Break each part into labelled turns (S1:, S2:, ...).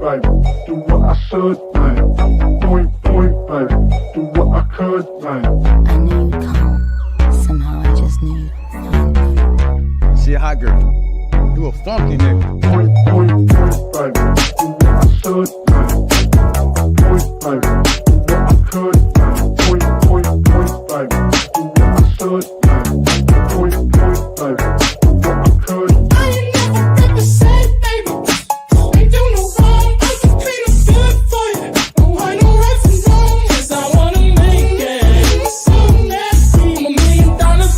S1: baby. Do what I should, baby. Point, baby. Do what I could, baby.
S2: I knew you'd come. Somehow I just knew you'd find me.
S3: She a hot girl. You a funky nigga.
S1: Point, baby. Do what I should, baby. Point, baby. Do what I could, baby. Point, baby. Do what I should, baby. Point, baby. Do what I could.
S4: I ain't never been the same, baby. Ain't do no wrong, I can be no good for you. No, I know right from wrong, 'cause I wanna make it. So nasty, I'm $1 million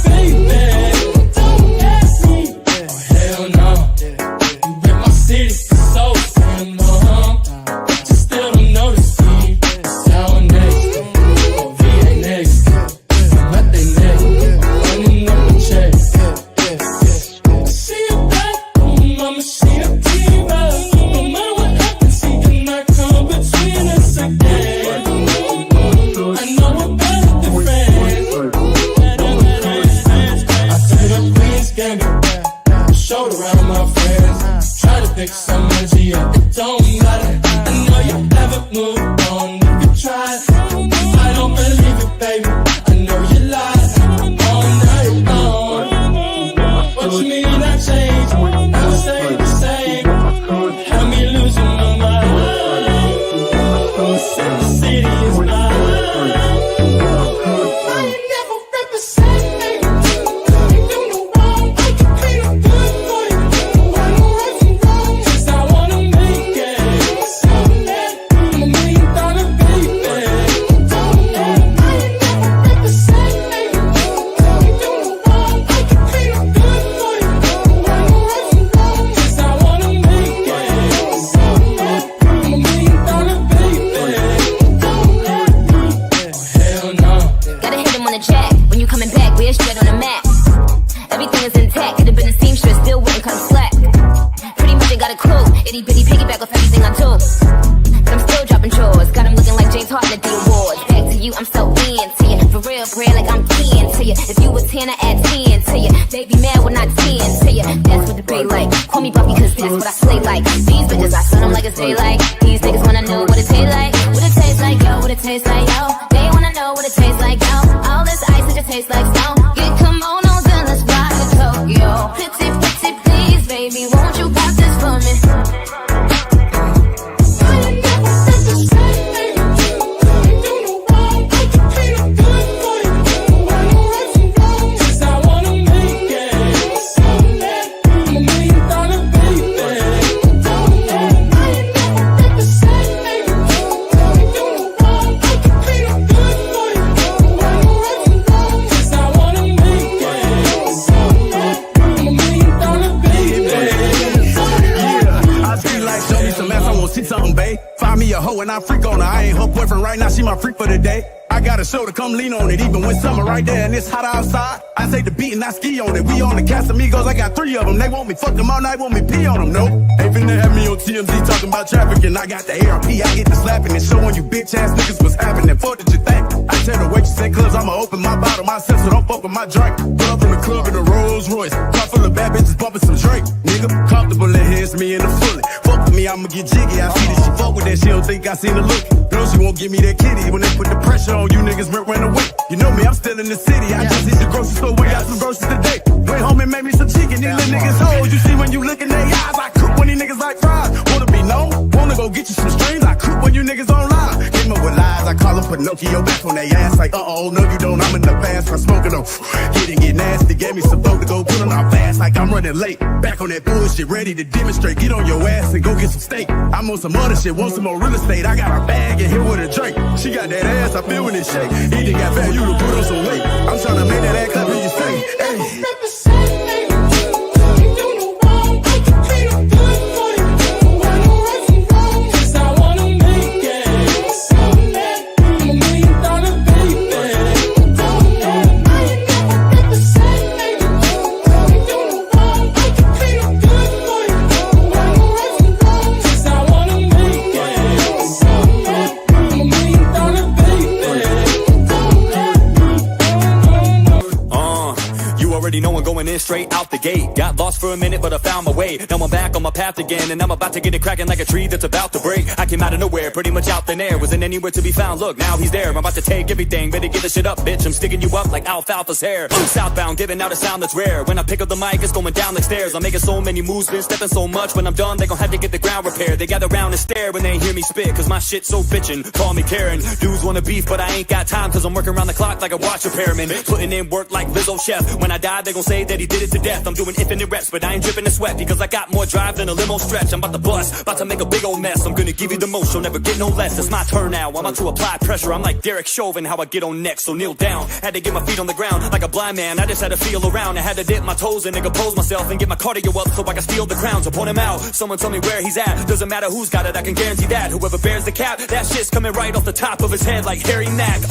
S4: baby. Don't ask me, oh hell no. You rip my city, so damn no. But you still don't notice me. Sound next, oh VA next. Let they next, running up a check. See you back home, I'ma see a diva. No matter what happens, he cannot come between us again. I know we're better than friends. I turned up Queen's Gambit, showed around my friends. Try to pick some energy up, it don't matter. I know you haven't moved on, if you tried. I don't believe it, baby. I know you lied all night long. What you mean I changed? I stay the same. Had me losing my mind. Said the city is mine. I ain't never rep the same, baby. Ain't do no wrong, I can be no good for you. No, I know right from wrong, 'cause I wanna make it. So nasty, I'm $1 million baby. Don't let I ain't never rep the same, baby. Ain't do no wrong, I can be no good for you. No, I know right from wrong, 'cause I wanna make it. So nasty, I'm $1 million baby. Don't let me, oh hell no.
S2: Gotta hit him on the jack. When you coming back, we're straight on the map. Everything is intact. Could have been a seamstress, still wouldn't come slack. Pretty much ain't got a clue. Itty bitty piggyback off everything I do. But I'm still dropping chores. Got him looking like James Harden at the awards. Back to you, I'm so into you. For real, like I'm keying to you. If you was 10, I add 10 to you. Baby man, when I 10 to you. That's what the bay like. Call me Buffy, 'cause that's what I slay like. These bitches, I sun them like it's daylight. These niggas wanna know what it tastes like. What it tastes like, yo, what it tastes like, yo. They wanna know what it tastes like, yo. All this ice, it just tastes like snow. Get kimonos and let's fly to Tokyo. Pretty, pretty, please, baby, won't you pop this for me?
S4: I ain't never been the same, baby. Ain't do no wrong, I can be no good for you. No, I know right from wrong, 'cause I wanna make it. So nasty, I'm $1 million baby. Don't let I ain't never been the same, baby. Ain't do no wrong, I can be no good for you. No, I know right from wrong, 'cause I wanna make it. So nasty, I'm $1 million baby.
S3: I feel like show me some ass, I won't see something, babe. Find me a hoe and I freak on her. I ain't her boyfriend right now, she my freak for the day. I got a show to come lean on it, even when summer right there and it's hot outside. I take the beat and I ski on it. We on the Casamigos, I got 3 of them. They want me fuck them all night, want me pee on them, no. Ain't finna have me on TMZ talking about trafficking. I got the ARP, I get the slapping and showing you bitch ass niggas what's happening. Fuck did you think? I tell the waitress at clubs, I'ma open my bottle myself, so don't fuck with my drink. Pull up in the club in a Rolls Royce, car full of bad bitches bumping some Drake. Nigga, comfortable in here, it's me in the fully. Fuck with me, I'ma get jiggy. I see that she fuck with that, she don't think I seen her look. Girl, she won't give me that kitty. When they put the pressure on you niggas, run away. You know me, I'm still in the city. I just hit the grocery store, we got some groceries today. Went home and made me some chicken. These little niggas hoes, you see when you look in their eyes. I cook when these niggas like fries. Wanna be known? Wanna go get you some streams? I cook when you niggas on live. Came up with lies, I call them Pinocchio back on their ass. Like, no you don't, I'm in the fast. I'm smoking on, get nasty. Gave me some dope to go put on our fast. Like I'm running late. Back on that bullshit, ready to demonstrate. Get on your ass and go get some steak. I'm on some other shit, want some more real estate. I got a bag and here with a Drake. She got that ass, I feel when it shake. He got value to put on some weight. I'm tryna make that ass clap when you say, hey.
S4: Rep the same, baby. Ain't do no wrong, I can be no good for you. No, I know right from wrong, 'cause I wanna make it. So nasty, I'm $1 million baby. Don't let I ain't never rep the same, baby. Ain't do no wrong, I can be no good for you. No, I know right from wrong, 'cause I wanna make it. So nasty, I'm $1 million baby. Don't let me.
S5: already knowing going in straight out the gate. Got lost for a minute, but I found my way. Now I'm back on my path again, and I'm about to get it cracking like a tree that's about to break. I came out of nowhere, pretty much out thin air. Wasn't anywhere to be found, look, now he's there. I'm about to take everything, better get the shit up, bitch. I'm sticking you up like alfalfa's hair. Southbound, giving out a sound that's rare. When I pick up the mic, it's going down like stairs. I'm making so many moves, been stepping so much. When I'm done, they gon' have to get the ground repaired. They gather round and stare when they hear me spit, cause my shit's so bitchin'. Call me Karen. Dudes wanna beef, but I ain't got time, cause I'm working around the clock like a watch repairman. Putting in work like Lizzo Chef. When I die, they gon' say that he did it to death. I'm doing infinite reps, but I ain't dripping the sweat, because I got more drive than a limo stretch. I'm about to bust, about to make a big old mess. I'm gonna give you the most, you'll never get no less. It's my turn now, I'm about to apply pressure. I'm like Derek Chauvin, how I get on next, so kneel down. Had to get my feet on the ground like a blind man. I just had to feel around. I had to dip my toes and compose myself and get my cardio up so I can steal the crown. So point him out, someone tell me where he's at. Doesn't matter who's got it, I can guarantee that whoever bears the cap, that shit's coming right off the top of his head like Harry Mack.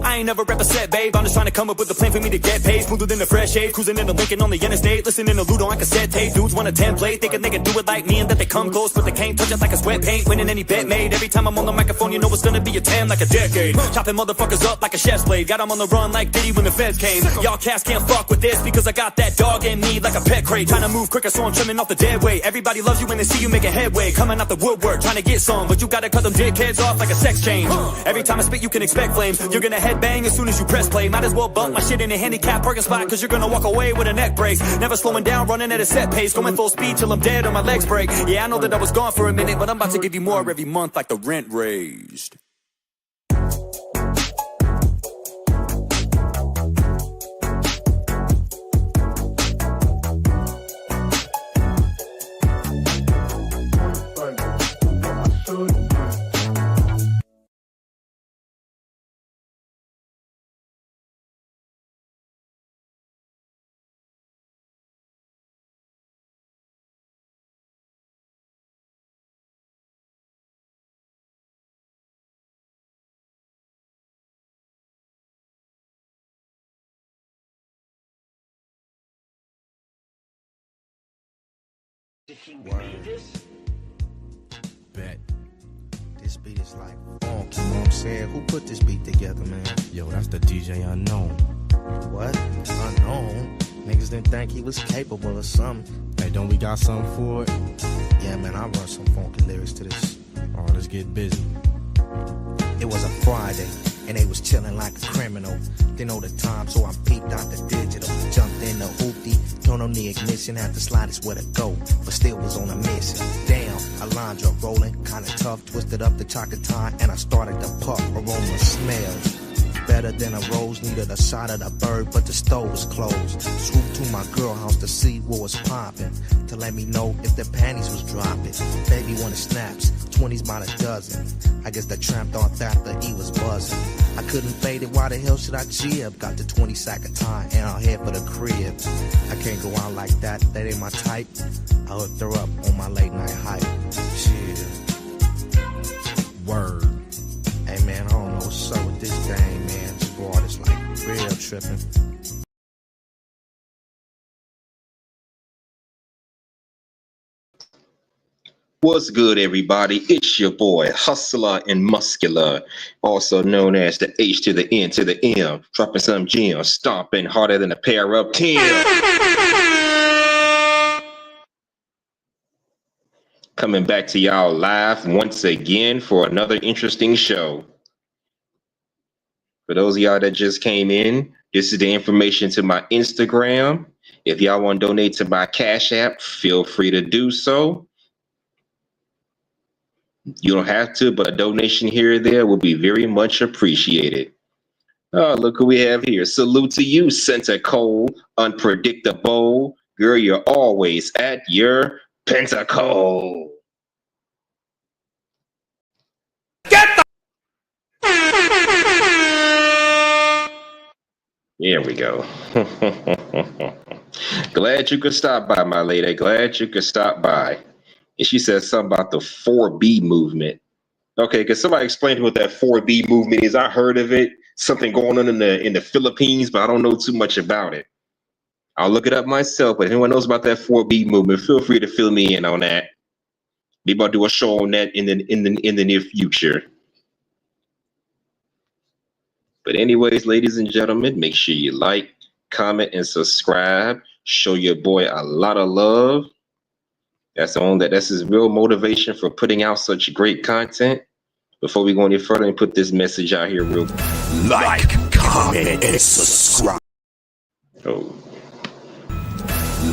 S5: I ain't never rep a set, babe. I'm just trying to come up with a plan for me to get paid. Smoother than the fresh shave, cruising in the Lincoln on the interstate, listening to Ludo on cassette tape. Dudes want a template, thinking they can do it like me and that they come close, but they can't touch it like a sweat paint. Winning any bet made. Every time I'm on the microphone, you know it's gonna be a 10 like a decade. Chopping motherfuckers up like a chef's blade. Got them on the run like Diddy when the feds came. Y'all cats can't fuck with this because I got that dog in me like a pet crate. Trying to move quicker, so I'm trimming off the dead weight. Everybody loves you when they see you making headway. Coming out the woodwork, trying to get some, but you gotta cut them dickheads off like a sex change. Every time I spit, you can expect flames. You're gonna headbang as soon as you press play. Might as well bump my shit in a handicap parking spot, cause you're gonna walk away with a neck brace. Never slowing down, running at a set pace. Going full speed till I'm dead or my legs break. Yeah, I know that I was gone for a minute, but I'm about to give you more every month like the rent raised.
S6: Bet. This beat is like funk, you know what I'm saying? Who put this beat together, man?
S7: Yo, that's the DJ Unknown.
S6: What? Unknown? Niggas didn't think he was capable of something.
S7: Hey, don't we got something for it?
S6: Yeah, man, I run some funky lyrics to this.
S7: Oh, let's get busy.
S6: It was a Friday, and they was chilling like a criminal. Didn't know the time, so I peeped out the digital. Jumped in the hoopty, turned on the ignition, had to slide it's where to go, but still was on a mission. Damn, Alondra rolling, kinda tough, twisted up the chocolate tie, and I started to puff. Aroma smells better than a rose, needed a shot of the bird, but the stove was closed. Swooped to my girl house to see what was poppin', to let me know if the panties was dropping. Baby wanted snaps, 20s by the dozen. I guess the tramp thought that the E was buzzing. I couldn't fade it, why the hell should I jib? Got the 20 sack of time and I'll head for the crib. I can't go out like that, that ain't my type. I hooked her up on my late night hype. Shit.
S7: Word.
S6: Hey man, I don't know what's up with this thing, man. This broad is like real tripping.
S8: What's good, everybody? It's your boy, Hustler and Muscular, also known as the H to the N to the M, dropping some gems, stomping harder than a pair of Tim. Coming back to y'all live once again for another interesting show. For those of y'all that just came in, this is the information to my Instagram. If y'all want to donate to my Cash App, feel free to do so. You don't have to, but a donation here or there will be very much appreciated. Oh, look who we have here. Salute to you, Santa Cole, unpredictable. Girl, you're always at your pentacle.
S4: Get the
S8: There we go. Glad you could stop by, my lady. Glad you could stop by. And she said something about the 4B movement. Okay, because somebody explained what that 4B movement is. I heard of it. Something going on in the Philippines, but I don't know too much about it. I'll look it up myself. But if anyone knows about that 4B movement, feel free to fill me in on that. Maybe I'll do a show on that in the near future. But anyways, ladies and gentlemen, make sure you like, comment, and subscribe. Show your boy a lot of love. That's his real motivation for putting out such great content. Before we go any further, and put this message out here real quick.
S9: Like, comment, and subscribe.
S8: Oh.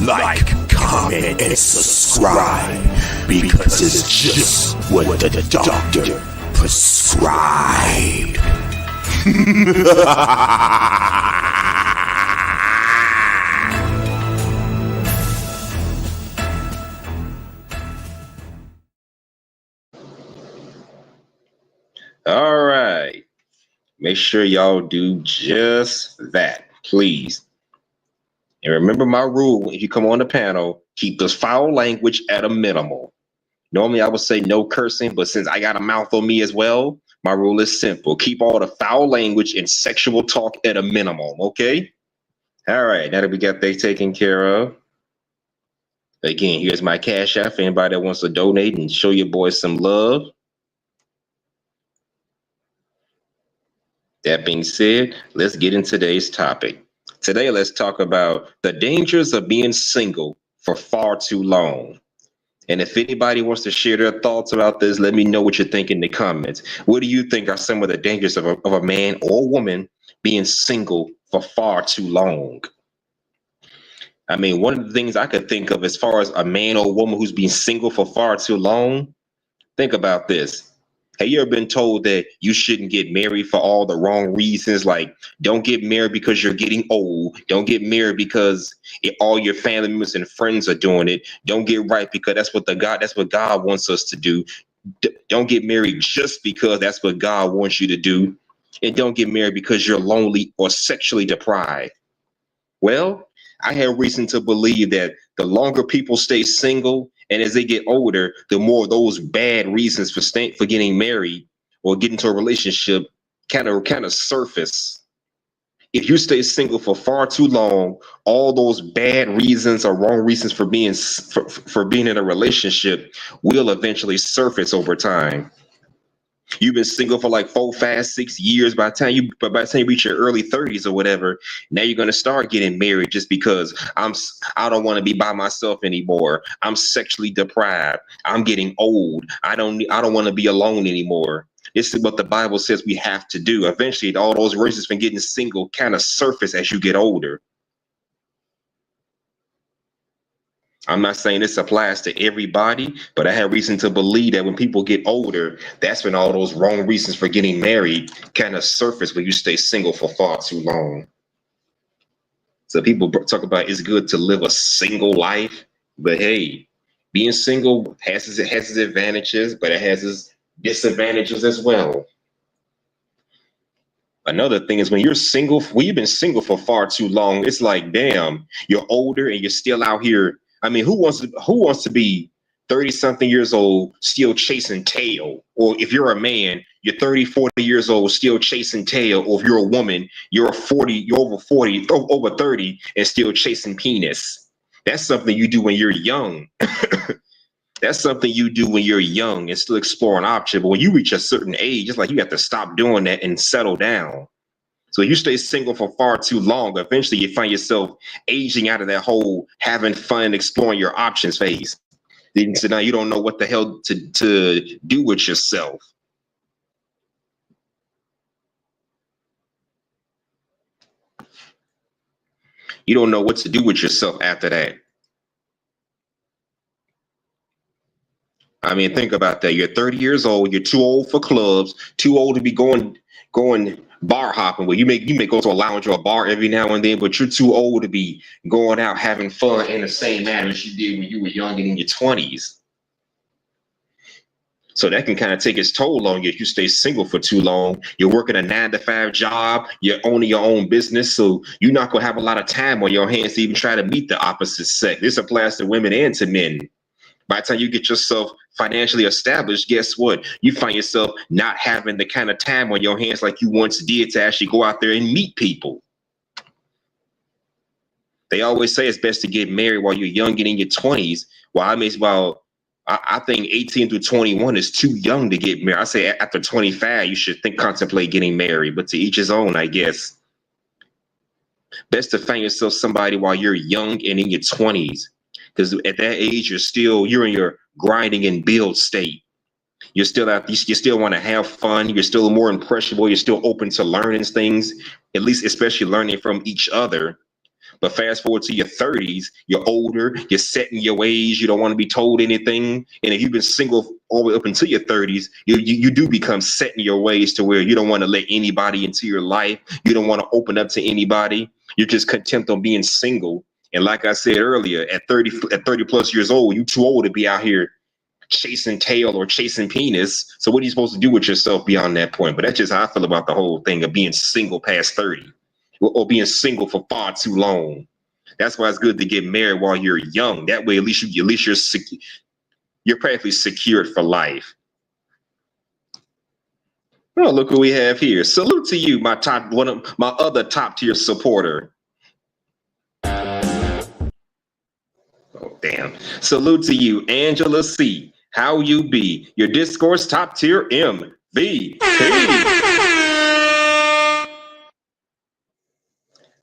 S9: Like, comment, and subscribe. Because it's just what the doctor prescribed.
S8: All right. Make sure y'all do just that, please. And remember my rule, if you come on the panel, keep this foul language at a minimal. Normally I would say no cursing, but since I got a mouth on me as well, my rule is simple. Keep all the foul language and sexual talk at a minimum, okay? All right, now that we got that taken care of. Again, here's my Cash App for anybody that wants to donate and show your boys some love. That being said, let's get into today's topic. Today, let's talk about the dangers of being single for far too long. And if anybody wants to share their thoughts about this, let me know what you think in the comments. What do you think are some of the dangers of a man or woman being single for far too long? I mean, one of the things I could think of as far as a man or woman who's been single for far too long, think about this. Have you ever been told that you shouldn't get married for all the wrong reasons? Like, don't get married because you're getting old. Don't get married because all your family members and friends are doing it. Don't get right because that's what God wants us to do. Don't get married just because that's what God wants you to do. And don't get married because you're lonely or sexually deprived. Well, I have reason to believe that the longer people stay single, and as they get older, the more those bad reasons for getting married or getting into a relationship kind of surface. If you stay single for far too long, all those bad reasons or wrong reasons for being in a relationship will eventually surface over time. You've been single for like 4, 5, 6 years. By the time you reach your early 30s or whatever, now you're gonna start getting married just because I don't want to be by myself anymore. I'm sexually deprived. I'm getting old. I don't want to be alone anymore. This is what the Bible says we have to do. Eventually, all those reasons for getting single kind of surface as you get older. I'm not saying this applies to everybody, but I have reason to believe that when people get older, that's when all those wrong reasons for getting married kind of surface when you stay single for far too long. So people talk about it's good to live a single life, but hey, being single has its advantages, but it has its disadvantages as well. Another thing is when you're single, when you've been single for far too long, it's like, damn, you're older and you're still out here. I mean, who wants to be 30-something years old still chasing tail? Or if you're a man, you're 30, 40 years old still chasing tail. Or if you're a woman, you're over 30 and still chasing penis. That's something you do when you're young. That's something you do when you're young and still exploring options. But when you reach a certain age, it's like you have to stop doing that and settle down. So you stay single for far too long, eventually you find yourself aging out of that whole having fun, exploring your options phase. So now you don't know what the hell to do with yourself. You don't know what to do with yourself after that. I mean, think about that. You're 30 years old. You're too old for clubs, too old to be going bar hopping. Well, you may go to a lounge or a bar every now and then, but you're too old to be going out having fun in the same manner as you did when you were young and in your 20s. So that can kind of take its toll on you if you stay single for too long. You're working a 9-to-5 job. You're owning your own business. So you're not going to have a lot of time on your hands to even try to meet the opposite sex. This applies to women and to men. By the time you get yourself financially established, guess what? You find yourself not having the kind of time on your hands like you once did to actually go out there and meet people. They always say it's best to get married while you're young and in your 20s. I think 18 through 21 is too young to get married. I say after 25, you should contemplate getting married, but to each his own, I guess. Best to find yourself somebody while you're young and in your 20s, because at that age you're in your grinding and build state. You're still out. You still want to have fun. You're still more impressionable. You're still open to learning things, at least especially learning from each other. But fast forward to your 30s, you're older, you're set in your ways, you don't want to be told anything. And if you've been single all the way up until your 30s, you do become set in your ways to where you don't want to let anybody into your life. You don't want to open up to anybody. You're just content on being single. And like I said earlier, at 30 plus years old, you're too old to be out here chasing tail or chasing penis. So what are you supposed to do with yourself beyond that point? But that's just how I feel about the whole thing of being single past 30. Or being single for far too long. That's why it's good to get married while you're young. That way, at least you're practically secured for life. Oh, look who we have here. Salute to you, one of my other top tier supporter. Oh, damn. Salute to you, Angela C. How you be? Your Discourse top tier MVP.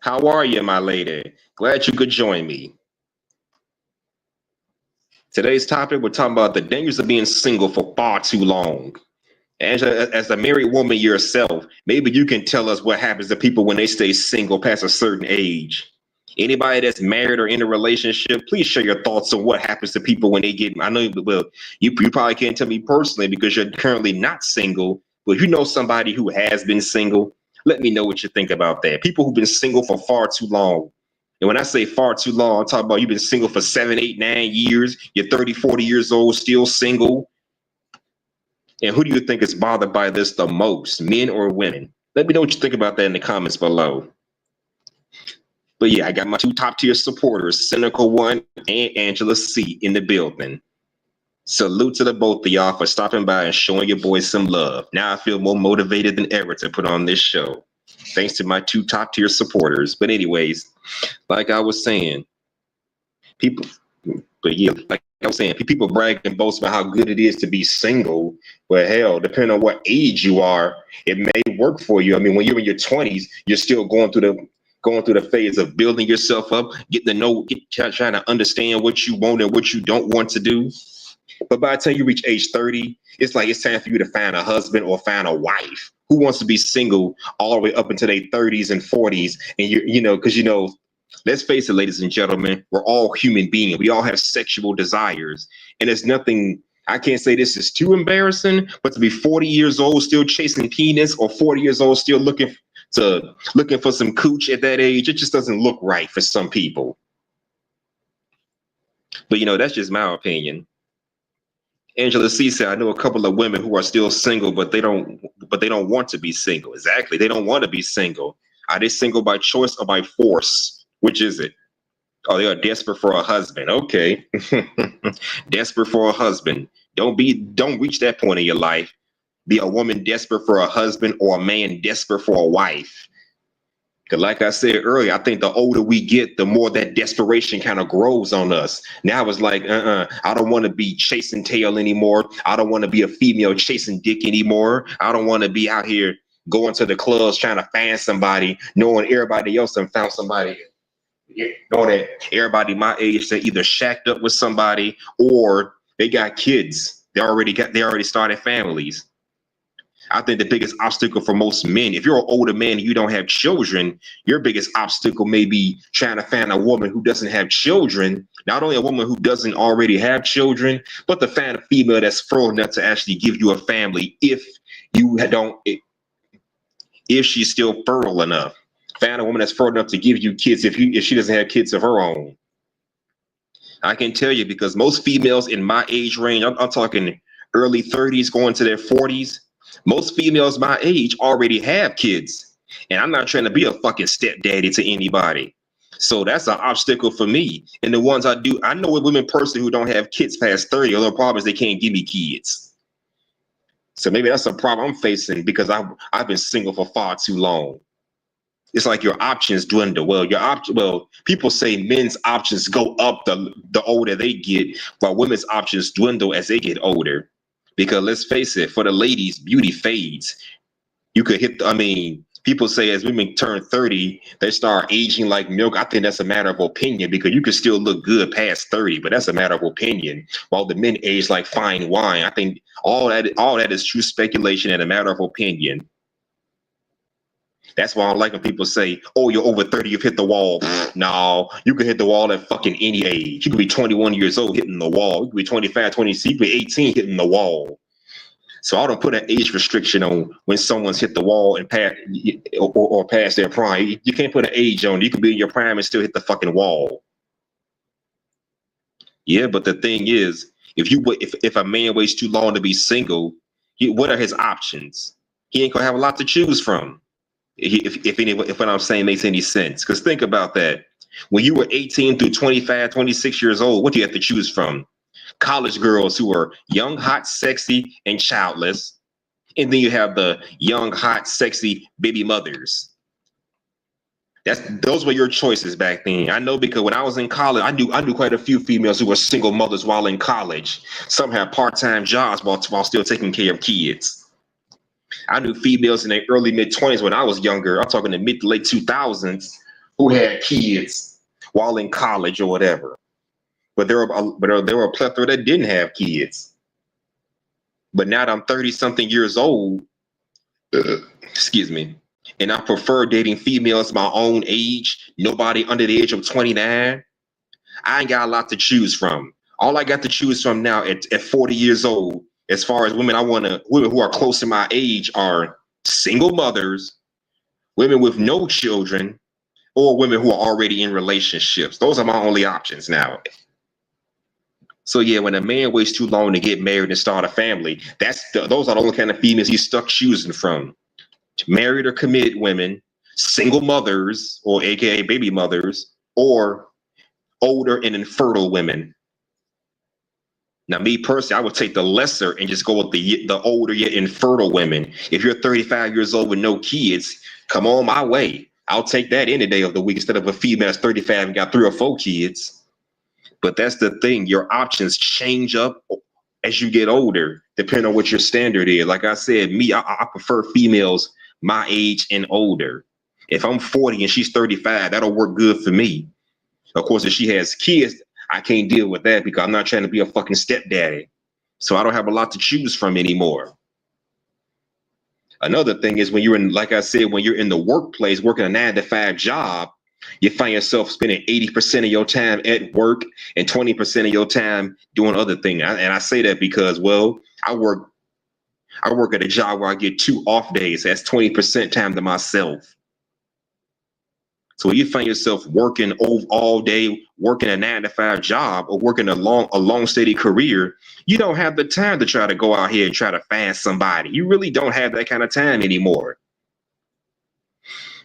S8: How are you, my lady? Glad you could join me. Today's topic, we're talking about the dangers of being single for far too long. Angela, as a married woman yourself, maybe you can tell us what happens to people when they stay single past a certain age. Anybody that's married or in a relationship, please share your thoughts on what happens to people when they get, I know, well, you probably can't tell me personally because you're currently not single, but if you know somebody who has been single, let me know what you think about that. People who've been single for far too long. And when I say far too long, I'm talking about you've been single for 7, 8, 9 years. You're 30, 40 years old, still single. And who do you think is bothered by this the most, men or women? Let me know what you think about that in the comments below. But yeah, I got my 2 top tier supporters, Cynical One and Angela C in the building. Salute to the both of y'all for stopping by and showing your boys some love. Now I feel more motivated than ever to put on this show. Thanks to my 2 top tier supporters. But anyways, like I was saying, people brag and boast about how good it is to be single. Well, hell, depending on what age you are, it may work for you. I mean, when you're in your 20s, you're still going through the phase of building yourself up, trying to understand what you want and what you don't want to do. But by the time you reach age 30, it's like it's time for you to find a husband or find a wife. Who wants to be single all the way up into their 30s and 40s? And let's face it, ladies and gentlemen, we're all human beings. We all have sexual desires. And there's nothing, I can't say this is too embarrassing, but to be 40 years old still chasing penis, or 40 years old still looking for some cooch at that age, it just doesn't look right for some people. But that's just my opinion. Angela C said, I know a couple of women who are still single, but they don't want to be single. Exactly. They don't want to be single. Are they single by choice or by force? Which is it? Oh, they are desperate for a husband. Okay. Desperate for a husband. Don't reach that point in your life. Be a woman desperate for a husband or a man desperate for a wife. Because like I said earlier, I think the older we get, the more that desperation kind of grows on us. Now it's like, I don't want to be chasing tail anymore. I don't want to be a female chasing dick anymore. I don't want to be out here going to the clubs trying to find somebody, knowing everybody else done found somebody. Knowing that everybody my age, they either shacked up with somebody or they got kids. They already started families. I think the biggest obstacle for most men, if you're an older man and you don't have children, your biggest obstacle may be trying to find a woman who doesn't have children. Not only a woman who doesn't already have children, but to find a female that's fertile enough to actually give you a family if she's still fertile enough. Find a woman that's fertile enough to give you kids if she doesn't have kids of her own. I can tell you because most females in my age range, I'm talking early 30s going to their 40s, most females my age already have kids. And I'm not trying to be a fucking stepdaddy to anybody. So that's an obstacle for me. And the ones I know a women personally who don't have kids past 30, the problem is they can't give me kids. So maybe that's a problem I'm facing because I've been single for far too long. It's like your options dwindle. Well, people say men's options go up the older they get, while women's options dwindle as they get older. Because let's face it, for the ladies, beauty fades. You could People say as women turn 30, they start aging like milk. I think that's a matter of opinion because you can still look good past 30, but that's a matter of opinion. While the men age like fine wine, I think all that is true speculation and a matter of opinion. That's why I don't like when people say, "Oh, you're over 30, you've hit the wall." No, you can hit the wall at fucking any age. You can be 21 years old hitting the wall. You can be 25, 26, you can be 18 hitting the wall. So I don't put an age restriction on when someone's hit the wall and or past their prime. You can't put an age on it. You can be in your prime and still hit the fucking wall. Yeah, but the thing is, if a man waits too long to be single, what are his options? He ain't gonna have a lot to choose from. If what I'm saying makes any sense. Because think about that. When you were 18 through 25, 26 years old, what do you have to choose from? College girls who are young, hot, sexy, and childless. And then you have the young, hot, sexy baby mothers. Those were your choices back then. I know because when I was in college, I knew quite a few females who were single mothers while in college. Some had part-time jobs while still taking care of kids. I knew females in their early mid-20s when I was younger. I'm talking the mid to late 2000s who had kids while in college or whatever. But there were a plethora that didn't have kids. But now that I'm 30-something years old, excuse me, and I prefer dating females my own age, nobody under the age of 29, I ain't got a lot to choose from. All I got to choose from now at 40 years old, as far as women women who are close to my age, are single mothers, women with no children, or women who are already in relationships. Those are my only options now. So yeah, when a man waits too long to get married and start a family, those are the only kind of females he's stuck choosing from. Married or committed women, single mothers, or AKA baby mothers, or older and infertile women. Now, me personally, I would take the lesser and just go with the older yet infertile women. If you're 35 years old with no kids, come on my way. I'll take that any day of the week instead of a female that's 35 and got 3 or 4 kids. But that's the thing. Your options change up as you get older, depending on what your standard is. Like I said, I prefer females my age and older. If I'm 40 and she's 35, that'll work good for me. Of course, if she has kids, I can't deal with that because I'm not trying to be a fucking stepdaddy. So I don't have a lot to choose from anymore. Another thing is when you're in the workplace, working a 9-to-5 job, you find yourself spending 80% of your time at work and 20% of your time doing other things. And I say that because, well, I work at a job where I get 2 off days. That's 20% time to myself. So when you find yourself working all day, working a 9-to-5 job or working a long, steady career, you don't have the time to try to go out here and try to find somebody. You really don't have that kind of time anymore.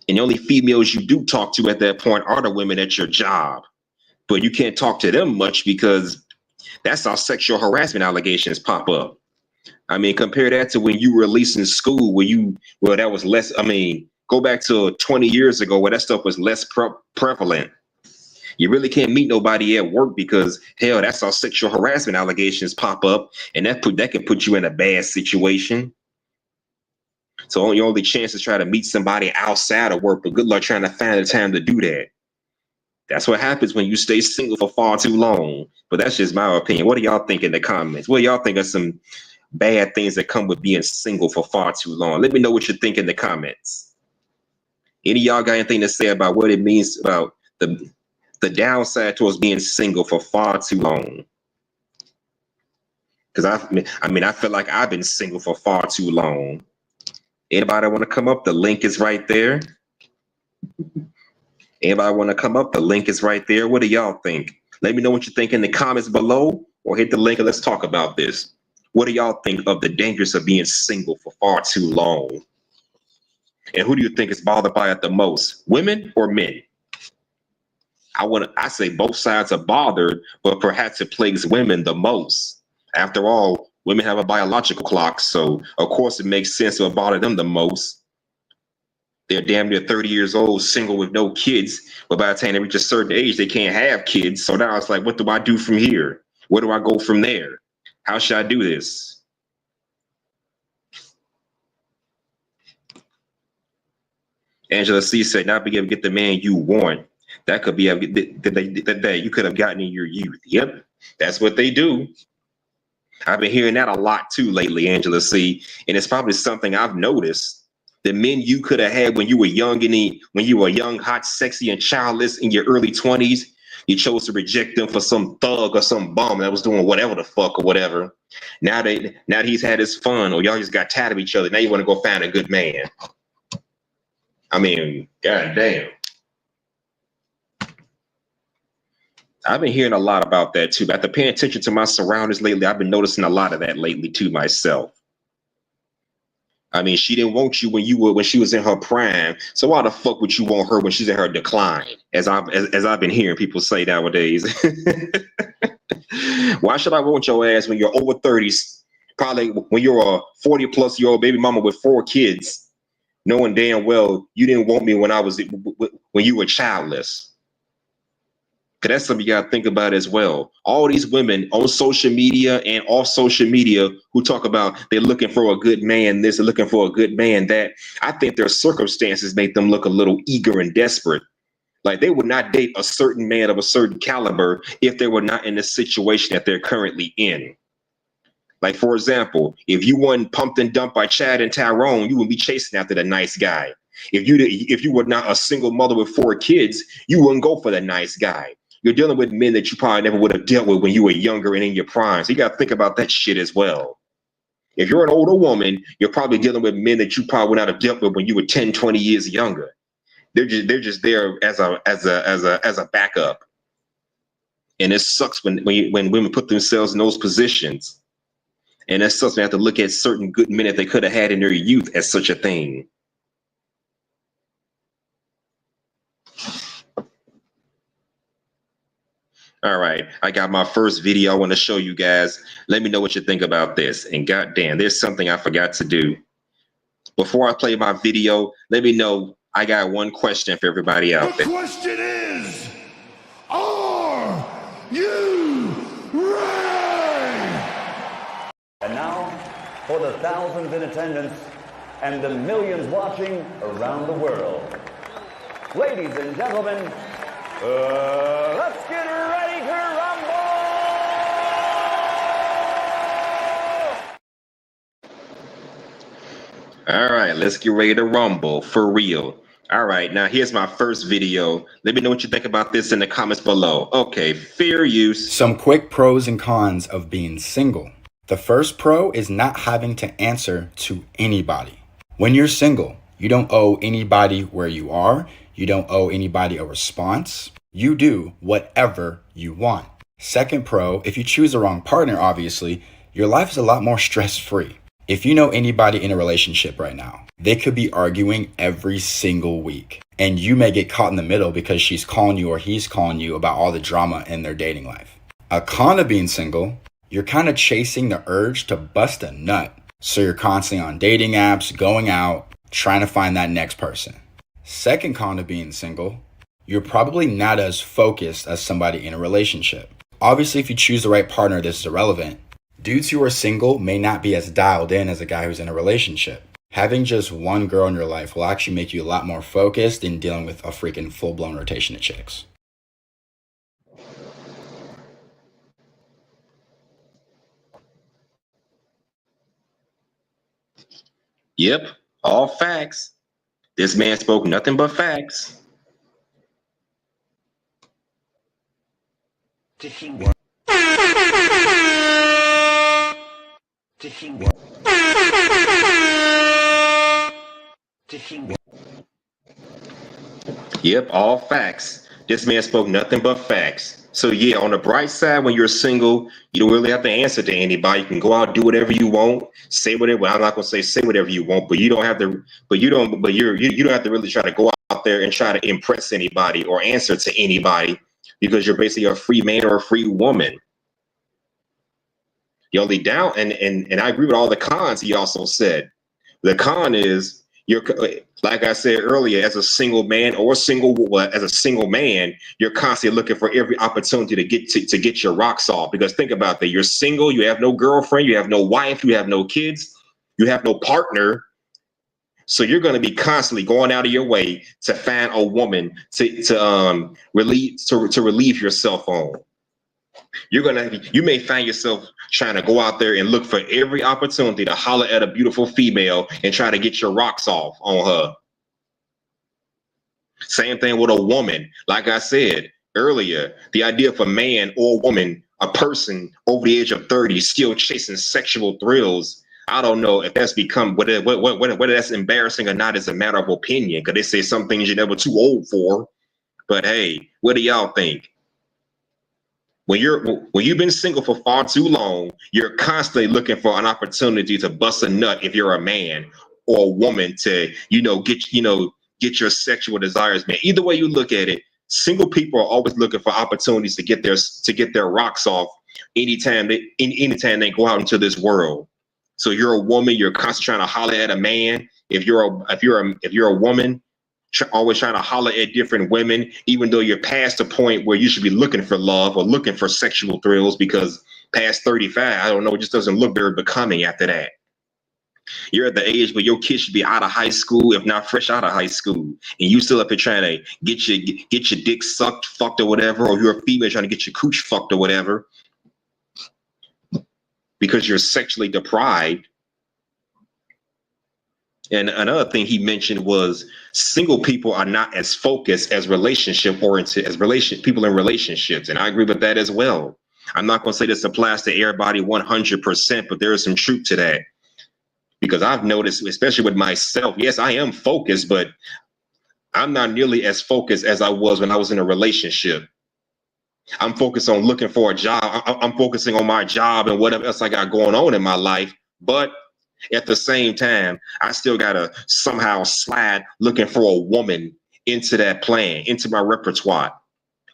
S8: And the only females you do talk to at that point are the women at your job. But you can't talk to them much because that's how sexual harassment allegations pop up. I mean, compare that to when you were at least in school where that was less. I mean, go back to 20 years ago where that stuff was less prevalent. You really can't meet nobody at work because, hell, that's how sexual harassment allegations pop up. And that can put you in a bad situation. So your only chance is try to meet somebody outside of work, but good luck trying to find the time to do that. That's what happens when you stay single for far too long. But that's just my opinion. What do y'all think in the comments? What do y'all think of some bad things that come with being single for far too long? Let me know what you think in the comments. Any of y'all got anything to say about what it means about the downside towards being single for far too long? Because I feel like I've been single for far too long. Anybody want to come up? The link is right there. Anybody want to come up? The link is right there. What do y'all think? Let me know what you think in the comments below, or hit the link and let's talk about this. What do y'all think of the dangers of being single for far too long? And who do you think is bothered by it the most, women or men? I say both sides are bothered, but perhaps it plagues women the most. After all, women have a biological clock, so of course it makes sense to bother them the most. They're damn near 30 years old, single with no kids, but by the time they reach a certain age, they can't have kids. So now it's like, what do I do from here? Where do I go from there? How should I do this? Angela C said, not be able to get the man you want. That could be that you could have gotten in your youth. Yep, that's what they do. I've been hearing that a lot too lately, Angela C. And it's probably something I've noticed. The men you could have had when you were young when you were young, hot, sexy, and childless in your early 20s, you chose to reject them for some thug or some bum that was doing whatever the fuck or whatever. Now that he's had his fun, or y'all just got tired of each other, now you want to go find a good man. I mean, goddamn. I've been hearing a lot about that too. After paying attention to my surroundings lately, I've been noticing a lot of that lately too myself. I mean, she didn't want you when she was in her prime. So why the fuck would you want her when she's in her decline? As I've been hearing people say nowadays. Why should I want your ass when you're over 30s? Probably when you're a 40-plus-year-old baby mama with 4 kids, knowing damn well you didn't want me when you were childless. Because that's something you got to think about as well. All these women on social media and off social media who talk about they're looking for a good man, this, they're looking for a good man, that. I think their circumstances make them look a little eager and desperate. Like they would not date a certain man of a certain caliber if they were not in the situation that they're currently in. Like, for example, if you weren't pumped and dumped by Chad and Tyrone, you would be chasing after the nice guy. If you were not a single mother with 4 kids, you wouldn't go for the nice guy. You're dealing with men that you probably never would have dealt with when you were younger and in your prime. So you got to think about that shit as well. If you're an older woman, you're probably dealing with men that you probably would not have dealt with when you were 10, 20 years younger. They're just there as a backup. And it sucks when women put themselves in those positions. And it sucks when they have to look at certain good men that they could have had in their youth as such a thing. All right, I got my first video I want to show you guys. Let me know what you think about this. And goddamn, there's something I forgot to do. Before I play my video, let me know. I got one question for everybody out there.
S9: The question is, are you ready?
S10: And now, for the thousands in attendance and the millions watching around the world. Ladies and gentlemen, let's get ready to rumble!
S8: All right, let's get ready to rumble for real. All right, now here's my first video. Let me know what you think about this in the comments below. Okay, fair use.
S11: Some quick pros and cons of being single. The first pro is not having to answer to anybody. When you're single, you don't owe anybody where you are. You don't owe anybody a response. You do whatever you want. Second pro, if you choose the wrong partner, obviously, your life is a lot more stress-free. If you know anybody in a relationship right now, they could be arguing every single week. And you may get caught in the middle because she's calling you or he's calling you about all the drama in their dating life. A con of being single, you're kind of chasing the urge to bust a nut. So you're constantly on dating apps, going out, trying to find that next person. Second con of being single, you're probably not as focused as somebody in a relationship. Obviously, if you choose the right partner, this is irrelevant. Dudes who are single may not be as dialed in as a guy who's in a relationship. Having just one girl in your life will actually make you a lot more focused than dealing with a freaking full-blown rotation of chicks.
S8: Yep, all facts. This man spoke nothing but facts. Yep, all facts. This man spoke nothing but facts. So yeah, on the bright side, when you're single, you don't really have to answer to anybody. You can go out, do whatever you want, say whatever. Well, I'm not gonna say whatever you want, but you don't have to. But you don't have to really try to go out there and try to impress anybody or answer to anybody, because you're basically a free man or a free woman. The only down, and I agree with all the cons he also said. The con is you're, like I said earlier, as a single man or as a single man, you're constantly looking for every opportunity to get your rocks off. Because think about that, you're single, you have no girlfriend, you have no wife, you have no kids, you have no partner. So you're going to be constantly going out of your way to find a woman to relieve yourself on. You may find yourself trying to go out there and look for every opportunity to holler at a beautiful female and try to get your rocks off on her. Same thing with a woman. Like I said earlier, the idea of a man or woman, a person over the age of 30 still chasing sexual thrills, I don't know if that's become whether that's embarrassing or not is a matter of opinion, because they say some things you're never too old for. But hey, what do y'all think? When you've been single for far too long, you're constantly looking for an opportunity to bust a nut if you're a man, or a woman to get your sexual desires met. Either way you look at it, single people are always looking for opportunities to get their rocks off anytime they go out into this world. So you're a woman, you're constantly trying to holler at a man. If you're a woman, always trying to holler at different women, even though you're past the point where you should be looking for love or looking for sexual thrills, because past 35, I don't know, it just doesn't look very becoming after that. You're at the age where your kid should be out of high school, if not fresh out of high school, and you still up here trying to get your dick sucked, fucked, or whatever, or you're a female trying to get your cooch fucked or whatever, because you're sexually deprived. And another thing he mentioned was single people are not as focused as relationship oriented as people in relationships, and I agree with that as well. I'm not going to say this applies to everybody 100%, but there is some truth to that. Because I've noticed, especially with myself, yes, I am focused, but I'm not nearly as focused as I was when I was in a relationship. I'm focused on looking for a job. I'm focusing on my job and whatever else I got going on in my life. But at the same time, I still got to somehow slide looking for a woman into that plan, into my repertoire.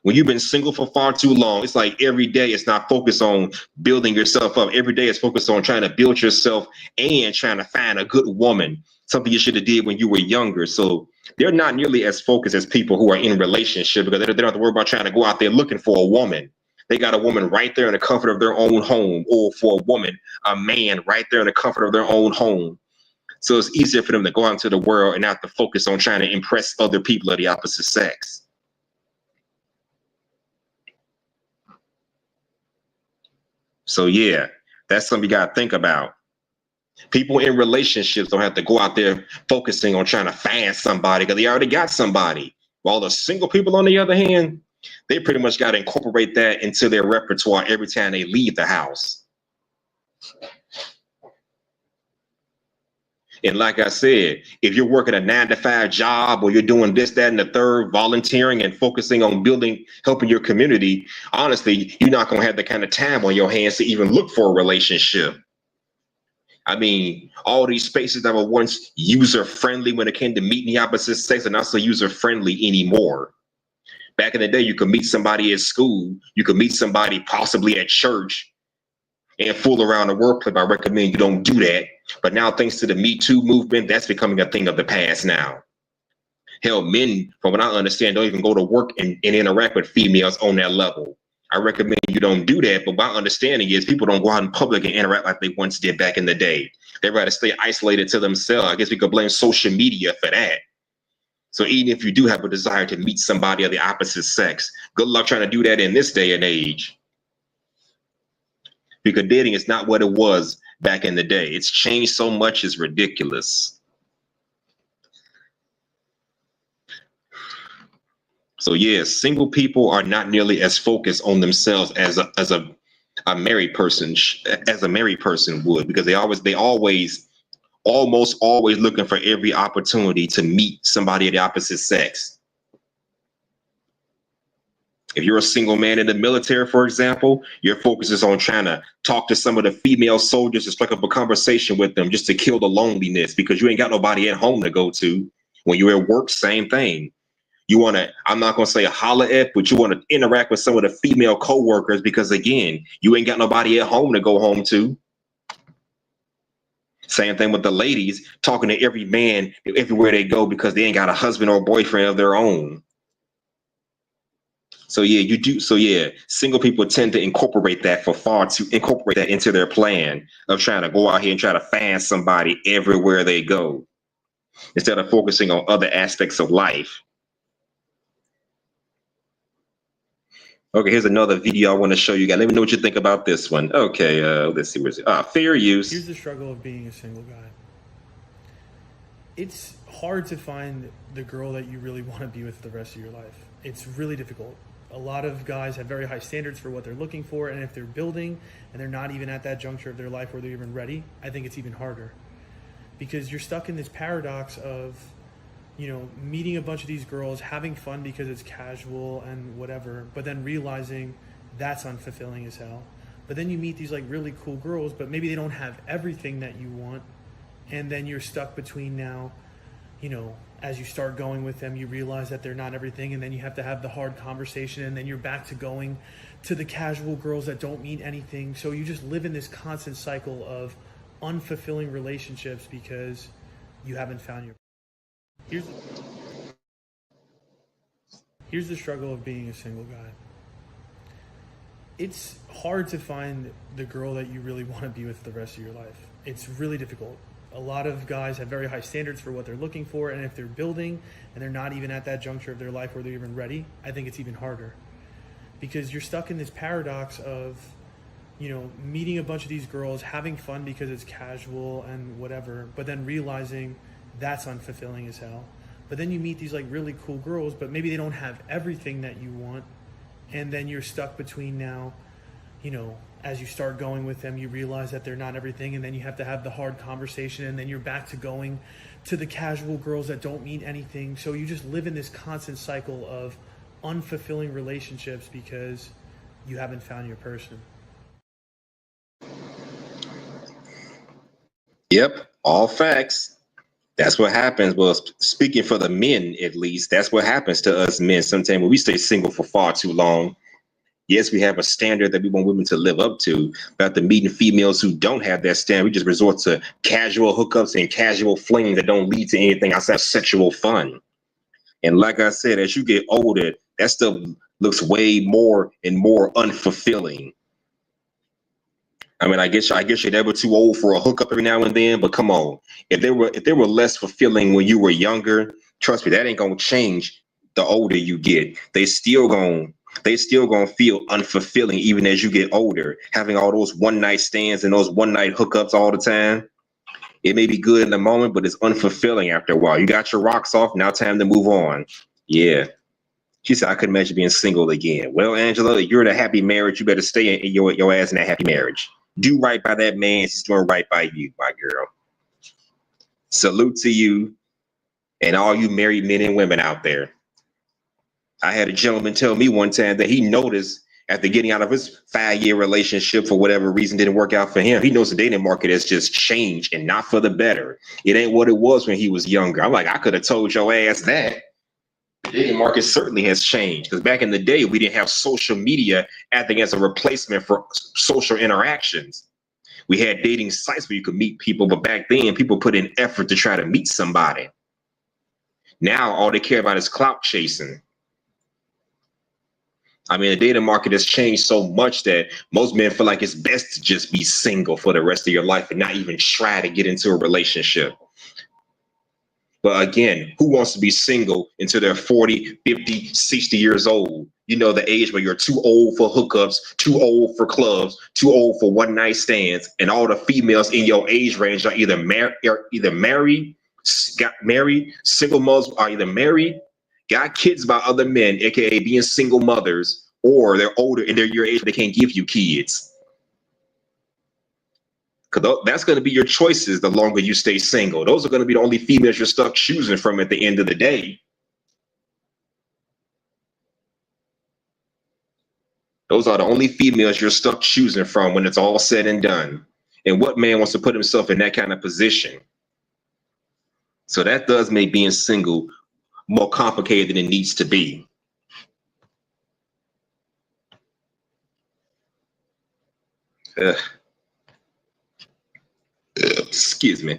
S8: When you've been single for far too long, it's like every day it's not focused on building yourself up. Every day it's focused on trying to build yourself and trying to find a good woman, something you should have did when you were younger. So they're not nearly as focused as people who are in relationship, because they don't have to worry about trying to go out there looking for a woman. They got a woman right there in the comfort of their own home, or for a woman, a man right there in the comfort of their own home. So it's easier for them to go out into the world and not to focus on trying to impress other people of the opposite sex. So yeah, that's something you got to think about. People in relationships don't have to go out there focusing on trying to find somebody, because they already got somebody. While the single people, on the other hand, they pretty much got to incorporate that into their repertoire every time they leave the house. And like I said, if you're working a 9-to-5 job, or you're doing this, that, and the third, volunteering and focusing on helping your community, honestly, you're not going to have the kind of time on your hands to even look for a relationship. I mean, all these spaces that were once user-friendly when it came to meeting the opposite sex are not so user-friendly anymore. Back in the day, you could meet somebody at school, you could meet somebody possibly at church, and fool around the workplace. I recommend you don't do that. But now, thanks to the Me Too movement, that's becoming a thing of the past now. Hell, men, from what I understand, don't even go to work and interact with females on that level. I recommend you don't do that. But my understanding is people don't go out in public and interact like they once did back in the day. They'd rather stay isolated to themselves. I guess we could blame social media for that. So even if you do have a desire to meet somebody of the opposite sex, good luck trying to do that in this day and age. Because dating is not what it was back in the day. It's changed so much, it's ridiculous. So yeah, single people are not nearly as focused on themselves as a married person would, because they always almost always looking for every opportunity to meet somebody of the opposite sex. If you're a single man in the military, for example, your focus is on trying to talk to some of the female soldiers, to strike up a conversation with them, just to kill the loneliness, because you ain't got nobody at home to go to. When you're at work, same thing. You want to, I'm not going to say holler at, but you want to interact with some of the female coworkers, because again, you ain't got nobody at home to go home to. Same thing with the ladies, talking to every man everywhere they go, because they ain't got a husband or boyfriend of their own. So yeah, you do. So yeah, single people tend to incorporate that into their plan of trying to go out here and try to find somebody everywhere they go. instead of focusing on other aspects of life. Okay, here's another video I want to show you guys. Let me know what you think about this one. Okay, let's see, where's it? Fair use.
S12: Here's the struggle of being a single guy. It's hard to find the girl that you really want to be with the rest of your life. It's really difficult. A lot of guys have very high standards for what they're looking for, and if they're building and they're not even at that juncture of their life where they're even ready, I think it's even harder. Because you're stuck in this paradox of, you know, meeting a bunch of these girls, having fun because it's casual and whatever, but then realizing that's unfulfilling as hell. But then you meet these like really cool girls, but maybe they don't have everything that you want. And then you're stuck between now, you know, as you start going with them, you realize that they're not everything. And then you have to have the hard conversation. And then you're back to going to the casual girls that don't mean anything. So you just live in this constant cycle of unfulfilling relationships because you haven't found your... Here's the struggle of being a single guy. It's hard to find the girl that you really want to be with the rest of your life. It's really difficult. A lot of guys have very high standards for what they're looking for, and if they're building and they're not even at that juncture of their life where they're even ready, I think it's even harder. Because you're stuck in this paradox of, you know, meeting a bunch of these girls, having fun because it's casual and whatever, but then realizing that's unfulfilling as hell. But then you meet these like really cool girls, but maybe they don't have everything that you want. And then you're stuck between now, you know, as you start going with them, you realize that they're not everything. And then you have to have the hard conversation. And then you're back to going to the casual girls that don't mean anything. So you just live in this constant cycle of unfulfilling relationships because you haven't found your person.
S8: Yep, all facts. That's what happens. Well, speaking for the men, at least, that's what happens to us men. Sometimes when we stay single for far too long, yes, we have a standard that we want women to live up to. But after meeting females who don't have that standard, we just resort to casual hookups and casual flings that don't lead to anything outside sexual fun. And like I said, as you get older, that stuff looks way more and more unfulfilling. I mean, I guess you're never too old for a hookup every now and then, but come on. If they were less fulfilling when you were younger, trust me, that ain't gonna change the older you get. They still gonna feel unfulfilling even as you get older. Having all those one night stands and those one night hookups all the time. It may be good in the moment, but it's unfulfilling after a while. You got your rocks off, now time to move on. Yeah. She said, I couldn't imagine being single again. Well, Angela, you're in a happy marriage. You better stay in your ass in that happy marriage. Do right by that man. He's doing right by you, my girl. Salute to you and all you married men and women out there. I had a gentleman tell me one time that he noticed after getting out of his 5-year relationship for whatever reason didn't work out for him. He knows the dating market has just changed and not for the better. It ain't what it was when he was younger. I'm like, I could have told your ass that. The dating market certainly has changed because back in the day, we didn't have social media acting as a replacement for social interactions. We had dating sites where you could meet people, but back then people put in effort to try to meet somebody. Now all they care about is clout chasing. I mean, the dating market has changed so much that most men feel like it's best to just be single for the rest of your life and not even try to get into a relationship. But again, who wants to be single until they're 40, 50, 60 years old? You know, the age where you're too old for hookups, too old for clubs, too old for one night stands. And all the females in your age range are either married, got married, single mothers are either married, got kids by other men, aka being single mothers, or they're older and they're your age, but they can't give you kids. Because that's going to be your choices the longer you stay single. Those are going to be the only females you're stuck choosing from at the end of the day. Those are the only females you're stuck choosing from when it's all said and done. And what man wants to put himself in that kind of position? So that does make being single more complicated than it needs to be. Excuse me.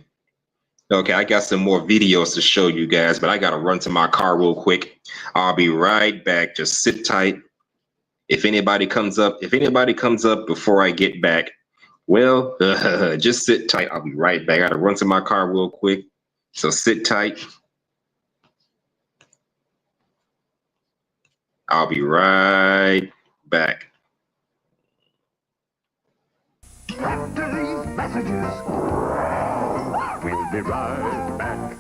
S8: Okay, I got some more videos to show you guys, but I gotta run to my car real quick. I'll be right back. Just sit tight. If anybody comes up before I get back, well, just sit tight. I'll be right back. I gotta run to my car real quick. So sit tight. I'll be right back.
S9: After these messages, we'll be right back.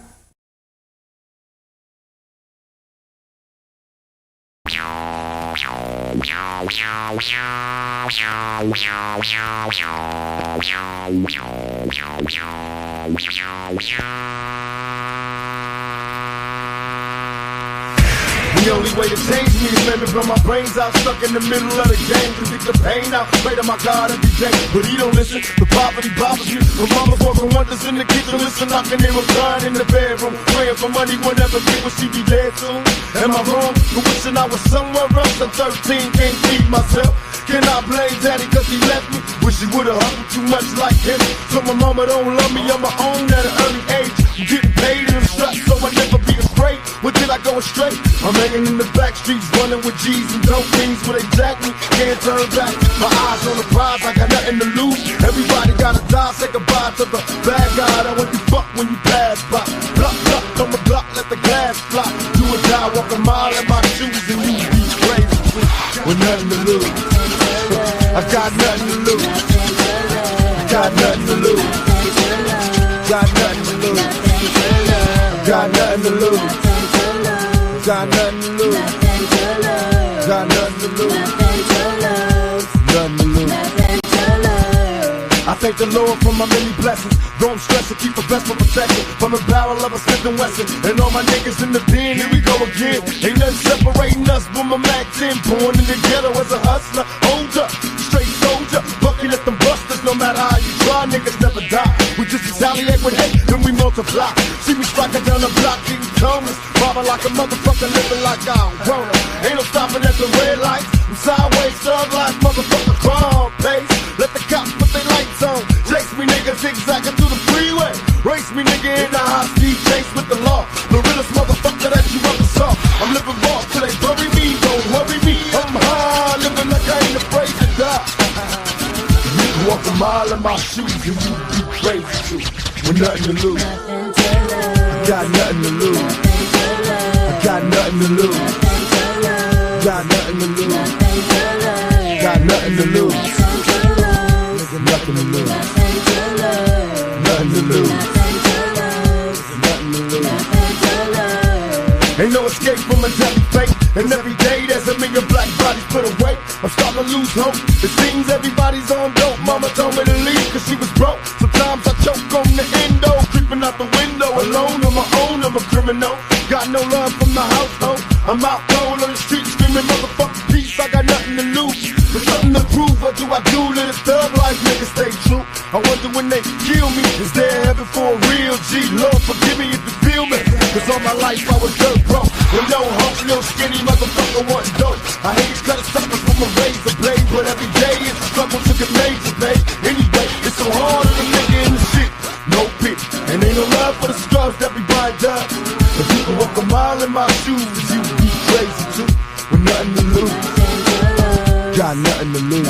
S13: The only way to change me is let me blow my brains out, stuck in the middle of the game to get the pain out. Pray to my God every day, but he don't listen. The poverty bothers me. My mama's working wonders in the kitchen, listen, I can hear her crying in the bedroom, praying for money, whenever get, will she be dead soon? Am I wrong for wishing I was somewhere else at 13, can't feed myself? Can I blame daddy cause he left me? Wish he would've hustled too much like him. So my mama don't love me on my own at an early age. I'm getting paid in the straps so I never be afraid. Where did I go astray? I'm hanging in the back streets, running with G's and dope things where they jack me. Can't turn back, my eyes on the prize, I got nothing to lose. Everybody gotta die, say goodbye to the bad guy that when you fuck when you pass by. Block, block, on the block, let the glass fly. Do or die, walk a mile in my shoes and you be crazy with nothing to lose. I got nothing to lose. I got nothing to lose. Got nothing to lose. Got nothing to lose. Got nothing to lose. Got nothing to lose. Nothing to lose. I thank the Lord for my many blessings. Though I'm stressing, keep the best for protection. From the barrel of a Smith & Wesson. And all my niggas in the den, here we go again. Ain't nothing separating us but my Mac 10. Born in the ghetto as a hustler. Hold up, straight soldier. Bucking at them busters, no matter how you try, niggas never die. We just retaliate with hate, then we multiply. See me striking down the block, getting toneless. Bobbing like a motherfucker, living like I don't want it. Ain't no stopping at the red lights. I'm sideways, thug life, motherfucker, crime pace. Let the cops put their lights on. Chase me, nigga, zigzagging through the freeway. Race me, nigga, in the high-speed chase with the law. The realest motherfucker that you ever saw. I'm living raw till they bury me, don't worry me. I'm high, living like I ain't afraid to die. You can walk a mile in my shoes and you be crazy too. With nothing to lose. I got nothing to lose. I got nothing to lose. Got nothing to lose. Got nothing to lose. Nothing to lose. Nothing to lose. Nothing to lose. Ain't no escape from a deadly fate. And every day there's a million black bodies put away. I'm starting to lose hope. It seems everybody's on dope. Mama told me to leave cause she was broke. Sometimes I choke on the endo. Creeping out the window alone on my own. I'm a criminal. Got no love from the household. I'm out cold on the street screaming motherfucking peace. I got nothing to lose. But something to prove. What do I do? Let it thug life niggas stay true. I wonder when they kill me, is there heaven for a real G? Lord forgive me if you feel me. Cause all my life I was dirt broke. With no hope, no skinny motherfucker want dope. I hate these cutter suckers from a razor blade. But every day it's a struggle to get made today. Anyway, it's so hard on a nigga in the shit. No pity. And ain't no love for the scrubs that be buying done. If you can walk a mile in my shoes, you be crazy too. With nothing to lose. Got nothing to lose.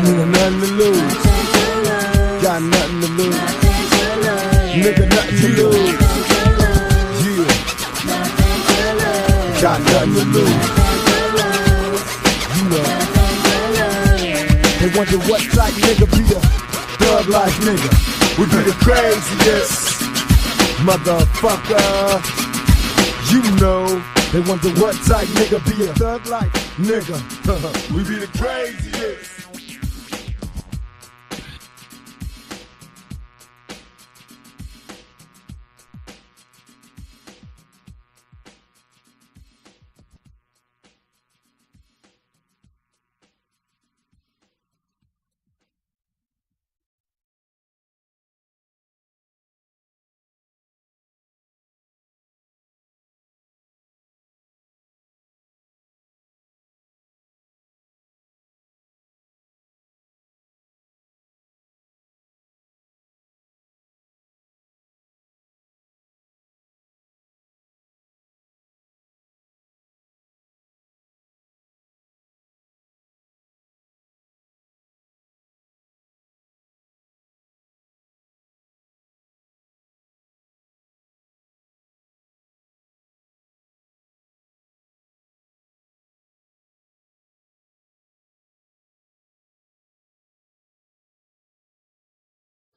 S13: Nigga, nothing to lose. Got nothing to lose. Nigga, nothing to lose. Yeah. Got nothing to lose. You know. They wonder what type nigga be a thug life nigga. We be the craziest motherfucker. You know. They wonder what type nigga be a thug life nigga. We be the craziest.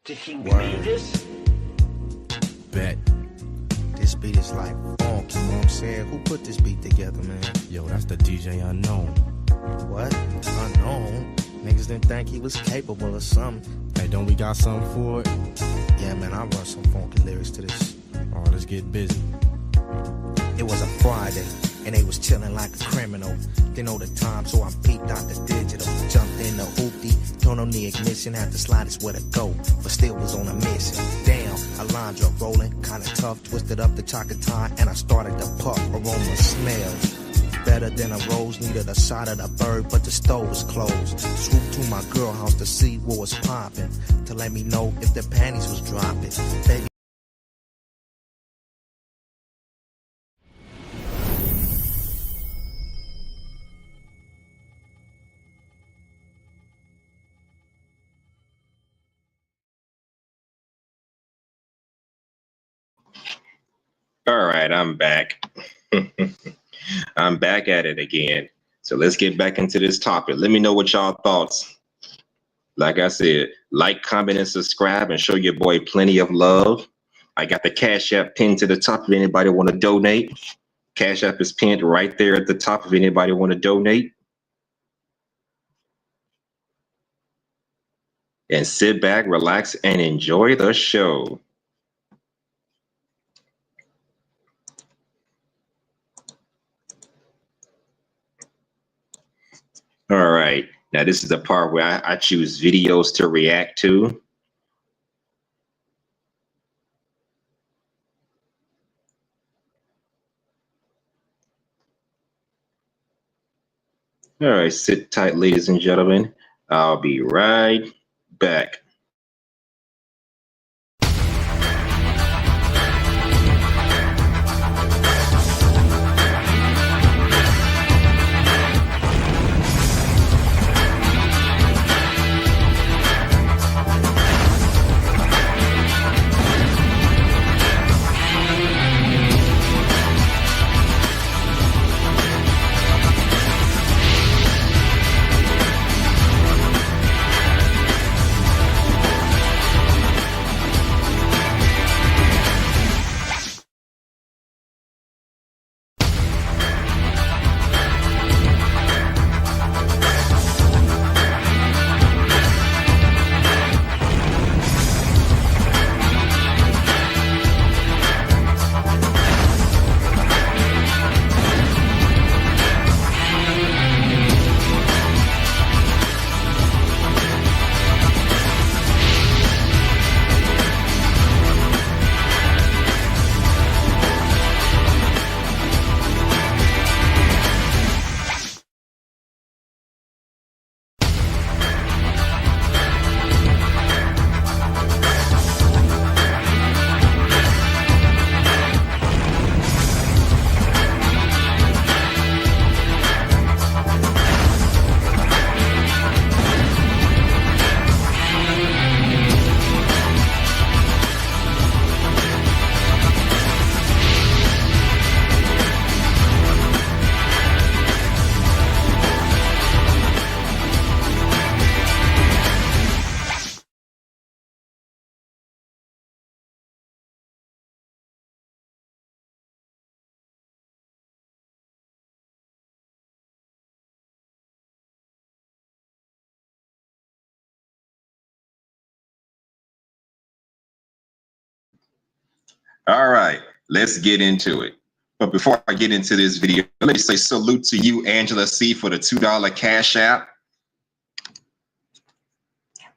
S6: Word.
S7: Bet.
S6: This beat is like funk, you know what I'm saying? Who put this beat together, man?
S7: Yo, that's the DJ Unknown.
S6: What? Unknown? Niggas didn't think he was capable of something.
S7: Hey, don't we got something for it?
S6: Yeah, man, I run some funky lyrics to this.
S7: All right, let's get busy.
S6: It was a Friday, and they was chilling like a criminal. Didn't know the time, so I peeped out the digital. Jumped in the hoopty, turned on the ignition, had to slide is where to go, but still was on a mission. Damn, Alondra rolling, kinda tough, twisted up the chocolate tie, and I started to puff. Aroma smells better than a rose, needed a shot of the bird, but the stove was closed. Swooped to my girl house to see what was popping, to let me know if the panties was dropping. Baby,
S8: All right, I'm back. I'm back at it again. So let's get back into this topic. Let me know what y'all thoughts. Like I said, like, comment, and subscribe, and show your boy plenty of love. I got the Cash App pinned to the top if anybody want to donate. Cash App is pinned right there at the top if anybody want to donate. And sit back, relax, and enjoy the show. All right, now this is the part where I choose videos to react to. All right, sit tight, ladies and gentlemen. I'll be right back. All right, let's get into it. But before I get into this video, let me say salute to you, Angela C, for the $2 Cash App.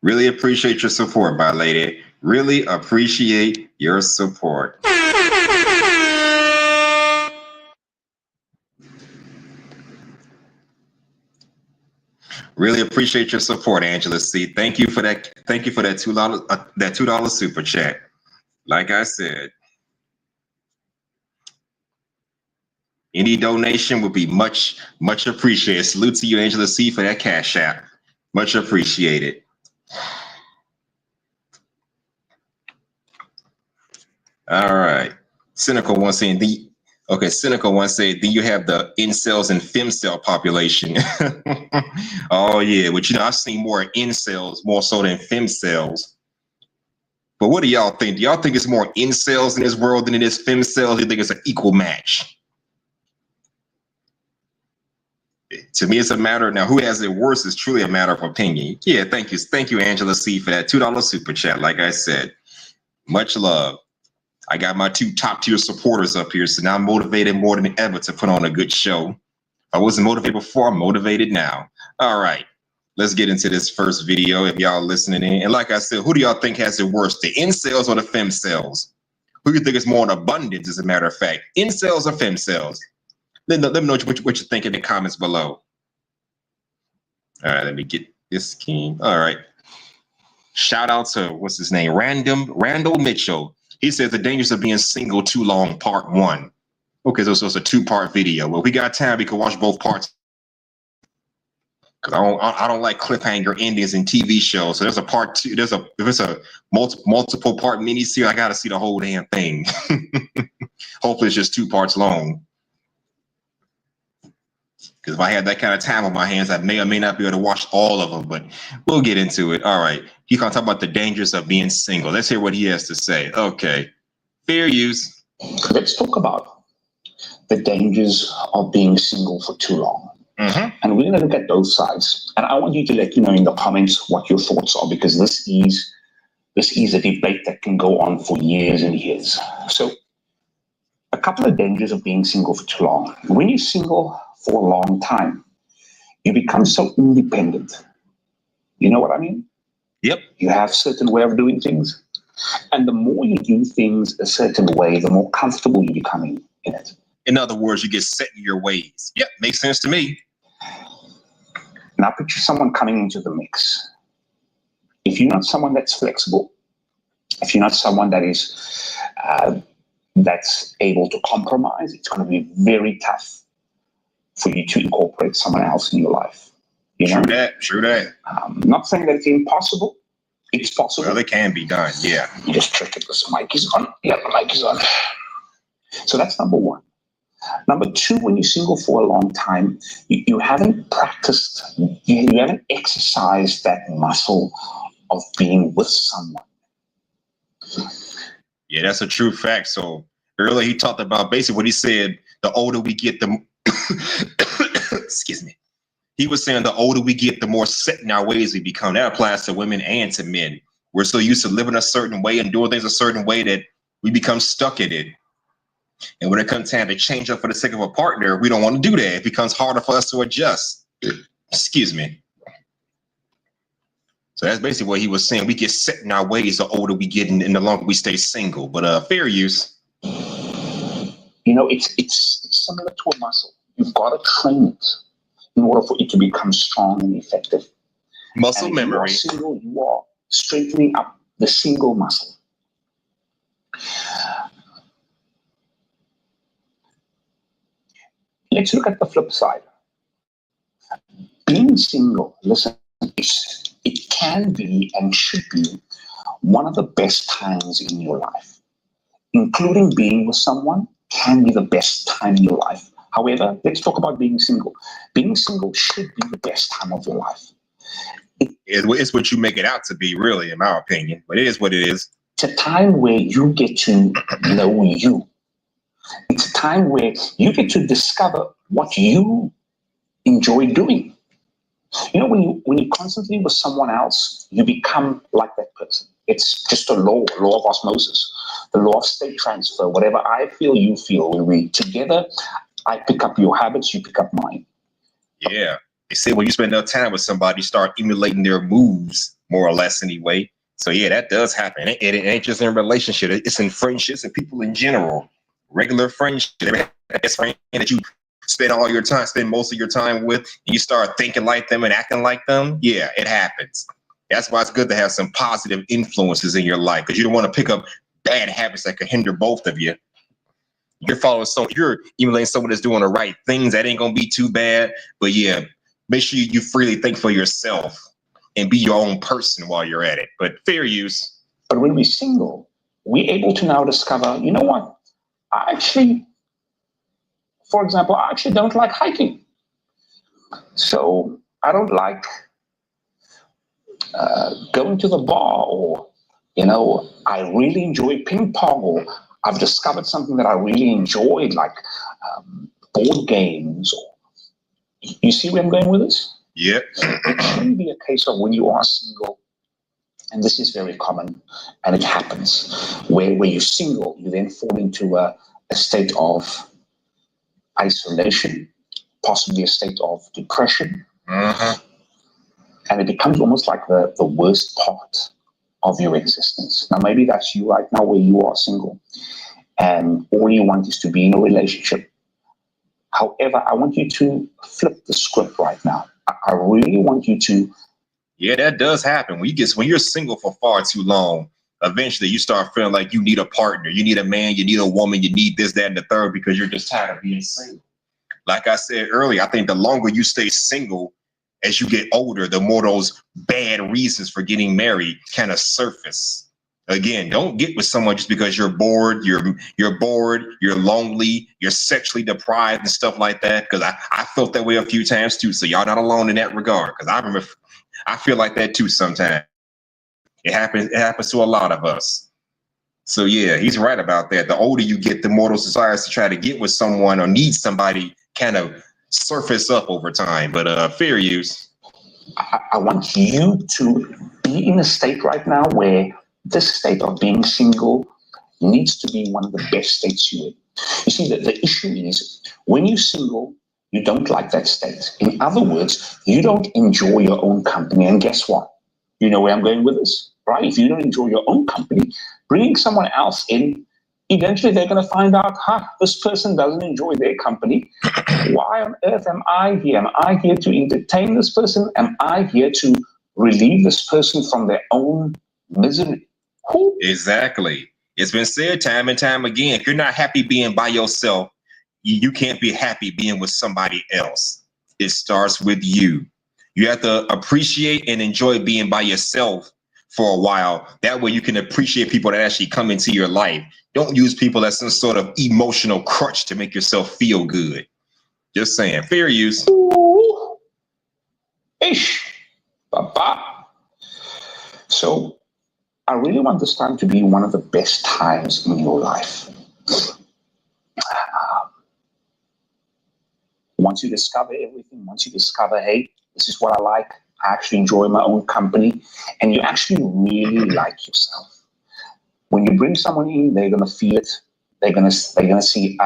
S8: Really appreciate your support, my lady. Really appreciate your support. Really appreciate your support, Angela C. Thank you for that. Thank you for that $2 super chat. Like I said, any donation would be much appreciated. Salute to you, Angela C, for that Cash App. Much appreciated. All right. Cynical one saying Cynical one said, then you have the incels and femcel population. Oh yeah, but I've seen more incels more so than femcels. But what do y'all think? Do y'all think it's more incels in this world than it is femcells? Do you think it's an equal match? To me, it's a matter now. Who has it worse is truly a matter of opinion. Yeah, thank you, Angela C, for that $2 super chat. Like I said, much love. I got my 2 top tier supporters up here, so now I'm motivated more than ever to put on a good show. If I wasn't motivated before, I'm motivated now. All right, let's get into this first video. If y'all listening in, and like I said, who do y'all think has it worse, the incels or the femcells? Who do you think is more in abundance? As a matter of fact, incels or femcells? Let me know what you think in the comments below. All right, let me get this key. All right. Shout out to, what's his name? Randall Mitchell. He says the dangers of being single too long, part 1. Okay, so it's a 2-part video. Well, we got time, we can watch both parts. Because I don't like cliffhanger endings in TV shows. So there's a part 2. If it's a multiple part mini-series, I got to see the whole damn thing. Hopefully it's just 2 parts long. Because if I had that kind of time on my hands, I may or may not be able to watch all of them, but we'll get into it. All right. He's going to talk about the dangers of being single. Let's hear what he has to say. Okay. Fair use.
S14: Let's talk about the dangers of being single for too long.
S8: Mm-hmm.
S14: And we're going to look at both sides. And I want you to let you know in the comments what your thoughts are, because this is a debate that can go on for years and years. So a couple of dangers of being single for too long. When you're single for a long time, you become so independent. You know what I mean?
S8: Yep.
S14: You have a certain way of doing things. And the more you do things a certain way, the more comfortable you become in it.
S8: In other words, you get set in your ways. Yep, makes sense to me.
S14: Now picture someone coming into the mix. If you're not someone that's flexible, if you're not someone that is that's able to compromise, it's going to be very tough for you to incorporate someone else in your life. You know?
S8: True that.
S14: Not saying that it's impossible. It's possible.
S8: Well, it can be done, yeah.
S14: You just check if this mic is on. Yeah, the mic is on. So that's number 1. Number 2, when you're single for a long time, you haven't practiced, you haven't exercised that muscle of being with someone.
S8: Yeah, that's a true fact. So earlier he talked about basically what he said, the older we get, the excuse me. He was saying the older we get, the more set in our ways we become. That applies to women and to men. We're so used to living a certain way and doing things a certain way that we become stuck in it. And when it comes time to change up for the sake of a partner, we don't want to do that. It becomes harder for us to adjust. Excuse me. So that's basically what he was saying. We get set in our ways the older we get and the longer we stay single. But fair use.
S14: You know, it's similar to a muscle. You've got to train it in order for it to become strong and effective.
S8: Muscle
S14: and
S8: memory.
S14: If you are single, you are strengthening up the single muscle. Let's look at the flip side. Being single, listen, it can be and should be one of the best times in your life. Including being with someone can be the best time in your life. However, let's talk about being single. Being single should be the best time of your life.
S8: It's what you make it out to be, really, in my opinion. But it is what it is.
S14: It's a time where you get to know you. It's a time where you get to discover what you enjoy doing. You know, when you're constantly with someone else, you become like that person. It's just a law of osmosis, the law of state transfer. Whatever I feel, you feel. When we're together, I pick up your habits, you pick up mine.
S8: Yeah. They say when you spend enough time with somebody, you start emulating their moves, more or less anyway. So yeah, that does happen. It ain't just in relationship. It's in friendships and people in general. Regular friendship. That's friend that you spend all your time, spend most of your time with, and you start thinking like them and acting like them. Yeah, it happens. That's why it's good to have some positive influences in your life, because you don't want to pick up bad habits that could hinder both of you. You're emulating someone that's doing the right things. That ain't gonna be too bad. But yeah, make sure you freely think for yourself and be your own person while you're at it. But fair use.
S14: But when we're single, we're able to now discover, you know what? For example, I actually don't like hiking. So I don't like going to the bar or You know, I really enjoy ping pong, or I've discovered something that I really enjoyed, like board games. Or, you see where I'm going with this?
S8: Yep.
S14: It shouldn't be a case of when you are single, and this is very common, and it happens, where you're single, you then fall into a state of isolation, possibly a state of depression.
S8: Mm-hmm.
S14: And it becomes almost like the worst part of your existence. Now, maybe that's you right now, where you are single, and all you want is to be in a relationship. However, I want you to flip the script right now. I really want you to.
S8: Yeah, that does happen. When you're single for far too long, eventually you start feeling like you need a partner. You need a man, you need a woman, you need this, that, and the third, because you're just tired of being single. Like I said earlier, I think the longer you stay single as you get older, the more those bad reasons for getting married kind of surface. Again, don't get with someone just because you're bored, you're bored, you're lonely, you're sexually deprived and stuff like that. Because I felt that way a few times too. So y'all not alone in that regard. Because I feel like that too sometimes. It happens to a lot of us. So yeah, he's right about that. The older you get, the more those desires to try to get with someone or need somebody kind of surface up over time. But fair use.
S14: I want you to be in a state right now where this state of being single needs to be one of the best states you're in. You see, the issue is when you're single, you don't like that state. In other words, you don't enjoy your own company. And guess what? You know where I'm going with this, right? If you don't enjoy your own company, bringing someone else in, eventually they're going to find out, this person doesn't enjoy their company. Why on earth am I here? Am I here to entertain this person? Am I here to relieve this person from their own misery?
S8: Exactly. It's been said time and time again, if you're not happy being by yourself, you can't be happy being with somebody else. It starts with you. You have to appreciate and enjoy being by yourself for a while. That way you can appreciate people that actually come into your life. Don't use people as some sort of emotional crutch to make yourself feel good. Just saying. Fair use.
S14: Ooh. Ish. Baba. So I really want this time to be one of the best times in your life. Once you discover everything, once you discover, hey, this is what I like, I actually enjoy my own company, and you actually really like yourself. When you bring someone in, they're gonna feel it. They're gonna see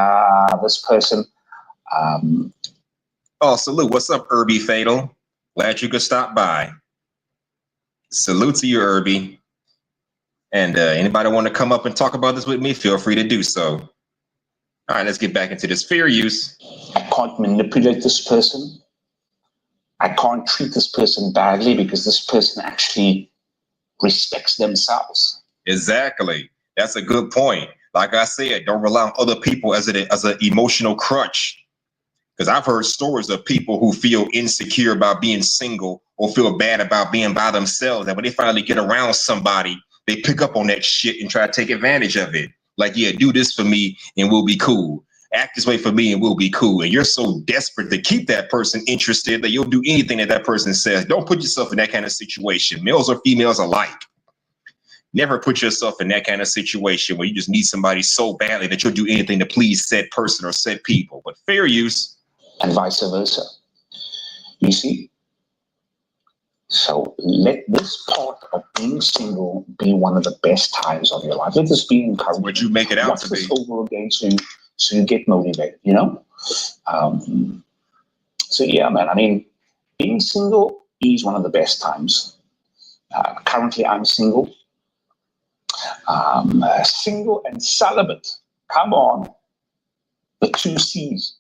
S14: this person.
S8: Oh, salute! What's up, Irby Fatal? Glad you could stop by. Salute to you, Irby. And anybody want to come up and talk about this with me? Feel free to do so. All right, let's get back into this fair use.
S14: I can't manipulate this person. I can't treat this person badly because this person actually respects themselves.
S8: Exactly. That's a good point. Like I said, don't rely on other people as an emotional crutch. Because I've heard stories of people who feel insecure about being single or feel bad about being by themselves. And when they finally get around somebody, they pick up on that shit and try to take advantage of it. Like, yeah, do this for me and we'll be cool. Act this way for me and we'll be cool. And you're so desperate to keep that person interested that you'll do anything that that person says. Don't put yourself in that kind of situation. Males or females alike. Never put yourself in that kind of situation where you just need somebody so badly that you'll do anything to please said person or said people. But fair use.
S14: And vice versa. You see? So let this part of being single be one of the best times of your life. Let this be encouraging.
S8: Would you make it out
S14: Watch
S8: to
S14: this
S8: be?
S14: over again so you get motivated, you know? So yeah, man, I mean, being single is one of the best times. Currently, I'm single. Single and celibate. Come on. The two C's.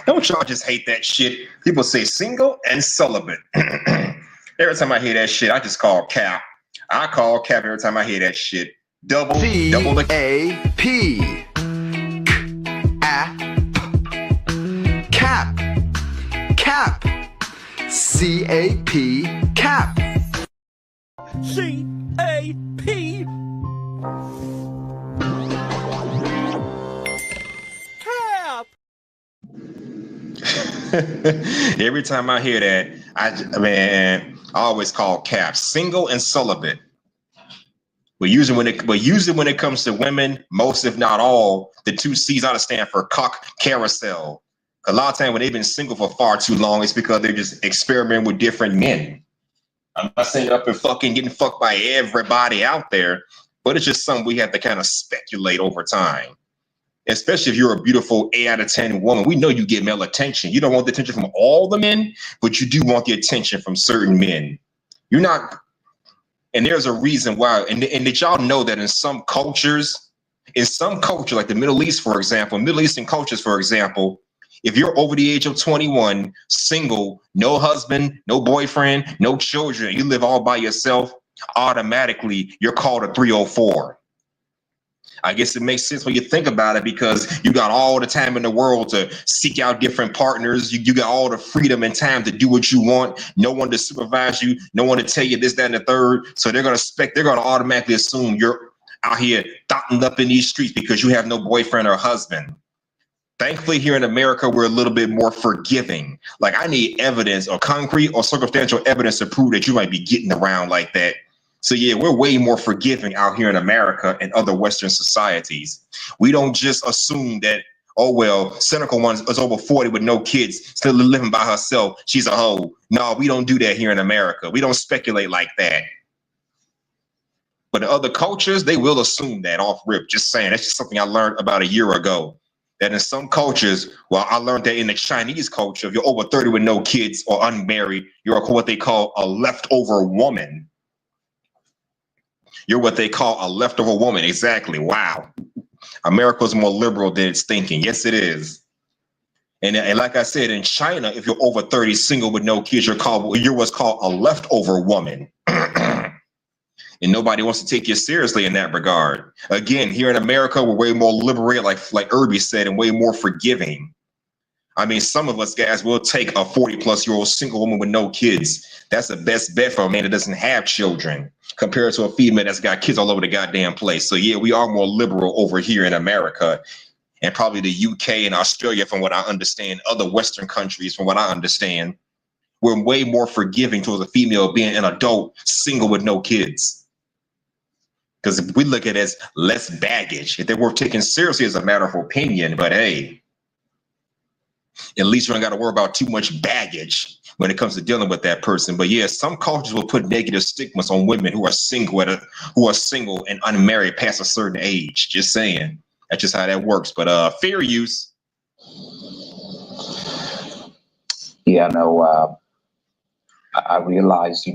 S8: Don't y'all just hate that shit? People say single and celibate. Every time I hear that shit, I just call cap. I call cap every time I hear that shit. Double the
S15: C-A-P. Cap. Cap. C-A-P. Cap.
S3: C-A-P. Cap.
S8: Every time I hear that, I always call caps, single and celibate. But usually when it comes to women, most if not all, the two C's ought to stand for cock carousel. A lot of times when they've been single for far too long, it's because they're just experimenting with different men. I'm not saying up and fucking getting fucked by everybody out there, but it's just something we have to kind of speculate over time. Especially if you're a beautiful 8 out of 10 woman. We know you get male attention. You don't want the attention from all the men, but you do want the attention from certain men. You're not, and there's a reason why, and did y'all know that in some cultures, like the Middle East, for example, Middle Eastern cultures, for example, if you're over the age of 21, single, no husband, no boyfriend, no children, you live all by yourself, automatically you're called a 304. I guess it makes sense when you think about it because you got all the time in the world to seek out different partners. You got all the freedom and time to do what you want. No one to supervise you. No one to tell you this, that, and the third. So they're going to automatically assume you're out here dotting up in these streets because you have no boyfriend or husband. Thankfully, here in America, we're a little bit more forgiving. Like I need evidence or concrete or circumstantial evidence to prove that you might be getting around like that. So yeah, we're way more forgiving out here in America and other Western societies. We don't just assume that, oh, well, cynical one is over 40 with no kids, still living by herself. She's a hoe. No, we don't do that here in America. We don't speculate like that. But in other cultures, they will assume that off rip. Just saying, that's just something I learned about a year ago. That in some cultures, well, I learned that in the Chinese culture, if you're over 30 with no kids or unmarried, you're what they call a leftover woman. You're what they call a leftover woman. Exactly. Wow. America's more liberal than it's thinking. Yes, it is. And like I said, in China, if you're over 30, single with no kids, you're what's called a leftover woman. And nobody wants to take you seriously in that regard. Again, here in America, we're way more liberated, like Irby said, and way more forgiving. I mean, some of us guys will take a 40-plus-year-old single woman with no kids. That's the best bet for a man that doesn't have children compared to a female that's got kids all over the goddamn place. So yeah, we are more liberal over here in America and probably the UK and Australia, from what I understand, other Western countries, from what I understand, we're way more forgiving towards a female being an adult single with no kids. Because we look at it as less baggage. If they were taken seriously as a matter of opinion, but hey, at least you don't got to worry about too much baggage when it comes to dealing with that person. But yeah, some cultures will put negative stigmas on women who are single and unmarried past a certain age. Just saying. That's just how that works. But fair use.
S14: Yeah, no, I realized,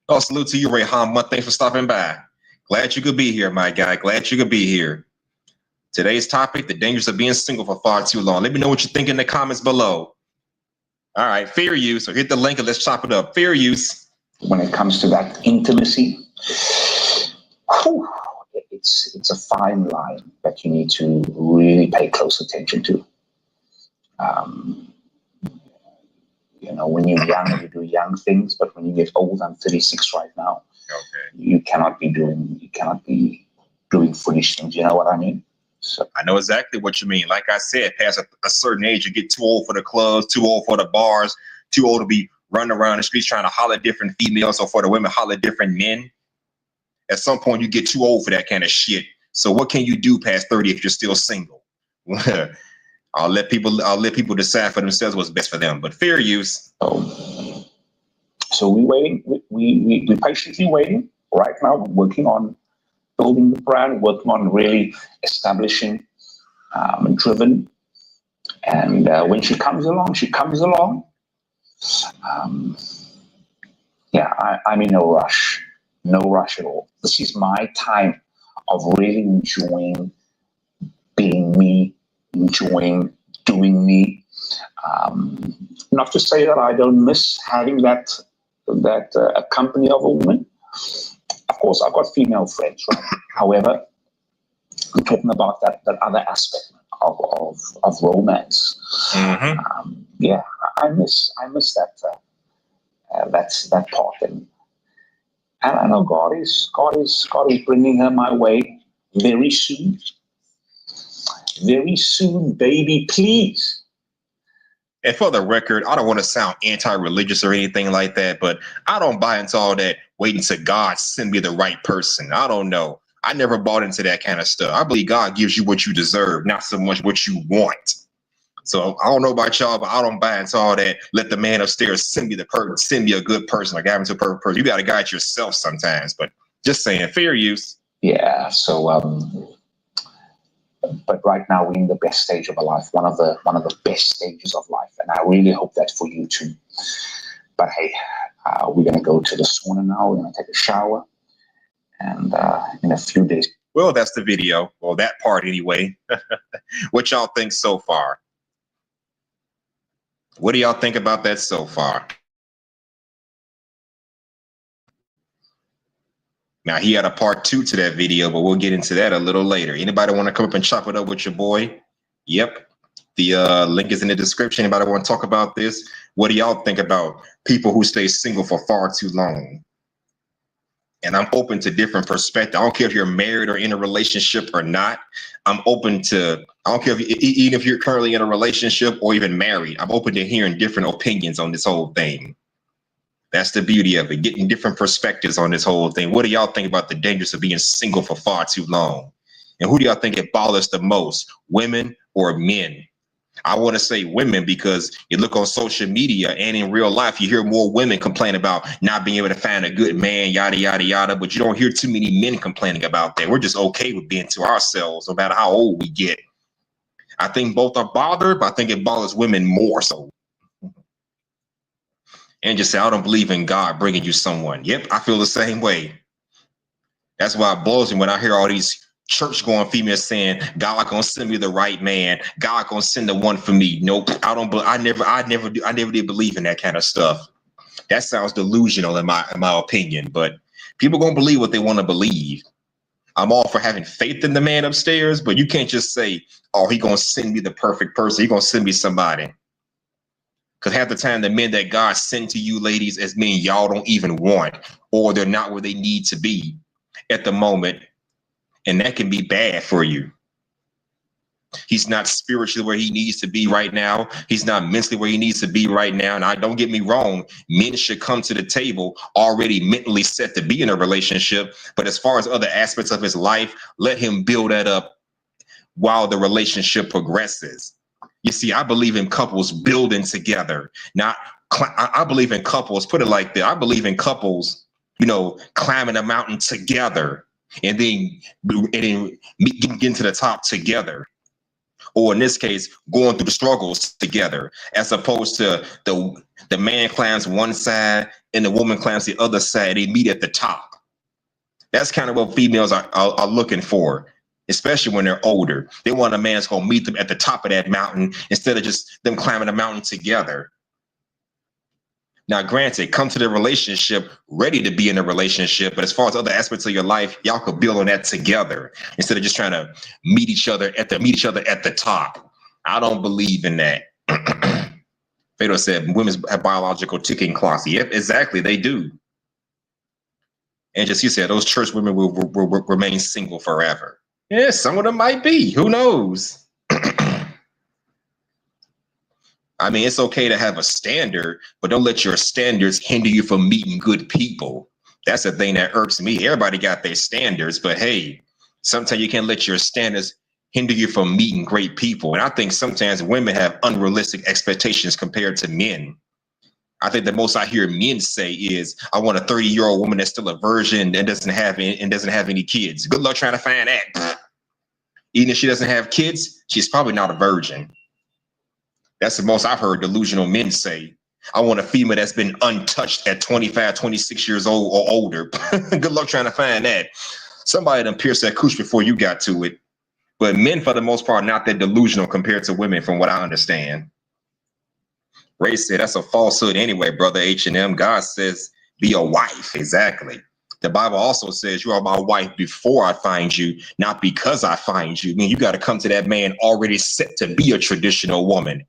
S8: Oh, salute to you, Ray Hamma. Thanks for stopping by. Glad you could be here, my guy. Glad you could be here. Today's topic, the dangers of being single for far too long. Let me know what you think in the comments below. All right, fair use. So hit the link and let's chop it up. Fair use.
S14: When it comes to that intimacy, it's a fine line that you need to really pay close attention to. When you're young, you do young things, but when you get old, I'm 36 right now. Okay. You cannot be doing foolish things. You know what I mean? So
S8: I know exactly what you mean. Like I said, past a certain age, you get too old for the clubs, too old for the bars, too old to be running around the streets trying to holler at different females, or for the women holler at different men. At some point, you get too old for that kind of shit. So what can you do past 30 if you're still single? I'll let people decide for themselves what's best for them. But fair use.
S14: So we're waiting. We're patiently waiting. Right now, we're working on building the brand, working on really establishing Driven. And when she comes along, she comes along. I'm in no rush. No rush at all. This is my time of really enjoying being me, enjoying doing me. Not to say that I don't miss having that company of a woman. Of course, I've got female friends, right? However, I'm talking about that other aspect of romance. Mm-hmm. I miss that part, and I know God is bringing her my way very soon. Very soon, baby, please.
S8: And for the record, I don't want to sound anti-religious or anything like that, but I don't buy into all that waiting to God send me the right person. I don't know. I never bought into that kind of stuff. I believe God gives you what you deserve, not so much what you want. So I don't know about y'all, but I don't buy into all that. Let the man upstairs send me send me a good person, like having to a perfect person. You got to guide yourself sometimes. But just saying, fair use.
S14: Yeah. So, but right now we're in the best stage of our life, one of the best stages of life, and I really hope that for you too. But hey, we're gonna go to the sauna now. We're gonna take a shower, and in a few days.
S8: Well, that's the video. Well, that part anyway. What y'all think so far? What do y'all think about that so far? Now, he had a part 2 to that video, but we'll get into that a little later. Anybody want to come up and chop it up with your boy? Yep. The link is in the description. Anybody want to talk about this? What do y'all think about people who stay single for far too long? And I'm open to different perspectives. I don't care if you're married or in a relationship or not. I'm open to, I don't care even if you're currently in a relationship or even married. I'm open to hearing different opinions on this whole thing. That's the beauty of it, getting different perspectives on this whole thing. What do y'all think about the dangers of being single for far too long? And who do y'all think it bothers the most, women or men? I want to say women because you look on social media and in real life, you hear more women complain about not being able to find a good man, yada, yada, yada. But you don't hear too many men complaining about that. We're just okay with being to ourselves, no matter how old we get. I think both are bothered, but I think it bothers women more so. And just say, I don't believe in God bringing you someone. Yep, I feel the same way. That's why it blows me when I hear all these church-going females saying, God gonna send me the right man. God gonna send the one for me. Nope, I don't. I never did believe in that kind of stuff. That sounds delusional in my opinion. But people gonna believe what they want to believe. I'm all for having faith in the man upstairs, but you can't just say, oh, he gonna send me the perfect person. He gonna send me somebody. Because half the time, the men that God sent to you, ladies, as men y'all don't even want, or they're not where they need to be at the moment. And that can be bad for you. He's not spiritually where he needs to be right now. He's not mentally where he needs to be right now. And don't get me wrong, men should come to the table already mentally set to be in a relationship. But as far as other aspects of his life, let him build that up while the relationship progresses. You see, I believe in couples building together, I believe in couples, put it like that. I believe in couples, climbing a mountain together and then getting to the top together. Or in this case, going through the struggles together, as opposed to the man climbs one side and the woman climbs the other side. They meet at the top. That's kind of what females are looking for. Especially when they're older. They want a man that's going to meet them at the top of that mountain instead of just them climbing the mountain together. Now, granted, come to the relationship ready to be in a relationship, but as far as other aspects of your life, y'all could build on that together instead of just trying to meet each other at the top. I don't believe in that. Fedor said women have biological ticking clocks. Yep, exactly, they do. And just you said those church women will remain single forever. Yeah, some of them might be. Who knows? I mean, it's okay to have a standard, but don't let your standards hinder you from meeting good people. That's the thing that irks me. Everybody got their standards, but hey, sometimes you can't let your standards hinder you from meeting great people. And I think sometimes women have unrealistic expectations compared to men. I think the most I hear men say is, I want a 30-year-old woman that's still a virgin and doesn't have any kids. Good luck trying to find that. Even if she doesn't have kids, she's probably not a virgin. That's the most I've heard delusional men say. I want a female that's been untouched at 25, 26 years old or older. Good luck trying to find that. Somebody done pierced that cooch before you got to it. But men, for the most part, are not that delusional compared to women, from what I understand. Ray said, that's a falsehood anyway, brother H&M. God says, be a wife. Exactly. The Bible also says you are my wife before I find you, not because I find you. I mean, you got to come to that man already set to be a traditional woman.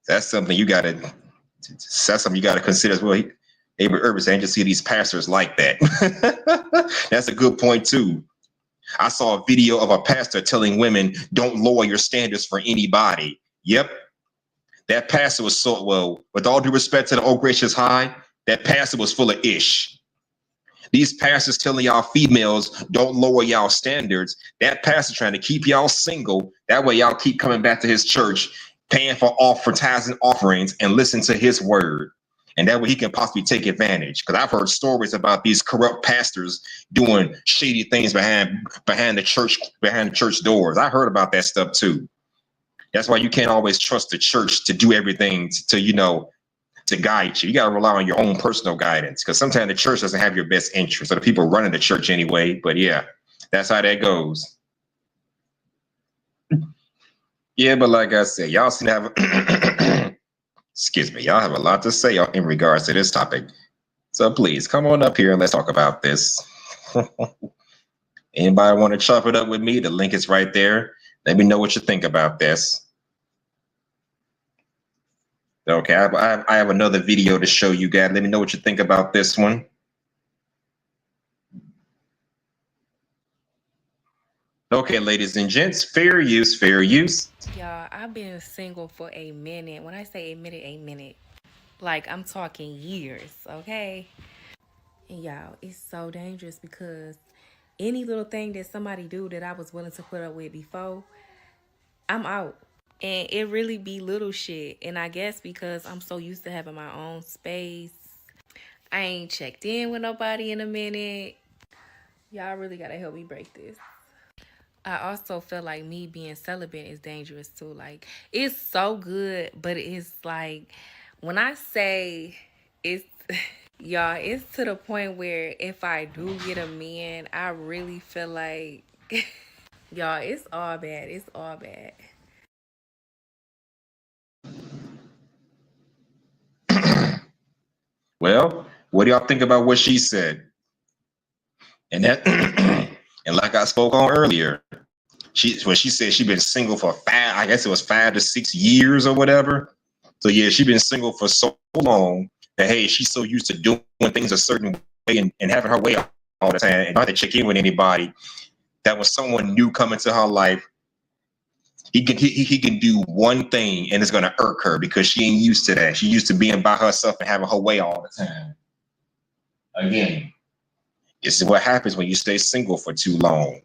S8: That's something you got to consider as well. Avery Urban saying, just see these pastors like that. That's a good point too. I saw a video of a pastor telling women, don't lower your standards for anybody. Yep. That pastor was so, well, with all due respect to the old gracious high, that pastor was full of ish. These pastors telling y'all females, don't lower y'all standards. That pastor trying to keep y'all single. That way y'all keep coming back to his church, paying for tithing offerings and listen to his word. And that way he can possibly take advantage. Because I've heard stories about these corrupt pastors doing shady things behind the church doors. I heard about that stuff too. That's why you can't always trust the church to do everything to guide you. You got to rely on your own personal guidance, because sometimes the church doesn't have your best interest, or the people running the church anyway. But yeah, that's how that goes. Yeah, but like I said, y'all seem to have excuse me, y'all have a lot to say in regards to this topic. So please come on up here and let's talk about this. Anybody want to chop it up with me? The link is right there. Let me know what you think about this. Okay, I have another video to show you guys. Let me know what you think about this one. Okay, ladies and gents, fair use, fair use.
S16: Y'all, I've been single for a minute. When I say a minute, like I'm talking years, okay? And y'all, it's so dangerous because any little thing that somebody do that I was willing to put up with before, I'm out. And it really be little shit. And I guess because I'm so used to having my own space, I ain't checked in with nobody in a minute. Y'all really gotta help me break this. I also feel like me being celibate is dangerous too. Like, it's so good, but it's like, when I say it's, y'all, it's to the point where if I do get a man, I really feel like, y'all, it's all bad. It's all bad.
S8: Well, what do y'all think about what she said? And that, and like I spoke on earlier, she said she's been single for 5 to 6 years or whatever. So yeah, she's been single for so long that, hey, she's so used to doing things a certain way and having her way all the time and not to check in with anybody, that when someone new come into her life, he can do one thing and it's gonna irk her because she ain't used to that. She used to being by herself and having her way all the time. Again, this is what happens when you stay single for too long.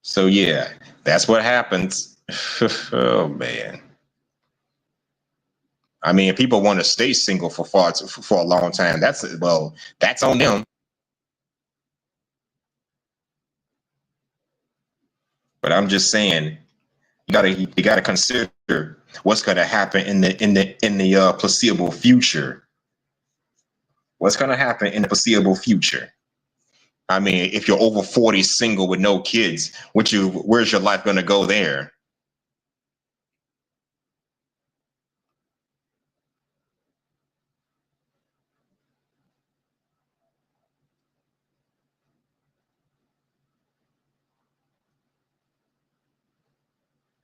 S8: So yeah, that's what happens. Oh man. I mean, if people want to stay single for a long time, that's on them. But I'm just saying, you gotta consider what's gonna happen in the foreseeable future. What's gonna happen in the foreseeable future? I mean, if you're over 40, single with no kids, where's your life gonna go there?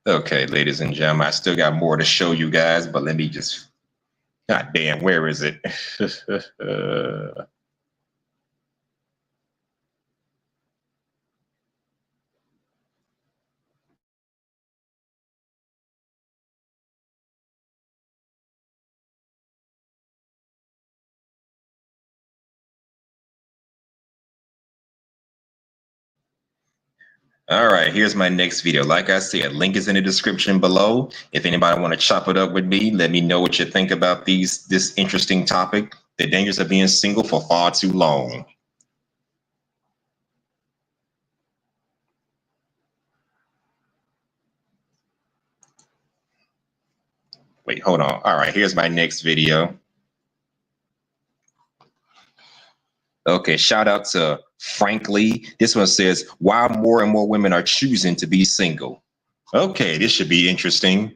S8: Okay, ladies and gentlemen, I still got more to show you guys, but let me just, God damn, where is it? All right, here's my next video. Like I said, link is in the description below. If anybody want to chop it up with me, let me know what you think about this interesting topic, the dangers of being single for far too long. Wait, hold on. All right, here's my next video. Okay, shout out to Frankly. This one says, why more and more women are choosing to be single. Okay, this should be interesting.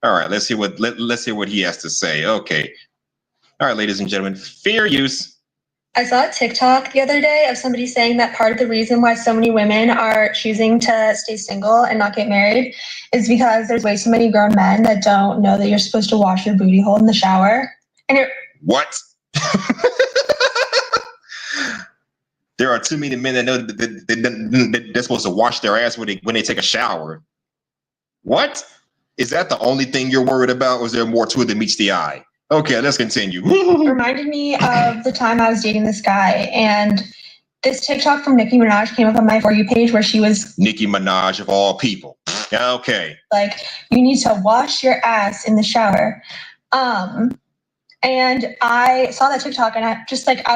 S8: All right, let's hear what he has to say. Okay. All right, ladies and gentlemen, fair use.
S17: I saw a TikTok the other day of somebody saying that part of the reason why so many women are choosing to stay single and not get married is because there's way too many grown men that don't know that you're supposed to wash your booty hole in the shower. And
S8: What? There are too many men that know that they're supposed to wash their ass when they take a shower. What? Is that the only thing you're worried about, or is there more to it than meets the eye? Okay, let's continue.
S17: reminded me of the time I was dating this guy, and this TikTok from Nicki Minaj came up on my For You page where she was
S8: Nicki Minaj of all people. Okay.
S17: like, you need to wash your ass in the shower. And I saw that TikTok and I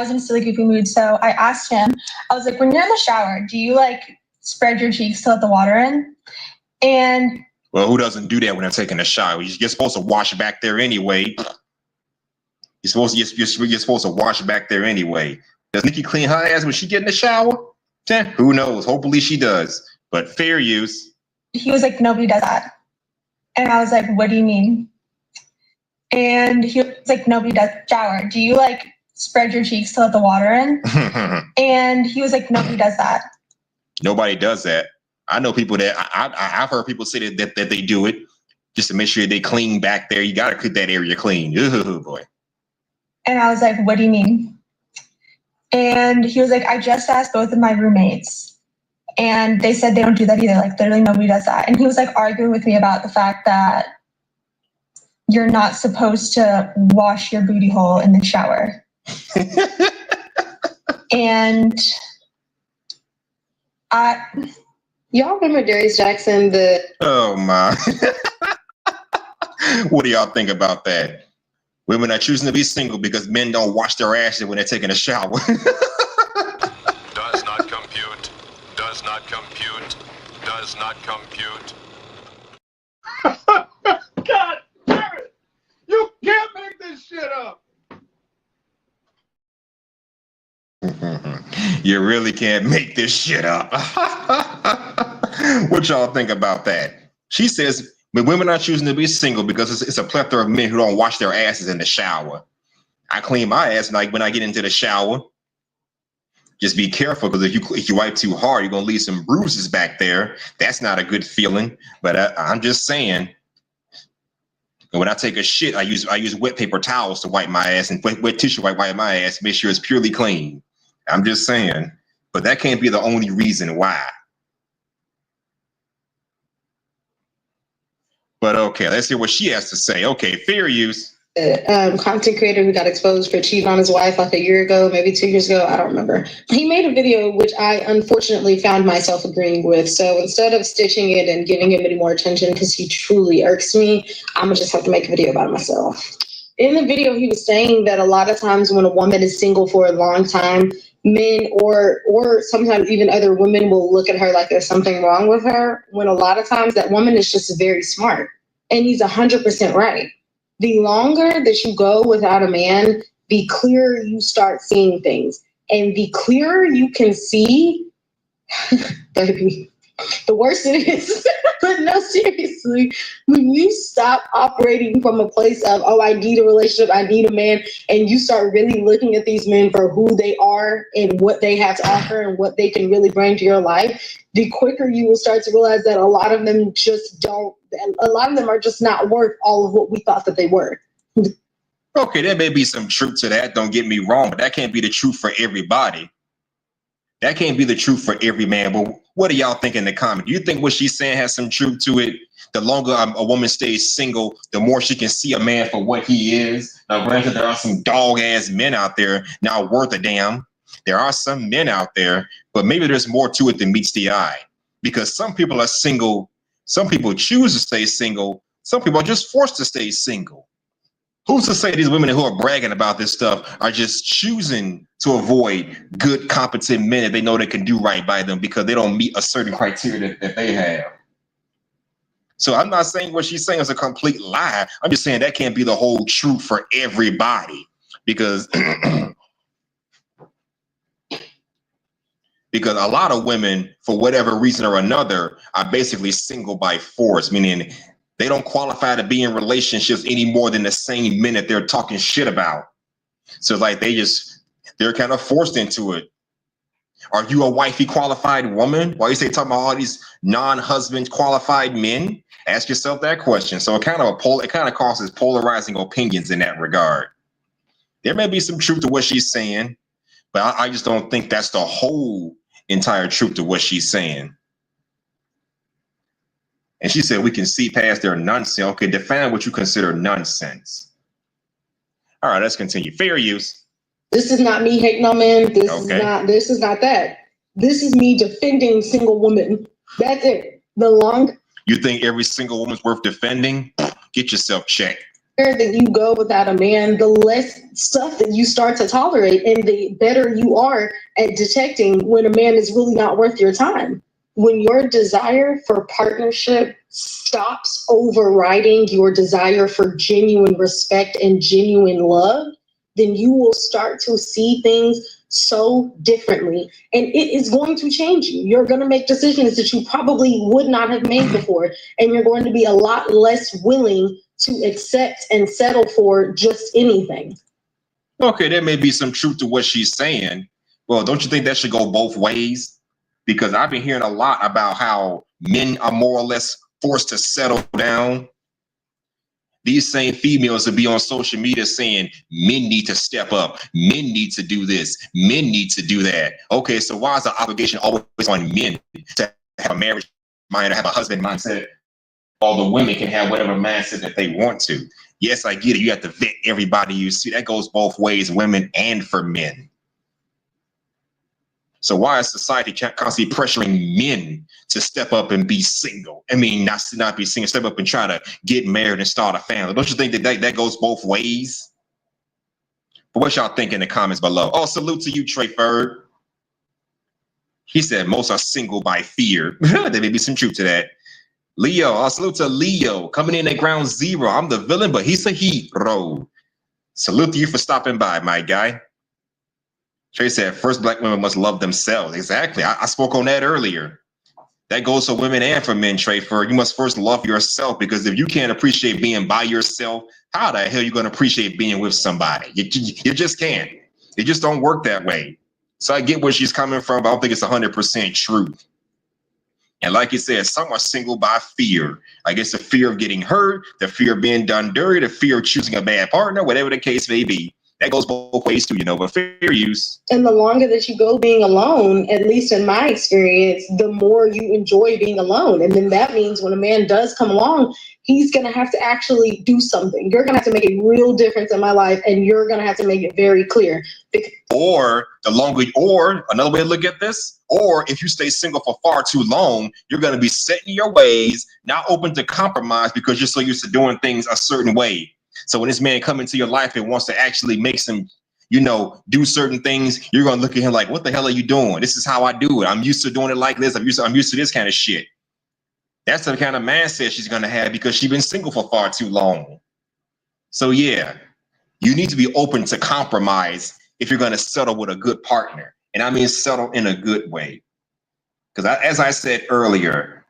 S17: was in a silly goofy mood. So I asked him, I was like, when you're in the shower, do you like spread your cheeks to let the water in? And
S8: Well, who doesn't do that when they're taking a shower? You're supposed to wash back there anyway. You're supposed to wash back there anyway. Does Nicki clean her ass when she get in the shower? Who knows? Hopefully she does. But fair use.
S17: he was like, nobody does that. And I was like, what do you mean? And he was like, nobody does shower. Do you like spread your cheeks to let the water in? And he was like, nobody does that.
S8: Nobody does that. I know people that I've heard people say that they do it just to make sure they clean back there. You got to keep that area clean. Oh boy.
S17: And I was like, what do you mean? And he was like, I just asked both of my roommates and they said they don't do that either. Like literally nobody does that. And he was like arguing with me about the fact that you're not supposed to wash your booty hole in the shower. And
S18: y'all remember Darius Jackson?
S8: Oh my. What do y'all think about that? Women are choosing to be single because men don't wash their asses when they're taking a shower.
S19: Does not compute. Does not compute. Does not compute.
S13: God damn it! You can't make this shit up.
S8: You really can't make this shit up. What y'all think about that? She says, but women are choosing to be single because it's a plethora of men who don't wash their asses in the shower. I clean my ass when I get into the shower. Just be careful, because if you wipe too hard, you're gonna leave some bruises back there. That's not a good feeling. But I'm just saying. When I take a shit, I use wet paper towels to wipe my ass and wet tissue wipe my ass, make sure it's purely clean. I'm just saying. But that can't be the only reason why. But okay, let's hear what she has to say. Okay, fair use.
S18: Content creator who got exposed for cheating on his wife like a year ago, maybe 2 years ago, I don't remember. He made a video which I unfortunately found myself agreeing with. So instead of stitching it and giving him any more attention because he truly irks me, I'm gonna just have to make a video about it myself. In the video, he was saying that a lot of times when a woman is single for a long time, men or sometimes even other women will look at her like there's something wrong with her, when a lot of times that woman is just very smart. And he's 100% right. The longer that you go without a man, the clearer you start seeing things. And the clearer you can see, baby, the worse it is. But no, seriously, when you stop operating from a place of, oh, I need a relationship, I need a man, and you start really looking at these men for who they are and what they have to offer and what they can really bring to your life, the quicker you will start to realize that a lot of them are just not worth all of what we thought that they were.
S8: Okay, there may be some truth to that, don't get me wrong, but that can't be the truth for everybody. That can't be the truth for every man. But what do y'all think in the comment? Do you think what she's saying has some truth to it? The longer a woman stays single, the more she can see a man for what he is. Now, granted, there are some dog-ass men out there not worth a damn. There are some men out there, but maybe there's more to it than meets the eye. Because some people are single. Some people choose to stay single. Some people are just forced to stay single. Who's to say these women who are bragging about this stuff are just choosing to avoid good, competent men that they know they can do right by them because they don't meet a certain criteria that they have? So I'm not saying what she's saying is a complete lie. I'm just saying that can't be the whole truth for everybody, because because a lot of women, for whatever reason or another, are basically single by force, meaning they don't qualify to be in relationships any more than the same men that they're talking shit about. So like they're They're kind of forced into it. Are you a wifey qualified woman? Why you say talking about all these non-husband qualified men? Ask yourself that question. So it kind of causes polarizing opinions in that regard. There may be some truth to what she's saying, but I just don't think that's the whole entire truth to what she's saying. And she said we can see past their nonsense. Okay, define what you consider nonsense. All right, let's continue. Fair use.
S18: This is not me hating on men. This is not that. This is me defending single women. That's it.
S8: You think every single woman's worth defending? Get yourself checked.
S18: The longer that you go without a man, the less stuff that you start to tolerate, and the better you are at detecting when a man is really not worth your time. When your desire for partnership stops overriding your desire for genuine respect and genuine love, then you will start to see things so differently. And it is going to change you. You're going to make decisions that you probably would not have made before. And you're going to be a lot less willing to accept and settle for just anything.
S8: Okay, there may be some truth to what she's saying. Well, don't you think that should go both ways? Because I've been hearing a lot about how men are more or less forced to settle down. These same females will be on social media saying men need to step up, men need to do this, men need to do that. Okay, so why is the obligation always on men to have a marriage mind or have a husband mindset? All the women can have whatever mindset that they want to. Yes, I get it. You have to vet everybody you see. That goes both ways, women and for men. So why is society constantly pressuring men to step up and be single? I mean, not be single, step up and try to get married and start a family. Don't you think that goes both ways? But what y'all think in the comments below? Oh, salute to you, Trey Ferg. He said most are single by fear. There may be some truth to that. Leo, I'll salute to Leo coming in at ground zero. I'm the villain, but he's a hero. Salute to you for stopping by, my guy. Trey said, first black women must love themselves. Exactly. I spoke on that earlier. That goes for women and for men, Trey. You must first love yourself, because if you can't appreciate being by yourself, how the hell are you going to appreciate being with somebody? You just can't. It just don't work that way. So I get where she's coming from, but I don't think it's 100% truth. And like you said, some are single by fear. I guess the fear of getting hurt, the fear of being done dirty, the fear of choosing a bad partner, whatever the case may be. That goes both ways too, but fair use.
S18: And the longer that you go being alone, at least in my experience, the more you enjoy being alone. And then that means when a man does come along, he's going to have to actually do something. You're going to have to make a real difference in my life, and you're going to have to make it very clear.
S8: Or another way to look at this, or if you stay single for far too long, you're going to be set in your ways, not open to compromise because you're so used to doing things a certain way. So when this man comes into your life and wants to actually make some, do certain things, you're going to look at him like, what the hell are you doing? This is how I do it. I'm used to doing it like this. I'm used to this kind of shit. That's the kind of mindset she's going to have because she's been single for far too long. So yeah, you need to be open to compromise if you're going to settle with a good partner. And I mean settle in a good way. Because as I said earlier,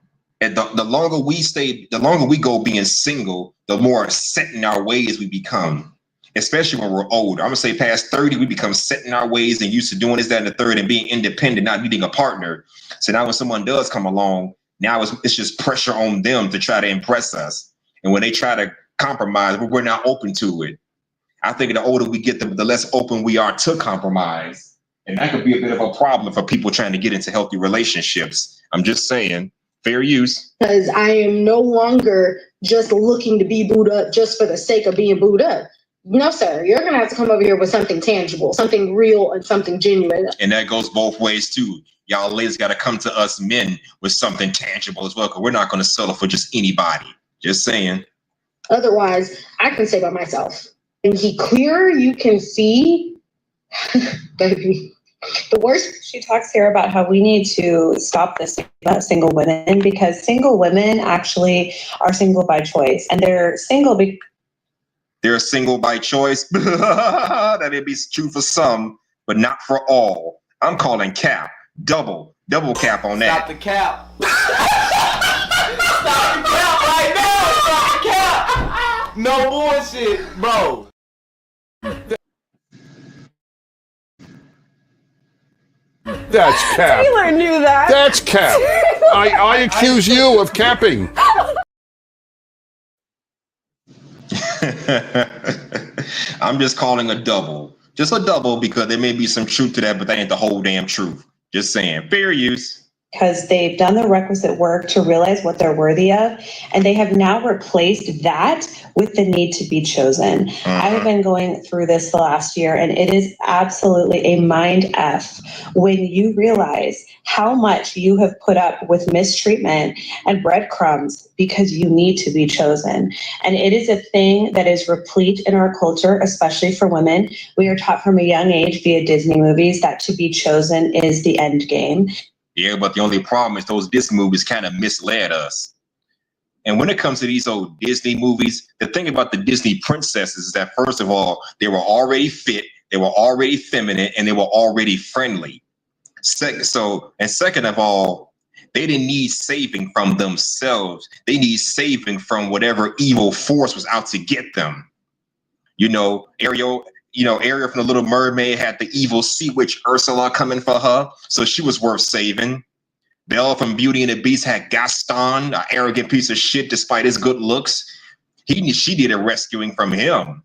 S8: and the longer we go being single, the more set in our ways we become, especially when we're older. I'm gonna say past 30, we become set in our ways and used to doing this, that, and the third, and being independent, not needing a partner. So now when someone does come along, now it's just pressure on them to try to impress us. And when they try to compromise, we're not open to it. I think the older we get, the less open we are to compromise. And that could be a bit of a problem for people trying to get into healthy relationships. I'm just saying. Fair use.
S18: Because I am no longer just looking to be booed up just for the sake of being booed up. No, sir. You're going to have to come over here with something tangible, something real, and something genuine.
S8: And that goes both ways, too. Y'all ladies got to come to us men with something tangible as well, because we're not going to settle for just anybody. Just saying.
S18: Otherwise, I can say by myself. And the clearer you can see, baby. The worst.
S20: She talks here about how we need to stop this about single women, because single women actually are single by choice, and they're single
S8: they're single by choice. That may be true for some, but not for all. I'm calling cap, double cap on that.
S21: Stop the cap. Stop the cap right now. Stop the cap. No bullshit, bro. That's cap.
S22: Taylor knew that.
S21: That's cap. I accuse you of capping.
S8: I'm just calling a double. Just a double because there may be some truth to that, but that ain't the whole damn truth. Just saying. Fair use.
S20: Because they've done the requisite work to realize what they're worthy of, and they have now replaced that with the need to be chosen. I have been going through this the last year, and it is absolutely a mind F when you realize how much you have put up with mistreatment and breadcrumbs because you need to be chosen. And it is a thing that is replete in our culture, especially for women. We are taught from a young age via Disney movies that to be chosen is the end game.
S8: Yeah, but the only problem is those Disney movies kind of misled us. And when it comes to these old Disney movies, the thing about the Disney princesses is that, first of all, they were already fit, they were already feminine, and they were already friendly. Second of all, they didn't need saving from themselves. They need saving from whatever evil force was out to get them. Ariel from The Little Mermaid had the evil sea witch Ursula coming for her, so she was worth saving. Belle from Beauty and the Beast had Gaston, an arrogant piece of shit despite his good looks. She needed rescuing from him.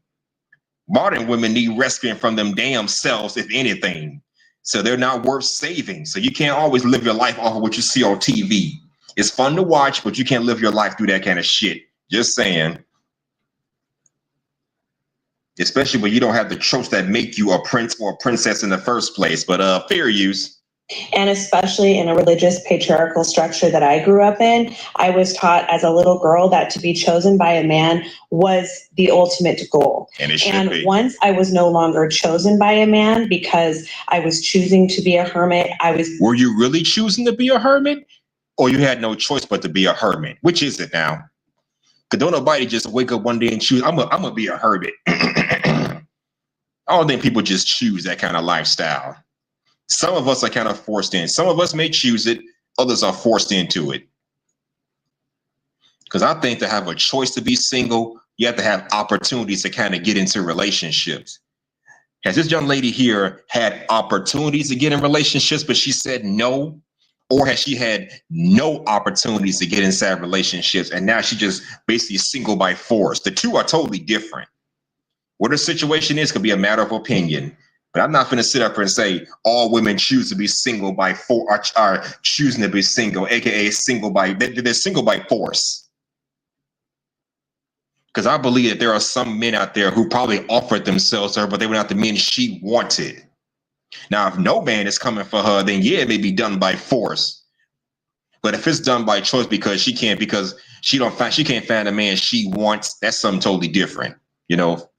S8: Modern women need rescuing from them damn selves, if anything. So they're not worth saving. So you can't always live your life off of what you see on TV. It's fun to watch, but you can't live your life through that kind of shit. Just saying. Especially when you don't have the tropes that make you a prince or a princess in the first place. But fair use.
S20: And especially in a religious patriarchal structure that I grew up in, I was taught as a little girl that to be chosen by a man was the ultimate goal.
S8: And it should be.
S20: Once I was no longer chosen by a man because I was choosing to be a hermit,
S8: Were you really choosing to be a hermit? Or you had no choice but to be a hermit? Which is it now? Because don't nobody just wake up one day and choose, I'm gonna be a hermit. I don't think people just choose that kind of lifestyle. Some of us are kind of forced in. Some of us may choose it. Others are forced into it. Because I think to have a choice to be single, you have to have opportunities to kind of get into relationships. Has this young lady here had opportunities to get in relationships, but she said no? Or has she had no opportunities to get inside relationships and now she's just basically single by force? The two are totally different. What her situation is could be a matter of opinion. But I'm not going to sit up here and say all women choose to be single by force, are choosing to be single, aka they're single by force. Because I believe that there are some men out there who probably offered themselves to her, but they were not the men she wanted. Now, if no man is coming for her, then yeah, it may be done by force. But if it's done by choice because she can't find a man she wants, that's something totally different.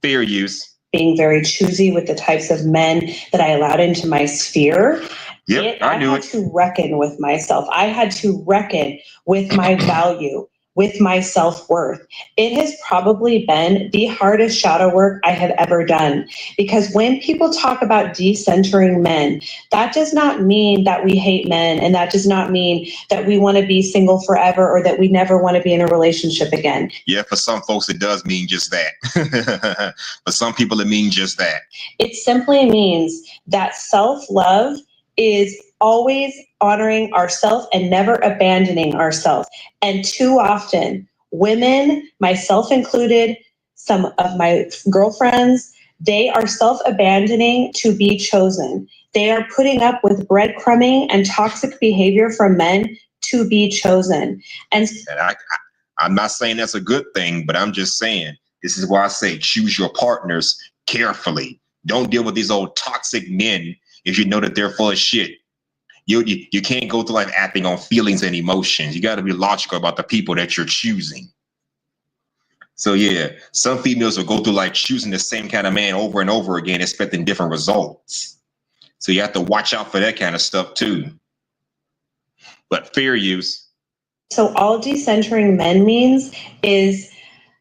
S8: Fair use.
S20: Being very choosy with the types of men that I allowed into my sphere.
S8: Yep, I
S20: had to reckon with myself. I had to reckon with my value, with my self-worth. It has probably been the hardest shadow work I have ever done. Because when people talk about decentering men, that does not mean that we hate men, and that does not mean that we want to be single forever or that we never want to be in a relationship again.
S8: Yeah, for some folks, it does mean just that. For some people, it means just that.
S20: It simply means that self-love is always honoring ourselves and never abandoning ourselves. And too often, women, myself included, some of my girlfriends, they are self-abandoning to be chosen. They are putting up with breadcrumbing and toxic behavior from men to be chosen. And
S8: I'm not saying that's a good thing, but I'm just saying, this is why I say choose your partners carefully. Don't deal with these old toxic men if you know that they're full of shit. You can't go through life acting on feelings and emotions. You got to be logical about the people that you're choosing. So yeah, some females will go through life choosing the same kind of man over and over again, expecting different results. So you have to watch out for that kind of stuff too. But fair use.
S20: So all decentering men means is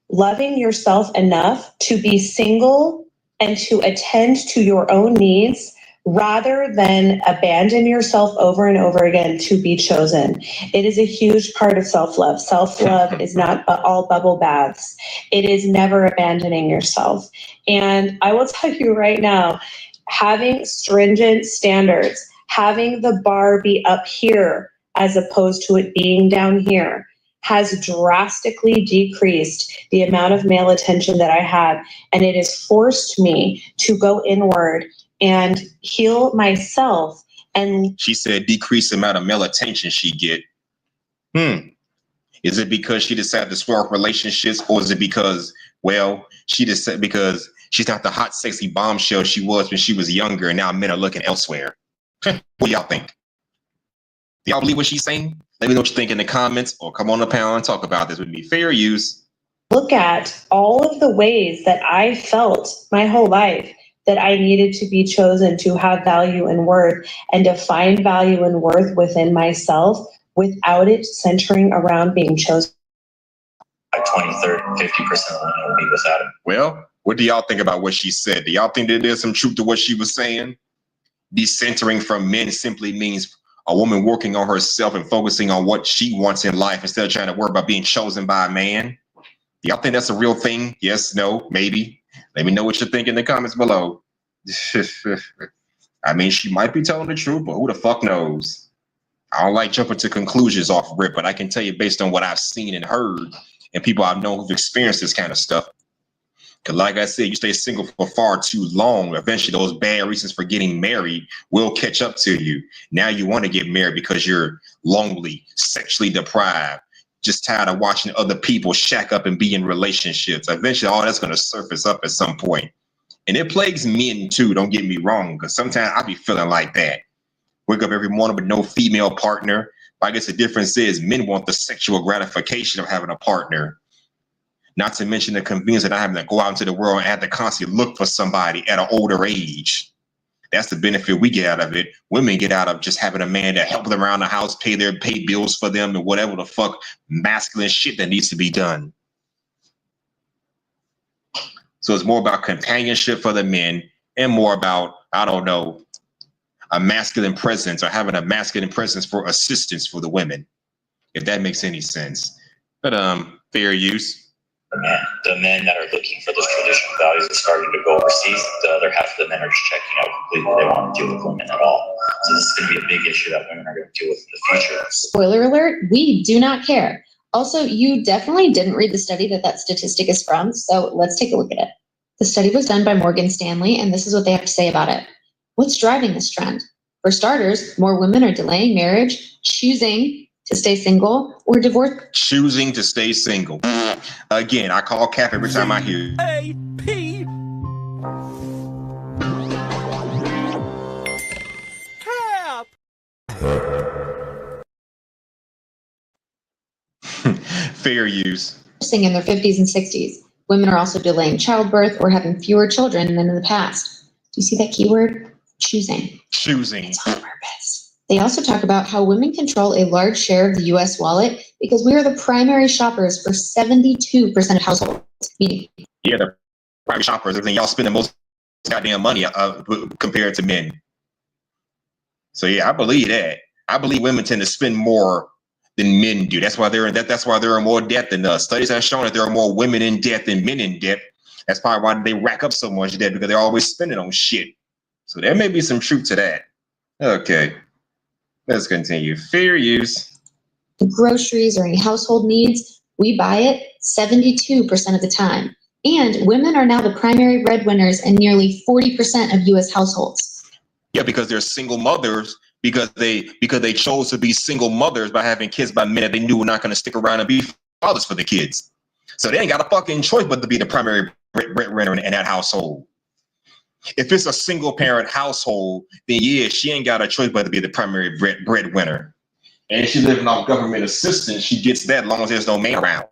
S20: loving yourself enough to be single and to attend to your own needs rather than abandon yourself over and over again to be chosen. It is a huge part of self-love. Self-love is not all bubble baths. It is never abandoning yourself. And I will tell you right now, having stringent standards, Having the bar be up here as opposed to it being down here has drastically decreased the amount of male attention that I had. And it has forced me to go inward and heal myself. And
S8: she said decrease the amount of male attention she get. Is it because she decided to swear off relationships, or is it because, well, she decided because she's not the hot, sexy bombshell she was when she was younger, and now men are looking elsewhere? What do y'all think? Do y'all believe what she's saying? Let me know what you think in the comments, or come on the panel and talk about this with me. Fair use.
S20: look at all of the ways that I felt my whole life that I needed to be chosen to have value and worth, and to find value and worth within myself without it centering around being chosen.
S1: By 20, 30, 50% of the women will be without him.
S8: Well, what do y'all think about what she said? Do y'all think that there's some truth to what she was saying? Decentering from men simply means a woman working on herself and focusing on what she wants in life instead of trying to worry about being chosen by a man. Do y'all think that's a real thing? Yes, no, maybe. Let me know what you think in the comments below. I mean, she might be telling the truth, but who the fuck knows? I don't like jumping to conclusions off rip, but I can tell you based on what I've seen and heard and people I've known who've experienced this kind of stuff. Because like I said, you stay single for far too long. Eventually, those bad reasons for getting married will catch up to you. Now you want to get married because you're lonely, sexually deprived, just tired of watching other people shack up and be in relationships. Eventually, all that's going to surface up at some point. And it plagues men too, don't get me wrong, because sometimes I be feeling like that. Wake up every morning with no female partner. But I guess the difference is men want the sexual gratification of having a partner. Not to mention the convenience of not having to go out into the world and have to constantly look for somebody at an older age. That's the benefit we get out of it. Women get out of just having a man that help them around the house, pay bills for them, and whatever the fuck masculine shit that needs to be done. So it's more about companionship for the men and more about, I don't know, a masculine presence or having a masculine presence for assistance for the women, if that makes any sense. But fair use.
S1: The men that are looking for those traditional values are starting to go overseas. The other half of the men are just checking out completely. They want to deal with women at all. So this is going to be a big issue that women are going to deal with in the future.
S18: Spoiler alert, we do not care. Also, you definitely didn't read the study that statistic is from, so let's take a look at it. The study was done by Morgan Stanley, and this is what they have to say about it. What's driving this trend? For starters, more women are delaying marriage, choosing to stay single, or divorce.
S8: Choosing to stay single. Again, I call cap every time I hear it.
S4: A.P. Cap.
S8: Fair use.
S18: In their 50s and 60s. Women are also delaying childbirth or having fewer children than in the past. Do you see that keyword? Choosing.
S8: Choosing.
S18: It's on purpose. They also talk about how women control a large share of the U.S. wallet because we are the primary shoppers for 72% of households. Meaning,
S8: yeah, the primary shoppers. I think y'all spend the most goddamn money compared to men. So yeah, I believe that. I believe women tend to spend more than men do. That's why they're in debt. That's why they're in more debt than us. Studies have shown that there are more women in debt than men in debt. That's probably why they rack up so much debt, because they're always spending on shit. So there may be some truth to that. Okay, let's continue. Fair use.
S18: Groceries or any household needs, we buy it 72% of the time. And women are now the primary breadwinners in nearly 40% of U.S. households.
S8: Yeah, because they're single mothers. Because they chose to be single mothers by having kids by men that they knew were not going to stick around and be fathers for the kids. So they ain't got a fucking choice but to be the primary breadwinner in that household. If it's a single parent household, then yeah, she ain't got a choice but to be the primary breadwinner. And if she's living off government assistance, she gets that as long as there's no man around.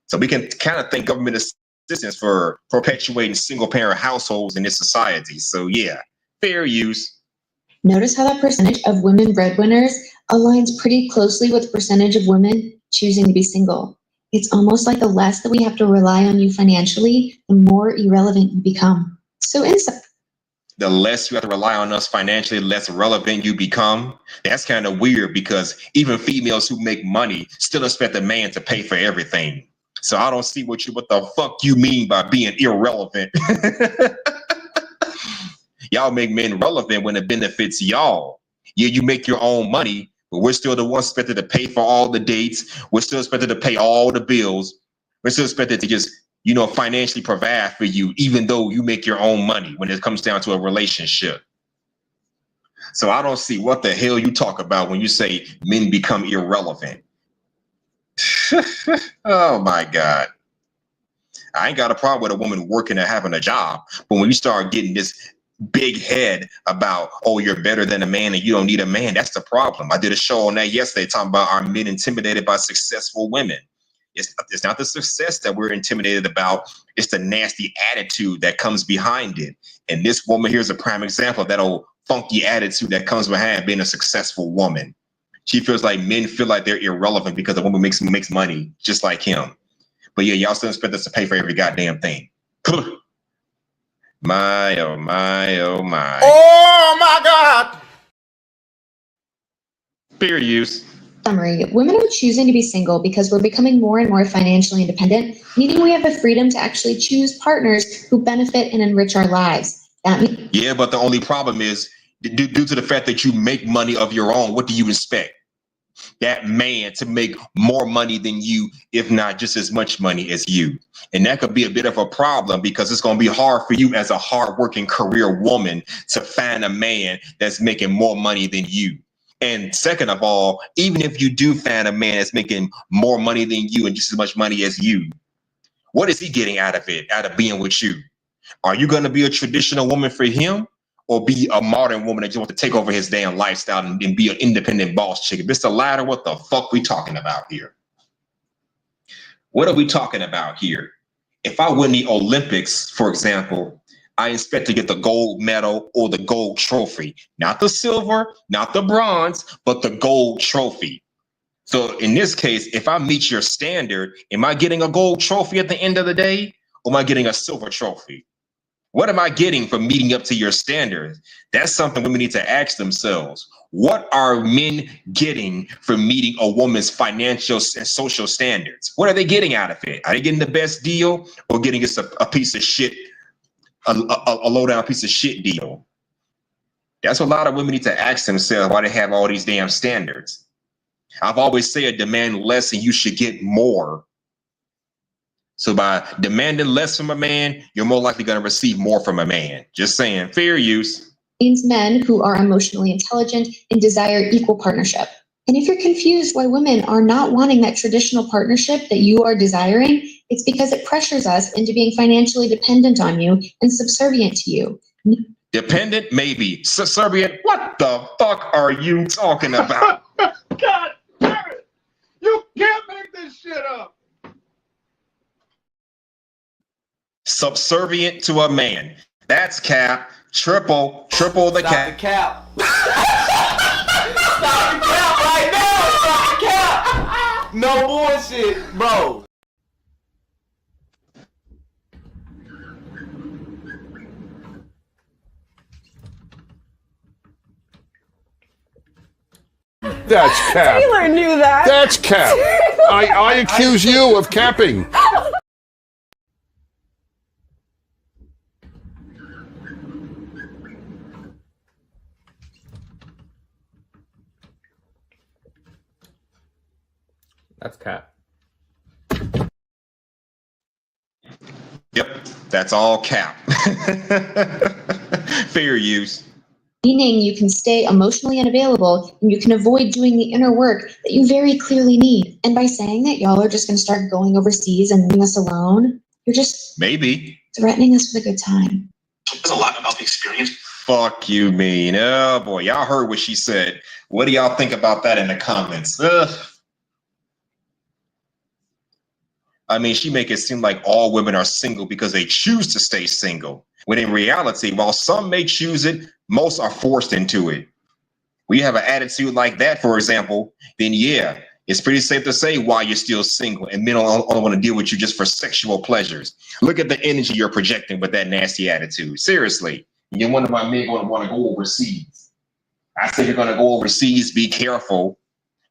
S8: So we can kind of thank government assistance for perpetuating single parent households in this society. So yeah, fair use.
S18: Notice how that percentage of women breadwinners aligns pretty closely with the percentage of women choosing to be single. It's almost like the less that we have to rely on you financially, the more irrelevant you become. So
S8: the less you have to rely on us financially, the less relevant you become. That's kind of weird, because even females who make money still expect a man to pay for everything. So I don't see what the fuck you mean by being irrelevant. Y'all make men relevant when it benefits y'all. Yeah, you make your own money, but we're still the ones expected to pay for all the dates. We're still expected to pay all the bills. We're still expected to just, financially provide for you, even though you make your own money when it comes down to a relationship. So I don't see what the hell you talk about when you say men become irrelevant. Oh my God. I ain't got a problem with a woman working and having a job, but when you start getting this big head about, oh, you're better than a man and you don't need a man, that's the problem. I did a show on that yesterday talking about are men intimidated by successful women. It's not the success that we're intimidated about. It's the nasty attitude that comes behind it. And this woman here's a prime example of that old funky attitude that comes behind being a successful woman. She feels like men feel like they're irrelevant because a woman makes money just like him. But yeah, y'all still expect us to pay for every goddamn thing. My, oh my, oh my.
S21: Oh my God!
S8: Fair use.
S18: Summary, women are choosing to be single because we're becoming more and more financially independent, meaning we have the freedom to actually choose partners who benefit and enrich our lives. That means
S8: yeah, but the only problem is due to the fact that you make money of your own, what do you expect? That man to make more money than you, if not just as much money as you. And that could be a bit of a problem because it's going to be hard for you as a hardworking career woman to find a man that's making more money than you. And second of all, even if you do find a man that's making more money than you and just as much money as you, what is he getting out of it, out of being with you? Are you going to be a traditional woman for him or be a modern woman that just wants to take over his damn lifestyle and be an independent boss chick? If it's the latter, what the fuck we talking about here? What are we talking about here? If I win the Olympics, for example, I expect to get the gold medal or the gold trophy, not the silver, not the bronze, but the gold trophy. So in this case, if I meet your standard, am I getting a gold trophy at the end of the day? Or am I getting a silver trophy? What am I getting for meeting up to your standards? That's something women need to ask themselves. What are men getting for meeting a woman's financial and social standards? What are they getting out of it? Are they getting the best deal or getting just a piece of shit, a low down piece of shit deal? That's what a lot of women need to ask themselves why they have all these damn standards. I've always said demand less and you should get more. So by demanding less from a man, you're more likely going to receive more from a man. Just saying, fair use.
S18: means men who are emotionally intelligent and desire equal partnership. And if you're confused why women are not wanting that traditional partnership that you are desiring, it's because it pressures us into being financially dependent on you and subservient to you.
S8: Dependent, maybe. Subservient, what the fuck are you talking about?
S21: God damn it! You can't make this shit up.
S8: Subservient to a man. That's cap. Triple the cap.
S2: Cap. Stop the cap right now. Stop the cap. No bullshit, bro.
S21: That's cap.
S4: Taylor knew that.
S21: That's cap. I accuse you of capping.
S22: That's cap.
S8: Yep, that's all cap. Fair use.
S18: Meaning you can stay emotionally unavailable and you can avoid doing the inner work that you very clearly need. And by saying that y'all are just going to start going overseas and leaving us alone, you're just
S8: maybe
S18: threatening us with a good time.
S14: There's a lot about the experience.
S8: Fuck you mean. Oh boy, y'all heard what she said. What do y'all think about that in the comments? Ugh. I mean, she make it seem like all women are single because they choose to stay single. When in reality, while some may choose it, most are forced into it. When you have an attitude like that, for example, then yeah, it's pretty safe to say why you're still single and men only want to deal with you just for sexual pleasures. Look at the energy you're projecting with that nasty attitude. Seriously, you wonder why men going to want to go overseas. I say you're going to go overseas, be careful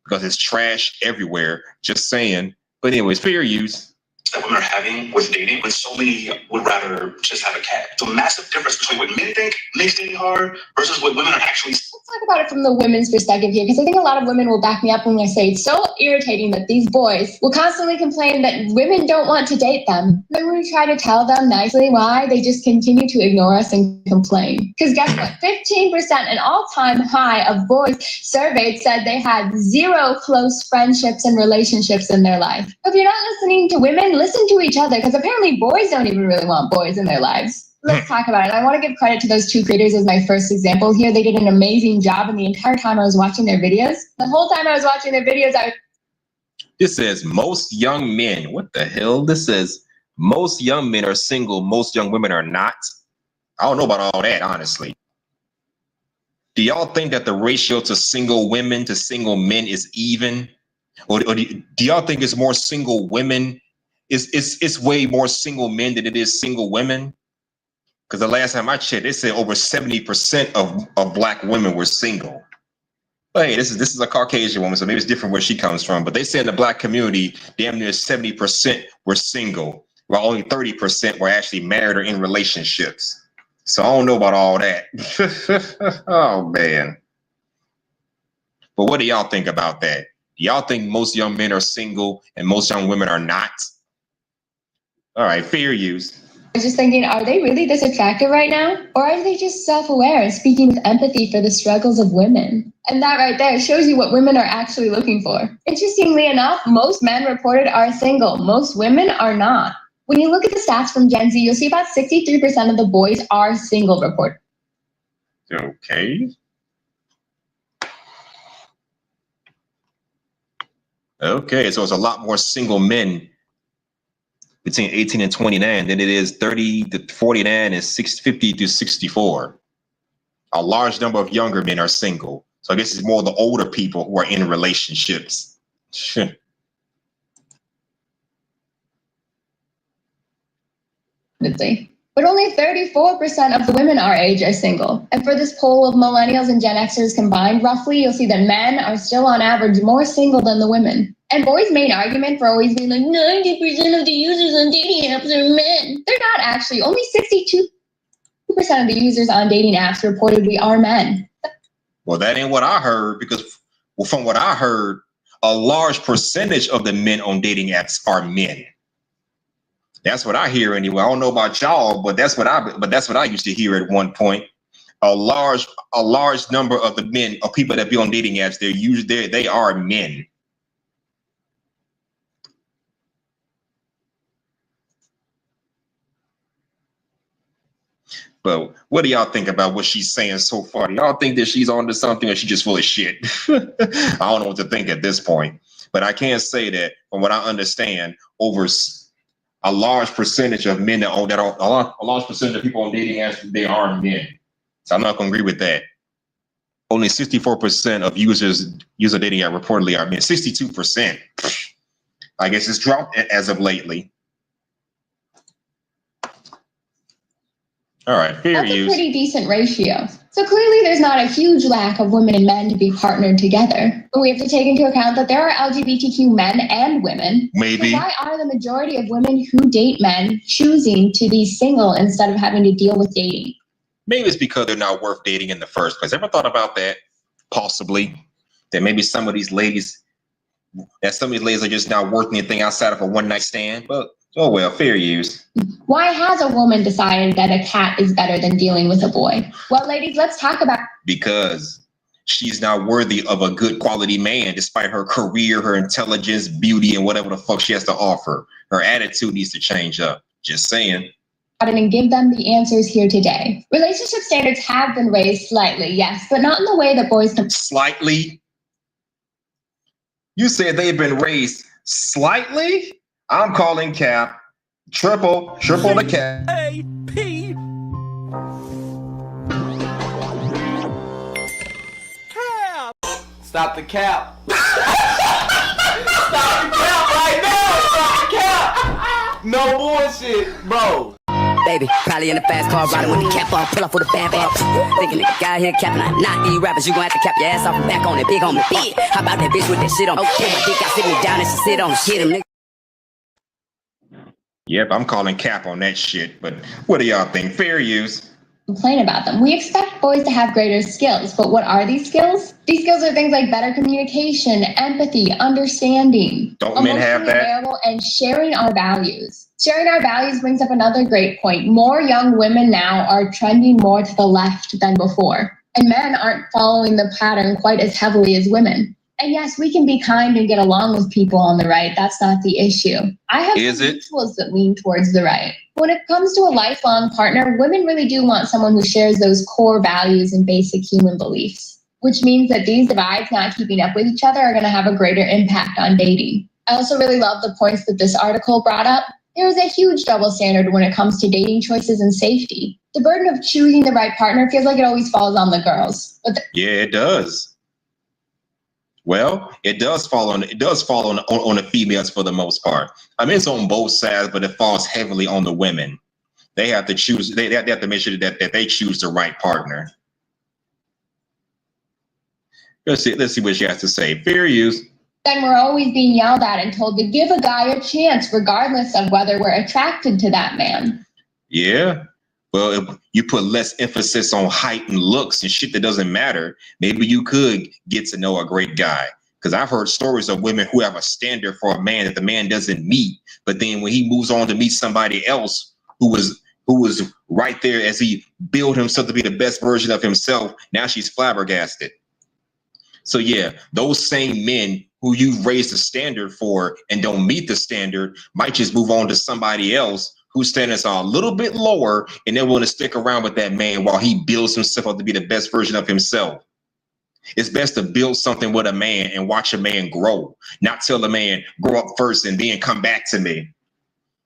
S8: because it's trash everywhere. Just saying. But anyways, fair use.
S5: that women are having with dating when so many would rather just have a cat. It's a massive difference between what men think makes dating hard versus what women are actually.
S18: Let's talk about it from the women's perspective here, because I think a lot of women will back me up when I say it's so irritating that these boys will constantly complain that women don't want to date them. Then when we try to tell them nicely why, they just continue to ignore us and complain. Because guess what? 15%, an all-time high of boys surveyed, said they had 0 close friendships and relationships in their life. If you're not listening to women, listen to each other, because apparently boys don't even really want boys in their lives. Let's talk about it. I want to give credit to those 2 creators as my first example here. They did an amazing job, and the entire time I was watching their videos,
S8: This says most young men. What the hell? This says most young men are single, most young women are not. I don't know about all that, honestly. Do y'all think that the ratio to single women to single men is even? Or do y'all think it's more single women? It's way more single men than it is single women? Because the last time I checked, they said over 70% of black women were single. But hey, this is a Caucasian woman, so maybe it's different where she comes from. But they say in the black community, damn near 70% were single, while only 30% were actually married or in relationships. So I don't know about all that. Oh, man. But what do y'all think about that? Do y'all think most young men are single and most young women are not? All right, fair use.
S18: I was just thinking, are they really this attractive right now? Or are they just self-aware and speaking with empathy for the struggles of women? And that right there shows you what women are actually looking for. Interestingly enough, most men reported are single. Most women are not. When you look at the stats from Gen Z, you'll see about 63% of the boys are single reported.
S8: Okay. Okay, so it's a lot more single men between 18 and 29 than it is 30 to 49 and 50 to 64. A large number of younger men are single. So I guess it's more the older people who are in relationships.
S18: But only 34% of the women our age are single. And for this poll of millennials and Gen Xers combined, roughly, you'll see that men are still on average more single than the women. And boys' main argument for always being like 90% of the users on dating apps are men. They're not actually. Only 62% of the users on dating apps reportedly are men.
S8: Well, that ain't what I heard, because from what I heard, a large percentage of the men on dating apps are men. That's what I hear anyway. I don't know about y'all, but that's what I used to hear at one point. A large number of the men or people that be on dating apps, they are men. But what do y'all think about what she's saying so far? Do y'all think that she's onto something, or she just full of shit? I don't know what to think at this point. But I can say that from what I understand, over a large percentage of men a large percentage of people on dating apps, they are men. So I'm not going to agree with that. Only 64% of user dating app reportedly are men. 62%. I guess it's dropped as of lately. All right,
S18: That's a pretty decent ratio. So clearly there's not a huge lack of women and men to be partnered together. But we have to take into account that there are LGBTQ men and women.
S8: Maybe.
S18: So why are the majority of women who date men choosing to be single instead of having to deal with dating?
S8: Maybe it's because they're not worth dating in the first place. Ever thought about that? Possibly. That maybe some of these ladies are just not worth anything outside of a one-night stand. But oh well, fair use.
S18: Why has a woman decided that a cat is better than dealing with a boy? Well, ladies, let's talk about.
S8: Because she's not worthy of a good quality man, despite her career, her intelligence, beauty, and whatever the fuck she has to offer. Her attitude needs to change up. Just saying.
S18: And give them the answers here today. Relationship standards have been raised slightly, yes, but not in the way that boys can.
S8: Slightly? You said they've been raised slightly? I'm calling cap. Triple the cap.
S4: A-P. Cap.
S2: Stop the cap. Stop the cap right now. Stop the cap. No bullshit, bro.
S22: Baby, probably in the fast car, riding with the cap off, pull off with a bad bag. Thinking that the guy here capping, I not these rappers, you gon' have to cap your ass off and back on it, big on me. How about that bitch with that shit on? Okay, my dick, I sit me down and she sit on the shit, him nigga.
S8: Yep, I'm calling cap on that shit. But what do y'all think? Fair use.
S10: Complain about them. We expect boys to have greater skills, but what are these skills? These skills are things like better communication, empathy, understanding,
S8: Don't men have that?
S10: available, and sharing our values. Sharing our values brings up another great point. More young women now are trending more to the left than before, and men aren't following the pattern quite as heavily as women. And yes, we can be kind and get along with people on the right. That's not the issue. I have rituals that lean towards the right. When it comes to a lifelong partner, women really do want someone who shares those core values and basic human beliefs, which means that these divides not keeping up with each other are going to have a greater impact on dating. I also really love the points that this article brought up. There is a huge double standard when it comes to dating choices and safety. The burden of choosing the right partner feels like it always falls on the girls. But
S8: Yeah, it does. Well, it does fall on the females for the most part. I mean, it's on both sides, but it falls heavily on the women. They have to choose. They have to make sure that they choose the right partner. Let's see what she has to say. Fair use.
S10: then we're always being yelled at and told to give a guy a chance, regardless of whether we're attracted to that man.
S8: Yeah. Well, if you put less emphasis on height and looks and shit that doesn't matter, maybe you could get to know a great guy. Because I've heard stories of women who have a standard for a man that the man doesn't meet, but then when he moves on to meet somebody else who was right there as he built himself to be the best version of himself, now she's flabbergasted. So yeah, those same men who you raised the standard for and don't meet the standard might just move on to somebody else whose standards are a little bit lower, and they want to stick around with that man while he builds himself up to be the best version of himself. It's best to build something with a man and watch a man grow, not tell the man grow up first and then come back to me.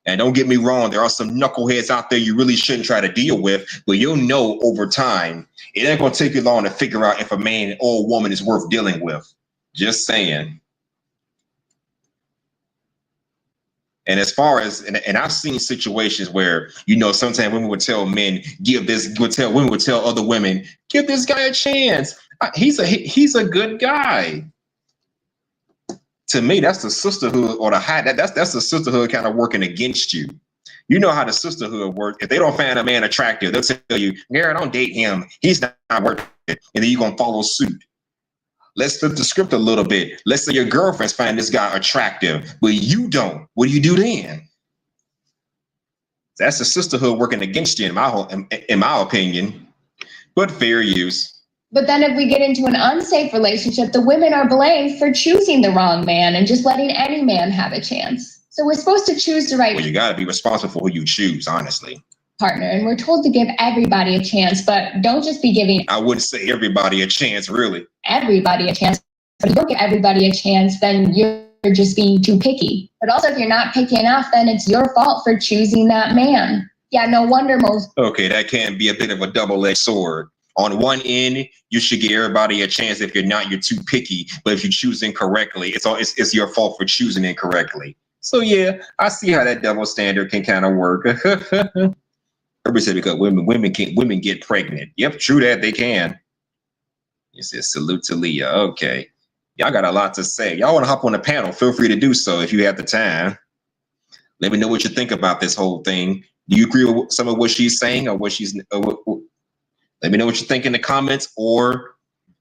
S8: And don't get me wrong, there are some knuckleheads out there you really shouldn't try to deal with, but you'll know over time. It ain't gonna take you long to figure out if a man or a woman is worth dealing with. Just saying. And as far as, and I've seen situations where, you know, sometimes women would tell men, women would tell other women, give this guy a chance. He's a good guy. To me, that's the sisterhood or the high, that's the sisterhood kind of working against you. You know how the sisterhood works. If they don't find a man attractive, they'll tell you, girl, don't date him. He's not worth it. And then you're going to follow suit. Let's flip the script a little bit. Let's say your girlfriends find this guy attractive, but you don't. What do you do then? That's the sisterhood working against you, in my opinion. But fair use.
S10: But then if we get into an unsafe relationship, the women are blamed for choosing the wrong man and just letting any man have a chance. So we're supposed to choose the right
S8: Well, you got to be responsible for who you choose, honestly.
S10: partner, and we're told to give everybody a chance, but don't just be giving
S8: I wouldn't say everybody a chance, really.
S10: everybody a chance. But if you don't give everybody a chance, then you're just being too picky. But also, if you're not picky enough, then it's your fault for choosing that man. Yeah, no wonder most.
S8: Okay, that can be a bit of a double-edged sword. On one end, you should give everybody a chance. If you're not, you're too picky. But if you choose incorrectly, it's your fault for choosing incorrectly. So yeah, I see how that double standard can kind of work. Everybody said because women get pregnant. Yep, true that they can. You said salute to Leah. Okay, y'all got a lot to say. Y'all want to hop on the panel? Feel free to do so if you have the time. Let me know what you think about this whole thing. Do you agree with some of what she's saying, or what she's? Let me know what you think in the comments, or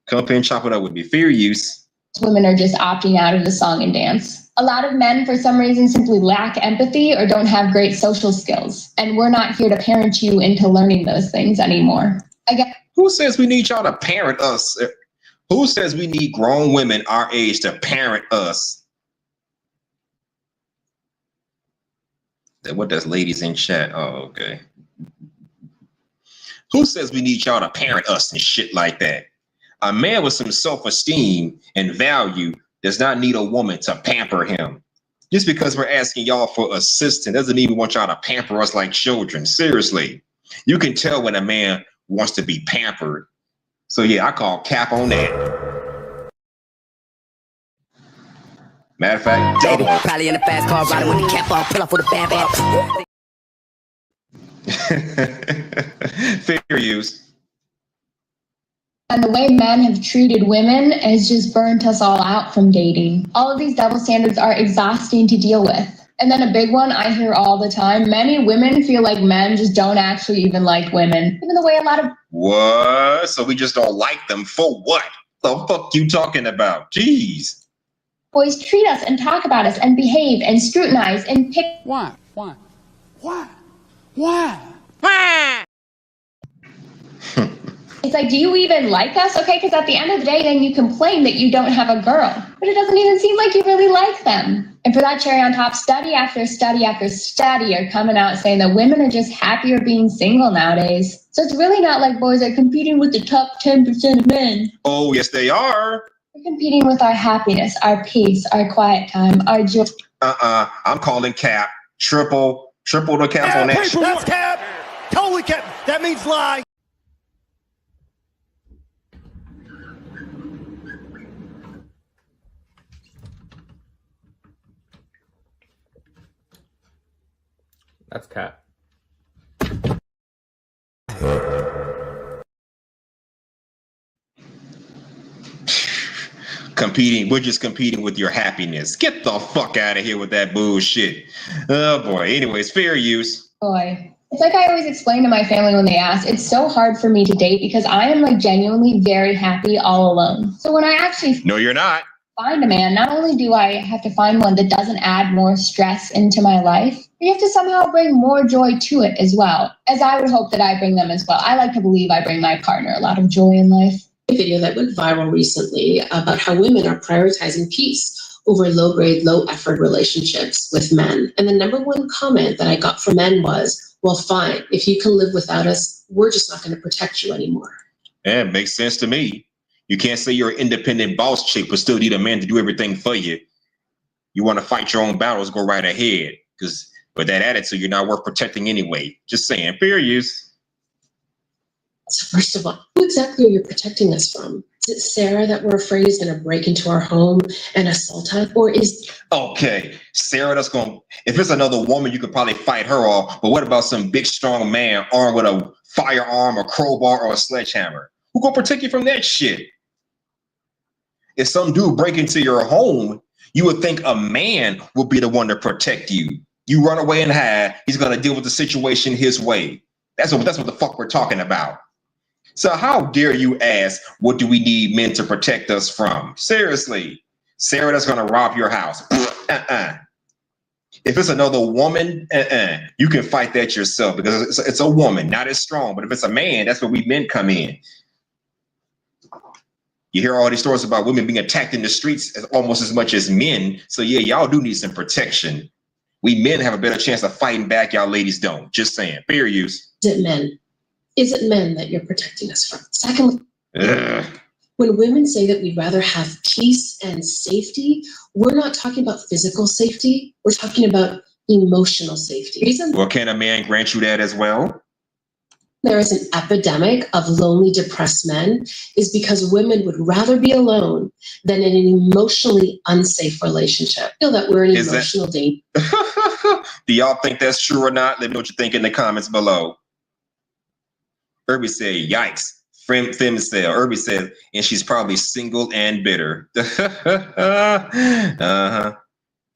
S8: come up and chop it up with me. Fair use.
S10: Women are just opting out of the song and dance. A lot of men, for some reason, simply lack empathy or don't have great social skills. And we're not here to parent you into learning those things anymore.
S8: Who says we need y'all to parent us? Who says we need grown women our age to parent us? What does ladies in chat? Oh, okay. Who says we need y'all to parent us and shit like that? A man with some self-esteem and value does not need a woman to pamper him. Just because we're asking y'all for assistance doesn't mean we want y'all to pamper us like children. Seriously. You can tell when a man wants to be pampered. So yeah, I call cap on that. Matter of fact,
S22: Baby, probably in a fast car riding with the cap off, pull off with a bad bag.
S8: fair use.
S10: And the way men have treated women has just burnt us all out from dating. All of these double standards are exhausting to deal with. And then a big one I hear all the time. Many women feel like men just don't actually even like women. Even the way a lot of
S8: What? So we just don't like them for what? The fuck you talking about? Jeez.
S10: boys treat us and talk about us and behave and scrutinize and pick.
S4: Why?
S10: It's like, do you even like us? Okay, because at the end of the day, then you complain that you don't have a girl. But it doesn't even seem like you really like them. And for that cherry on top, study after study after study are coming out saying that women are just happier being single nowadays. So it's really not like boys are competing with the top 10% of men.
S8: Oh, yes, they are.
S10: We're competing with our happiness, our peace, our quiet time, our joy.
S8: I'm calling cap. Triple the cap on that shit.
S13: That's cap. Totally cap. That means lie.
S2: That's cap.
S8: We're just competing with your happiness. Get the fuck out of here with that bullshit. Oh boy. Anyways, fair use.
S10: Boy. It's like I always explain to my family when they ask, it's so hard for me to date because I am like genuinely very happy all alone. So when I actually
S8: No, you're not.
S10: find a man, not only do I have to find one that doesn't add more stress into my life, you have to somehow bring more joy to it as well, as I would hope that I bring them as well. I like to believe I bring my partner a lot of joy in life.
S11: A video that went viral recently about how women are prioritizing peace over low-grade, low-effort relationships with men. And the number one comment that I got from men was, well, fine, if you can live without us, we're just not going to protect you anymore.
S8: Yeah, it makes sense to me. You can't say you're an independent boss chick, but still need a man to do everything for you. You want to fight your own battles, go right ahead. Because with that attitude, you're not worth protecting anyway. Just saying, fair use.
S11: So first of all, who exactly are you protecting us from? Is it Sarah that we're afraid is going to break into our home and assault us? Or is...
S8: Okay, Sarah, that's going to... If it's another woman, you could probably fight her off. But what about some big, strong man armed with a firearm, a crowbar, or a sledgehammer? Who going to protect you from that shit? If some dude break into your home, you would think a man would be the one to protect you. You run away and hide, he's going to deal with the situation his way. That's what the fuck we're talking about. So how dare you ask, what do we need men to protect us from? Seriously, Sarah, that's going to rob your house. If it's another woman, you can fight that yourself because it's a woman, not as strong. But if it's a man, that's where we men come in. You hear all these stories about women being attacked in the streets almost as much as men. So yeah, y'all do need some protection. We men have a better chance of fighting back. Y'all ladies don't. Just saying. Fair use.
S11: Is it men? Is it men that you're protecting us from? Secondly, when women say that we'd rather have peace and safety, we're not talking about physical safety. We're talking about emotional safety. Reason
S8: Well, can a man grant you that as well?
S11: there is an epidemic of lonely, depressed men is because women would rather be alone than in an emotionally unsafe relationship. I feel that we're in emotional danger.
S8: Do y'all think that's true or not? Let me know what you think in the comments below. Irby said, yikes. Femicell. Irby said, and she's probably single and bitter.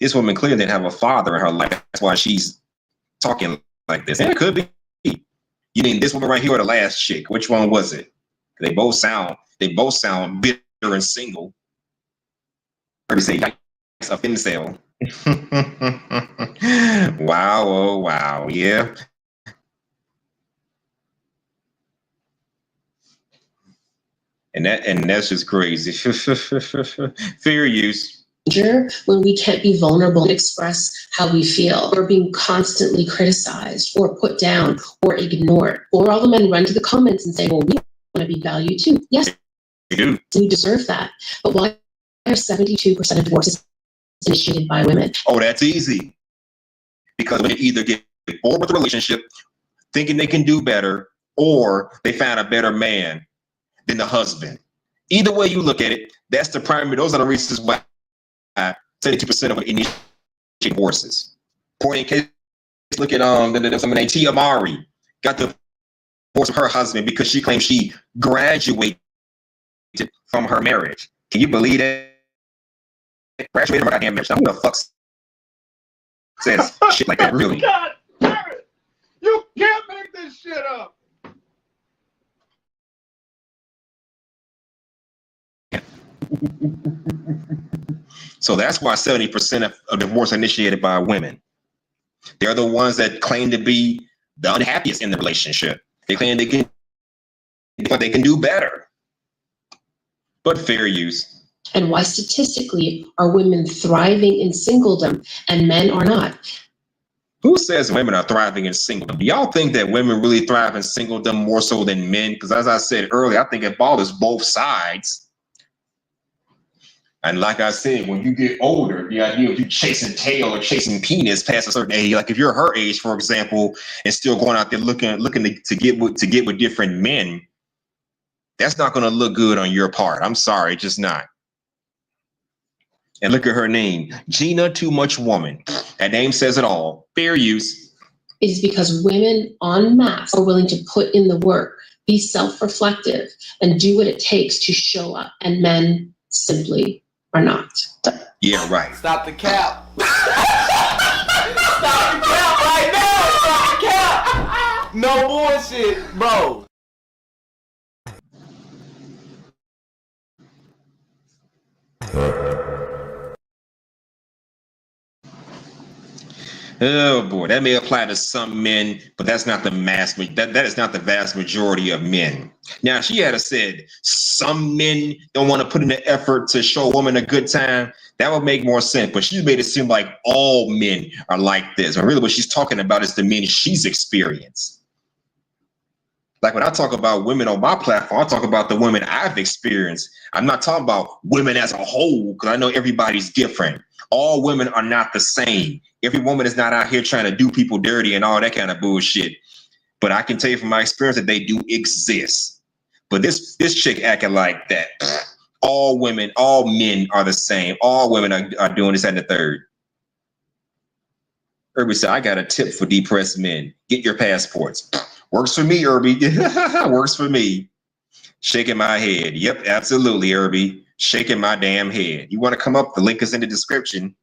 S8: This woman clearly didn't have a father in her life. That's why she's talking like this. And it could be. You mean this woman right here or the last chick? Which one was it? They both sound bitter and single. Irby said, yikes, a femicell. Wow, oh wow, yeah. And that's just crazy. Fair use.
S11: When we can't be vulnerable and express how we feel, or being constantly criticized or put down or ignored, or all the men run to the comments and say, well, we want to be valued too. Yes,
S8: we do.
S11: We deserve that. But why are 72% of divorces initiated by women?
S8: Oh, that's easy. Because they either get bored with the relationship, thinking they can do better, or they found a better man than the husband. Either way you look at it, that's the primary. Those are the reasons why 72% of initiate divorces. Point in case, look at someone named Tia Mowry got divorced from her husband because she claimed she graduated from her marriage. Can you believe that? Graduated from her goddamn marriage. Now, who the fuck's says shit like that, really.
S21: God damn it! You can't make this shit up.
S8: So that's why 70% of divorce are initiated by women. They're the ones that claim to be the unhappiest in the relationship. They claim they can do better. But fair use.
S11: And why statistically are women thriving in singledom and men are not?
S8: Who says women are thriving in singledom? Do y'all think that women really thrive in singledom more so than men? Because as I said earlier, I think it bothers both sides. And like I said, when you get older, the idea of you chasing tail or chasing penis past a certain age, like if you're her age, for example, and still going out there looking to get with different men, that's not going to look good on your part. I'm sorry, it's just not. And look at her name, Gina Too Much Woman. That name says it all. Fair use.
S11: It's because women en masse are willing to put in the work, be self-reflective, and do what it takes to show up, and men simply are not.
S8: Yeah, right.
S2: Stop the cap. Stop the cap right now. Stop the cap. No bullshit, bro.
S8: Oh boy, that may apply to some men, but that's not the that is not the vast majority of men. Now, she had said some men don't want to put in the effort to show a woman a good time. That would make more sense, but she made it seem like all men are like this. And really what she's talking about is the men she's experienced. Like when I talk about women on my platform, I talk about the women I've experienced. I'm not talking about women as a whole, because I know everybody's different. All women are not the same. Every woman is not out here trying to do people dirty and all that kind of bullshit. But I can tell you from my experience that they do exist. But this chick acting like that. All women, all men are the same. All women are doing this and the third. Irby said, I got a tip for depressed men. Get your passports. Works for me, Irby. Works for me. Shaking my head. Yep, absolutely, Irby. Shaking my damn head. You want to come up? The link is in the description.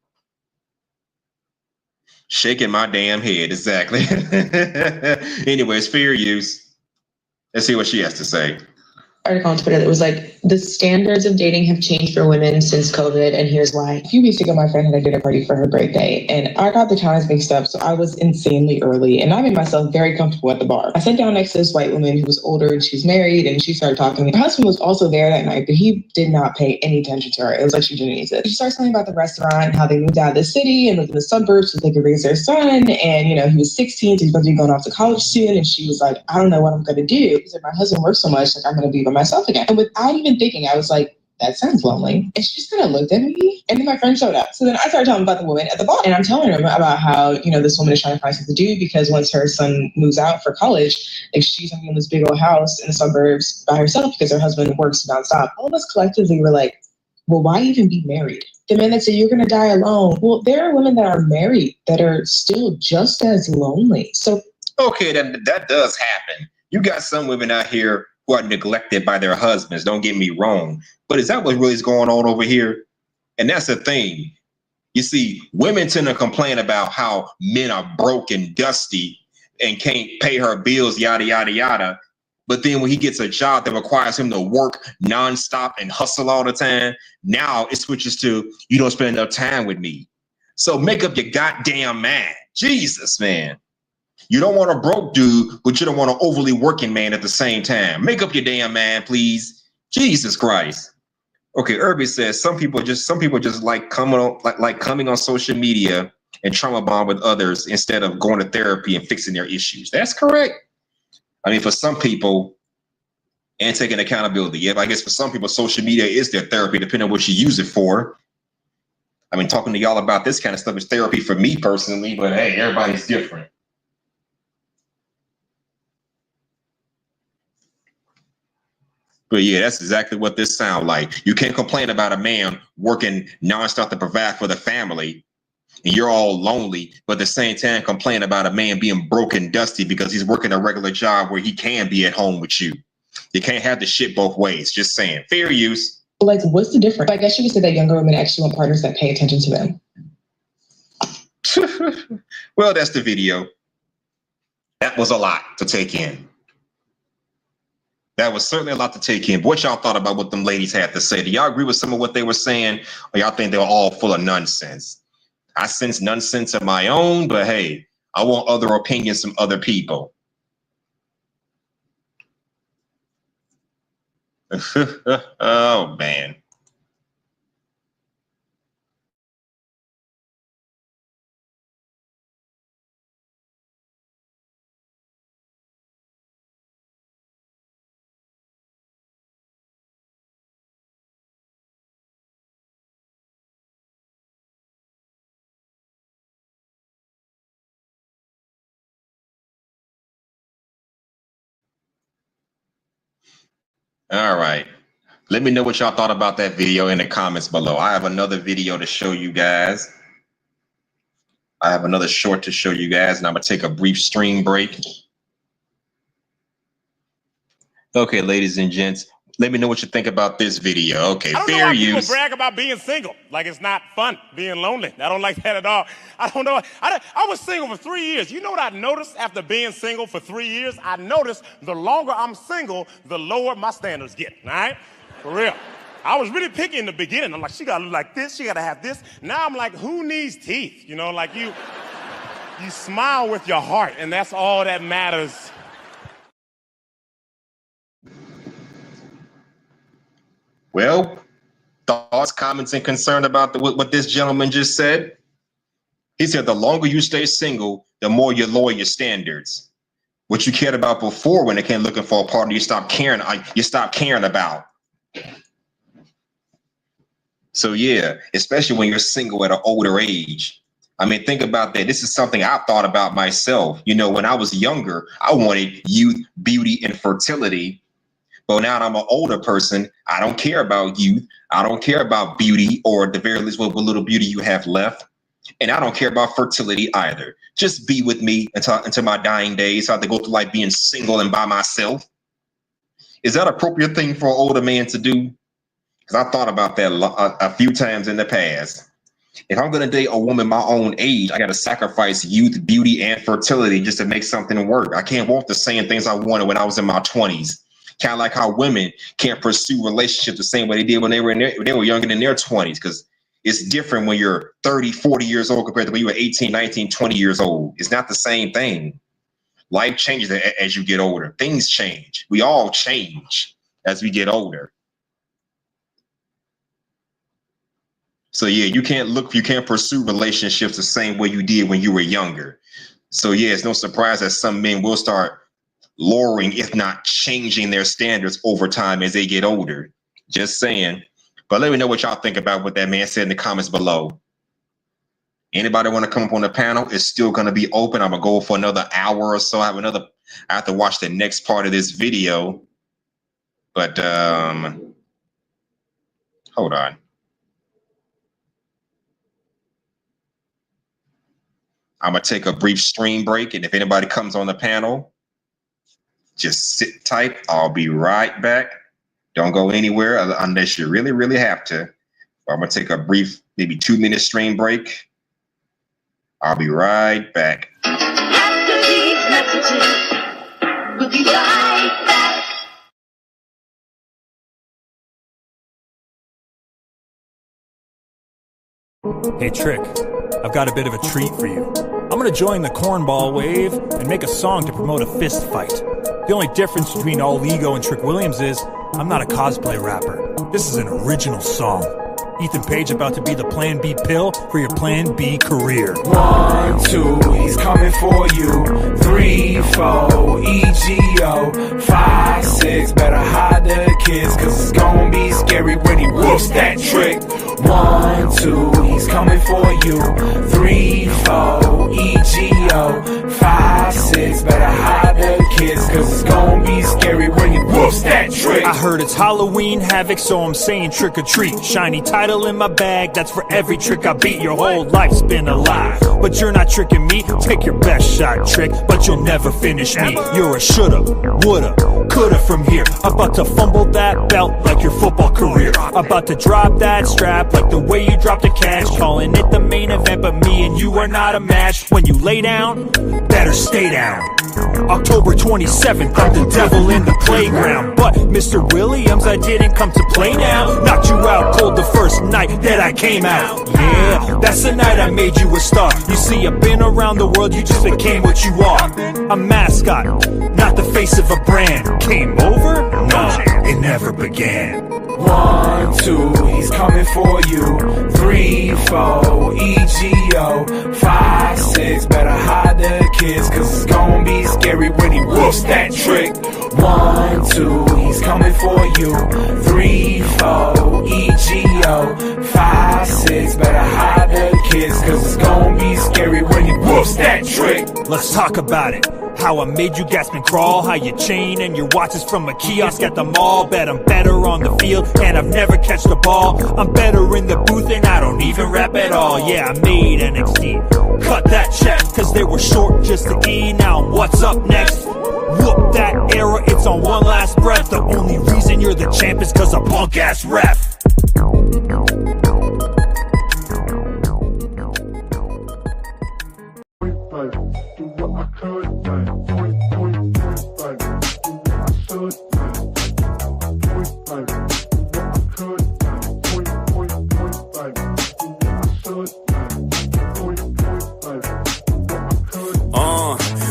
S8: Shaking my damn head. Exactly. Anyways, fair use. Let's see what she has to say.
S9: Article on Twitter that was like, the standards of dating have changed for women since COVID, and here's why. A few weeks ago, my friend had a dinner party for her birthday, and I got the times mixed up, so I was insanely early, and I made myself very comfortable at the bar. I sat down next to this white woman who was older, and she's married, and she started talking to me. Her husband was also there that night, but he did not pay any attention to her. It was like she didn't exist. She starts telling about the restaurant and how they moved out of the city and lived in the suburbs so they could raise their son, and he was 16, so he's about to be going off to college soon, and she was like, I don't know what I'm going to do. She said, my husband works so much, like I'm going to be by myself again. And without even thinking, I was like, that sounds lonely. And she just kind of looked at me, and then my friend showed up. So then I started telling him about the woman at the bar, and I'm telling him about how, this woman is trying to find something to do because once her son moves out for college, like she's going to be in this big old house in the suburbs by herself because her husband works nonstop. All of us collectively were like, well, why even be married? The men that say you're going to die alone. Well, there are women that are married that are still just as lonely. So,
S8: okay, that does happen. You got some women out here who are neglected by their husbands. Don't get me wrong. But is that what really is going on over here? And that's the thing. You see, women tend to complain about how men are broke and dusty and can't pay her bills, yada, yada, yada. But then when he gets a job that requires him to work nonstop and hustle all the time, now it switches to, you don't spend enough time with me. So make up your goddamn mind. Jesus, man. You don't want a broke dude, but you don't want an overly working man at the same time. Make up your damn mind, please. Jesus Christ. Okay, Irby says some people just like coming on social media and trauma bond with others instead of going to therapy and fixing their issues. That's correct. I mean, for some people, and taking accountability. Yeah, I guess for some people, social media is their therapy, depending on what you use it for. I mean, talking to y'all about this kind of stuff is therapy for me personally, but hey, everybody's different. But yeah, that's exactly what this sounds like. You can't complain about a man working nonstop to provide for the family, and you're all lonely, but at the same time complain about a man being broke and dusty because he's working a regular job where he can be at home with you. You can't have the shit both ways. Just saying. Fair use.
S9: Like, what's the difference? I guess you could say that younger women actually want partners that pay attention to them.
S8: Well, that's the video. That was a lot to take in. That was certainly a lot to take in. But what y'all thought about what them ladies had to say? Do y'all agree with some of what they were saying, or y'all think they were all full of nonsense? I sense nonsense of my own, but hey, I want other opinions from other people. Oh, man. All right. Let me know what y'all thought about that video in the comments below. I have another video to show you guys. I have another short to show you guys, and I'm going to take a brief stream break. Okay, ladies and gents, let me know what you think about this video. Okay,
S7: I don't know
S8: fair
S7: why people
S8: use.
S7: brag about being single. Like it's not fun being lonely. I don't like that at all. I don't know. I was single for 3 years. You know what I noticed after being single for 3 years? I noticed the longer I'm single, the lower my standards get, all right? For real. I was really picky in the beginning. I'm like, she gotta look like this, she gotta have this. Now I'm like, who needs teeth? You know, like you smile with your heart, and that's all that matters.
S8: Well, thoughts, comments, and concern about what this gentleman just said? He said the longer you stay single, the more you lower your standards. What you cared about before when they came looking for a partner, you stop caring about. So yeah, especially when you're single at an older age. I mean, think about that. This is something I've thought about myself. You know, when I was younger, I wanted youth, beauty, and fertility. But now that I'm an older person, I don't care about youth. I don't care about beauty, or at the very least, what little beauty you have left. And I don't care about fertility either. Just be with me until my dying days. So I have to go through life being single and by myself. Is that an appropriate thing for an older man to do? Because I thought about that a few times in the past. If I'm going to date a woman my own age, I got to sacrifice youth, beauty, and fertility just to make something work. I can't want the same things I wanted when I was in my 20s. Kind of like how women can't pursue relationships the same way they did when they were younger than their 20s, because it's different when you're 30, 40 years old compared to when you were 18, 19, 20 years old. It's not the same thing. Life changes as you get older. Things change. We all change as we get older. So yeah, you can't pursue relationships the same way you did when you were younger. So yeah, it's no surprise that some men will start lowering, if not changing, their standards over time as they get older. Just saying. But let me know what y'all think about what that man said in the comments below. Anybody want to come up on the panel? It's still going to be open. I'm going to go for another hour or so. I have to watch the next part of this video. But hold on. I'm going to take a brief stream break. And if anybody comes on the panel, just sit tight. I'll be right back. Don't go anywhere unless you really, really have to. I'm going to take a brief, maybe 2-minute stream break. I'll be right back.
S4: After these messages, we'll be right back.
S12: Hey Trick, I've got a bit of a treat for you. I'm gonna join the cornball wave and make a song to promote a fist fight. The only difference between All Ego and Trick Williams is I'm not a cosplay rapper. This is an original song. Ethan Page about to be the Plan B pill for your Plan B career.
S23: 1, 2, he's coming for you. 3, 4, EGO. 5, 6, better hide the kids, cause it's gonna be scary when he whoops that trick. 1, 2, he's coming for you. 3, 4, EGO. 5, 6, better hide the kids, cause it's gonna be scary when he whoops whoop's that trick?
S12: I heard it's Halloween Havoc, so I'm saying trick or treat. Shiny title in my bag, that's for every trick I beat. Your whole life's been a lie, but you're not tricking me. Take your best shot, trick, but you'll never finish me. You're a shoulda, woulda, coulda from here. About to fumble that belt like your football career. About to drop that strap like the way you dropped the cash. Calling it the main event, but me and you are not a match. When you lay down, better stay down. October 27th, I'm the devil in the playground. But Mr. Williams, I didn't come to play now. Knocked you out cold the first night that I came out. Yeah, that's the night I made you a star. You see, I've been around the world, you just became what you are. A mascot, not the face of a brand. Came over? No, it never began.
S23: 1, 2, he's coming for you. 3, 4, EGO. 5, 6, better hide the kids, cause it's gonna be scary when he whoops that trick. 1, 2, he's coming for you. 3, 4, EGO. 5, 6, better hide the kids, cause it's gonna be scary when he whoops that trick.
S12: Let's talk about it. How I made you gasp and crawl. How your chain and your watch is from a kiosk at the mall. Bet I'm better on the field and I've never catched the ball. I'm better in the booth and I don't even rap at all. Yeah, I made NXT. Cut that check, cause they were short just to E. Now what's up next? Whoop that era, it's on one last breath. The only reason you're the champ is cause a punk ass ref.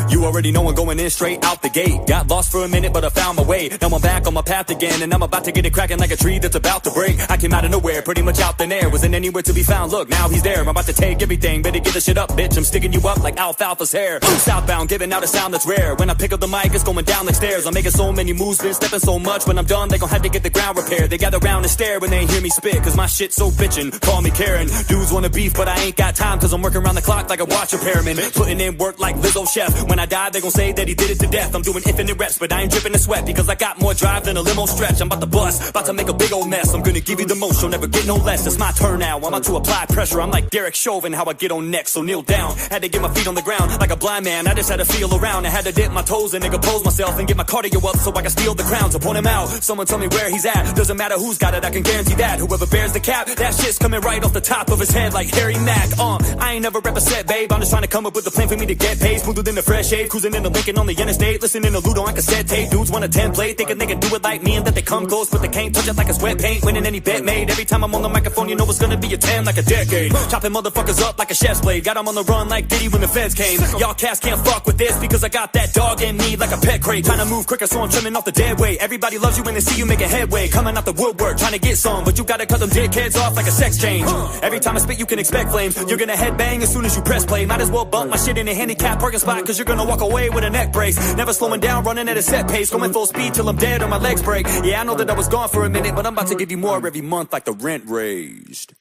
S3: You already know I'm going in straight out the gate. Got lost for a minute, but I found my way. Now I'm back on my path again, and I'm about to get it cracking like a tree that's about to break. I came out of nowhere, pretty much out thin air. Wasn't anywhere to be found. Look, now he's there. I'm about to take everything. Better get the shit up, bitch. I'm sticking you up like alfalfa's hair. Southbound, giving out a sound that's rare. When I pick up the mic, it's going down like stairs. I'm making so many moves, been stepping so much. When I'm done, they gon' have to get the ground repaired. They gather round and stare when they hear me spit, cause my shit's so bitchin'. Call me Karen. Dudes wanna beef, but I ain't got time, cause I'm working around the clock like a watch repairman. Putting in work like Lizzo Chef. When I die, they gon' say that he did it to death. I'm doing infinite reps, but I ain't dripping in sweat, because I got more drive than a limo stretch. I'm about to bust, about to make a big old mess. I'm gonna give you the most, you'll never get no less. It's my turn now, I'm about to apply pressure. I'm like Derek Chauvin, how I get on next, so kneel down. Had to get my feet on the ground, like a blind man, I just had to feel around. I had to dip my toes and nigga pose myself and get my cardio up so I can steal the crown. To point him out, someone tell me where he's at. Doesn't matter who's got it, I can guarantee that. Whoever bears the cap, that shit's coming right off the top of his head like Harry Mack. I ain't never represent, babe, I'm just trying to come up with a plan for me to get paid. Smoother than the fresh shave, cruising in the Lincoln on the interstate. Listening to Ludo on cassette tape. Dudes want a template, thinking they can do it like me and that they come close, but they can't touch it like it's wet paint. Winning any bet made. Every time I'm on the microphone, you know it's gonna be a 10 like a decade. Chopping motherfuckers up like a chef's blade. Got them on the run like Diddy when the feds came. Y'all cats can't fuck with this because I got that dog in me like a pet crate. Trying to move quicker, so I'm trimming off the dead weight. Everybody loves you when they see you making headway. Coming out the woodwork, trying to get some, but you gotta cut them dickheads off like a sex change. Every time I spit, you can expect flames. You're gonna headbang as soon as you press play. Might as well bump my shit in a handicap parking spot, cause you're gonna walk away with a neck brace. Never slowing down, running at a set pace. Going full speed till I'm dead or my legs break. Yeah, I know that I was gone for a minute, but I'm about to give you more every month like the rent raised.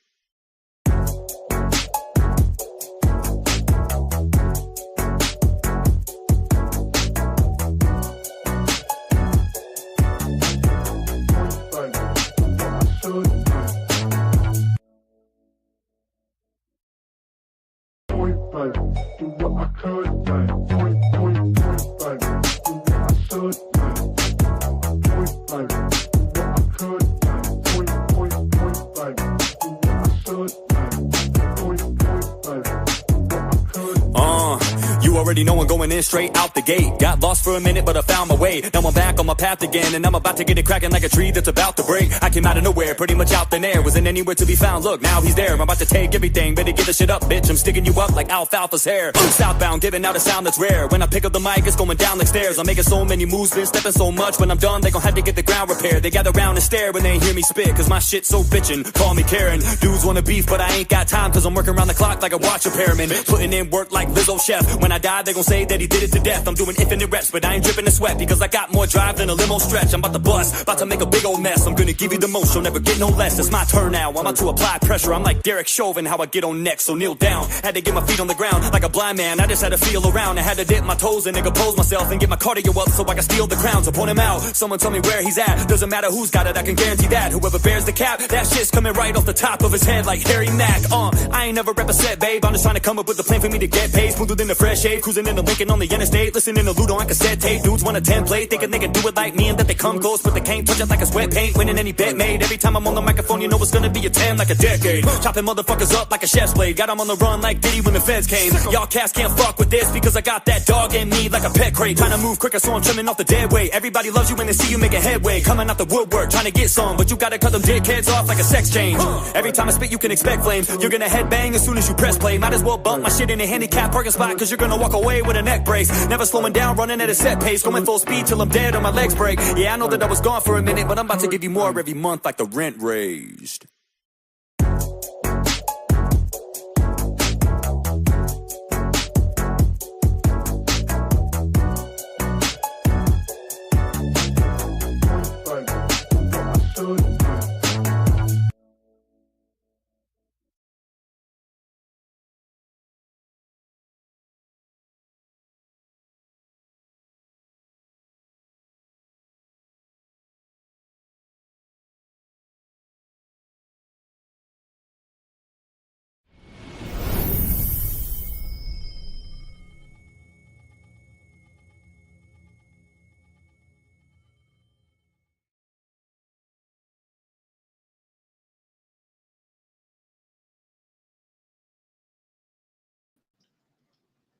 S3: You already know I'm going in straight out the gate. Got lost for a minute, but I found my way. Now I'm back on my path again, and I'm about to get it cracking like a tree that's about to break. I came out of nowhere, pretty much out thin air. Wasn't anywhere to be found. Look, now he's there. I'm about to take everything. Better get the shit up, bitch. I'm sticking you up like alfalfa's hair. Southbound, giving out a sound that's rare. When I pick up the mic, it's going down like stairs. I'm making so many moves, been stepping so much. When I'm done, they gon' have to get the ground repaired. They gather round and stare when they hear me spit, cause my shit's so bitchin'. Call me Karen. Dudes wanna beef, but I ain't got time, cause I'm working around the clock like a watch repairman. Putting in work like Lizzo Chef. When I die, lie, they gon' say that he did it to death. I'm doing infinite reps, but I ain't dripping the sweat because I got more drive than a limo stretch. I'm about to bust, about to make a big old mess. I'm gonna give you the most, you'll never get no less. It's my turn now, I'm about to apply pressure. I'm like Derek Chauvin, how I get on next, so kneel down. Had to get my feet on the ground like a blind man. I just had to feel around. I had to dip my toes in and compose myself and get my cardio up so I can steal the crown. So point him out, someone tell me where he's at. Doesn't matter who's got it, I can guarantee that whoever bears the cap, that shit's coming right off the top of his head like Harry Mack. I ain't never represent, babe. I'm just trying to come up with a plan for me to get paid. Smoother than the fresh shade, cruising in the Lincoln on the interstate, listening to Ludo on cassette tape. Dudes want a template, thinking they can do it like me and that they come close, but they can't touch it like it's wet paint. Winning any bet made. Every time I'm on the microphone, you know it's gonna be a 10 like a decade. Chopping motherfuckers up like a chef's blade. Got them on the run like Diddy when the feds came. Y'all cats can't fuck with this because I got that dog in me like a pet crate. Trying to move quicker, so I'm trimming off the dead weight. Everybody loves you when they see you making headway. Coming out the woodwork, trying to get some, but you gotta cut them dickheads off like a sex change. Every time I spit, you can expect flames. You're gonna headbang as soon as you press play. Might as well bump my shit in a handicap parking spot, cause you're gonna walk away with a neck brace. Never slowing down, running at a set pace. Going full speed till I'm dead or my legs break. Yeah, I know that I was gone for a minute, but I'm about to give you more every month like the rent raised.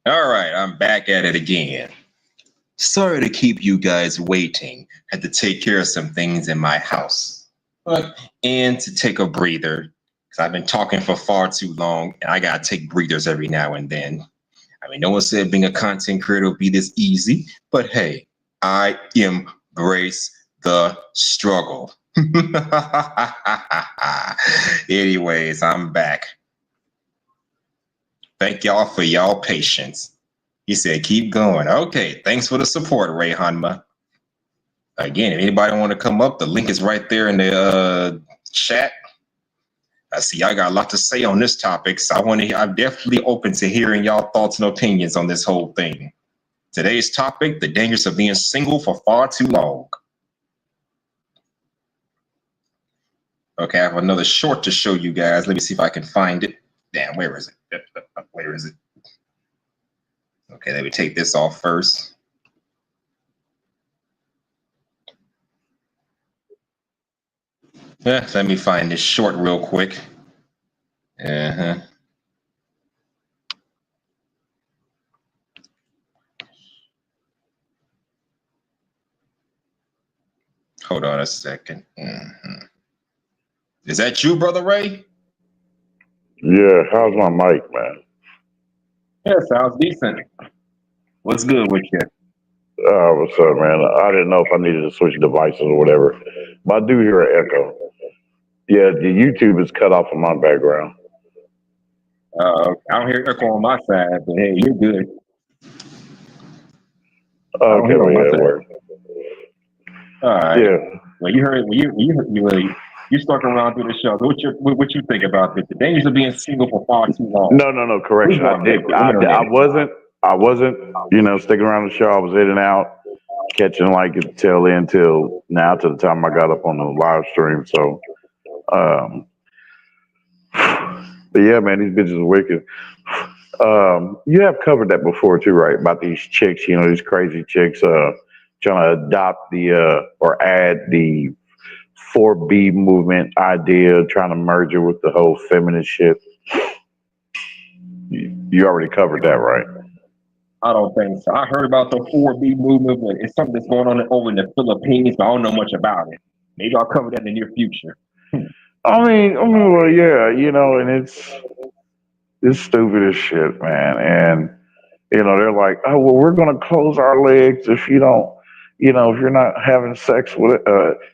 S8: All right, I'm back at it again. Sorry to keep you guys waiting. Had to take care of some things in my house. And to take a breather, because I've been talking for far too long, and I gotta take breathers every now and then. I mean, no one said being a content creator will be this easy, but hey, I embrace the struggle. Anyways, I'm back. Thank y'all for y'all patience. He said, keep going. Okay, thanks for the support, Ray Hanma. Again, if anybody want to come up, the link is right there in the chat. I see y'all got a lot to say on this topic, so I'm definitely open to hearing y'all thoughts and opinions on this whole thing. Today's topic, the dangers of being single for far too long. Okay, I have another short to show you guys. Let me see if I can find it. Damn, where is it? Where is it? Okay, let me take this off first. Yeah, let me find this short real quick. Hold on a second. Is that you, Brother Ray?
S6: Yeah, how's my mic, man?
S8: Yeah, sounds decent. What's good with you?
S6: What's up, man? I didn't know if I needed to switch devices or whatever, but I do hear an echo. Yeah, the YouTube is cut off in my background.
S8: I don't hear echo on my side, but hey, you're good.
S6: Okay, well, yeah, it works.
S8: All right.
S6: Yeah.
S8: Well, you heard you stuck around through the show. What you think about this? The dangers of being single for far too long.
S6: No, correction. I wasn't, sticking around the show. I was in and out, catching like at the tail end till now, to the time I got up on the live stream. So, but yeah, man, these bitches are wicked. You have covered that before too, right? About these chicks, these crazy chicks, trying to adopt or add the 4B movement idea, trying to merge it with the whole feminist shit. You already covered that, right?
S8: I don't think so. I heard about the 4B movement, but it's something that's going on over in the Philippines, but I don't know much about it. Maybe I'll cover that in the near future.
S6: I mean, well, yeah, and it's stupid as shit, man. And, they're like, oh, well, we're going to close our legs if you don't, if you're not having sex with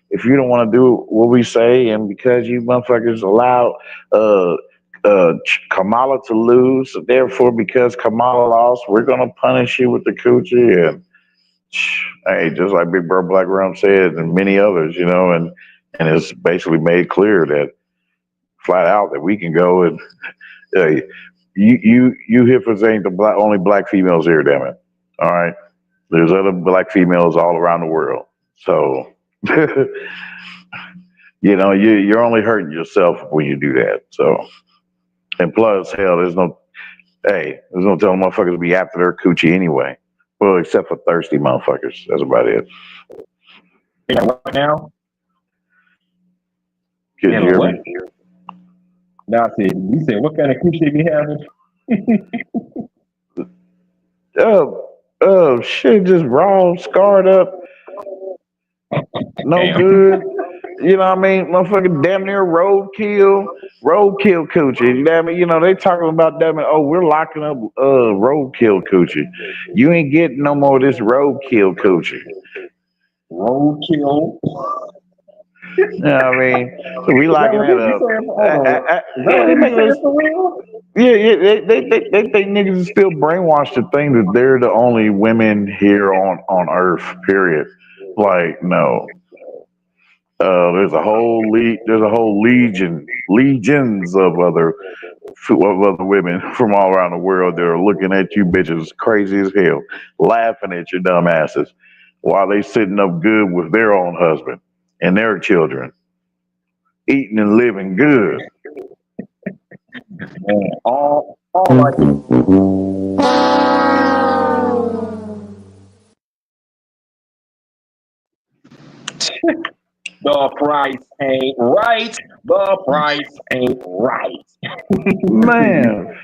S6: if you don't want to do what we say, and because you motherfuckers allow Kamala to lose. Therefore, because Kamala lost, we're gonna punish you with the coochie. And hey, just like Big Bro Black Rum said, and many others, you know, and it's basically made clear that flat out that we can go and you heifers ain't the only black females here, damn it. All right, there's other black females all around the world. So, you know, you're only hurting yourself when you do that. So, and plus, hell, there's no telling motherfuckers to be after their coochie anyway. Well, except for thirsty motherfuckers. That's about it.
S8: Yeah, what now?
S6: Can you hear me?
S8: Now I said, you said, what kind of coochie be having?
S6: Shit, just raw, scarred up, no
S8: Damn.
S6: good. You know what I mean? Motherfucking damn near roadkill coochie. You know what I mean? You know, they talking about damn it, oh, we're locking up roadkill coochie. You ain't getting no more of this roadkill coochie.
S8: Roadkill?
S6: You know what I mean? So we locking that up. Yeah, they making us. Yeah, they think niggas is still brainwashed to think that they're the only women here on Earth. Period. Like, no. There's a whole legions of other women from all around the world that are looking at you bitches crazy as hell, laughing at your dumb asses while they sitting up good with their own husband and their children, eating and living good.
S8: Man, all right. The price ain't right. The price ain't right.
S6: Man,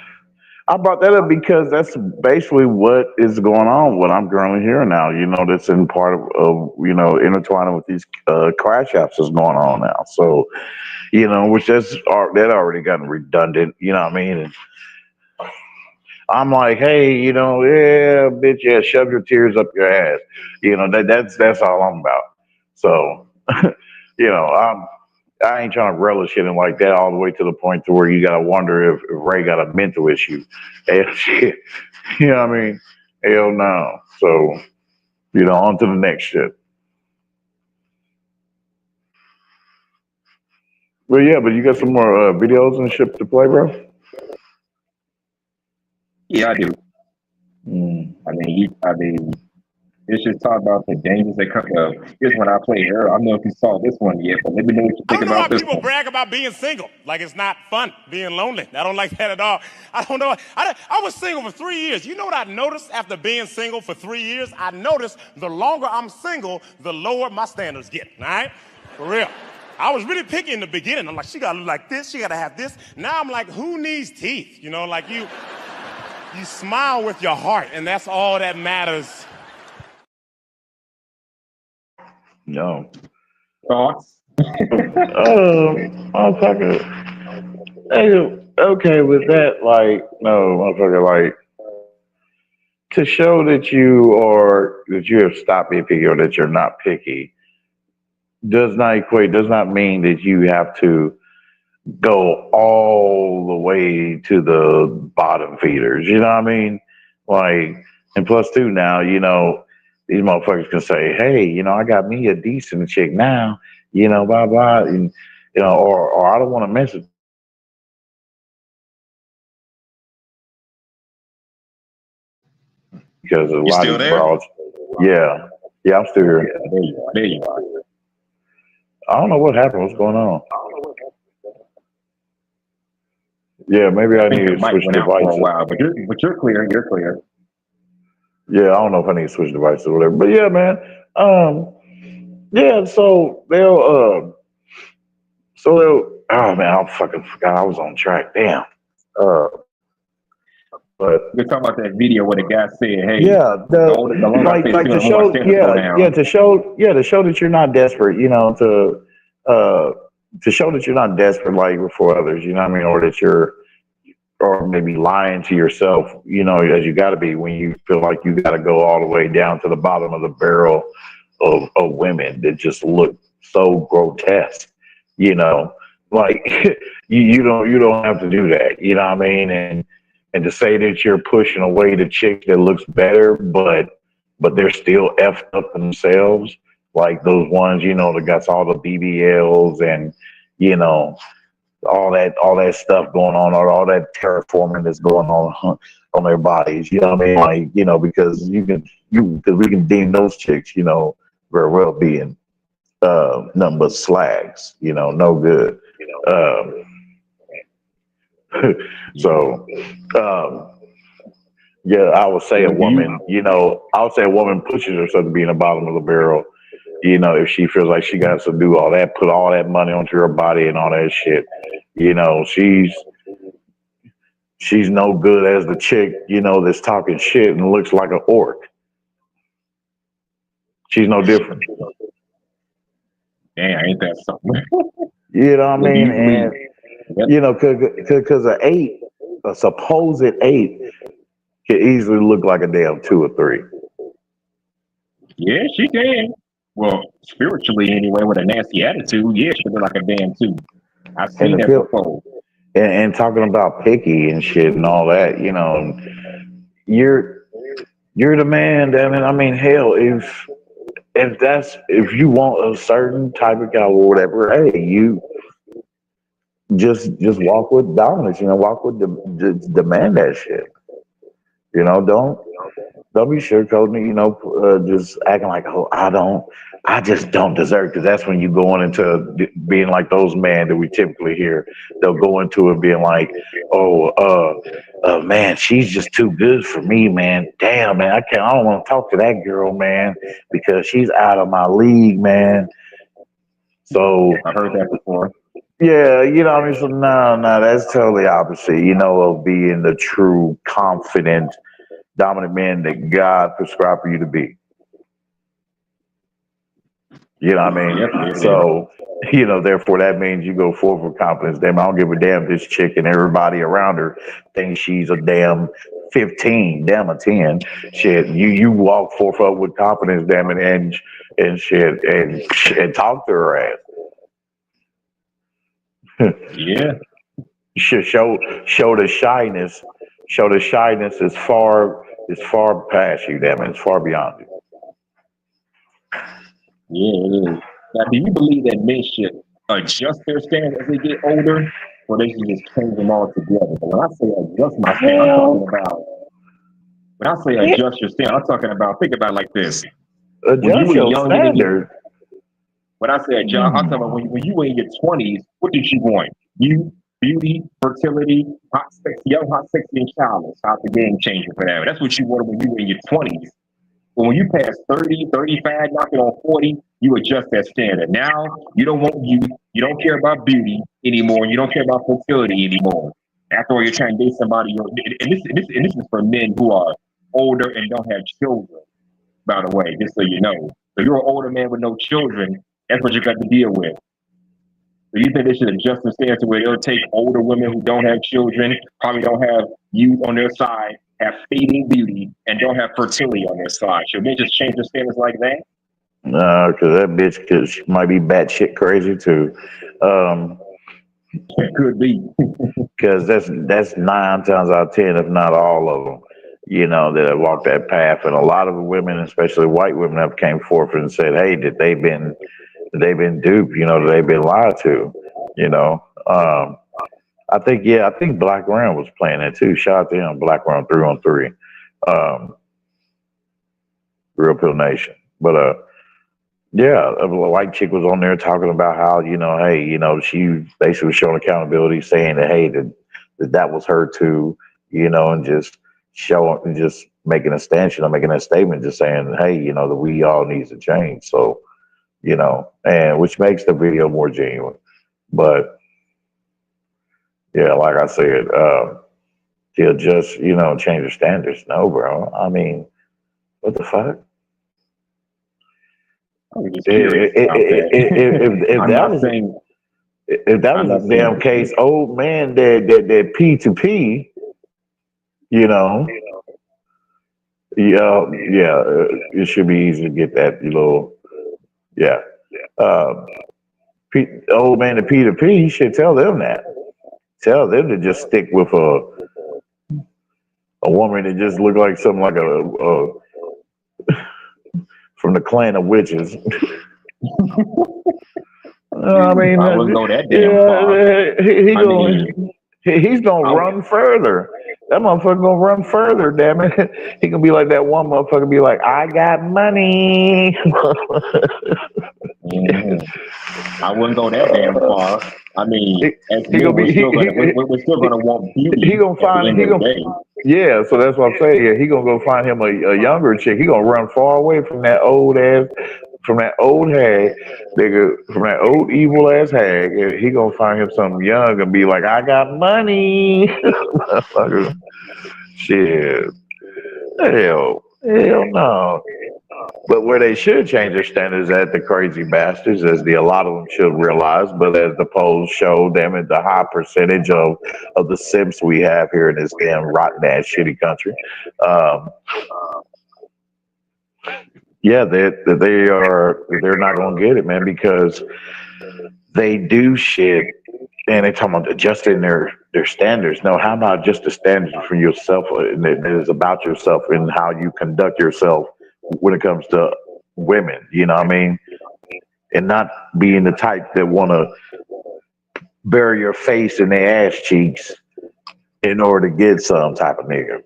S6: I brought that up because that's basically what is going on, what I'm currently hearing now. You know, that's in part of you know, intertwining with these crash apps that's going on now. So, you know, which that already gotten redundant, you know what I mean? And I'm like, hey, you know, yeah, bitch, yeah, shove your tears up your ass. You know, that's all I'm about. So, you know, I ain't trying to relish it and like that all the way to the point to where you gotta wonder if Ray got a mental issue. Hell shit. You know what I mean? Hell no. So, you know, on to the next shit. But yeah, but you got some more videos and shit to play, bro?
S8: Yeah, I do. I mean, it's just talk about the dangers that come up. Here's one I played earlier. I don't know if you saw this one yet, but let me know what you
S7: I
S8: think
S7: don't know why
S8: about this
S7: people
S8: one.
S7: brag about being single. Like it's not fun being lonely. I don't like that at all. I don't know. I was single for 3 years. You know what I noticed after being single for 3 years? I noticed the longer I'm single, the lower my standards get. All right? For real. I was really picky in the beginning. I'm like, she gotta look like this. She gotta have this. Now I'm like, who needs teeth? You know, like you smile with your heart, and that's all that matters.
S6: No.
S8: Thoughts?
S6: Motherfucker. Hey, okay, with that, like, no, motherfucker, like, to show that you have stopped being picky or that you're not picky does not mean that you have to go all the way to the bottom feeders. You know what I mean? Like, and plus two now, you know, these motherfuckers can say, hey, you know, I got me a decent chick now, you know, blah, blah, and, you know, or I don't want to mess it. Because a
S8: You
S6: lot
S8: still
S6: of these
S8: there?
S6: broads, yeah, I'm still here.
S8: Yeah, there you are. There you are.
S6: I don't know what happened. What's going on? Yeah, maybe I need to switch
S8: went out for a
S6: devices.
S8: while, but you're clear. You're clear.
S6: Yeah, I don't know if I need to switch devices or whatever. But yeah, man. Yeah, so they'll oh man, I fucking forgot I was on track. Damn. But
S8: we're talking about that video where the guy said, "Hey,
S6: yeah, to show that you're not desperate, you know, to show that you're not desperate like for others, you know what I mean, or maybe lying to yourself, you know, as you got to be when you feel like you got to go all the way down to the bottom of the barrel of women that just look so grotesque, you know, Like you don't have to do that. You know what I mean? And to say that you're pushing away the chick that looks better, but they're still effed up themselves, like those ones, that got all the BBLs and all that stuff going on, or all that terraforming that's going on their bodies. You know what I mean? Like, because because we can deem those chicks, very well being nothing but slags, no good. So, yeah, I would say a woman pushes herself to be in the bottom of the barrel, if she feels like she got to do all that, put all that money onto her body and all that shit. She's no good as the chick, that's talking shit and looks like an orc. She's no different.
S8: Damn, ain't that something?
S6: You know what I mean? And because a supposed 8 can easily look like a damn 2 or 3.
S8: Yeah, she can. Well, spiritually anyway, with a nasty attitude, yeah, she look like a damn 2. I've seen that before.
S6: And talking about picky and shit and all that, you're the man, damn it. I mean, hell, if you want a certain type of guy or whatever, hey, you just walk with dominance, walk with demand that shit. Don't be sugarcoating it, just acting like, oh, I just don't deserve, because that's when you go on into being like those men that we typically hear. They'll go into it being like, man, she's just too good for me, man. Damn, man, I don't want to talk to that girl, man, because she's out of my league, man. So
S8: I heard that before.
S6: Yeah, I mean, so no, that's totally opposite, of being the true, confident, dominant man that God prescribed for you to be. You know what I mean?
S8: Yep.
S6: So, therefore that means you go forward with confidence. Damn, I don't give a damn if this chick and everybody around her thinks she's a damn 15, damn a 10. Shit, you walk forth up with confidence, damn it, and shit, and talk to her ass.
S8: Yeah.
S6: Show the shyness. Show the shyness is far past you, damn it. It's far beyond you.
S8: Yeah, it is. Now, do you believe that men should adjust their standards as they get older, or they should just change them all together? But when I say adjust my standard, adjust your standard, I'm talking about, think about it like this.
S6: Adjust your standard.
S8: When I say adjust, I'm talking about when you were in your 20s, what did you want? You, beauty, fertility, hot, sexy, and childless. How's the game changing for that? That's what you wanted when you were in your 20s. But when you pass 30, 35, knocking on 40, you adjust that standard. Now, you don't want you don't care about beauty anymore, and you don't care about fertility anymore. After all, you're trying to date somebody, and this is for men who are older and don't have children, by the way, just so you know. So you're an older man with no children, that's what you got to deal with. So you think they should adjust the stance to where they'll take older women who don't have children, probably don't have youth on their side, have fading beauty, and don't have fertility on their side? Should they just change their standards like that?
S6: No, because that bitch she might be batshit crazy too.
S8: It could be.
S6: Because that's 9 times out of 10, if not all of them, that have walked that path. And a lot of women, especially white women, have came forth and said, hey, that they've been duped, that they've been lied to, I think Black Round was playing that too. Shout out to him, Black Round 3-on-3. Real Pill Nation. But a white chick was on there talking about how, hey, she basically was showing accountability, saying that, hey, that was her too, and just making a stance, making that statement, just saying, hey, that we all need to change. So, and which makes the video more genuine. But yeah, like I said, they'll just, change their standards. No, bro. I mean, what the fuck? If that was a damn case, old man that P2P, it should be easy to get that little, old man to Peter P, he should tell them that. Tell them to just stick with a woman that just look like something like a from the clan of witches. I mean,
S8: I wouldn't go that damn far.
S6: He's gonna run further. That motherfucker gonna run further. Damn it, he gonna be like that one motherfucker. Be like, I got money.
S8: I wouldn't go that damn far. I mean, we're still gonna want beauty.
S6: He gonna find. Yeah, so that's what I'm saying. Yeah, he gonna go find him a younger chick. He gonna run far away from that old ass. From that old hag, nigga, from that old evil ass hag, and he gonna find him something young and be like, I got money. Shit. Hell no. But where they should change their standards at the crazy bastards, as a lot of them should realize, but as the polls show, damn it, the high percentage of the simps we have here in this damn rotten ass shitty country. Yeah, they're not gonna get it, man, because they do shit and they talking about adjusting their standards. No, how about just the standards for yourself? And it is about yourself and how you conduct yourself when it comes to women, you know what I mean? And not being the type that wanna bury your face in their ass cheeks in order to get some type of nigga.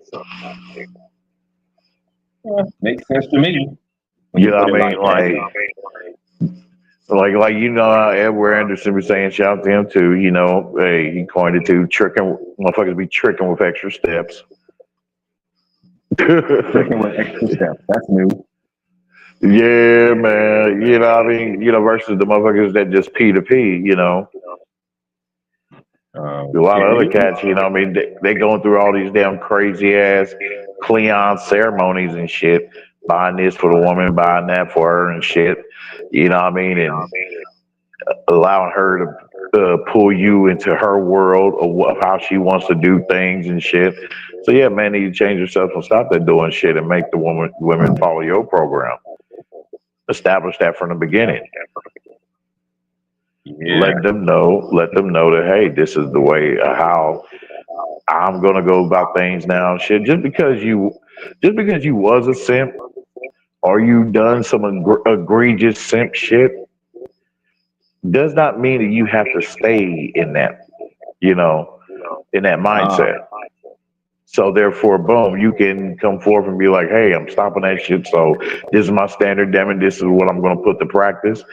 S8: Yeah, makes sense to me.
S6: You know what I mean? Like you know, Edward Anderson was saying, shout out to him too. You know, hey, he coined it too. Tricking motherfuckers be tricking with extra steps.
S8: Tricking with extra steps. That's new.
S6: Yeah, man. You know what I mean? You know, versus the motherfuckers that just P to P. You know, a lot of other cats. You know what I mean? They going through all these damn crazy ass Cleon ceremonies and shit. Buying this for the woman, buying that for her and shit. You know what I mean? And allowing her to pull you into her world of how she wants to do things and shit. So yeah, man, you change yourself and stop that doing shit and make the women follow your program. Establish that from the beginning. Yeah. Let them know that, hey, this is the way how I'm gonna go about things now. Shit, just because you was a simp or you done some egregious simp shit does not mean that you have to stay in that, you know, in that mindset. So therefore, boom, you can come forth and be like, hey, I'm stopping that shit. So this is my standard, damn it. This is what I'm going to put to practice.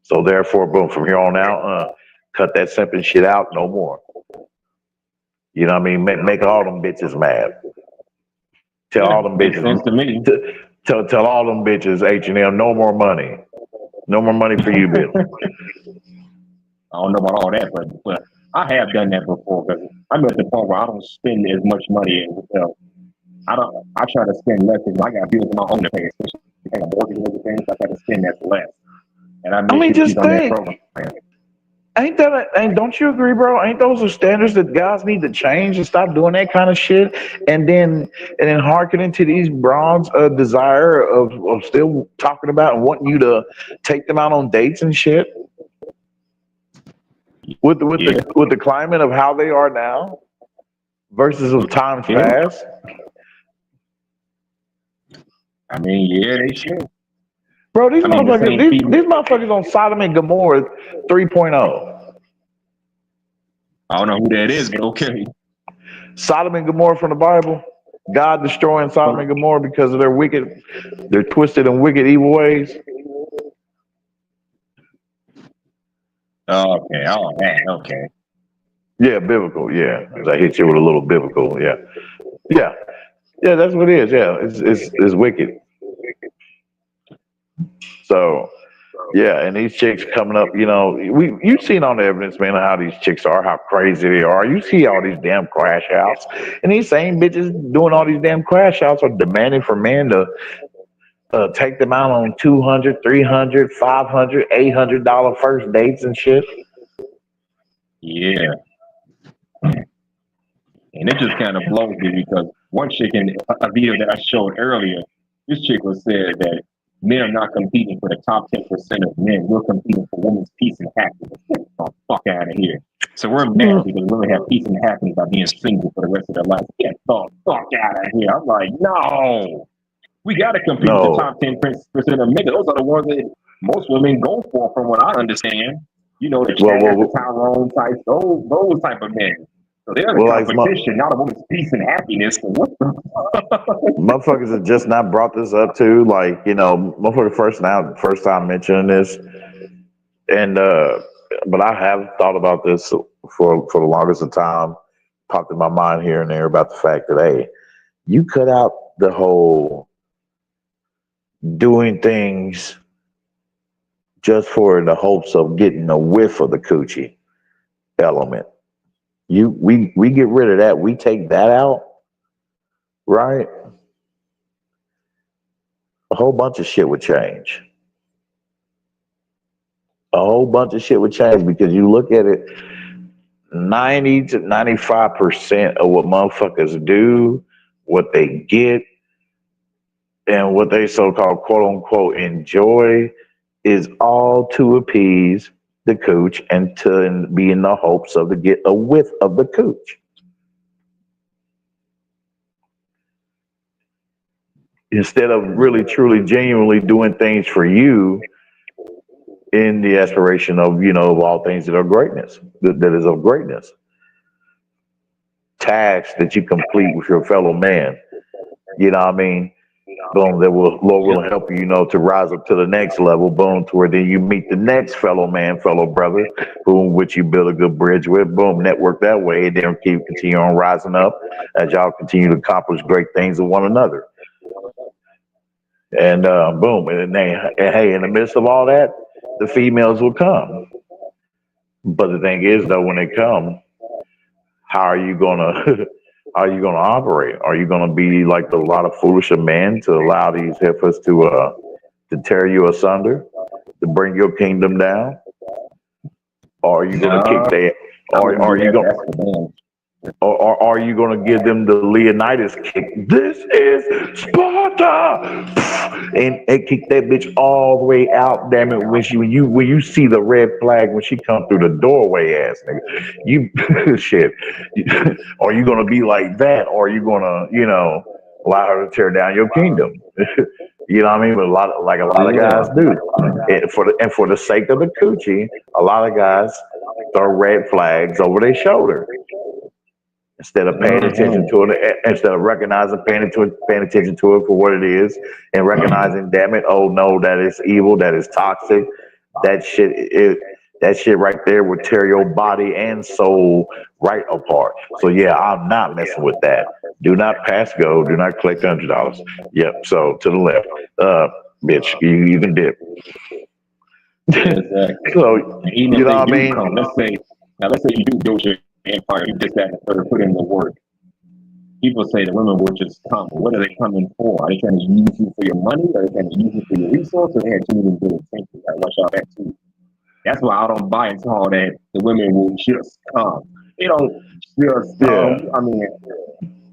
S6: So therefore, boom, from here on out, cut that simping shit out, no more. You know what I mean? Make all them bitches mad. Tell all them bitches. Tell all them bitches, H&M, no more money. No more money for you, Bill.
S8: I don't know about all that, but I have done that before because I'm at the point where I don't spend as much money in hotel. I try to spend less because I got bills of my own to pay, especially paying a mortgage and everything. So I try to spend that less. And I mean, just think.
S6: Don't you agree, bro? Ain't those the standards that guys need to change and stop doing that kind of shit? And then hearkening to these broads' desire of still talking about and wanting you to take them out on dates and shit? With the climate of how they are now versus of times past?
S8: I mean, yeah, they should.
S6: Bro, these motherfuckers on Sodom and Gomorrah 3.0.
S8: I don't know who that is, but okay.
S6: Sodom and Gomorrah from the Bible. God destroying Sodom and Gomorrah because of their twisted and wicked evil ways.
S8: Okay, oh man, okay.
S6: Yeah, biblical, yeah. I hit you with a little biblical, yeah. Yeah. Yeah, that's what it is, yeah. It's wicked. So, yeah, and these chicks coming up, you know, you've seen on the evidence, man, of how these chicks are, how crazy they are. You see all these damn crash outs, and these same bitches doing all these damn crash outs are demanding for men to take them out on $200, $300, $500, $800 first dates and shit.
S8: Yeah. And it just kind of blows me because one chick in a video that I showed earlier, this chick was said that men are not competing for the top 10% of men. We're competing for a woman's peace and happiness. Get the fuck out of here. So we're mad because women have peace and happiness by being single for the rest of their life. Get the fuck out of here. I'm like, no. We got to compete with the top 10% of men. Those are the ones that most women go for, from what I understand. You know, the Chad, the Tyrone type, those type of men. So there's a competition, not a woman's peace and happiness. What the
S6: motherfuckers have just not brought this up too. Like, you know, motherfucker first time mentioning this. And but I have thought about this for the longest of time, popped in my mind here and there about the fact that, hey, you cut out the whole doing things just for the hopes of getting a whiff of the coochie element. We get rid of that. We take that out, right? A whole bunch of shit would change. A whole bunch of shit would change, because you look at it, 90 to 95% of what motherfuckers do, what they get, and what they so-called quote unquote enjoy is all to appease the cooch and to be in the hopes of to get a whiff of the cooch. Instead of really, truly, genuinely doing things for you in the aspiration of, you know, of all things that are greatness, that is of greatness. Tasks that you complete with your fellow man. You know what I mean? Boom, that Lord will help you, you know, to rise up to the next level, boom, to where then you meet the next fellow man, fellow brother, boom, which you build a good bridge with, boom, network that way, and then continue on rising up as y'all continue to accomplish great things with one another. And boom, and hey, in the midst of all that, the females will come. But the thing is, though, when they come, how are you gonna operate? Are you gonna be like a lot of foolish men to allow these heifers to tear you asunder, to bring your kingdom down? Or are you gonna kick their? Or are you gonna? Or are you gonna give them the Leonidas kick? This is Sparta, and kick that bitch all the way out. Damn it! When you see the red flag when she come through the doorway, ass nigga, you shit. Are you gonna be like that, or are you gonna, you know, allow her to tear down your kingdom? You know what I mean? But a lot of guys do, and for the sake of the coochie, a lot of guys throw red flags over their shoulder. Instead of paying attention to it, instead of recognizing, paying attention to it for what it is, and recognizing, damn it, oh no, that is evil, that is toxic, that shit right there would tear your body and soul right apart. So yeah, I'm not messing with that. Do not pass go. Do not collect $100. Yep. So to the left, bitch, you can dip.
S8: Exactly.
S6: So
S8: even
S6: you know what I mean?
S8: Let's say you do build your empire, you just have to put in the work. People say the women will just come. What are they coming for? Are they trying to use you for your money? Are they trying to use you for your resources? They have too many good intentions. You gotta watch out that too. That's why I don't buy into all that. The women will just come. They don't just come. I mean,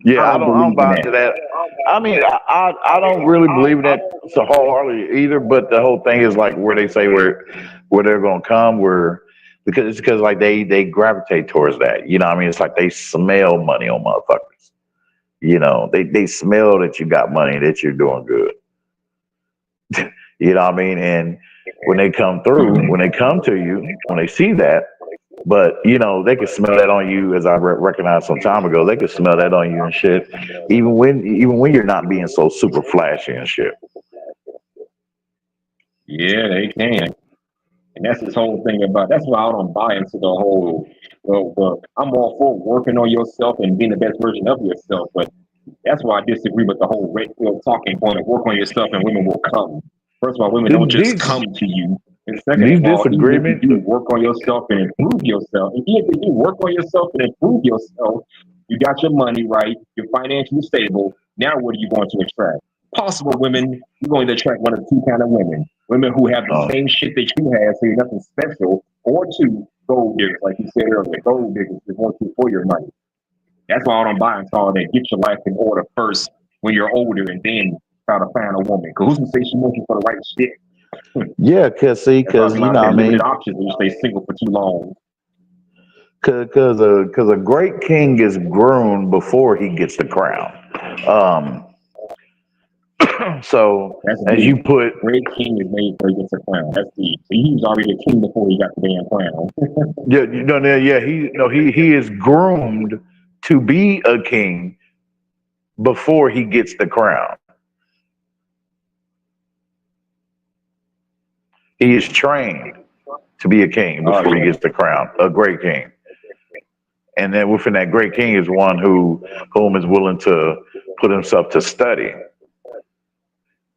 S6: yeah, I don't buy into that. I mean, I don't really believe in that so wholeheartedly either. But the whole thing is like where they say where they're gonna come, because like they gravitate towards that. You know what I mean? It's like they smell money on motherfuckers. You know, they smell that you got money, that you're doing good. You know what I mean? And when they come through, when they come to you, when they see that, but you know, they can smell that on you, as I recognized some time ago, they can smell that on you and shit, even when you're not being so super flashy and shit.
S8: Yeah, they can. And that's this whole thing about, that's why I don't buy into the whole, I'm all for working on yourself and being the best version of yourself, but that's why I disagree with the whole red pill talking point of work on yourself and women will come. First of all, women don't just come to you. And second of all, even if you do work on yourself and improve yourself, and even if you work on yourself and improve yourself, you got your money right, you're financially stable, now what are you going to attract? Possible women, you're going to attract one of two kind of women. Women who have the same shit that you have, so you're nothing special, or two, gold diggers, like you said earlier, gold diggers that want you for your money. That's why I don't buy into all that. Get your life in order first when you're older, and then try to find a woman. Because who's gonna say she wants you for the right shit?
S6: Yeah, cause you know what I mean.
S8: Limited options when you stay single for too long.
S6: Cause a great king is groomed before he gets the crown. So
S8: That's
S6: as
S8: deep.
S6: you put,
S8: Great king is made before he gets a crown. That's deep. So he was already a king before he got the damn crown.
S6: he is groomed to be a king before he gets the crown. He is trained to be a king before he gets the crown, a great king. And then within that great king is one whom is willing to put himself to study,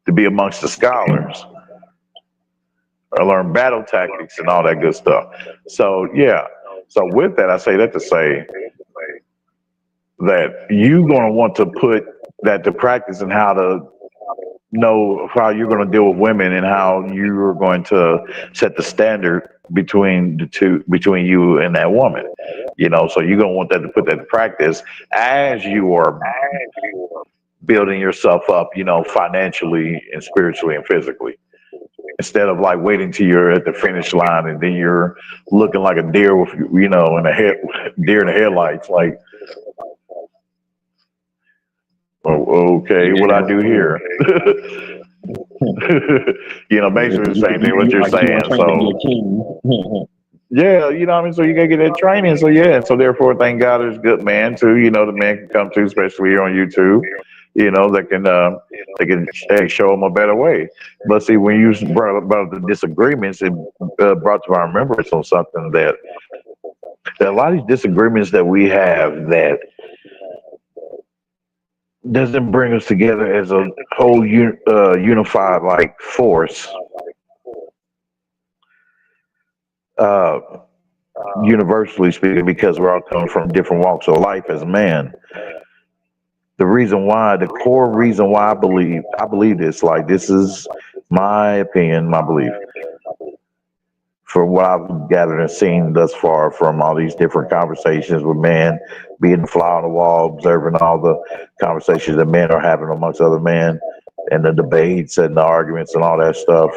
S6: to be amongst the scholars, or learn battle tactics and all that good stuff. So yeah. So with that, I say that to say that you're going to want to put that to practice and how to know how you're going to deal with women and how you're going to set the standard between you and that woman. You know, so you're going to want that to put that to practice as you are building yourself up, you know, financially and spiritually and physically. Instead of like waiting till you're at the finish line and then you're looking like a deer with, you know, deer in the headlights, like, oh, okay, what I do here? You know, basically the same thing what you're saying. So yeah, you know what I mean? So you gotta get that training. So yeah, so therefore thank God there's good man too, you know, the man can come to, especially here on YouTube, you know, that can show them a better way. But see, when you brought about the disagreements, it brought to our remembrance on something that a lot of these disagreements that we have that doesn't bring us together as a whole unified like force. Universally speaking, because we're all coming from different walks of life as a man. The core reason why I believe this, like this is my opinion, my belief, for what I've gathered and seen thus far from all these different conversations with men, being the fly on the wall, observing all the conversations that men are having amongst other men, and the debates and the arguments and all that stuff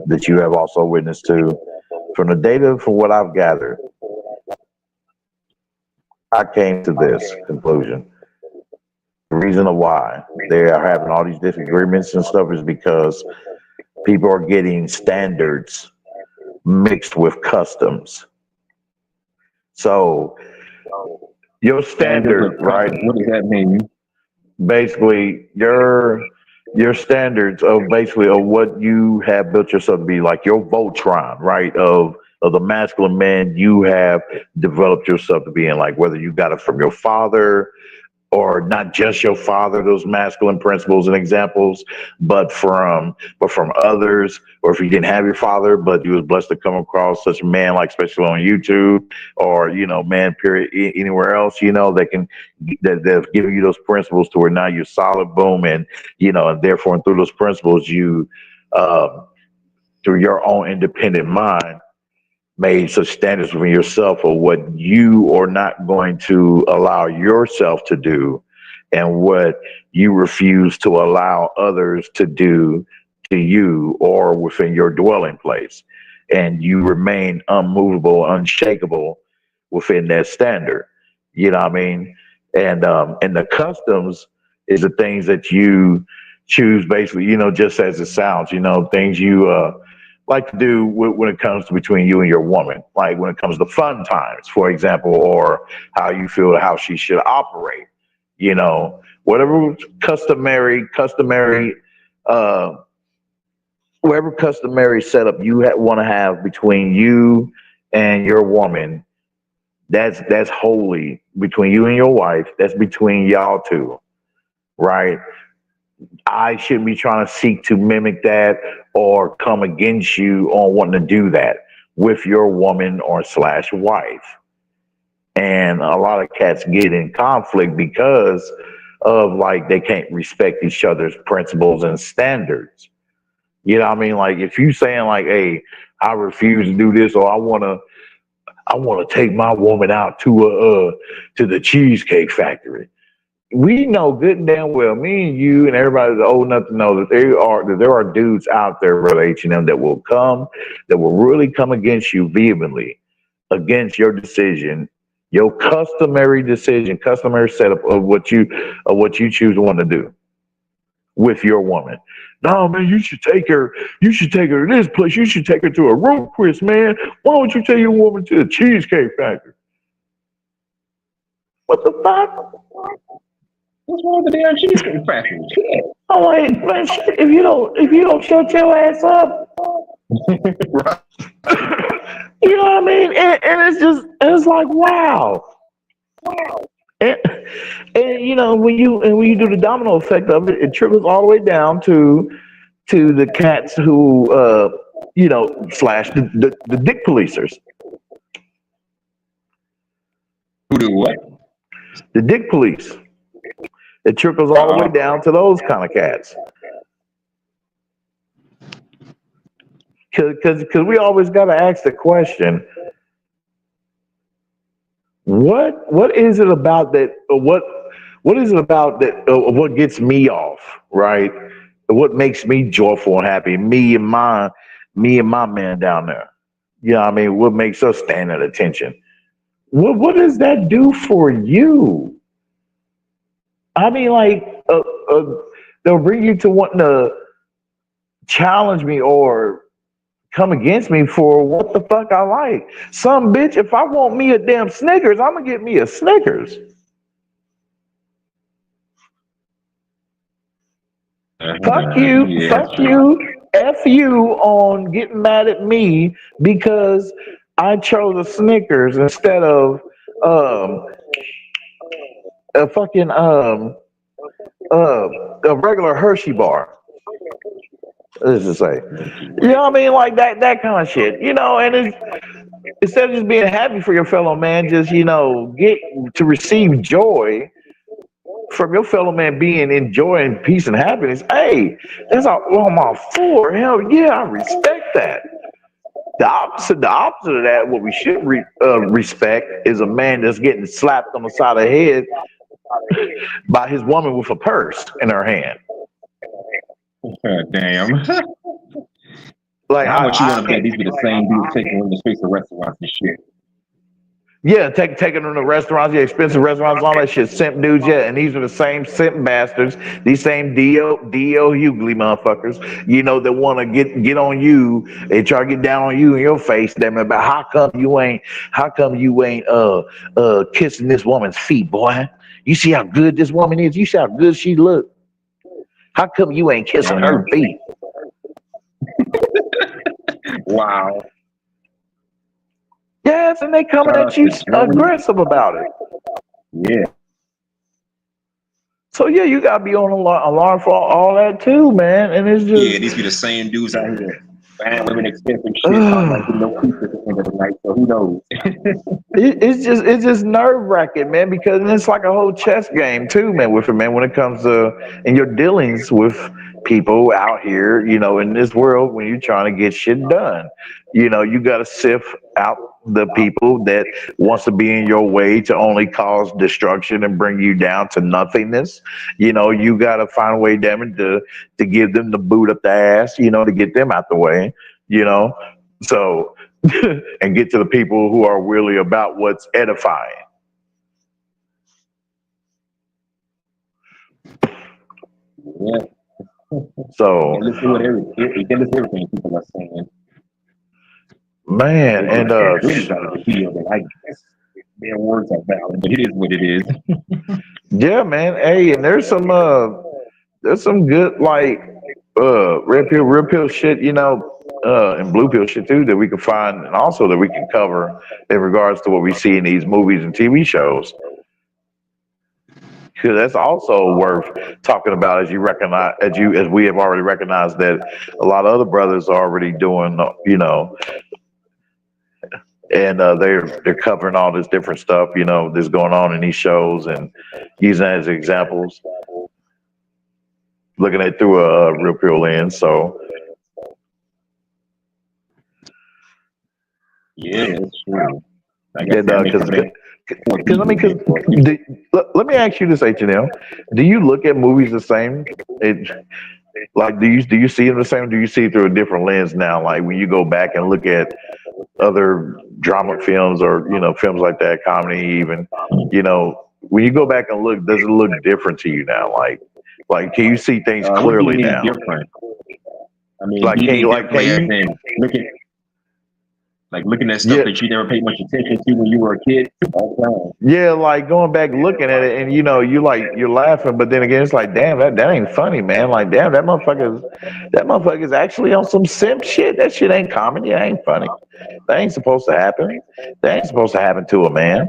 S6: that you have also witnessed to. From the data, from what I've gathered, I came to this conclusion. The reason why they are having all these disagreements and stuff is because people are getting standards mixed with customs. So your standard, right?
S8: What does that mean?
S6: Basically, your standards of what you have built yourself to be, like your Voltron, right? Of the masculine man you have developed yourself to be in, like whether you got it from your father or not just your father, those masculine principles and examples, but from others, or if you didn't have your father, but you was blessed to come across such a man, like especially on YouTube or, you know, man, period, anywhere else, you know, that they've given you those principles to where now you're solid, boom, and, you know, and therefore and through those principles, you, through your own independent mind, made such standards for yourself of what you are not going to allow yourself to do and what you refuse to allow others to do to you or within your dwelling place. And you remain unmovable, unshakable within that standard. You know what I mean? And the customs is the things that you choose basically, you know, just as it sounds, you know, things you like to do when it comes to between you and your woman, like when it comes to fun times, for example, or how you feel how she should operate, you know, whatever customary setup you want to have between you and your woman, that's holy between you and your wife. That's between y'all two, right? I shouldn't be trying to seek to mimic that or come against you on wanting to do that with your woman or / wife. And a lot of cats get in conflict because of like they can't respect each other's principles and standards. You know what I mean? Like if you saying like, hey, I refuse to do this, or I wanna take my woman out to the Cheesecake Factory. we know good and damn well, me and you and everybody that's old enough to know that there are dudes out there, brother H&M, that will really come against you vehemently, against your decision, your customary setup of what you choose to want to do with your woman. No, man, you should take her to this place. You should take her to a road quiz, man. Why don't you take your woman to the Cheesecake Factory? What the fuck?
S8: What's wrong with the damn Cheesecake Factory?
S6: I'm like, man, shit, if you don't shut your ass up. You know what I mean? And it's like, wow. And you know, when you do the domino effect of it, it trickles all the way down to the cats who slash the dick policers.
S8: Who do what?
S6: The dick police. It trickles all the way down to those kind of cats. Because we always got to ask the question, what is it about that? What is it about that? What gets me off, right? What makes me joyful and happy? Me and my man down there. You know what I mean? What makes us stand at attention? What does that do for you? I mean, like, they'll bring you to wanting to challenge me or come against me for what the fuck I like. Some bitch, if I want me a damn Snickers, I'm gonna get me a Snickers. Fuck you,
S8: Yeah.
S6: fuck you, F you on getting mad at me because I chose a Snickers instead of a fucking a regular Hershey bar. Let's just say, you know what I mean, like that kind of shit, you know. And it's, instead of just being happy for your fellow man, just get to receive joy from your fellow man, being in joy and peace and happiness. Hey, that's all I'm all for. Hell yeah, I respect that. The opposite of that, what we should respect is a man that's getting slapped on the side of the head by his woman with a purse in her hand.
S8: Damn.
S6: Like,
S8: how much you want to bet these be the same dudes taking in the streets of restaurants and shit?
S6: Yeah, taking them to restaurants, expensive restaurants, all that shit. Simp dudes, yeah, and these are the same simp bastards, these same D.O. Hughley motherfuckers, that want to get on you. They try to get down on you in your face, damn it, about how come you ain't kissing this woman's feet, boy? You see how good this woman is? You see how good she look? How come you ain't kissing her feet?
S8: Wow.
S6: Yes, and they coming at you aggressive about it.
S8: Yeah.
S6: So yeah, you gotta be on alarm for all that too, man. And it's just
S8: these be the same dudes out here buying women expensive shit. Like no pizza at the end of the night, so who knows?
S6: it's just nerve wracking, man, because it's like a whole chess game too, man. With it, man, when it comes to in your dealings with people out here, in this world, when you're trying to get shit done, you got to sift out the people that wants to be in your way to only cause destruction and bring you down to nothingness. You got to find a way, damn it, to give them the boot up the ass, to get them out the way, so and get to the people who are really about what's edifying.
S8: Yeah.
S6: So
S8: listen to everything people are saying.
S6: Man, and
S8: really gotta feel that I guess their words are valid, but it is what it is.
S6: Yeah, man. Hey, and there's some good red pill shit, and blue pill shit too that we can find, and also that we can cover in regards to what we see in these movies and TV shows. Because that's also worth talking about, as we have already recognized that a lot of other brothers are already doing, and they're covering all this different stuff, that's going on in these shows and using it as examples, looking at it through a real pill lens. So
S8: yeah, that's true.
S6: because Because let me ask you this, H&M. Do you look at movies the same? Like, do you see them the same? Do you see it through a different lens now? Like when you go back and look at other drama films or films like that, comedy even, when you go back and look, does it look different to you now? Like can you see things clearly now?
S8: Different. I mean,
S6: Like, can you
S8: looking at stuff that you never paid much attention to when you were a kid?
S6: Yeah, like going back looking at it, and you're laughing, but then again, it's like, damn, that ain't funny, man. Like, damn, that motherfucker's actually on some simp shit. That shit ain't comedy. That ain't funny. That ain't supposed to happen. That ain't supposed to happen to a man.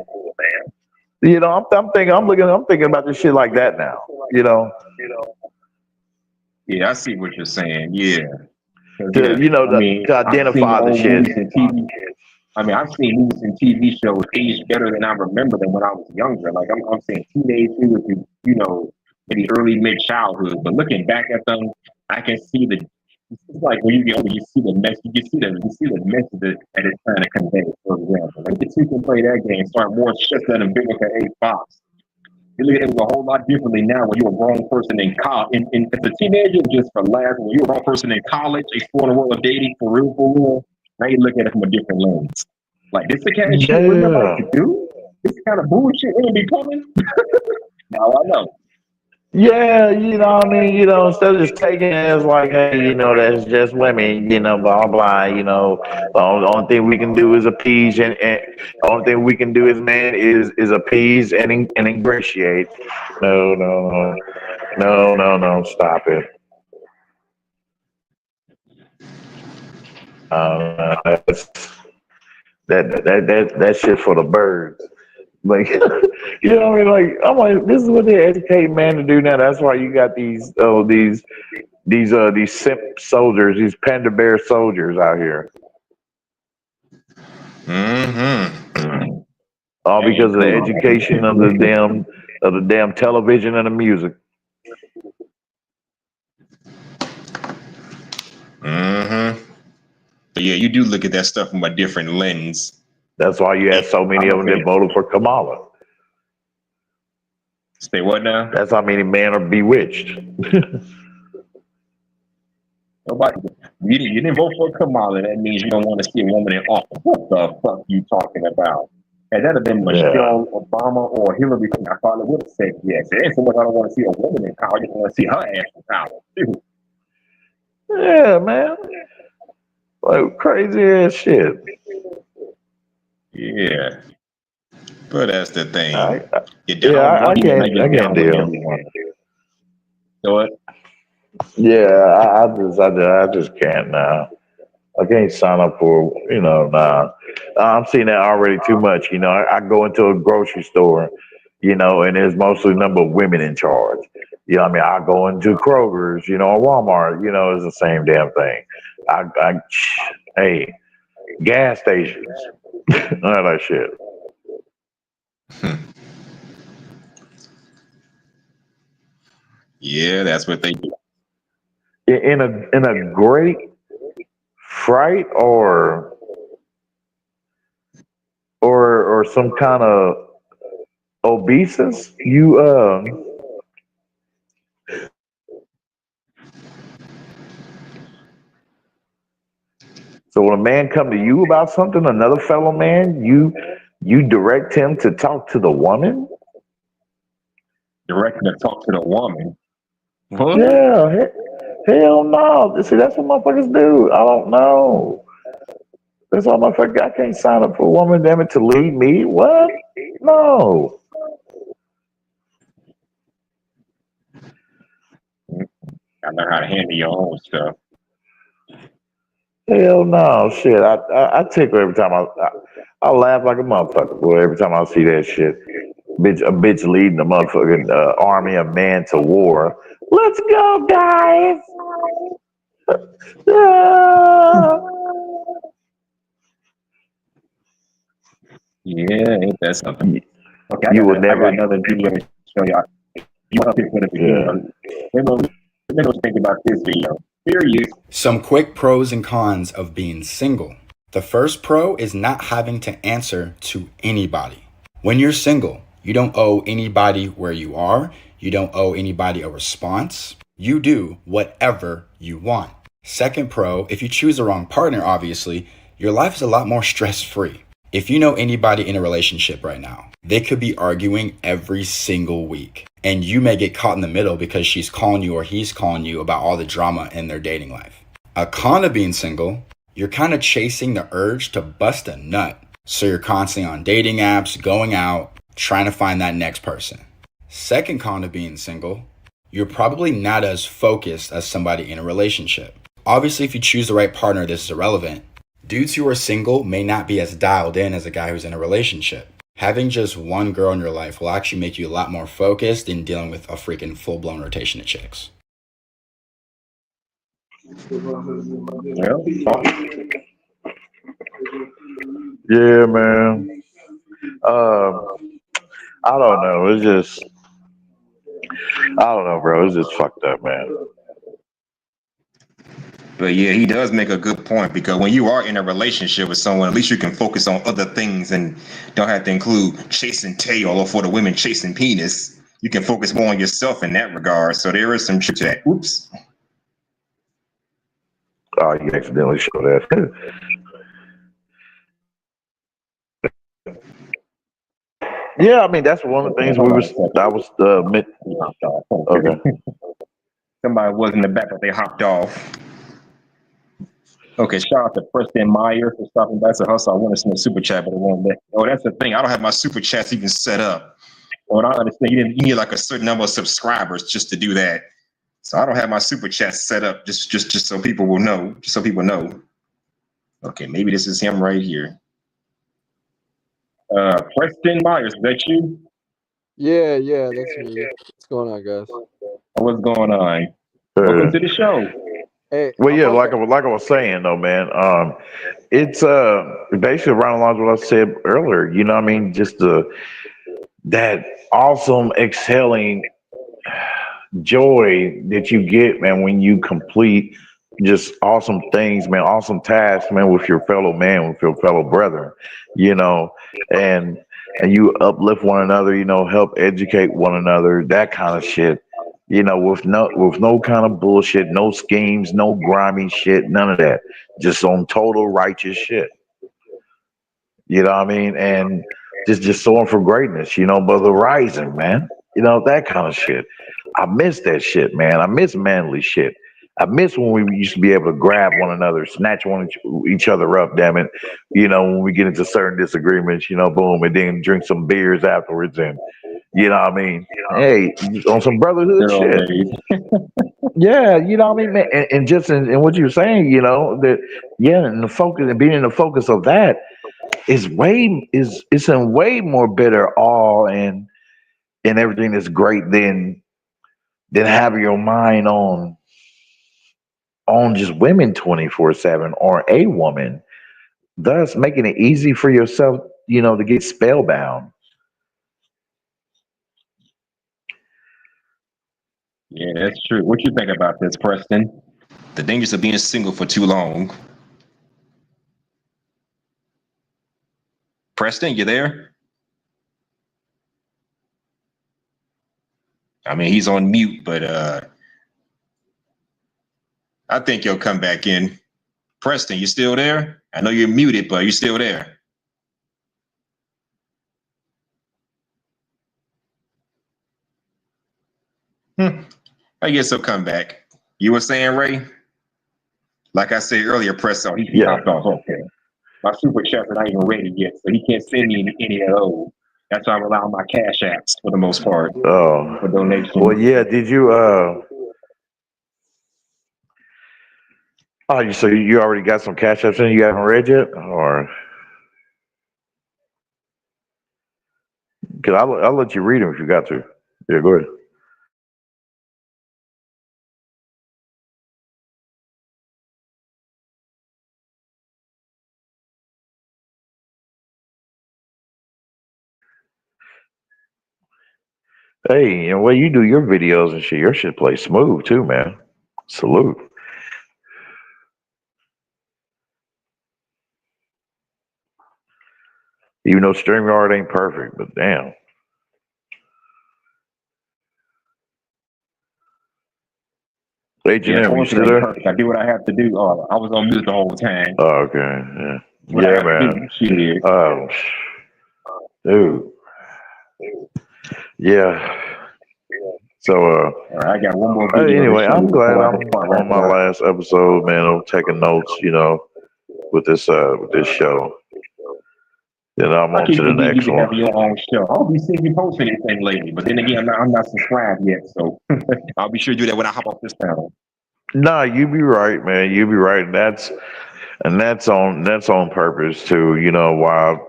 S6: I'm thinking about this shit like that now.
S8: Yeah, I see what you're saying. Yeah.
S6: To identify the shit.
S8: I've seen movies and TV shows age better than I remember them when I was younger. Like I'm saying teenage movies, maybe early mid childhood. But looking back at them, I can see it's like when you get older, you see the message. You see the message that it's trying to convey. For example, like if you can play that game, start more shit than a biblical A Fox. You look at it a whole lot differently now when you're a grown person in college. And as a teenager, just for laughs, when you're a grown person in college, exploring the world of dating for real, now you look at it from a different lens. Like, this the kind of shit we're about to do? This kind of bullshit ain't be coming? Now I know.
S6: Yeah, what I mean, instead of just taking it as like, hey, that's just women, blah, blah, the only thing we can do is appease, and the only thing we can do as men is appease and ingratiate. No, stop it. That shit for the birds. Like, what I mean? Like, I'm like, this is what they educate man to do now. That's why you got these simp soldiers, these panda bear soldiers out here.
S8: Mm-hmm.
S6: All because of the education of the damn television and the music.
S8: Mm-hmm. But yeah, you do look at that stuff from a different lens.
S6: That's why you had so many of them that voted for Kamala.
S8: Say what now?
S6: That's how many men are bewitched.
S8: Nobody. You didn't vote for Kamala. That means you don't want to see a woman in office. What the fuck you talking about? Had that have been Michelle Obama or Hillary Clinton, I probably would have said yes. It ain't so much I don't want to see a woman in power. I just want to see her ass in power too.
S6: Yeah, man. Like crazy ass shit.
S8: Yeah. But that's the thing.
S6: I can't deal.
S8: So what?
S6: Yeah, I just can't now. I can't sign up for, I'm seeing that already too much. I go into a grocery store, and there's mostly a number of women in charge. I go into Kroger's, or Walmart, it's the same damn thing. Hey, gas stations, none of that shit.
S8: Yeah, that's what they do.
S6: In a great fright or some kind of obesis, so when a man come to you about something, another fellow man, you direct him to talk to the woman?
S8: Direct him to talk to the woman? Huh?
S6: Yeah, hell no. See, that's what motherfuckers do. I don't know. That's all motherfuckers. I can't sign up for a woman, damn it, to lead me. What? No.
S8: I know how to handle your own stuff.
S6: Hell no, shit. I tickle every time I laugh like a motherfucker, boy, every time I see that shit. A bitch leading the motherfucking army of man to war. Let's go, guys.
S8: Yeah, ain't that something? Okay,
S6: you would never.
S8: I got another video to show y'all. You want to pick one up again? Let me know what you think about this video. Period.
S15: Some quick pros and cons of being single. The first pro is not having to answer to anybody. When you're single, you don't owe anybody where you are. You don't owe anybody a response. You do whatever you want. Second pro, if you choose the wrong partner, obviously, your life is a lot more stress-free. If you know anybody in a relationship right now, they could be arguing every single week. And you may get caught in the middle because she's calling you or he's calling you about all the drama in their dating life. A con of being single, you're kind of chasing the urge to bust a nut. So you're constantly on dating apps, going out, trying to find that next person. Second con of being single, you're probably not as focused as somebody in a relationship. Obviously, if you choose the right partner, this is irrelevant. Dudes who are single may not be as dialed in as a guy who's in a relationship. Having just one girl in your life will actually make you a lot more focused than dealing with a freaking full-blown rotation of chicks.
S6: Yeah, man. I don't know. It's just, I don't know, bro. It's just fucked up, man.
S8: But yeah, he does make a good point, because when you are in a relationship with someone, at least you can focus on other things and don't have to include chasing tail, or for the women chasing penis. You can focus more on yourself in that regard. So there is some truth to that. Oops.
S6: Oh, you accidentally showed that. Yeah, I mean, that's one of the things okay.
S8: Somebody was in the back, but they hopped off. Okay, shout out to Preston Meyer for stopping by to hustle. I want to send a super chat, but it won't let. Oh, that's the thing. I don't have my super chats even set up. Well, I understand you need like a certain number of subscribers just to do that. So I don't have my super chats set up just so people will know. Just so people know. Okay, maybe this is him right here. Preston Myers, is that you?
S16: Yeah, that's me. What's going on, guys?
S8: What's going on? Welcome to the show.
S16: Hey,
S6: well, yeah, like I was saying though, man. It's basically around the lines of what I said earlier. You know what I mean? Just that awesome, exhaling joy that you get, man, when you complete just awesome things, man, awesome tasks, man, with your fellow man, with your fellow brethren, you know, and you uplift one another, you know, help educate one another, that kind of shit, you know, with no kind of bullshit, no schemes, no grimy shit, none of that, just on total righteous shit. You know what I mean? And just soaring for greatness, you know, but the rising, man, you know, that kind of shit. I miss that shit, man. I miss manly shit. I miss when we used to be able to grab one another, snatch each other up, damn it. You know, when we get into certain disagreements, you know, boom, and then drink some beers afterwards, and you know what I mean? Hey, on some brotherhood shit. Yeah, you know what I mean, man. And just in what you're saying, you know, that and the focus and being in the focus of that is it's in way more better awe and everything that's great than having your mind on just women 24/7 or a woman, thus making it easy for yourself, you know, to get spellbound.
S8: Yeah, that's true. What you think about this, Preston? The dangers of being single for too long. Preston, you there? I mean, he's on mute, but I think he'll come back in. Preston, you still there? I know you're muted, but you still there? I guess he'll come back. You were saying, Ray? Like I said earlier, Preston, he popped off. Okay. My super chats are not even ready yet, so he can't send me any of those. That's why I'm allowing my cash apps for the most part.
S6: Oh,
S8: for donations.
S6: Well, yeah. Did you? So you already got some cash apps in you haven't read yet, or? Cause I'll let you read them if you got to. Yeah, go ahead. Hey, and when you do your videos and shit, your shit plays smooth too, man. Salute. Even though StreamYard ain't perfect, but damn. H&M, you
S8: Unfortunately,
S6: still there?
S8: perfect. I do what I have to do. I was on mute the whole time.
S6: Oh, okay. Yeah,
S8: What I
S6: yeah,
S8: have to
S6: man.
S8: do, shit.
S6: Dude. Yeah. So,
S8: I got one more video.
S6: anyway,
S8: to show
S6: I'm
S8: you
S6: glad
S8: before I
S6: I'm
S8: depart right
S6: on my
S8: now.
S6: last episode, man, of taking notes, with this show. Then I'm
S8: I
S6: on
S8: can't
S6: to the
S8: believe you
S6: next
S8: can have
S6: one.
S8: your own show. I don't be seeing you post anything lately, but then again, I'm not subscribed yet, so I'll be sure to do that when I hop off this panel.
S6: Nah, you be right, man. You be right. That's on purpose too, while,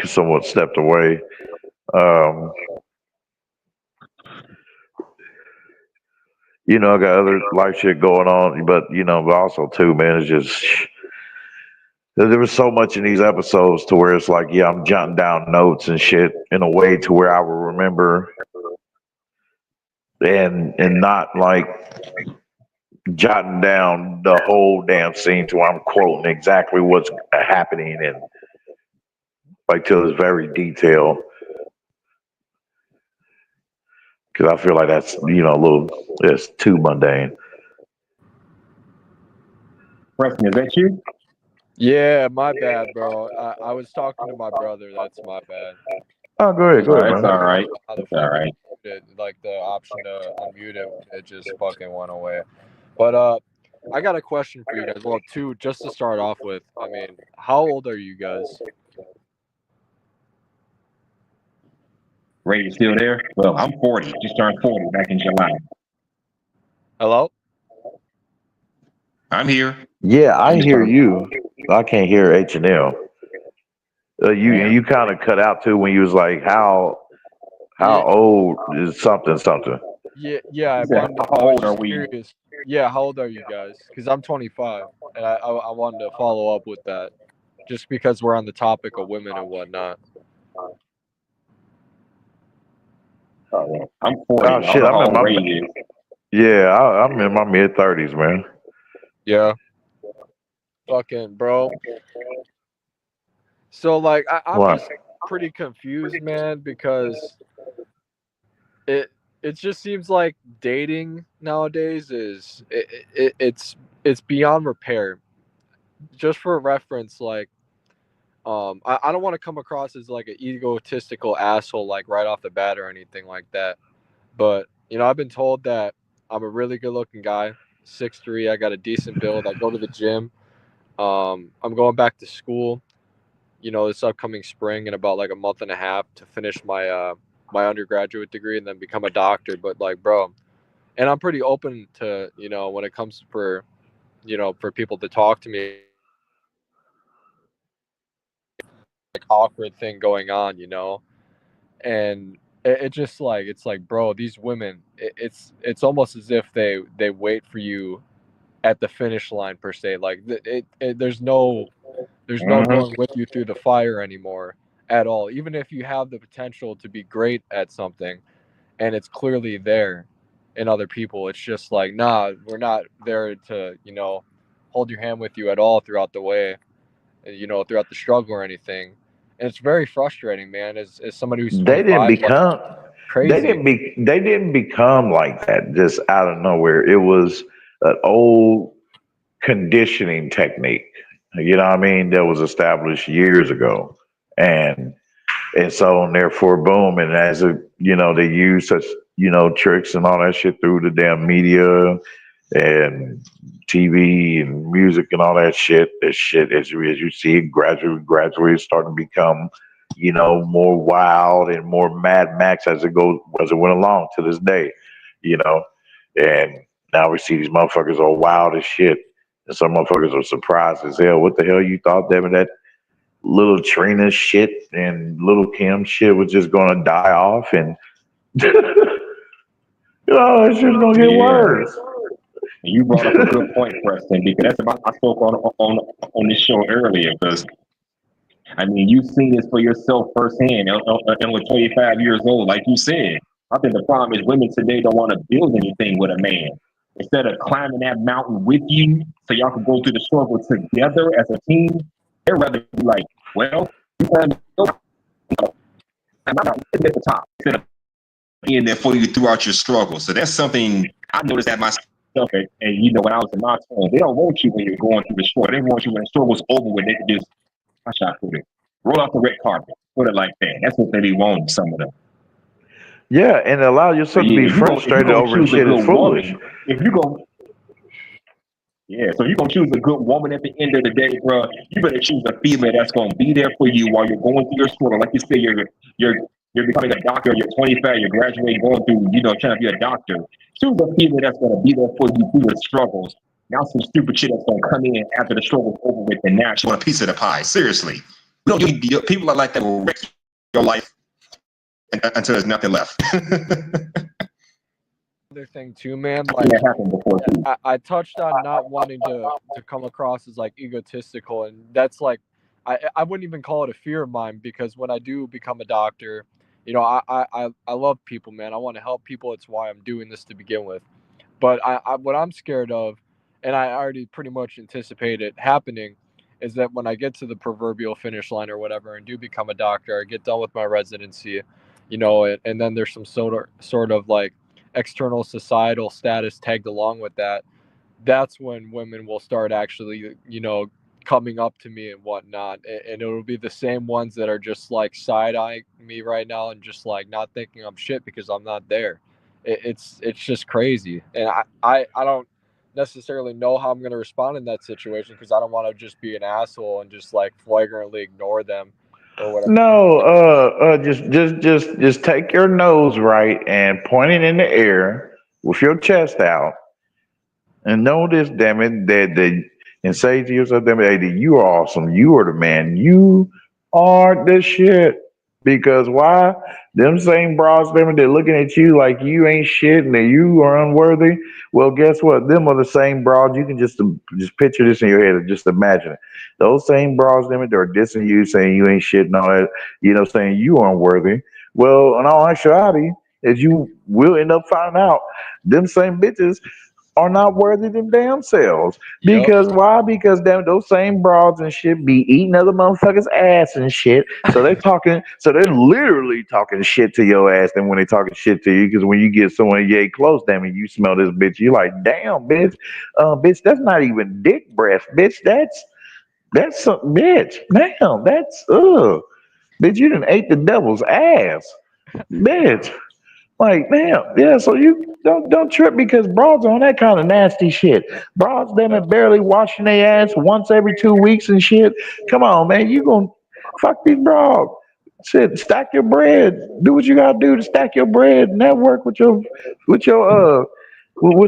S6: somewhat stepped away. I got other life shit going on, but also too, man, it's just there was so much in these episodes to where it's like, yeah, I'm jotting down notes and shit in a way to where I will remember and not like jotting down the whole damn scene to where I'm quoting exactly what's happening and like till it's very detailed. Because I feel like that's it's too mundane.
S8: Preston, is that you?
S16: Yeah, my bad, bro. I was talking to my brother. That's my bad.
S6: Oh, go ahead,
S8: That's
S6: man.
S8: all right.
S16: How the
S8: That's all
S16: fuck
S8: right.
S16: like the option to unmute it just fucking went away. But I got a question for you guys. Well, two, just to start off with. I mean, how old are you guys?
S8: Ray, you still there? Well, I'm 40. Just turned 40 back in July.
S16: Hello?
S8: I'm here.
S6: Yeah, I hear you. I can't hear H&L. You kind of cut out too when you was like, how old is something?
S16: Yeah. I was just curious. Yeah, how old are you guys? Because I'm 25, and I wanted to follow up with that, just because we're on the topic of women and whatnot.
S8: I'm 40.
S6: Oh shit, I'm in my mid-30s, man.
S16: Yeah. Fucking bro. So like I'm
S6: What?
S16: just pretty confused, man, because it just seems like dating nowadays is it's beyond repair. Just for reference, like I don't want to come across as like an egotistical asshole like right off the bat or anything like that. But I've been told that I'm a really good looking guy, 6'3", I got a decent build, I go to the gym. I'm going back to school, this upcoming spring in about like a month and a half to finish my my undergraduate degree and then become a doctor. But like, bro, and I'm pretty open to, when it comes for people to talk to me, like awkward thing going on, and it just like, it's like, bro, these women, it's almost as if they wait for you at the finish line per se. Like there's no going with you through the fire anymore at all. Even if you have the potential to be great at something and it's clearly there in other people, it's just like, nah, we're not there to, hold your hand with you at all throughout the way, throughout the struggle or anything. And it's very frustrating, man, as somebody who's
S6: They didn't
S16: 25,
S6: become
S16: crazy.
S6: they didn't become like that just out of nowhere. It was an old conditioning technique, you know what I mean, that was established years ago. And so therefore, boom, and as they use such, tricks and all that shit through the damn media and TV and music and all that shit. That shit, as you see it gradually it's starting to become, more wild and more Mad Max as it went along to this day, And now we see these motherfuckers are wild as shit. And some motherfuckers are surprised as hell. What the hell you thought, Devin, that little Trina shit and little Kim shit was just gonna die off and it's just gonna get worse.
S8: You brought up a good point, Preston, because that's about I spoke on this show earlier. Because I mean, you've seen this for yourself firsthand, and with 25 years old, like you said. I think the problem is women today don't want to build anything with a man. Instead of climbing that mountain with you, so y'all can go through the struggle together as a team, they'd rather be like, well, you climbed I'm not sitting at the top. Instead of being there for you throughout your struggle. So that's something I noticed that myself. And you know, when I was in my 20s, they don't want you when you're going through the struggle. They want you when the struggle's over, when they can just, how should I put it? Roll out the red carpet. Put it like that. That's what they be wanting, some of them.
S6: Yeah, and allow yourself to be frustrated over shit is foolish.
S8: If you go, yeah, so you're gonna choose a good woman at the end of the day, bro. You better choose a female that's gonna be there for you while you're going through your struggle. Like you said, you're becoming a doctor. You're 25. You're graduating, going through, you know, trying to be a doctor. Choose a female that's gonna be there for you through your struggles. Now some stupid shit that's gonna come in after the struggle's over with, and now you want a piece of the pie. Seriously, we don't need people are like that will wreck your life until there's nothing left.
S16: Other thing too, man, like
S8: that happened before too.
S16: I touched on not wanting to come across as like egotistical, and that's like I wouldn't even call it a fear of mine, because when I do become a doctor, you know, I love people, man. I want to help people. It's why I'm doing this to begin with. But what I'm scared of, and I already pretty much anticipate it happening, is that when I get to the proverbial finish line or whatever and do become a doctor, I get done with my residency, you know, and then there's some sort of like external societal status tagged along with that. That's when women will start actually, you know, coming up to me and whatnot, and it'll be the same ones that are just like side-eyeing me right now and just like not thinking I'm shit because I'm not there. It's just crazy, and I don't necessarily know how I'm going to respond in that situation, because I don't want to just be an asshole and just like flagrantly ignore them or whatever.
S6: No, just take your nose right and point it in the air with your chest out, and know this, damn it, and say to yourself, damn it, hey, you are awesome. You are the man. You are the shit. Because why? Them same bras, damn it, they're looking at you like you ain't shit and that you are unworthy. Well, guess what? Them are the same bras. You can just picture this in your head and just imagine it. Those same bras, damn it, they're dissing you, saying you ain't shit and all that, you know, saying you are unworthy. Well, in all actuality, as you will end up finding out, them same bitches are not worthy them damn selves. Because why? Because damn those same broads and shit be eating other motherfuckers' ass and shit. So they're literally talking shit to your ass than when they talking shit to you. Because when you get someone yay close, damn it, you smell this bitch, you like, damn, bitch, bitch, that's not even dick breath, bitch. That's some bitch. Damn, that's bitch, you done ate the devil's ass, bitch. Like, damn, yeah, so you don't trip because broads on that kind of nasty shit. Broads, them and barely washing their ass once every 2 weeks and shit. Come on, man, you gonna fuck these broads. Shit, stack your bread. Do what you gotta do to stack your bread. Network with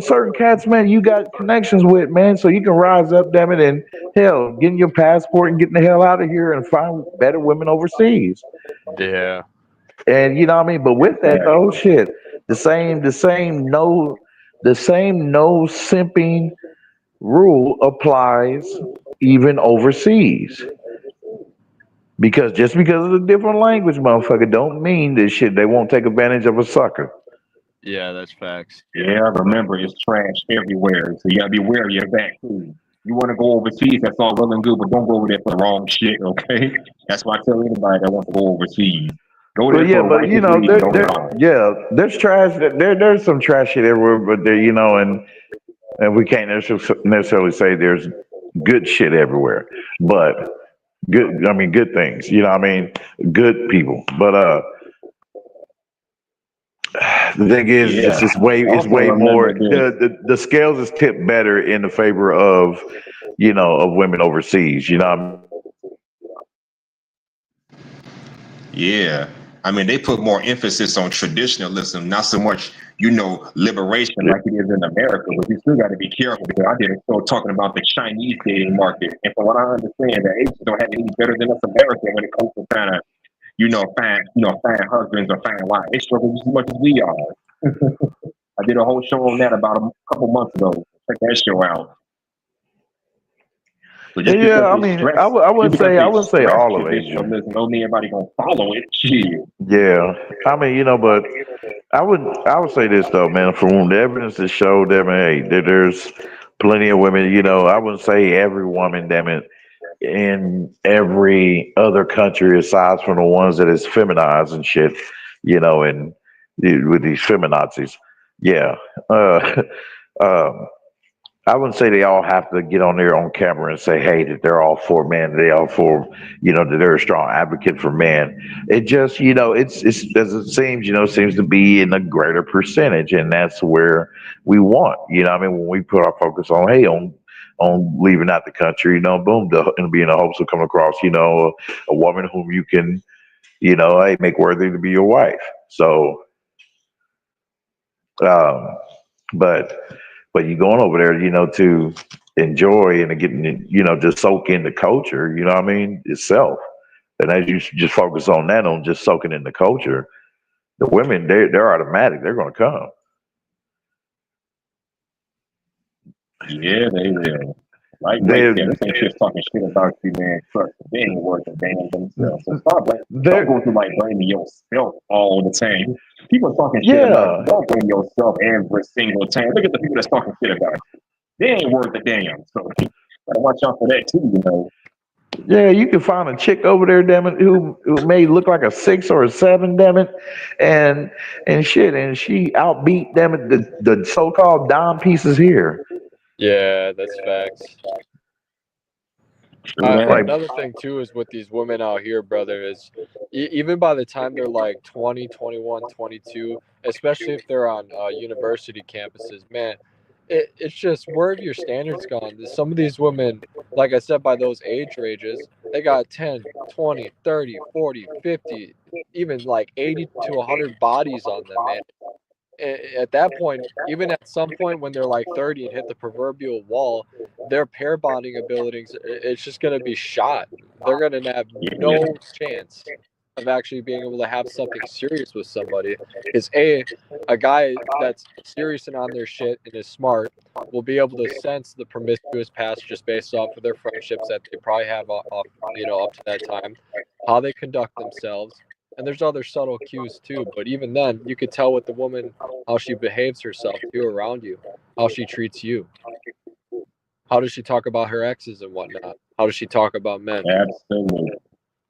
S6: certain cats, man, you got connections with, man, so you can rise up, damn it, and hell, getting your passport and getting the hell out of here and find better women overseas.
S16: Yeah.
S6: And you know what I mean? But with that though, shit, the same no simping rule applies even overseas. Because just because of the different language, motherfucker, don't mean that shit they won't take advantage of a sucker.
S16: Yeah, that's facts.
S8: Yeah, remember it's trash everywhere, so you gotta be wary of that too. You want to go overseas, that's all well and good, but don't go over there for the wrong shit, okay? That's why I tell anybody that wants to go overseas.
S6: But yeah, but you know, there's trash. There's some trash shit everywhere, but there, you know, and we can't necessarily say there's good shit everywhere, but good things. You know, what I mean, good people. But the thing is, it's just way more. The scales is tipped better in the favor of, you know, of women overseas. You know what I mean?
S8: Yeah. I mean, they put more emphasis on traditionalism, not so much, you know, liberation like it is in America. But you still got to be careful, because I did a show talking about the Chinese dating market. And from what I understand, the Asians don't have any better than us Americans when it comes to trying to, find husbands or find wives. They struggle just as much as we are. I did a whole show on that about a couple months ago. Check that show out. So
S6: yeah, I mean, I wouldn't say all of it.
S8: No anybody gonna follow it. Shit.
S6: Yeah, I mean, you know, but I would say this though, man. From the evidence that showed, that hey, there's plenty of women. You know, I wouldn't say every woman, damn it, in every other country aside from the ones that is feminized and shit, and with these feminazis. Yeah. Um, I wouldn't say they all have to get on there on camera and say, hey, that they're all for men, they all for, that they're a strong advocate for men. It just, it's as it seems, seems to be in a greater percentage, and that's where we want, when we put our focus on, hey, on leaving out the country, boom, and be in the hopes of coming across, a woman whom you can, hey, make worthy to be your wife. So, but you going over there, to enjoy and getting, to soak in the culture, itself. And as you just focus on that, on just soaking in the culture, the women, they're automatic. They're going to come.
S8: Yeah, they will. Like they said, this ain't just talking shit about you, man. Trust me, they ain't worth a damn themselves. So stop, don't go through like blaming yourself all the time. People talking shit about you. Don't blame yourself every single time. Look at the people that's talking shit about you. They ain't worth a damn. So gotta watch out for that too,
S6: Yeah, you can find a chick over there, damn it, who may look like a 6 or a 7, damn it, and shit, and she outbeat, damn it, the so-called dime pieces here.
S16: Yeah, that's facts. Another thing too is with these women out here, brother, is even by the time they're like 20, 21, 22, especially if they're on university campuses, man, it's just, where have your standards gone? Some of these women, like I said, by those age ranges, they got 10, 20, 30, 40, 50, even like 80 to 100 bodies on them, man. At that point, even at some point when they're like 30 and hit the proverbial wall, their pair bonding abilities, it's just going to be shot. They're going to have no chance of actually being able to have something serious with somebody. Is a guy that's serious and on their shit and is smart will be able to sense the promiscuous past just based off of their friendships that they probably have off, up to that time, how they conduct themselves. And there's other subtle cues too, but even then, you could tell with the woman how she behaves herself too around you, how she treats you. How does she talk about her exes and whatnot? How does she talk about men?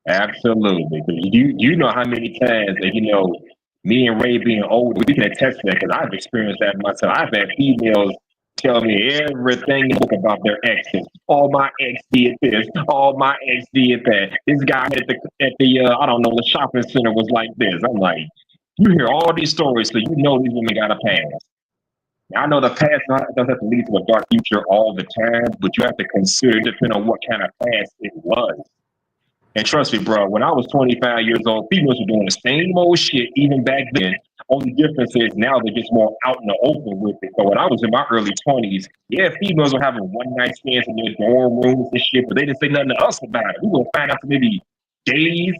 S8: Absolutely. You know how many times that, me and Ray being older, we can attest to that because I've experienced that myself. I've had females tell me everything about their exes. Oh, my ex did this. Oh, my ex did that. This guy at the I don't know, the shopping center was like this. I'm like, you hear all these stories, so you know these women got a past. Now, I know the past doesn't have to lead to a dark future all the time, but you have to consider depending on what kind of past it was. And trust me, bro, when I was 25 years old, females were doing the same old shit even back then. Only difference is now they're just more out in the open with it. So when I was in my early 20s, yeah, females were having one-night stands in their dorm rooms and shit, but they didn't say nothing to us about it. We will find out for maybe days,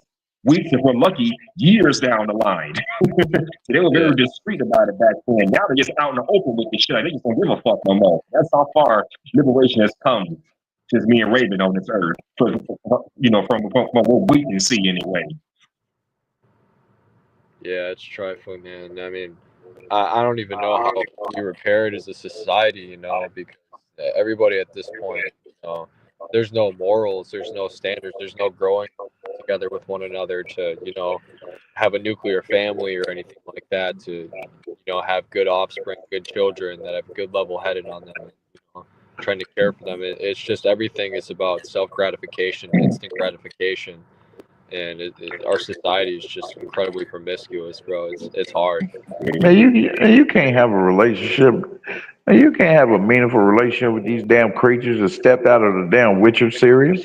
S8: weeks, if we're lucky, years down the line. So they were very discreet about it back then. Now they're just out in the open with the shit. They just don't give a fuck no more. That's how far liberation has come since me and Raven on this earth, from what we can see anyway.
S16: Yeah, it's trifling, man. I mean, I don't even know how we repair it as a society, because everybody at this point, there's no morals, there's no standards, there's no growing together with one another to, have a nuclear family or anything like that, to, have good offspring, good children that have good level-headed on them, trying to care for them. It's just, everything is about self-gratification, instant gratification. And our society is just incredibly promiscuous, bro. It's hard.
S6: Man, you can't have a relationship. Man, you can't have a meaningful relationship with these damn creatures that stepped out of the damn Witcher series.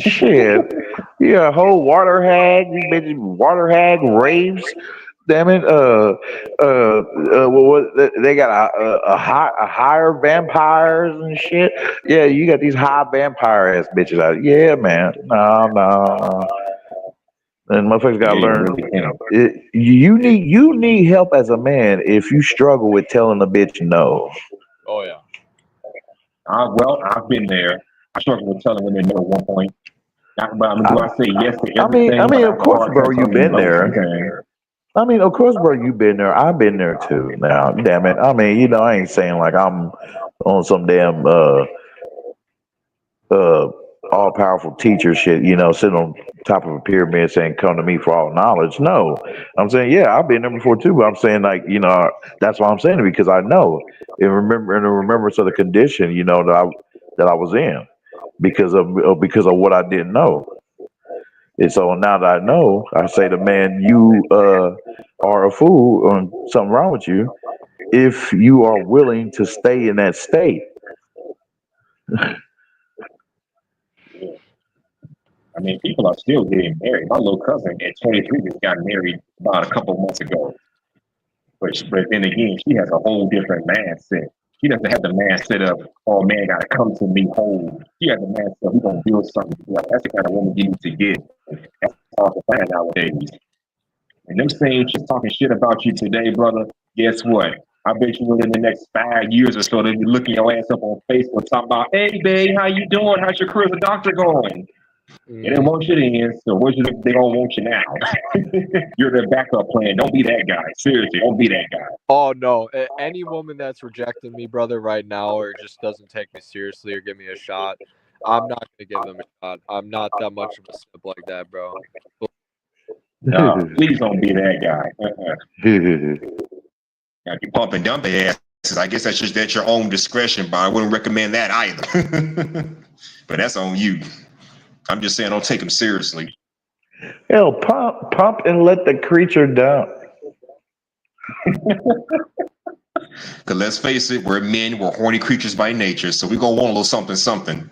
S6: Shit, yeah, a whole water hag. These bitches, water hag raves. Damn it! They got a higher vampires and shit. Yeah, you got these high vampire ass bitches out. Yeah, man. No. And motherfuckers gotta learn. You need help as a man if you struggle with telling a bitch no.
S16: Oh yeah.
S8: Well, I've been there. I struggled with telling women no at one point. Do I say yes to everything?
S6: I mean, of course, bro, you've been there. I mean, of course, bro, you've been there. I've been there too. Now, damn it. I mean, I ain't saying like I'm on some damn all powerful teacher shit, you know, sitting on top of a pyramid saying, come to me for all knowledge. No, I'm saying, yeah, I've been there before too, but I'm saying, like, you know, that's why I'm saying it, because I know in remembrance of the condition, you know, that I was in because of what I didn't know. And so now that I know, I say to man, you are a fool or something wrong with you if you are willing to stay in that state.
S8: I mean, people are still getting married. My little cousin at 23 just got married about a couple months ago. But then again, she has a whole different mindset. She doesn't have the mindset of, oh man, gotta come to me whole. She has the mindset of, we're gonna build something together. That's the kind of woman you need to get. That's hard to find nowadays. And them saying she's talking shit about you today, brother, guess what? I bet you within the next 5 years or so, they'll be looking your ass up on Facebook talking about, hey babe, how you doing? How's your career as a doctor going? They didn't want you then, so they don't want you now. You're their backup plan. Don't be that guy. Seriously, don't be that guy.
S16: Oh no, any woman that's rejecting me, brother, right now, or just doesn't take me seriously or give me a shot, I'm not gonna give them a shot. I'm not that much of a simp like that, bro.
S8: No, please don't be that guy. Now, you pump and dump their asses. I guess that's at your own discretion, but I wouldn't recommend that either. But that's on you. I'm just saying, don't take them seriously.
S6: Hell, pump and let the creature dump.
S8: Because let's face it, we're men, we're horny creatures by nature, so we're going to want a little something, something.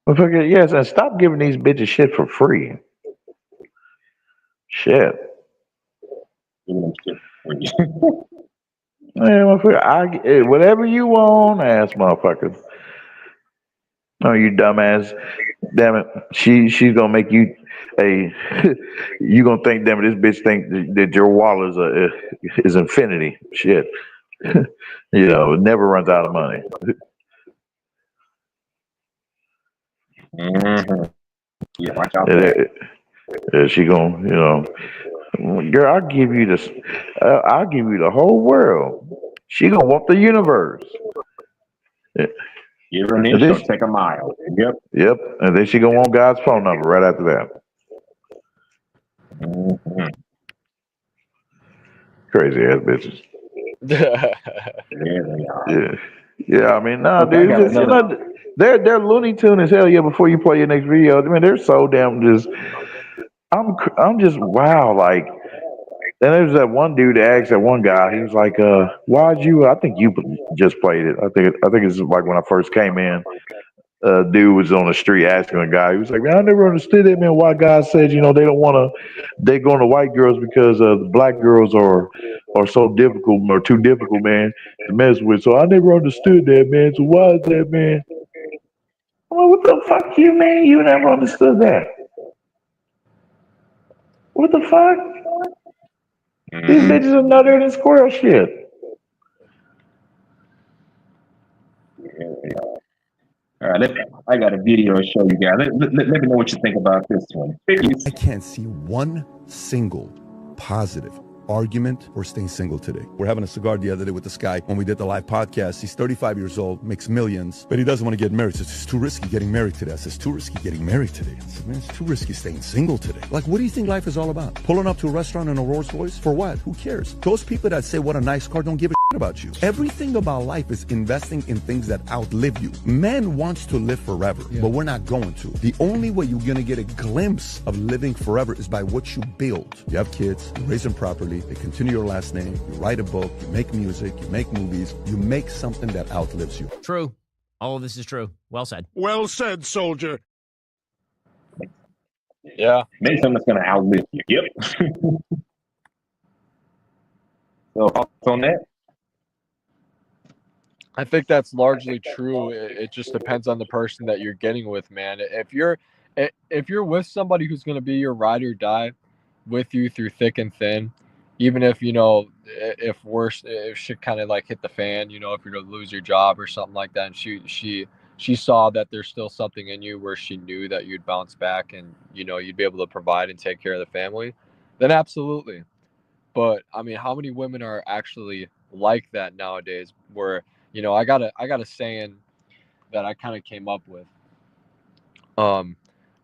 S6: Yes, and stop giving these bitches shit for free. Shit. Man, motherfucker, whatever you want, ass motherfuckers. Oh, you dumbass. Damn it. She's gonna make you you gonna think, damn it, this bitch think that your wallet is infinity. Shit. You know, it never runs out of money.
S8: Mm-hmm. Yeah, watch out.
S6: She gonna, you know, girl, I'll give you this. I'll give you the whole world. She gonna want the universe.
S8: Give her an inch, she'll take a mile. Yep.
S6: Yep. And then she gonna want God's phone number right after that.
S8: Mm-hmm.
S6: Crazy ass bitches.
S8: Yeah, they are.
S6: Yeah. I mean, nah, dude. Just, you know, they're Looney Tune as hell. Yeah. Before you play your next video, I mean, they're so damn just. I'm just wow. Like, then there's that one dude that asked that one guy. He was like, "Why'd you?" I think you just played it. I think it's like when I first came in. Dude was on the street asking a guy. He was like, "Man, I never understood that, man. Why guys said, you know, they don't want to. They go to white girls because the black girls are so difficult or too difficult, man, to mess with. So I never understood that, man. So why is that, man? Well, what the fuck, you man? You never understood that. What the fuck? These bitches are nuttier than squirrel shit."
S8: All right, I got a video to show you guys. Let me know what you think about this one.
S17: I can't see one single positive argument for staying single today. We're having a cigar the other day with this guy when we did the live podcast. He's 35 years old, makes millions, but he doesn't want to get married. He says, it's too risky getting married today. I says, too risky getting married today. I said, man, it's too risky staying single today. Like, what do you think life is all about? Pulling up to a restaurant in a Rolls Royce? For what? Who cares? Those people that say, what a nice car, don't give a shit about you. Everything about life is investing in things that outlive you. Man wants to live forever, but we're not going to. The only way you're going to get a glimpse of living forever is by what you build. You have kids, you raise them properly, they continue your last name, you write a book, you make music, you make movies, you make something that outlives you.
S19: True. All of this is true. Well said.
S21: Well said, soldier.
S16: Yeah.
S8: Make something that's going to outlive you. Yep. So, thoughts on that?
S16: I think that's largely true. It just depends on the person that you're getting with, man. If you're with somebody who's going to be your ride or die with you through thick and thin, even if, you know, if shit kind of like hit the fan, you know, if you're to lose your job or something like that, and she saw that there's still something in you where she knew that you'd bounce back and, you know, you'd be able to provide and take care of the family, then absolutely. But I mean, how many women are actually like that nowadays. Where I got a saying that I kind of came up with.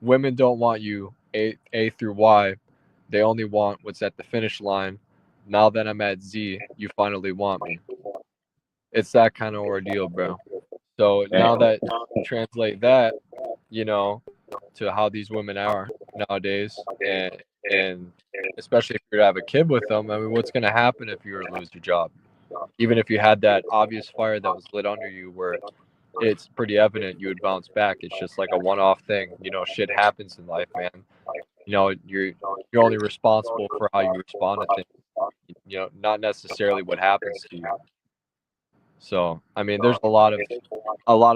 S16: Women don't want you A through Y. They only want what's at the finish line. Now that I'm at Z, you finally want me. It's that kind of ordeal, bro. So now that translate that, to how these women are nowadays, and especially if you're to have a kid with them, I mean, what's going to happen if you were to lose your job? Even if you had that obvious fire that was lit under you where it's pretty evident you would bounce back. It's just like a one-off thing. Shit happens in life, man. You're only responsible for how you respond to things, not necessarily what happens to you. So, I mean, there's a lot of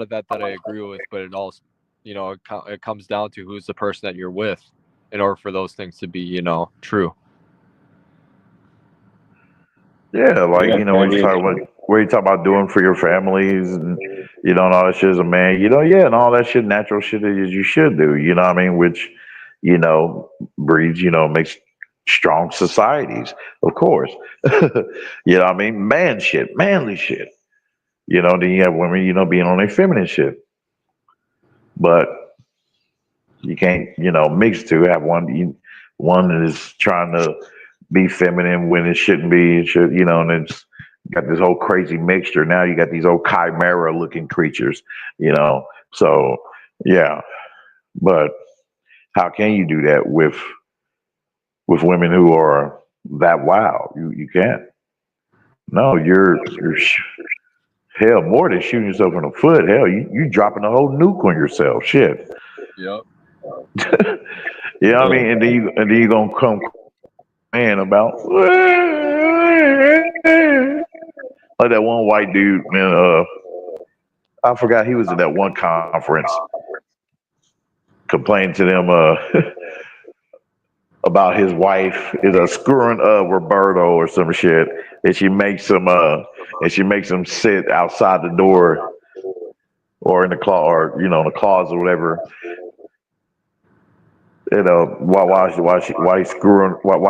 S16: that I agree with, but it also, it comes down to who's the person that you're with in order for those things to be, true.
S6: Yeah, like when you talk about doing for your families and and all that shit as a man, and all that shit, natural shit is you should do, what I mean, which breeds, makes strong societies, of course. What I mean, manly shit. Then you have women, being on their feminine shit. But you can't, mix two. Have one that is trying to be feminine when it shouldn't be. And it's got this whole crazy mixture. Now you got these old chimera looking creatures, So yeah, but how can you do that with women who are that wild? You can't. No, you're hell, more than shooting yourself in the foot. Hell, you dropping a whole nuke on yourself. Shit.
S16: Yep.
S6: I mean, and then you gonna come man about like that one white dude, man. I forgot he was in that one conference complaining to them about his wife is screwing Roberto or some shit, and she makes him sit outside the door or in the closet, or in the closet or whatever. While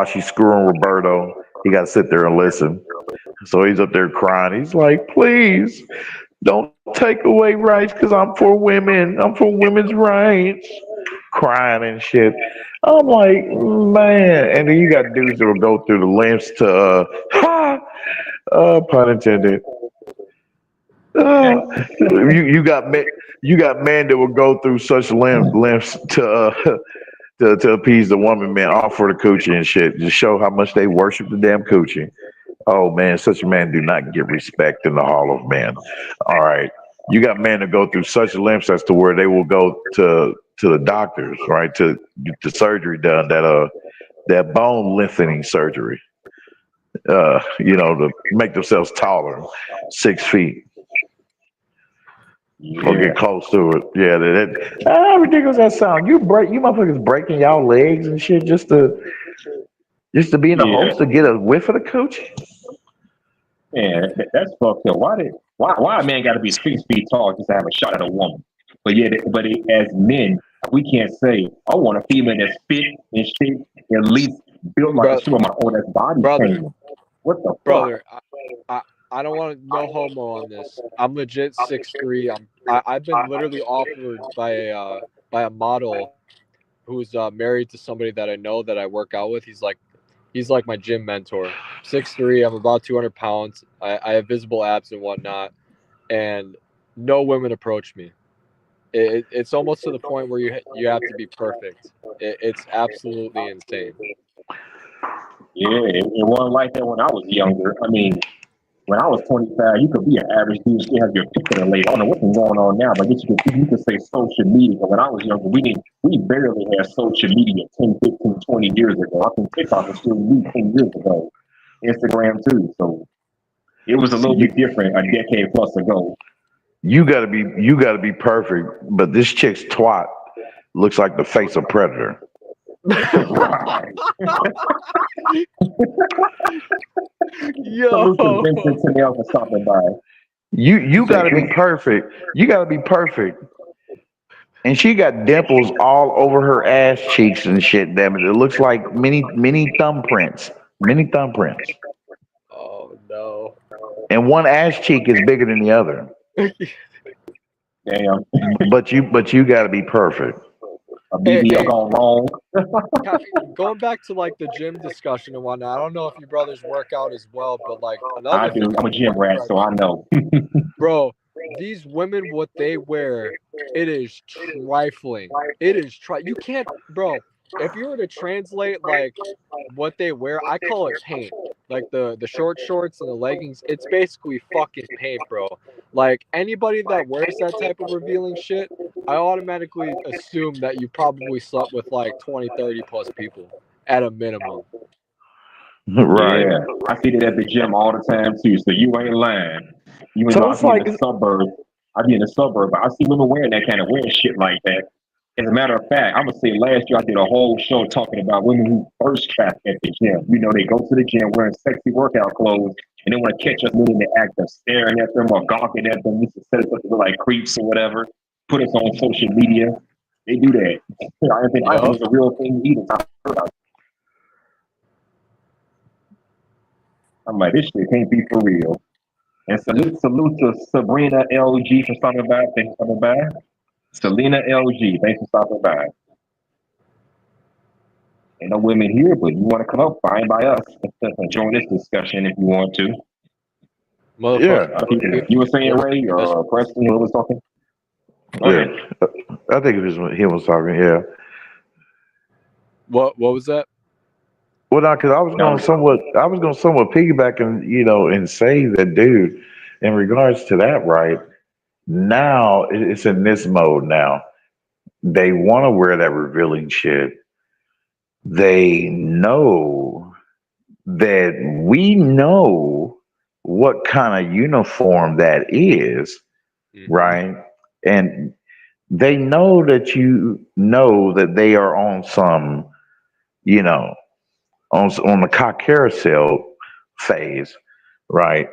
S6: she's screwing Roberto, he got to sit there and listen. So he's up there crying. He's like, "Please don't take away rights, because I'm for women. I'm for women's rights." Crying and shit. I'm like, man. And then you got dudes that will go through the lengths to, pun intended. You got men that will go through such lengths to appease the woman, man, all for the coochie and shit, to show how much they worship the damn coochie. Oh man, such a man do not get respect in the Hall of Men. All right, you got men that go through such lengths as to where they will go to the doctors, right, to get the surgery done, that bone lengthening surgery, to make themselves taller, 6 feet. Or get close to it. Yeah, how ridiculous that sound. You motherfuckers breaking y'all legs and shit just to be in the hopes to get a whiff of the coochie.
S8: Yeah, that's fucked up. Why a man got to be 6 feet tall just to have a shot at a woman? But as men, we can't say, I want a female that's fit and shit, at least built like a my that's body pain. What the
S16: brother? I don't want no homo on this. I'm legit 6'3". I've been literally offered by a model who's married to somebody that I know that I work out with. He's like my gym mentor. 6'3". I'm about 200 pounds. I have visible abs and whatnot, and no women approach me. It's almost to the point where you have to be perfect. It's absolutely insane.
S8: Yeah, it wasn't like that when I was younger. I mean, when I was 25, you could be an average dude, still have your picture laid. I don't know what's going on now, but you could say social media. But when I was younger, we barely had social media 10, 15, 20 years ago. I think TikTok was still new 10 years ago. Instagram too. So it was a little bit different a decade plus ago.
S6: You gotta be perfect, but this chick's twat looks like the face of Predator.
S16: Yo,
S6: you gotta be perfect. You gotta be perfect. And she got dimples all over her ass cheeks and shit. Damn it! It looks like mini thumbprints. Mini thumbprints.
S16: Oh no!
S6: and one ass cheek is bigger than the other.
S8: Damn.
S6: But you got to be perfect.
S8: A BBL gone wrong.
S16: Going back to like the gym discussion and whatnot, I don't know if you brothers work out as well, but like another
S8: I do. I'm a gym rat, so I know.
S16: bro, these women, what they wear, it is trifling. It is you can't, bro. If you were to translate like what they wear, I call it paint. Like the short shorts and the leggings, it's basically fucking paint, bro. Like anybody that wears that type of revealing shit, I automatically assume that you probably slept with like 20, 30 plus people at a minimum.
S6: Right.
S8: Yeah, I see that at the gym all the time too. So you ain't lying. Even
S6: So
S8: though I
S6: it's
S8: be
S6: like
S8: in the suburbs, but I see women wearing that kind of wearing shit like that. As a matter of fact, I'm gonna say last year I did a whole show talking about women who first traffic at the gym. You know, they go to the gym wearing sexy workout clothes and they want to catch us in the act of staring at them or gawking at them just to set us up to look like creeps or whatever. Put us on social media. They do that. I think it was a real thing either. I'm like, this shit can't be for real. And salute to Sabrina LG for stopping by. Thanks for stopping by. Selena LG, thanks for stopping by. Ain't no women here, but you want to come up, fine by us. Join this discussion if you want to.
S6: Yeah.
S8: You were saying, Ray, or Preston, who was talking?
S6: Yeah. I think it was when he was talking. Yeah.
S16: What was that?
S6: Well, no, because I was going to somewhat piggyback and say that, dude, in regards to that, right now it's in this mode now. They want to wear that revealing shit. They know that we know what kind of uniform that is, right? And they know that that they are on some, on the cock carousel phase, right?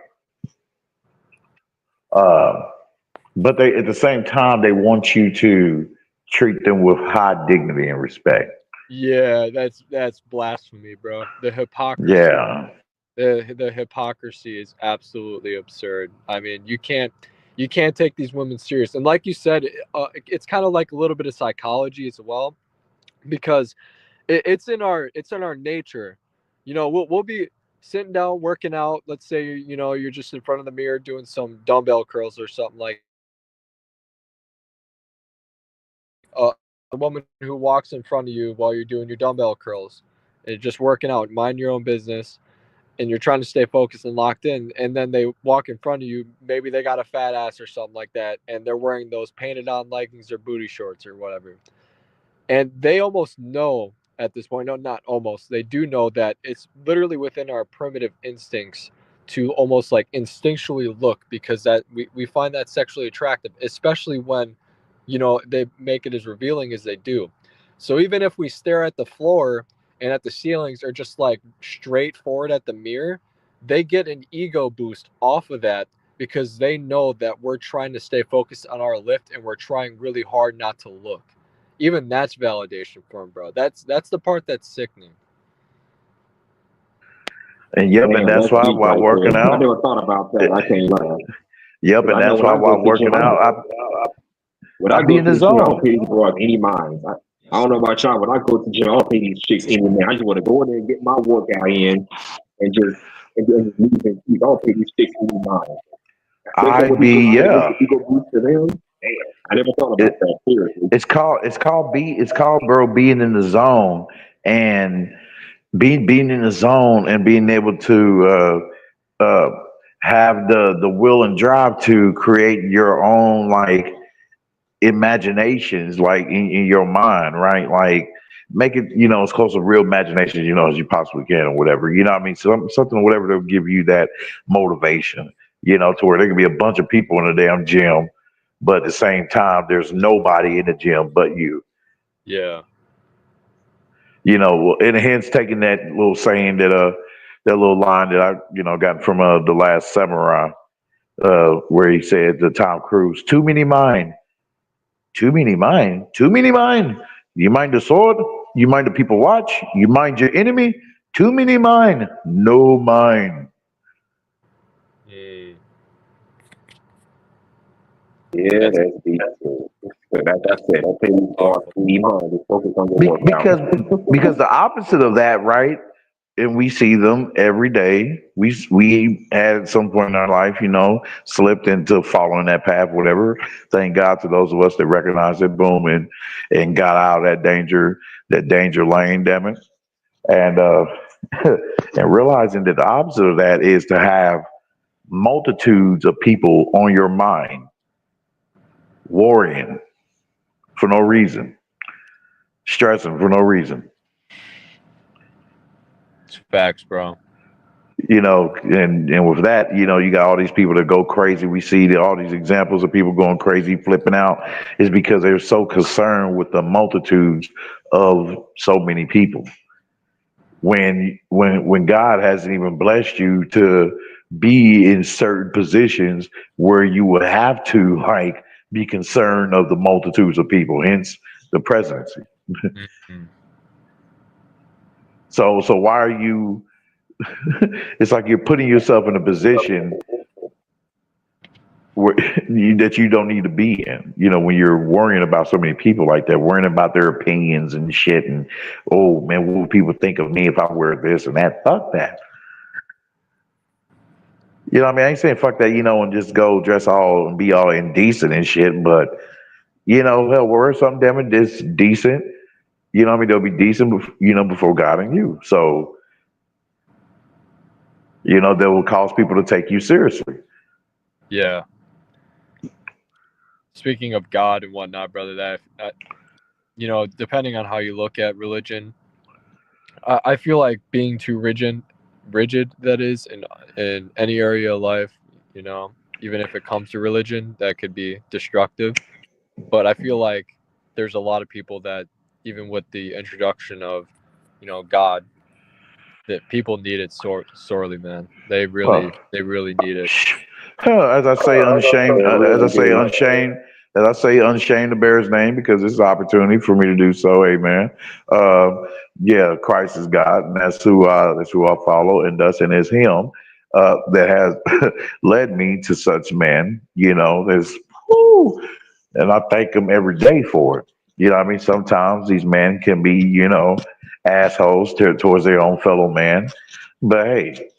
S6: But they at the same time they want you to treat them with high dignity and respect.
S16: Yeah, that's blasphemy, bro. The hypocrisy.
S6: Yeah.
S16: The hypocrisy is absolutely absurd. I mean, you can't take these women serious. And like you said, it's kind of like a little bit of psychology as well, because it's in our nature. We'll be sitting down working out. Let's say you're just in front of the mirror doing some dumbbell curls or something like. A woman who walks in front of you while you're doing your dumbbell curls and just working out, mind your own business, and you're trying to stay focused and locked in, and then they walk in front of you, maybe they got a fat ass or something like that, and they're wearing those painted on leggings or booty shorts or whatever. And they almost know at this point, no, not almost, they do know that it's literally within our primitive instincts to almost like instinctually look, because that we find that sexually attractive, especially when they make it as revealing as they do. So even if we stare at the floor and at the ceilings or just like straight forward at the mirror, they get an ego boost off of that because they know that we're trying to stay focused on our lift and we're trying really hard not to look. Even that's validation for them, bro. That's the part that's sickening.
S6: And and that's why while working out,
S8: I never thought about that. I can't lie.
S6: And that's why while working out,
S8: I be in the zone. I don't pay these bros any mind. I don't know about y'all, when I go to the gym, I don't pay these chicks any mind. I just want to go in there and get my workout in and just leave and keep. I don't pay these chicks any mind. Ego boost to them. Damn, I never thought about that. Seriously.
S6: It's called bro, being in the zone, and being in the zone and being able to have the will and drive to create your own like imaginations, like in your mind, right? Like make it as close to real imagination as you possibly can, or whatever, what I mean? So something whatever to give you that motivation, to where there can be a bunch of people in the damn gym, but at the same time there's nobody in the gym but you.
S16: Yeah.
S6: And hence taking that little saying that that little line that I got from The Last Samurai, where he said to Tom Cruise, too many mind. Too many mind. Too many mind. You mind the sword? You mind the people watch? You mind your enemy? Too many mind. No mind.
S8: Yeah, that's deep. But like I said, I tell you, leave on. Just focus on your work now.
S6: Because the opposite of that, right? And we see them every day. We had at some point in our life, slipped into following that path, whatever. Thank God to those of us that recognized it, boom, and got out of that danger lane, damn it. And and realizing that the opposite of that is to have multitudes of people on your mind, worrying for no reason, stressing for no reason.
S16: It's facts, bro.
S6: And with that, you got all these people that go crazy. We see all these examples of people going crazy, flipping out, is because they're so concerned with the multitudes of so many people. When God hasn't even blessed you to be in certain positions where you would have to be concerned of the multitudes of people, hence the presidency. So why are you? It's like you're putting yourself in a position that you don't need to be in. When you're worrying about so many people like that, worrying about their opinions and shit, and oh man, what will people think of me if I wear this and that? Fuck that. I ain't saying fuck that, and just go dress all and be all indecent and shit, but hell, wear something damn it that's decent. They'll be decent, before God and you. So, that will cause people to take you seriously.
S16: Yeah. Speaking of God and whatnot, brother, that depending on how you look at religion, I feel like being too rigid that is in any area of life, even if it comes to religion, that could be destructive. But I feel like there's a lot of people that, even with the introduction of, God, that people need it sorely, man. They really need it.
S6: As I say, unashamed to bear his name, because this is an opportunity for me to do so. Amen. Yeah, Christ is God, and that's who I follow, and thus it is Him that has led me to such men. And I thank Him every day for it. Sometimes these men can be, assholes towards their own fellow man, but hey,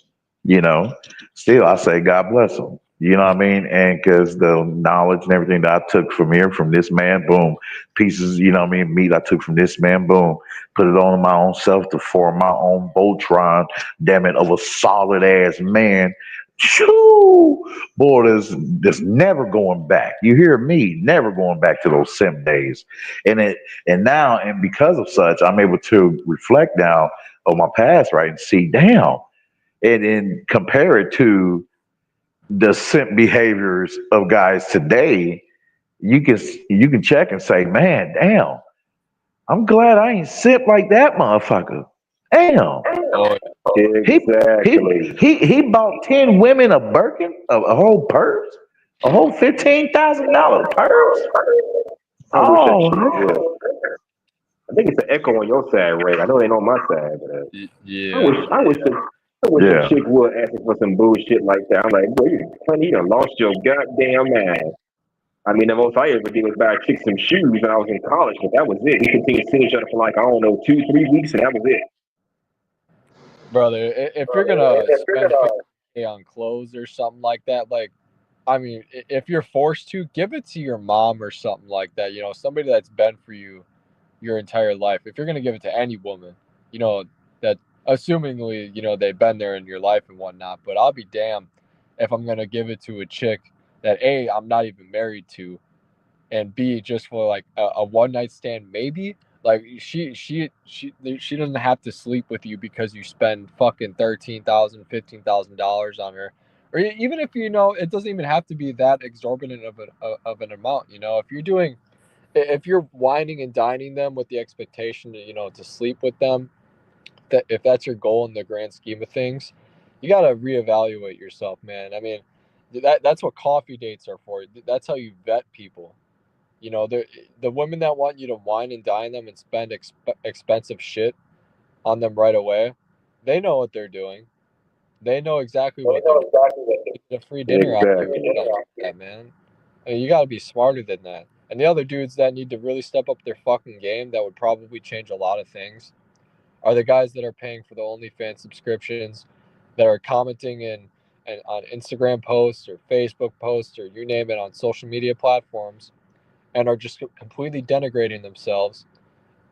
S6: still I say God bless them. And because the knowledge and everything that I took from this man, boom, pieces, meat I took from this man, boom, put it on my own self to form my own Voltron, damn it, of a solid ass man. Shoo! Boy, there's never going back. You hear me? Never going back to those sim days. And because of such, I'm able to reflect now on my past, right, and see, damn, and compare it to the simp behaviors of guys today. You can check and say, man, damn, I'm glad I ain't simp like that motherfucker. Damn.
S8: Exactly.
S6: He bought 10 women a Birkin, a whole purse, a whole $15,000 purse.
S8: I think it's an echo on your side, Ray. I know it ain't on my side, but
S16: yeah.
S8: I wish the chick would ask for some bullshit like that. I'm like, boy, you done lost your goddamn mind. I mean, the most I ever did was buy a chick some shoes when I was in college, but that was it. We continued to see each other for like, I don't know, 2-3 weeks, and that was it.
S16: Brother, if you're gonna spend $50K on clothes or something like that, like, I mean, if you're forced to, give it to your mom or something like that. Somebody that's been for you your entire life. If you're gonna give it to any woman, that assumingly, they've been there in your life and whatnot. But I'll be damned if I'm gonna give it to a chick that A, I'm not even married to, and B, just for like a one night stand maybe. Like she doesn't have to sleep with you because you spend fucking $13,000, $15,000 on her, or even if it doesn't even have to be that exorbitant of an amount. If you're whining and dining them with the expectation to sleep with them, that if that's your goal in the grand scheme of things, you gotta reevaluate yourself, man. I mean, that's what coffee dates are for. That's how you vet people. The women that want you to wine and dine them and spend expensive shit on them right away, they know what they're doing. They know exactly what they're doing. Get a free dinner out of you, man. And you got to be smarter than that. And the other dudes that need to really step up their fucking game that would probably change a lot of things are the guys that are paying for the OnlyFans subscriptions, that are commenting and on Instagram posts or Facebook posts or you name it on social media platforms, and are just completely denigrating themselves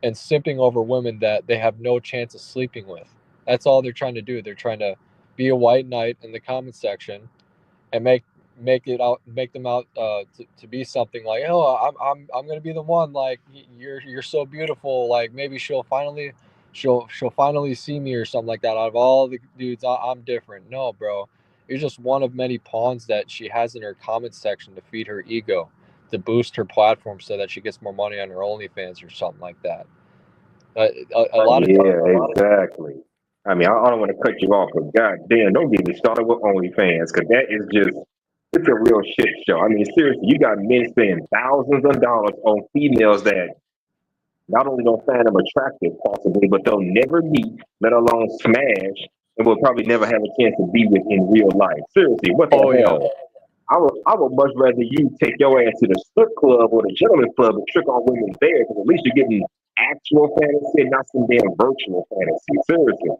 S16: and simping over women that they have no chance of sleeping with. That's all they're trying to do. They're trying to be a white knight in the comment section and make them out to be something like, oh, I'm gonna be the one, like you're so beautiful, like maybe she'll finally see me or something like that. Out of all the dudes, I'm different. No, bro, you're just one of many pawns that she has in her comment section to feed her ego, to boost her platform so that she gets more money on her OnlyFans or something like that. A lot of times,
S8: exactly. I mean, I don't want to cut you off, but goddamn, don't get me started with OnlyFans, because that is it's a real shit show. I mean, seriously, you got men spending thousands of dollars on females that not only don't find them attractive, possibly, but they'll never meet, let alone smash, and will probably never have a chance to be with in real life. Seriously, what the hell? I would much rather you take your ass to the strip club or the gentleman's club and trick on women there, because at least you're getting actual fantasy and not some damn virtual fantasy. Seriously.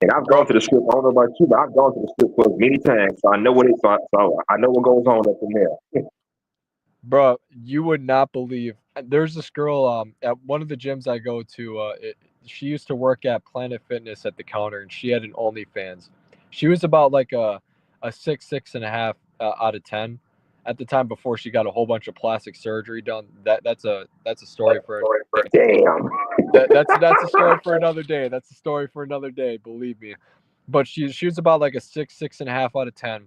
S8: And I've gone to the strip. I don't know about you, but I've gone to the strip club many times, so I know what it's like. So I know what goes on up in there.
S16: Bro, you would not believe. There's this girl at one of the gyms I go to. She used to work at Planet Fitness at the counter, and she had an OnlyFans. She was about like a 6.5 out of 10 at the time before she got a whole bunch of plastic surgery done. That's a story for
S8: damn.
S16: That's a story for another day. That's a story for another day, believe me. But she was about like a 6.5 out of 10.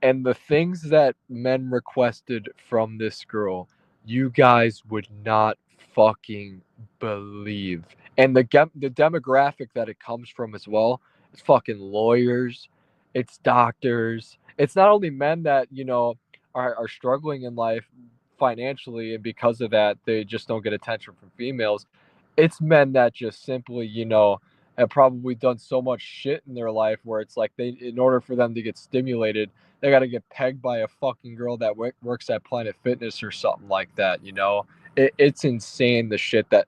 S16: And the things that men requested from this girl, you guys would not fucking believe. And the demographic that it comes from as well, it's fucking lawyers, it's doctors. It's not only men that, are struggling in life financially, and because of that, they just don't get attention from females. It's men that just simply, have probably done so much shit in their life where it's like in order for them to get stimulated, they got to get pegged by a fucking girl that works at Planet Fitness or something like that. It's insane, the shit that.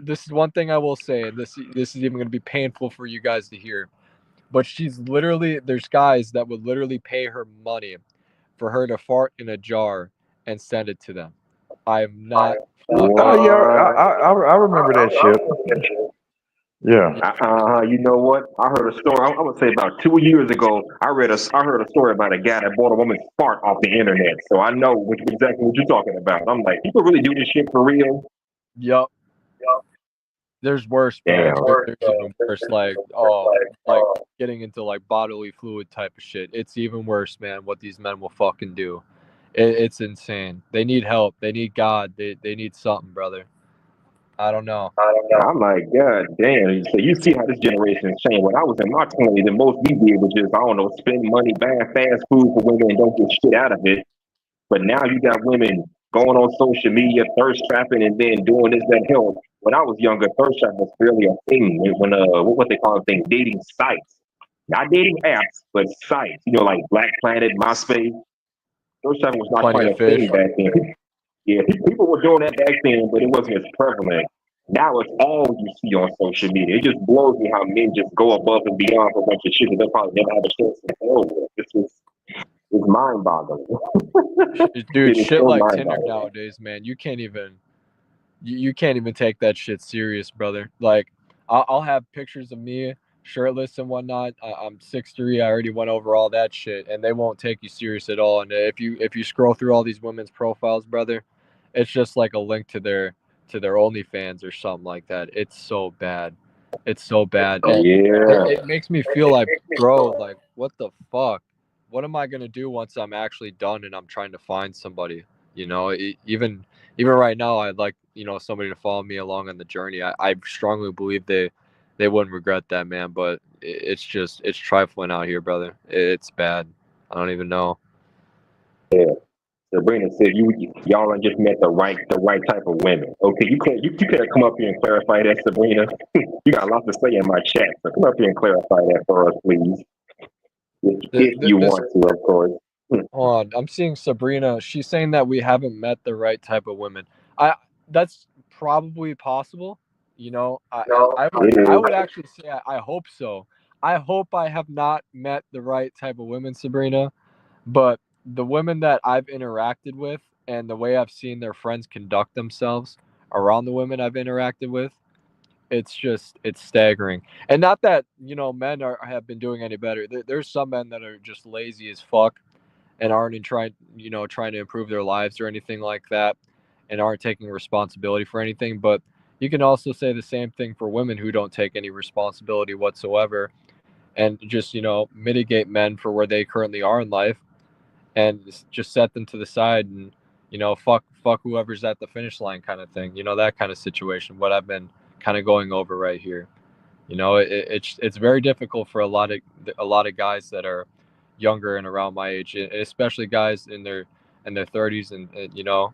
S16: This is one thing I will say, and this is even going to be painful for you guys to hear, but there's guys that would literally pay her money for her to fart in a jar and send it to them. I'm not.
S6: Oh yeah, I remember that shit. Yeah.
S8: You know what? I heard a story. I'm gonna say about 2 years ago. I heard a story about a guy that bought a woman's fart off the internet. So I know exactly what you're talking about. I'm like, people really do this shit for real?
S16: Yup. There's worse, man. There's even worse, like getting into like bodily fluid type of shit. It's even worse, man, what these men will fucking do. It's insane. They need help. They need God. They need something, brother. I don't know.
S8: I'm like, God damn. So you see how this generation has changed. When I was in my 20s, the most we did was just, I don't know, spend money buying fast food for women and don't get shit out of it. But now you got women going on social media, thirst trapping, and then doing this, that, hell. When I was younger, thirst trapping was barely a thing. When what they call things, dating sites, not dating apps, but sites. Like Black Planet, MySpace. Thirst trapping was not quite a thing back then. Yeah, people were doing that back then, but it wasn't as prevalent. Now it's all you see on social media. It just blows me how men just go above and beyond for a bunch of shit that they'll probably never have a chance to go with. It's mind-boggling.
S16: Dude, shit like Tinder nowadays, man, you can't even take that shit serious, brother. Like, I'll have pictures of me shirtless and whatnot. I'm 6'3". I already went over all that shit, and they won't take you serious at all. And if you scroll through all these women's profiles, brother, it's just like a link to their OnlyFans or something like that. It's so bad. It's so bad. It makes me feel like, bro, like, what the fuck? What am I gonna do once I'm actually done and I'm trying to find somebody? Even right now, I'd like somebody to follow me along on the journey. I strongly believe they wouldn't regret that, man. But it's trifling out here, brother. It's bad. I don't even know.
S8: Yeah. Sabrina said y'all just met the right type of women. Okay, you could come up here and clarify that, Sabrina. You got a lot to say in my chat, so come up here and clarify that for us, please. If you want to, of course.
S16: Hold on, I'm seeing Sabrina. She's saying that we haven't met the right type of women. That's probably possible. You know, I would actually say I hope so. I hope I have not met the right type of women, Sabrina. But the women that I've interacted with and the way I've seen their friends conduct themselves around the women I've interacted with, it's staggering. And not that, you know, men have been doing any better. There's some men that are just lazy as fuck and aren't trying to improve their lives or anything like that, and aren't taking responsibility for anything. But you can also say the same thing for women who don't take any responsibility whatsoever and just, you know, mitigate men for where they currently are in life and just set them to the side and, you know, fuck whoever's at the finish line kind of thing. You know, that kind of situation, what I've been kind of going over right here. You know, it's very difficult for a lot of guys that are younger and around my age, especially guys in their 30s, and you know,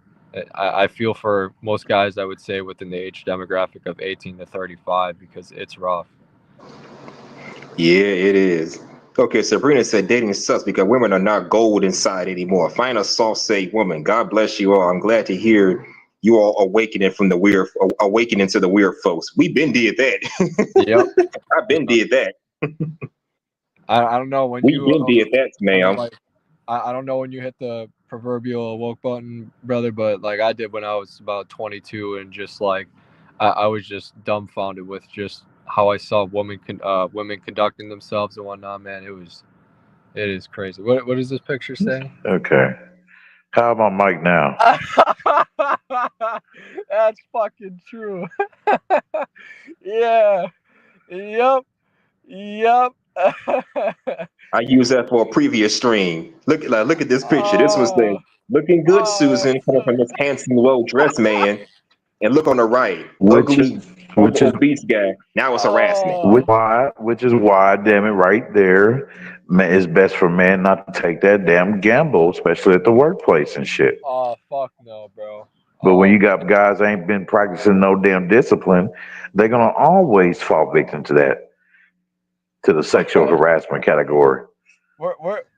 S16: I feel for most guys, I would say, within the age demographic of 18 to 35, because it's rough.
S8: Yeah, it is. Okay, Sabrina said dating sucks because women are not gold inside anymore. Find a soft-say woman. God bless you all. I'm glad to hear you all awakening to the weird folks. We been did that.
S16: Yep.
S8: I've been did that.
S16: I don't know when
S8: we been did that, ma'am.
S16: Like, I don't know when you hit the proverbial woke button, brother, but like I did when I was about 22, and just like I was just dumbfounded with just how I saw women conducting themselves and whatnot. Man, it is crazy. What does this picture say?
S6: Okay. How am I mic now?
S16: That's fucking true. Yeah. Yep.
S8: I used that for a previous stream. Look at this picture. This was the looking good Susan coming from this handsome, well-dressed man. And look on the right,
S6: which is
S8: obese guy. Now it's harassment.
S6: Which is why, damn it, right there, it's best for men not to take that damn gamble, especially at the workplace and shit.
S16: Oh, fuck no, bro.
S6: But when you got guys that ain't been practicing no damn discipline, they're gonna always fall victim to that, to the sexual harassment category.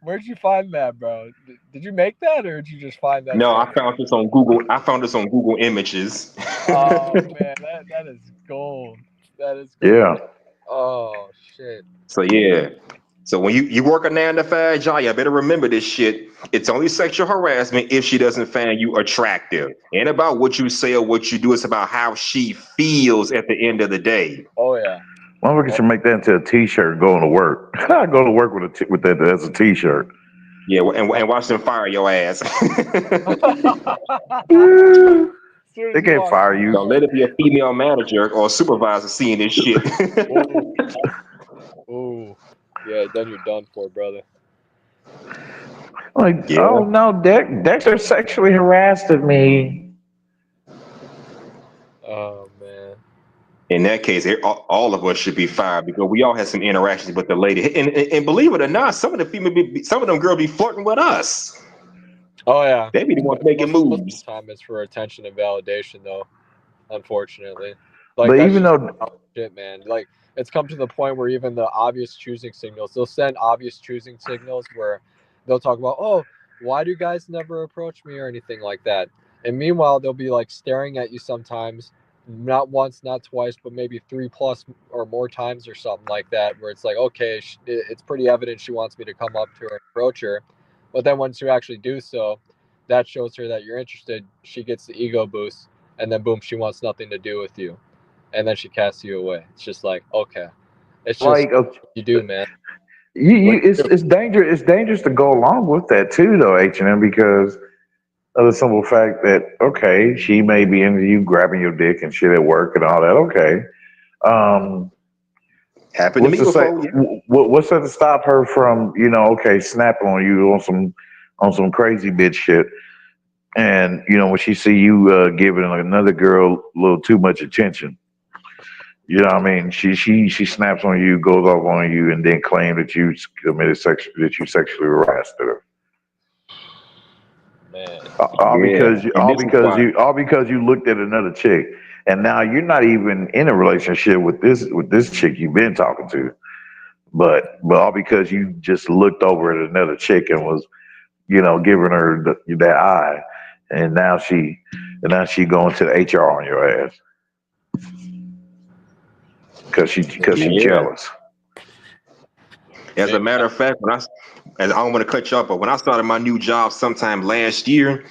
S16: Where'd you find that, bro? Did you make that, or did you just find that?
S8: No, I found this on Google. I found this on Google Images.
S16: Oh man, that is gold. That is gold.
S6: Yeah.
S16: Oh shit.
S8: So yeah. So when you work a 9 to 5 job, you better remember this shit. It's only sexual harassment if she doesn't find you attractive. Ain't about what you say or what you do. It's about how she feels at the end of the day.
S16: Oh yeah.
S6: Motherfucker should make that into a T-shirt and going to work. I go to work with that as a T-shirt.
S8: Yeah, and watch them fire your ass.
S6: They can't fire you.
S8: Don't let it be a female manager or a supervisor seeing this shit.
S16: Oh, yeah, then you're done for, brother.
S6: Like, oh no, Dexter sexually harassed me.
S16: Oh man.
S8: In that case, all of us should be fired because we all had some interactions with the lady. And believe it or not, some of them girls be flirting with us.
S16: Oh yeah,
S8: they be the ones making moves.
S16: Most of the time, it's for attention and validation, though. Unfortunately, like,
S6: but even though
S16: shit, man, like it's come to the point where even the obvious choosing signals, they'll send obvious choosing signals where they'll talk about, oh, why do guys never approach me or anything like that? And meanwhile, they'll be like staring at you sometimes. Not once, not twice, but maybe 3+ or more times or something like that, where it's like, okay, it's pretty evident she wants me to come up to her and approach her. But then once you actually do so, that shows her that you're interested. She gets the ego boost, and then boom, she wants nothing to do with you. And then she casts you away. It's just like, okay. It's just
S6: like,
S16: what you do, man.
S6: It's dangerous. It's dangerous to go along with that too, though, H&M, because of the simple fact that, okay, she may be into you grabbing your dick and shit at work and all that. Okay.
S8: Happened to me before.
S6: What's that to stop her from, okay, snapping on you on some crazy bitch shit? And, when she see you giving another girl a little too much attention, you know what I mean? She snaps on you, goes off on you, and then claim that you committed that you sexually harassed her.
S16: Man.
S6: All because you looked at another chick, and now you're not even in a relationship with this chick you've been talking to, but all because you just looked over at another chick and was giving her that eye, and now she going to the HR on your ass because she jealous.
S8: As a matter of fact, I don't want to cut you off, but when I started my new job sometime last year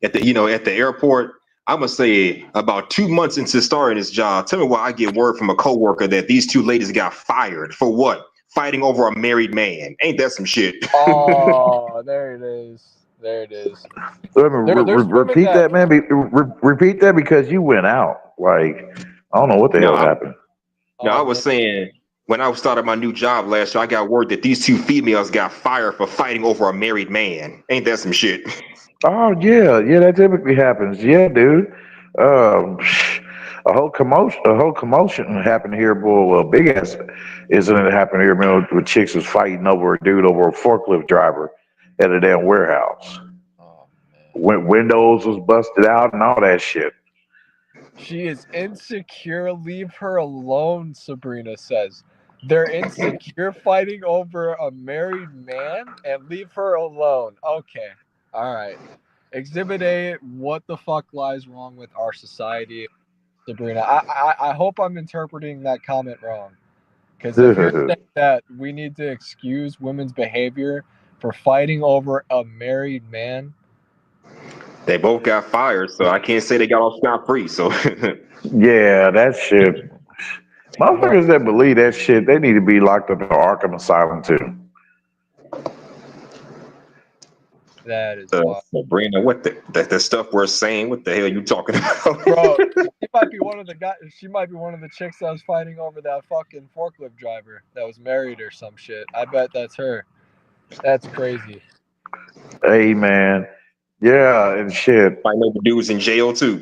S8: at the airport, I'm gonna say about 2 months into starting this job, tell me why I get word from a coworker that these two ladies got fired for what? Fighting over a married man. Ain't that some shit?
S16: Oh, there it is. There it is.
S6: Repeat that, man. Repeat that because you went out. Like, I don't know what the hell happened.
S8: No, I was saying when I started my new job last year, I got word that these two females got fired for fighting over a married man. Ain't that some shit?
S6: Oh yeah, that typically happens. Yeah, dude. A whole commotion happened here, boy. Well, big ass incident happened here, man. With chicks was fighting over a dude over a forklift driver at a damn warehouse. Windows was busted out and all that shit.
S16: She is insecure. Leave her alone, Sabrina says. They're insecure fighting over a married man and leave her alone. Okay. All right. Exhibit A, what the fuck lies wrong with our society? Sabrina, I hope I'm interpreting that comment wrong. Because if you're saying that we need to excuse women's behavior for fighting over a married man,
S8: they both got fired, so I can't say they got off scot-free. So
S6: yeah, that shit. Motherfuckers that believe that shit, they need to be locked up in Arkham Asylum too.
S16: That is
S8: Sabrina, what the stuff we're saying? What the hell you talking about,
S16: bro? She might be one of the guys. She might be one of the chicks that was fighting over that fucking forklift driver that was married or some shit. I bet that's her. That's crazy.
S6: Hey man, yeah, and shit.
S8: I know the dude's in jail too.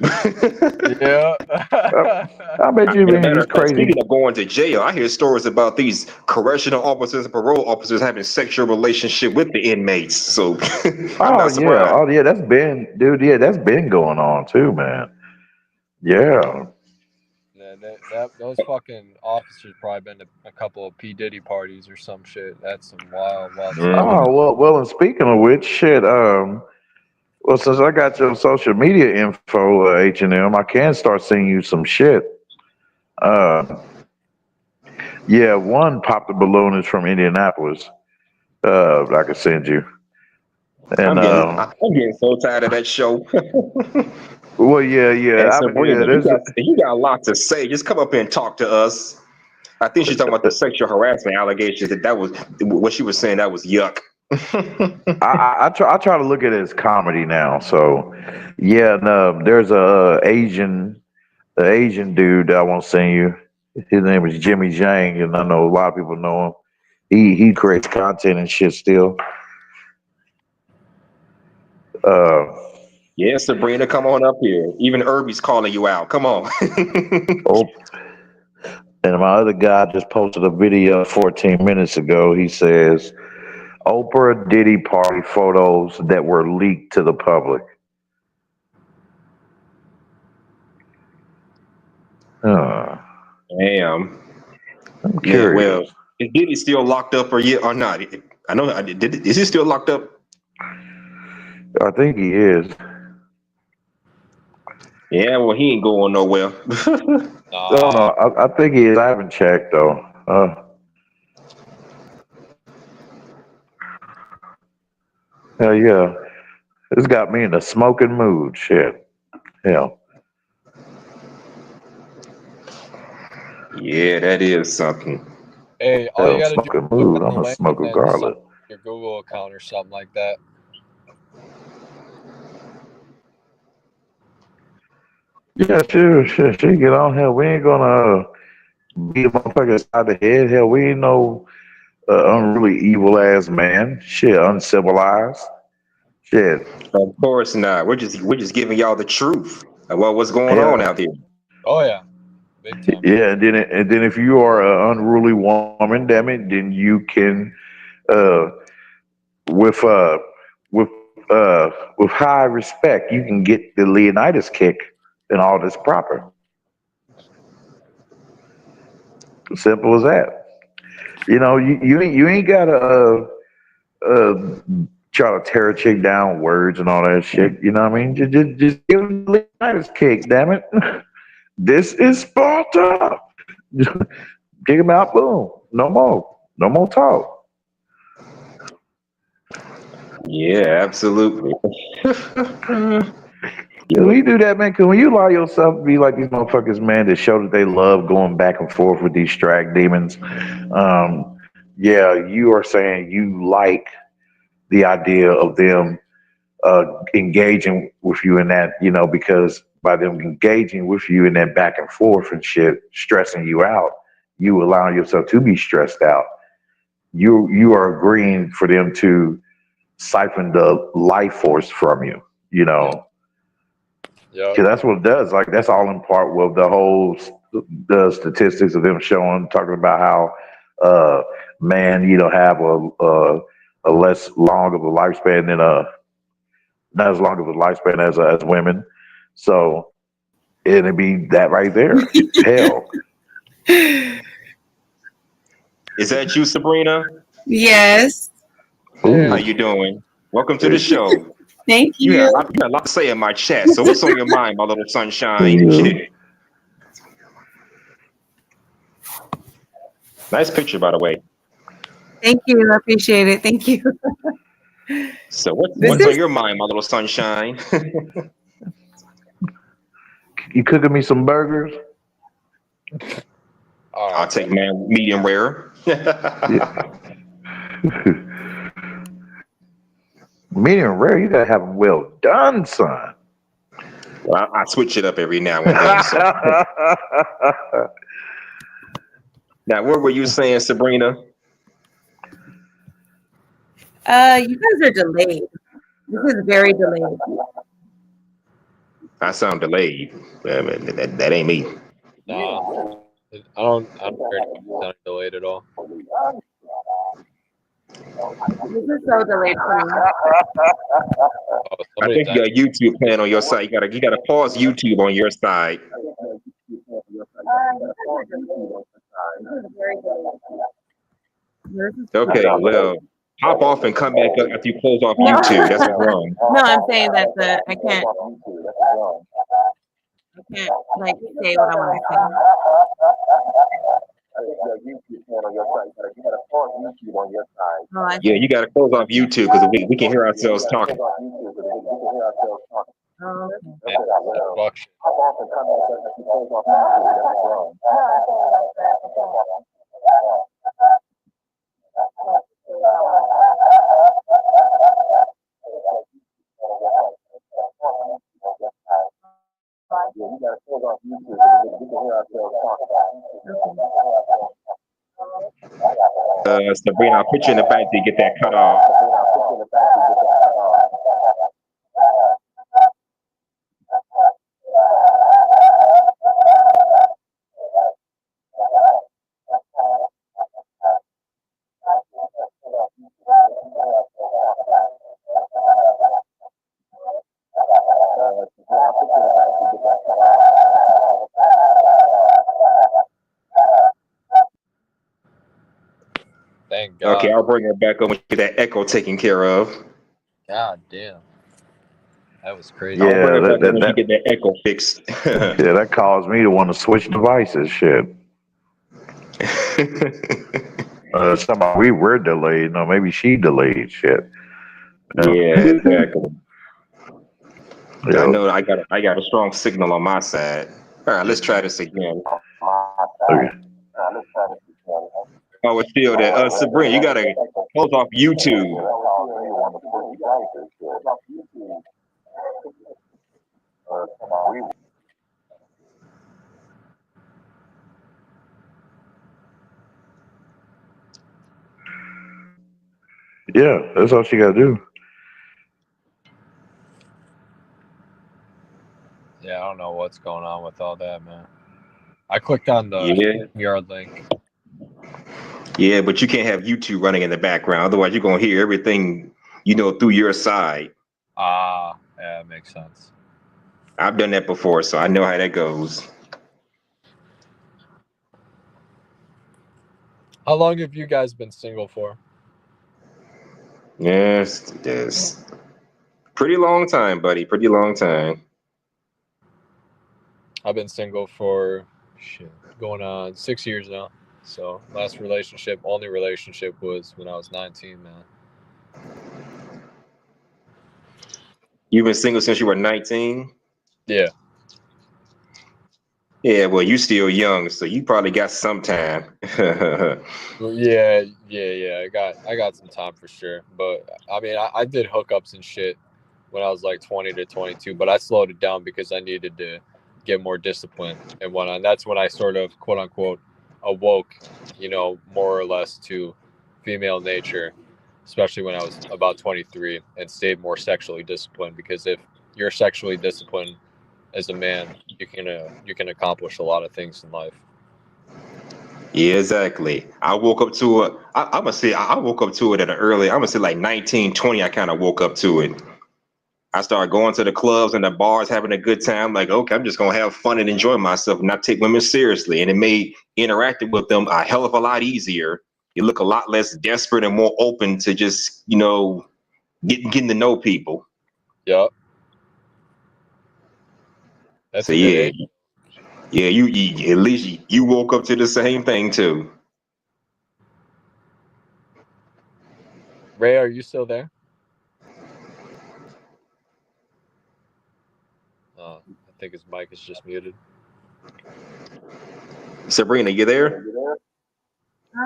S16: Yeah.
S6: I bet you these crazy.
S8: Speaking of going to jail, I hear stories about these correctional officers and parole officers having sexual relationship with the inmates. So
S6: Oh yeah, that's been, dude. Yeah, that's been going on too, man. Yeah.
S16: Those fucking officers probably been to a couple of P. Diddy parties or some shit. That's some wild stuff.
S6: Oh well. And speaking of which, shit. Well, since I got your social media info, H&M, I can start sending you some shit. Yeah, one Pop the Balloon is from Indianapolis. I can send you. And
S8: I'm getting so tired of that show.
S6: Well, yeah.
S8: You got a lot to say. Just come up and talk to us. I think she's talking about the sexual harassment allegations. That was what she was saying. That was yuck.
S6: I try to look at it as comedy now. So, yeah, no, there's a Asian dude that I want to send you. His name is Jimmy Zhang, and I know a lot of people know him. He creates content and shit still.
S8: Yeah, Sabrina, come on up here. Even Irby's calling you out. Come on.
S6: And my other guy just posted a video 14 minutes ago. He says, Oprah Diddy party photos that were leaked to the public.
S8: Damn.
S6: I'm curious.
S8: Well, is Diddy still locked up or not? I know. Is he still locked up?
S6: I think he is.
S8: Yeah, well, he ain't going nowhere.
S6: No, I think he is. I haven't checked though. Hell yeah. This got me in a smoking mood. Shit. Hell.
S8: Yeah, that is something.
S16: Hey, all you gotta do is
S6: mood. I'm gonna smoke a garlic.
S16: Your Google account or something like that.
S6: Yeah, sure. Get on here. We ain't gonna beat a motherfucker inside the head. Hell, we ain't no unruly evil ass man. Shit, uncivilized. Shit.
S8: Of course not. We're just giving y'all the truth about what's going on out there.
S16: Oh yeah. Big time.
S6: Yeah, and then if you are an unruly woman, damn it, then you can with high respect, you can get the Leonidas kick and all this proper. Simple as that. You know, you ain't gotta try to tear a chick down with words and all that shit. You know what I mean? Just give him the Leonidas kick, damn it. This is Sparta. Kick him out, boom. No more talk.
S8: Yeah, absolutely.
S6: Yeah, when you do that, man, because when you allow yourself to be like these motherfuckers, man, that show that they love going back and forth with these drag demons, yeah, you are saying you like the idea of them engaging with you in that, you know, because by them engaging with you in that back and forth and shit, stressing you out, you allowing yourself to be stressed out. You are agreeing for them to siphon the life force from you, you know.
S16: Yeah.
S6: Yeah, that's what it does. Like that's all in part with the statistics of them talking about how man, you know, have a less long of a lifespan than not as long of a lifespan as women. So it'd be that right there. Hell.
S8: Is that you, Sabrina?
S1: Yes.
S8: How you doing? Welcome to the show.
S1: Thank you.
S8: You got a lot to say in my chat. So what's on your mind, my little sunshine? Shit. Nice picture, by the way.
S1: Thank you. I appreciate it. Thank you.
S8: So what's on your mind, my little sunshine?
S6: You cooking me some burgers?
S8: I'll take medium rare.
S6: Medium rare, you gotta have them well done, son.
S8: Well, I switch it up every now and then. So. Now, what were you saying, Sabrina?
S1: You guys are delayed. This is very delayed.
S8: I sound delayed. That ain't me.
S16: No, I don't hear it sound delayed at all.
S1: This is so delayed for me.
S8: I think you got YouTube playing on your side. You gotta pause YouTube on your side. Okay, well, hop off and come back up after you close off YouTube. That's wrong.
S1: No, I'm saying that I can't like say what I want to say. Oh,
S8: Yeah, you gotta close off YouTube because we can hear ourselves talking. Sabrina, I'll put you in the back to get that cut off.
S16: Thank God.
S8: Okay, I'll bring her back up and get that echo taken care of.
S16: God damn. That was crazy.
S6: Yeah,
S8: I'll bring her back up when
S6: that-
S8: she get that echo fixed.
S6: Yeah, that caused me to want to switch devices. Shit. Somebody we're delayed. No, maybe she delayed. Shit.
S8: Yeah, exactly.
S6: Yeah.
S8: I know I got a strong signal on my side. All right, let's try this again.
S6: Okay.
S8: Oh, it's still there. Sabrina, you gotta close off YouTube.
S6: Yeah, that's all she got to do.
S16: Yeah, I don't know what's going on with all that, man. I clicked on the yard link.
S8: Yeah, but you can't have YouTube running in the background. Otherwise, you're gonna hear everything, you know, through your side.
S16: Ah, yeah, that makes sense.
S8: I've done that before, so I know how that goes.
S16: How long have you guys been single for?
S8: Yes, yes. Pretty long time, buddy. Pretty long time.
S16: I've been single for going on 6 years now. So last relationship, only relationship was when I was 19, man.
S8: You've been single since you were 19?
S16: Yeah.
S8: Yeah, well, you still young, so you probably got some time.
S16: Yeah. I got some time for sure. But I mean, I did hookups and shit when I was like 20 to 22, but I slowed it down because I needed to get more discipline and whatnot. And that's when I sort of quote unquote awoke, more or less to female nature, especially when I was about 23 and stayed more sexually disciplined. Because if you're sexually disciplined as a man, you can accomplish a lot of things in life.
S8: Yeah, exactly. I woke up to it. I'm gonna say I woke up to it at an early. I'm gonna say like 19, 20. I kind of woke up to it. I started going to the clubs and the bars, having a good time. Like, okay, I'm just gonna have fun and enjoy myself, and not take women seriously. And it made interacting with them a hell of a lot easier. You look a lot less desperate and more open to just, getting to know people.
S16: Yep. That's
S8: so yeah, you at least you woke up to the same thing too.
S16: Ray, are you still there? I think his mic is just muted.
S8: Sabrina, you there?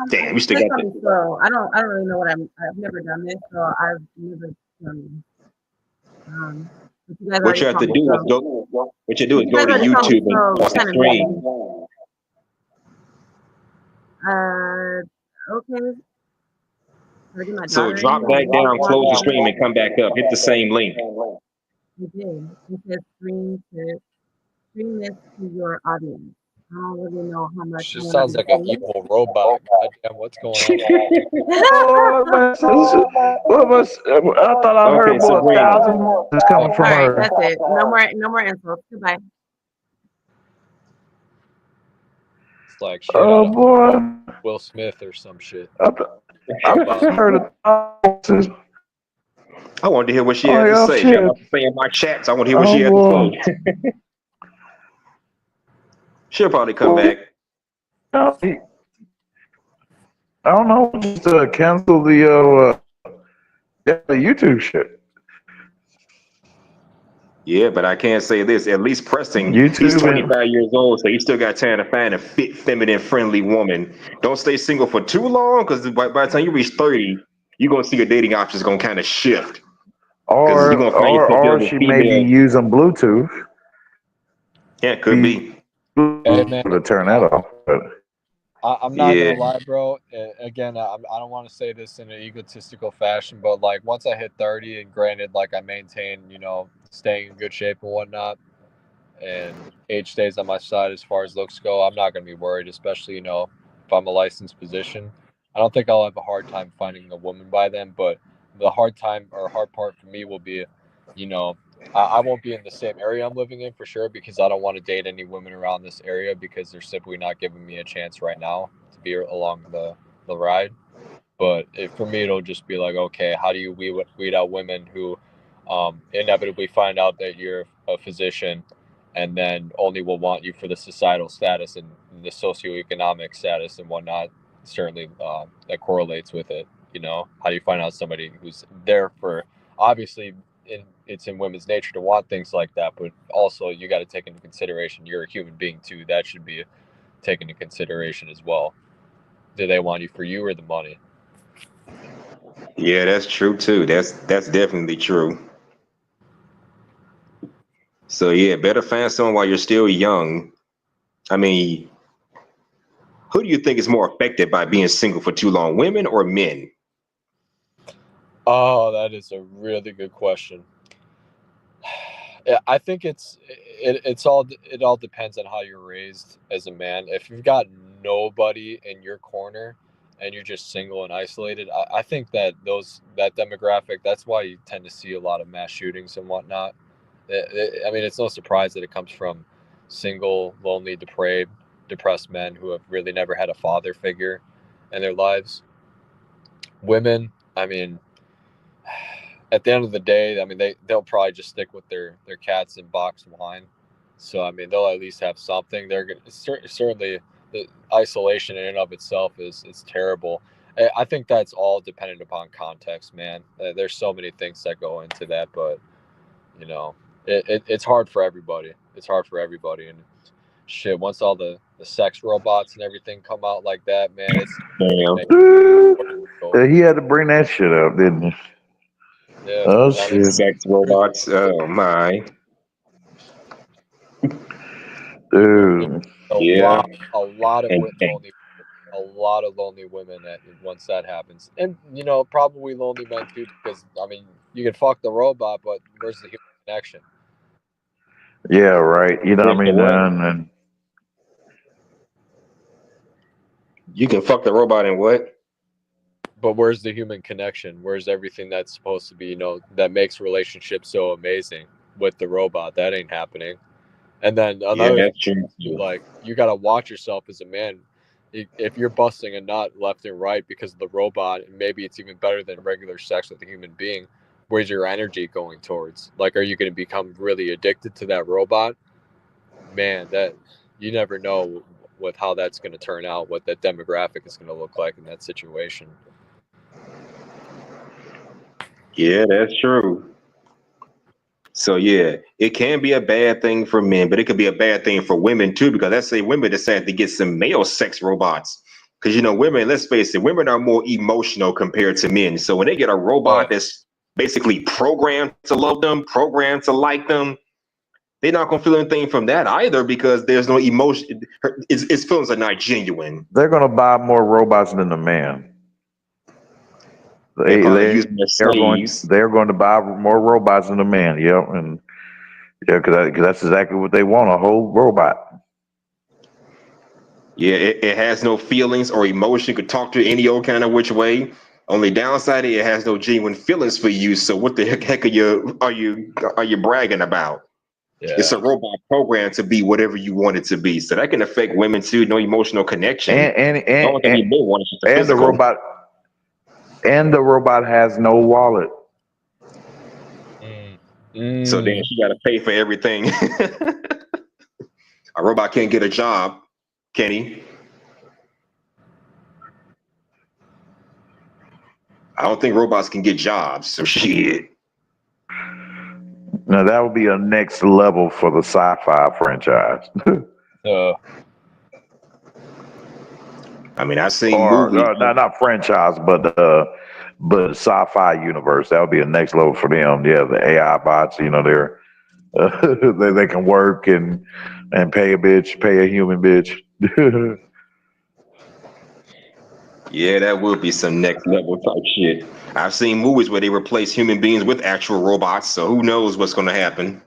S8: Damn, you still got
S1: something slow. I don't really know I've never done this, so I've never done
S8: what you have to do is go. What you do is go to YouTube and watch the stream.
S1: Okay.
S8: So drop back down, close the stream, and come back up. Hit the same link.
S1: You did. It says stream this to your audience. I don't really know how much.
S16: She sounds like an evil robot. Goddamn, what's going on?
S6: I thought I heard more 1,000 is coming from her.
S1: That's it. No more info. Goodbye.
S16: It's like shit.
S6: Oh boy.
S16: Will Smith or some shit.
S6: I heard it.
S8: I wanted to hear what she had to say. She was saying in my chats. I want to hear what she had to say. She'll probably come back.
S6: I don't know. Just cancel the YouTube shit.
S8: Yeah, but I can't say this. At least Preston,
S6: YouTube
S8: he's 25 years old, so he still got time to find a fit, feminine, friendly woman. Don't stay single for too long, because by the time you reach 30, you're going to see your dating options going to kind of shift.
S6: Or she may be using Bluetooth.
S8: Yeah, it could be.
S16: Hey, man,
S6: to turn that off.
S16: I'm not gonna lie, bro. Again, I don't want to say this in an egotistical fashion, but like once I hit 30, and granted, like I maintain, staying in good shape and whatnot, and age stays on my side as far as looks go, I'm not gonna be worried, especially if I'm a licensed physician. I don't think I'll have a hard time finding a woman by then, but the hard part for me will be, I won't be in the same area I'm living in for sure, because I don't want to date any women around this area because they're simply not giving me a chance right now to be along the ride. But for me, it'll just be like, okay, how do you weed out women who inevitably find out that you're a physician and then only will want you for the societal status and the socioeconomic status and whatnot? Certainly that correlates with it. How do you find out somebody who's there for, obviously, it's in women's nature to want things like that, but also you got to take into consideration you're a human being too. That should be taken into consideration as well. Do they want you for you or the money?
S8: Yeah, that's true too. That's definitely true. So yeah, better find someone while you're still young. I mean, who do you think is more affected by being single for too long, women or men?
S16: Oh, that is a really good question. Yeah, I think it all depends on how you're raised as a man. If you've got nobody in your corner and you're just single and isolated, I think that demographic, that's why you tend to see a lot of mass shootings and whatnot. I mean, it's no surprise that it comes from single, lonely, depressed men who have really never had a father figure in their lives. Women, I mean, at the end of the day, I mean, they'll probably just stick with their cats and boxed wine. So I mean, they'll at least have something. They're gonna certainly the isolation in and of itself is terrible. I think that's all dependent upon context, man. There's so many things that go into that, but you know, it's hard for everybody. It's hard for everybody, and shit. Once all the sex robots and everything come out like that, man, it's
S6: He had to bring that shit up, didn't he?
S16: Yeah,
S6: Oh shit.
S8: Sex robots. Oh my.
S6: Dude.
S8: Yeah.
S16: a lot of
S8: And-
S16: lonely women that once that happens, and you know, probably lonely men too, because I mean, you can fuck the robot, but where's the human connection?
S6: Yeah, right. You know what I mean? And
S8: You can fuck the robot and what?
S16: But where's the human connection? Where's everything that's supposed to be, you know, that makes relationships so amazing with the robot? That ain't happening. And then another
S8: that's
S16: thing,
S8: true.
S16: like, you gotta watch yourself as a man. If you're busting a nut left and right because of the robot, and maybe it's even better than regular sex with a human being, where's your energy going towards? Like, are you going to become really addicted to that robot? Man, that you never know with how that's going to turn out, what that demographic is going to look like in that situation.
S8: Yeah, that's true. So yeah, it can be a bad thing for men, but it could be a bad thing for women too, because let's say women decide to get some male sex robots. Because you know, women, let's face it, women are more emotional compared to men. So when they get a robot that's basically programmed to love them, programmed to like them, they're not gonna feel anything from that either, because there's no emotion. Its feelings are not genuine.
S6: they're gonna buy more robots than the man.
S8: They're probably using their
S6: They're going to buy more robots than the man. Yep, and yeah, because that's exactly what they want—a whole robot.
S8: Yeah, it has no feelings or emotion. Could talk to any old kind of which way. Only downside, it has no genuine feelings for you. So what the heck are you bragging about?
S16: Yeah.
S8: It's a robot programmed to be whatever you want it to be. So that can affect women too. No emotional connection.
S6: And
S8: the
S6: robot has no wallet.
S8: So then she got to pay for everything. A robot can't get a job, can he? I don't think robots can get jobs. So shit.
S6: Now that would be a next level for the sci-fi franchise.
S8: I mean, I've seen
S6: movies.
S8: movies.
S6: Not franchise, but sci-fi universe. That would be a next level for them. Yeah, the AI bots. You know, they're they can work and pay a human bitch.
S8: Yeah, that would be some next level type shit. I've seen movies where they replace human beings with actual robots, so who knows what's going to happen.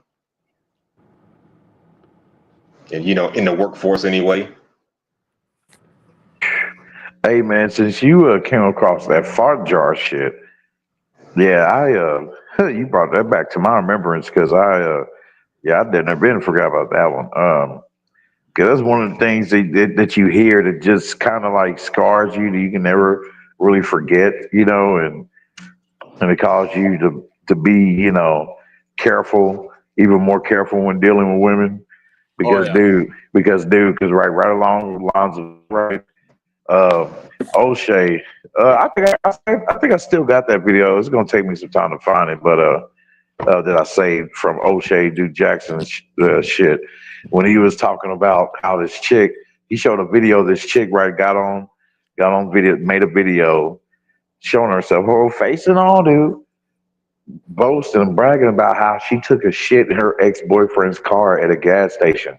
S8: And you know, in the workforce anyway.
S6: Hey man, since you came across that fart jar shit, yeah, you brought that back to my remembrance, because I didn't forgot about that one. Because that's one of the things that you hear that just kind of like scars you, that you can never really forget, you know, and it calls you to be, you know, careful, even more careful when dealing with women. Because right along the lines of right. O'Shea, I think I still got that video. It's gonna take me some time to find it, but that I saved from O'Shea Duke Jackson's shit, when he was talking about how this chick, he showed a video of this chick, right, got on video, made a video showing herself, her whole face and all, dude, boasting and bragging about how she took a shit in her ex-boyfriend's car at a gas station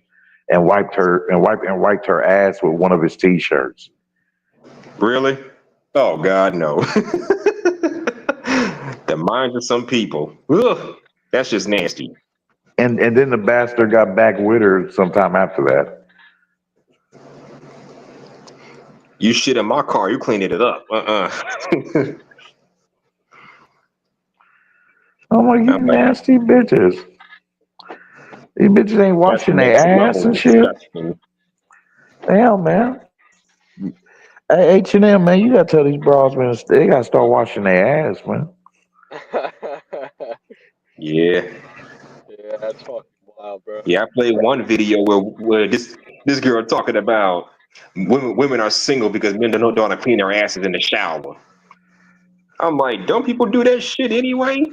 S6: and wiped her ass with one of his t-shirts.
S8: Really? Oh God, no. The minds of some people. Ugh, that's just nasty.
S6: And then the bastard got back with her sometime after that.
S8: You shit in my car, you cleaned it up.
S6: I'm like, you nasty bitches. These bitches ain't washing their ass and shit. Damn, man. Hey, H&M, man, you gotta tell these bras, man, they gotta start washing their ass, man.
S8: Yeah.
S16: Yeah, that's fucking wild, bro.
S8: Yeah, I played one video where this girl talking about women are single because men don't know how to clean their asses in the shower. I'm like, don't people do that shit anyway?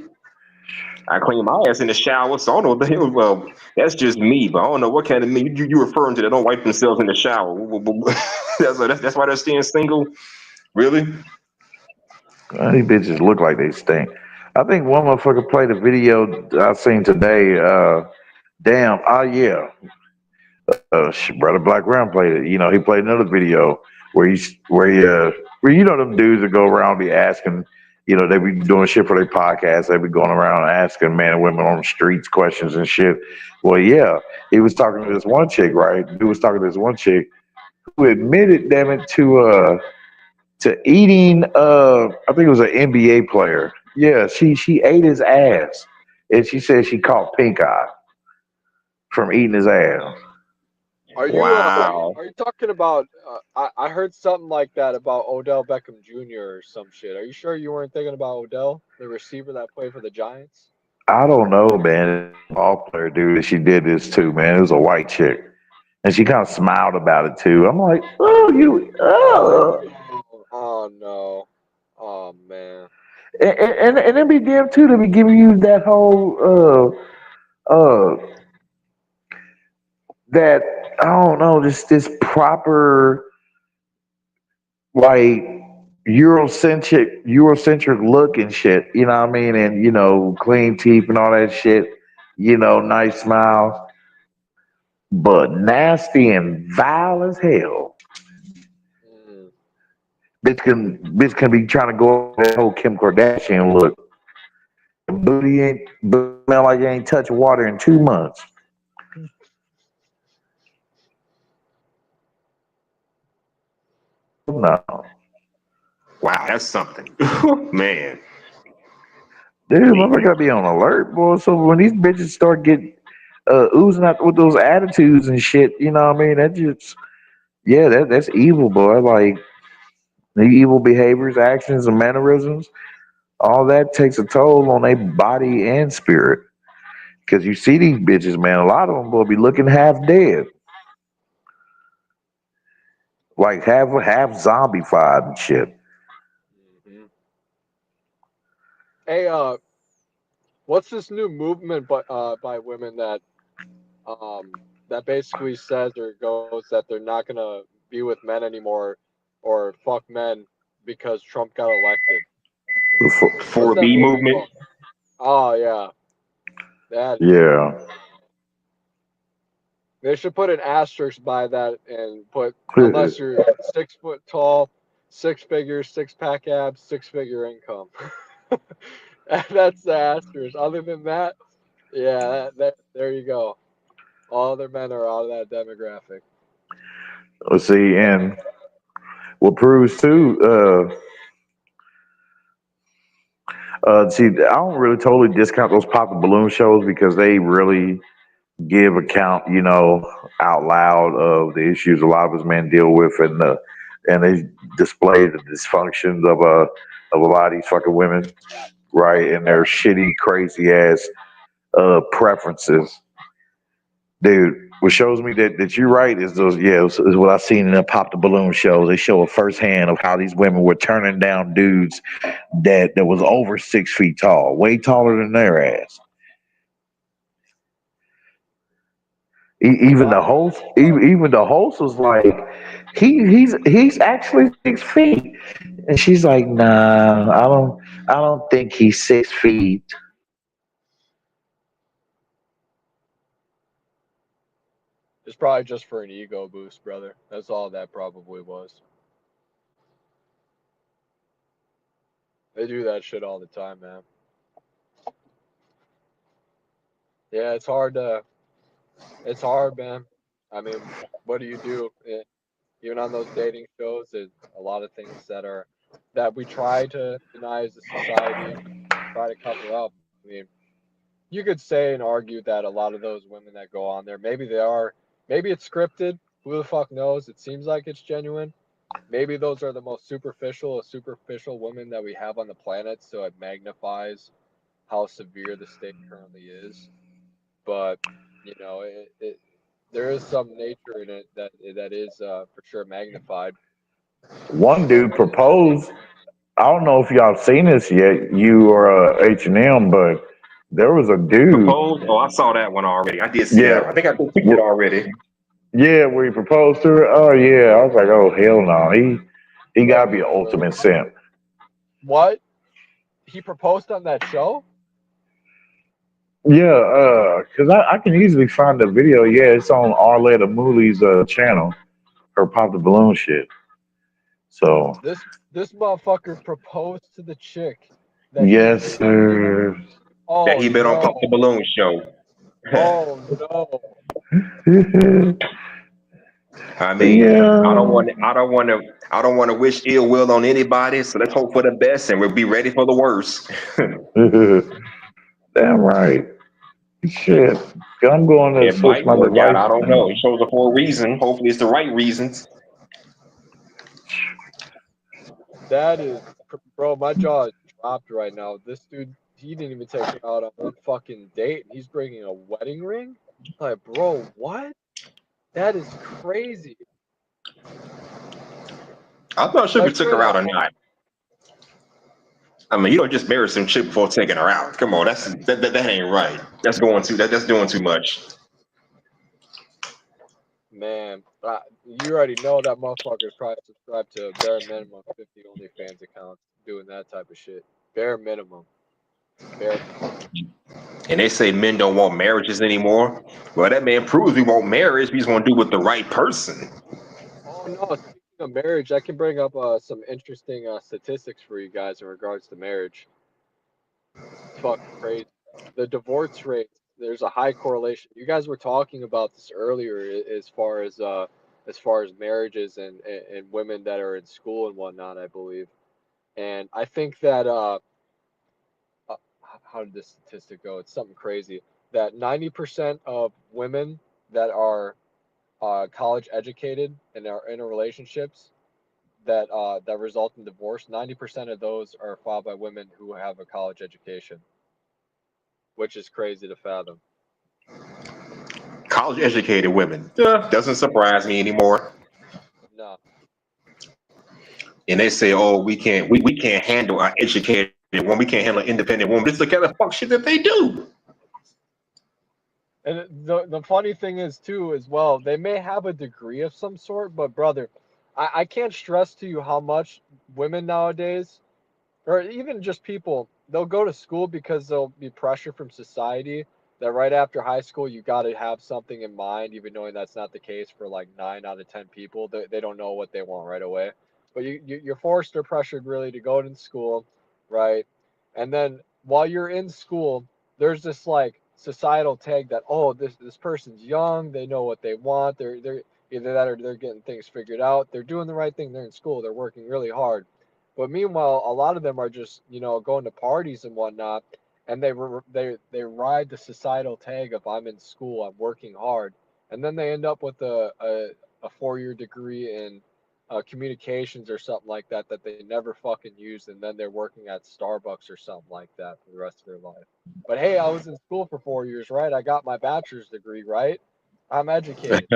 S8: I clean my ass in the shower, so I don't know what the hell. Well, that's just me, but I don't know what kind of men you referring to that don't wipe themselves in the shower. That's why they're staying single. Really?
S6: These bitches look like they stink. I think one motherfucker played a video I seen today. Damn, oh yeah, brother Black Brown played it. You know, he played another video where you know them dudes that go around be asking, you know, they be doing shit for their podcast. They be going around asking men and women on the streets questions and shit. Well, yeah, he was talking to this one chick, right? He was talking to this one chick who admitted, damn it, to eating. I think it was an NBA player. Yeah, she ate his ass, and she said she caught pink eye from eating his ass.
S16: Are you
S8: Wow.
S16: are you talking about? I heard something like that about Odell Beckham Jr. or some shit. Are you sure you weren't thinking about Odell, the receiver that played for the Giants?
S6: I don't know, man. Ball player dude, she did this too, man. It was a white chick, and she kind of smiled about it too. I'm like, oh, you, oh.
S16: Oh no. Oh man.
S6: And it be damn too to be giving you that whole that I don't know, this proper like Eurocentric look and shit, you know what I mean? And you know, clean teeth and all that shit, you know, nice smile, but nasty and vile as hell. Bitch can be trying to go over that whole Kim Kardashian look. Booty smell like you ain't touched water in 2 months. No.
S8: Wow, that's something. Man.
S6: Dude, motherfucker gotta be on alert, boy. So when these bitches start getting oozing out with those attitudes and shit, you know what I mean? That just that's evil, boy. Like the evil behaviors, actions, and mannerisms, all that takes a toll on their body and spirit. Cause you see these bitches, man, a lot of them will be looking half dead. Like half zombified and shit.
S16: Hey, what's this new movement by women that basically says or goes that they're not gonna be with men anymore or fuck men because Trump got elected?
S6: The
S16: What's that
S8: 4B movement.
S16: called? Oh yeah. That
S6: Yeah.
S16: they should put an asterisk by that and put unless you're 6 foot tall, 6 figures, 6-pack abs, 6-figure income. That's the asterisk. Other than that, yeah, there you go. All other men are out of that demographic.
S6: Let's see, and what proves too, see, I don't really totally discount those pop the balloon shows because they really give account, you know, out loud of the issues a lot of us men deal with, and they display the dysfunctions of a lot of these fucking women, right, and their shitty, crazy ass preferences, dude. What shows me that you're right is those, is what I seen in the pop the balloon shows. They show a firsthand of how these women were turning down dudes that was over 6 feet tall, way taller than their ass. Even the host was like, he's actually 6 feet, and she's like, nah, I don't think he's 6 feet.
S16: It's probably just for an ego boost, brother. That's all that probably was. They do that shit all the time, man. Yeah, it's hard, man. I mean, what do you do? Even on those dating shows, there's a lot of things that we try to deny as a society, try to cover up. I mean, you could say and argue that a lot of those women that go on there, maybe it's scripted. Who the fuck knows? It seems like it's genuine. maybe those are the most superficial women that we have on the planet, so it magnifies how severe the state currently is. But you know, there is some nature in it that is for sure magnified.
S6: One dude proposed. I don't know if y'all seen this yet, you or H&M, but there was a dude.
S8: Proposed? Oh, I saw that one already. I did see that.
S6: Yeah,
S8: I think I did it already.
S6: yeah, where he proposed to her. Oh yeah, I was like, oh hell no, he gotta be an ultimate simp.
S16: What? He proposed on that show?
S6: Yeah, cause I can easily find the video. Yeah, it's on Arletta Mooley's channel. Her pop the balloon shit. So
S16: This motherfucker proposed to the chick. That
S6: yes, sir.
S16: Oh
S8: That he been on
S16: no!
S8: Pop the Balloon show.
S16: Oh no!
S8: I mean,
S6: Yeah.
S8: I don't want to wish ill will on anybody. So let's hope for the best, and we'll be ready for the worst.
S6: Damn right. Shit. I'm going to
S8: It
S6: switch
S8: might
S6: my
S8: work out. I
S6: device.
S8: don't know. It shows up for a reason. Hopefully, it's the right reasons.
S16: That is, bro. My jaw is dropped right now. This dude, he didn't even take her out on one fucking date, and he's bringing a wedding ring. Like, bro, what? That is crazy.
S8: I'm not sure if
S16: Like,
S8: he took her out or not. I mean, you don't just marry some chick before taking her out. Come on, that ain't right. That's doing too much.
S16: Man, you already know that motherfucker is probably subscribed to a bare minimum 50 OnlyFans accounts doing that type of shit. Bare minimum. Bare.
S8: And they say men don't want marriages anymore. Well, that man proves we want marriage. We just want to do it with the right person.
S16: Oh no! Speaking of marriage, I can bring up some interesting statistics for you guys in regards to marriage. It's fucking crazy. The divorce rate. There's a high correlation. You guys were talking about this earlier, as far as marriages and women that are in school and whatnot, I believe. And I think that how did this statistic go? It's something crazy. That 90% of women that are college educated and are in relationships that result in divorce, 90% of those are filed by women who have a college education, which is crazy to fathom.
S8: College educated women. Doesn't surprise me anymore.
S16: No.
S8: And they say, oh, we can't handle our educated woman. We can't handle an independent woman. Just look at the fuck shit that they do.
S16: And the funny thing is too, as well, they may have a degree of some sort, but brother, I can't stress to you how much women nowadays, or even just people, they'll go to school because there'll be pressure from society that right after high school you got to have something in mind, even knowing that's not the case for like 9 out of 10 people. They don't know what they want right away, but you're forced or pressured really to go to school, right? And then while you're in school, there's this like societal tag that, oh, this person's young, they know what they want, they're either that or they're getting things figured out, they're doing the right thing, they're in school, they're working really hard. But meanwhile, a lot of them are just, going to parties and whatnot, and they ride the societal tag of I'm in school, I'm working hard, and then they end up with a 4-year degree in communications or something like that they never fucking used, and then they're working at Starbucks or something like that for the rest of their life. But hey, I was in school for 4 years, right? I got my bachelor's degree, right? I'm educated.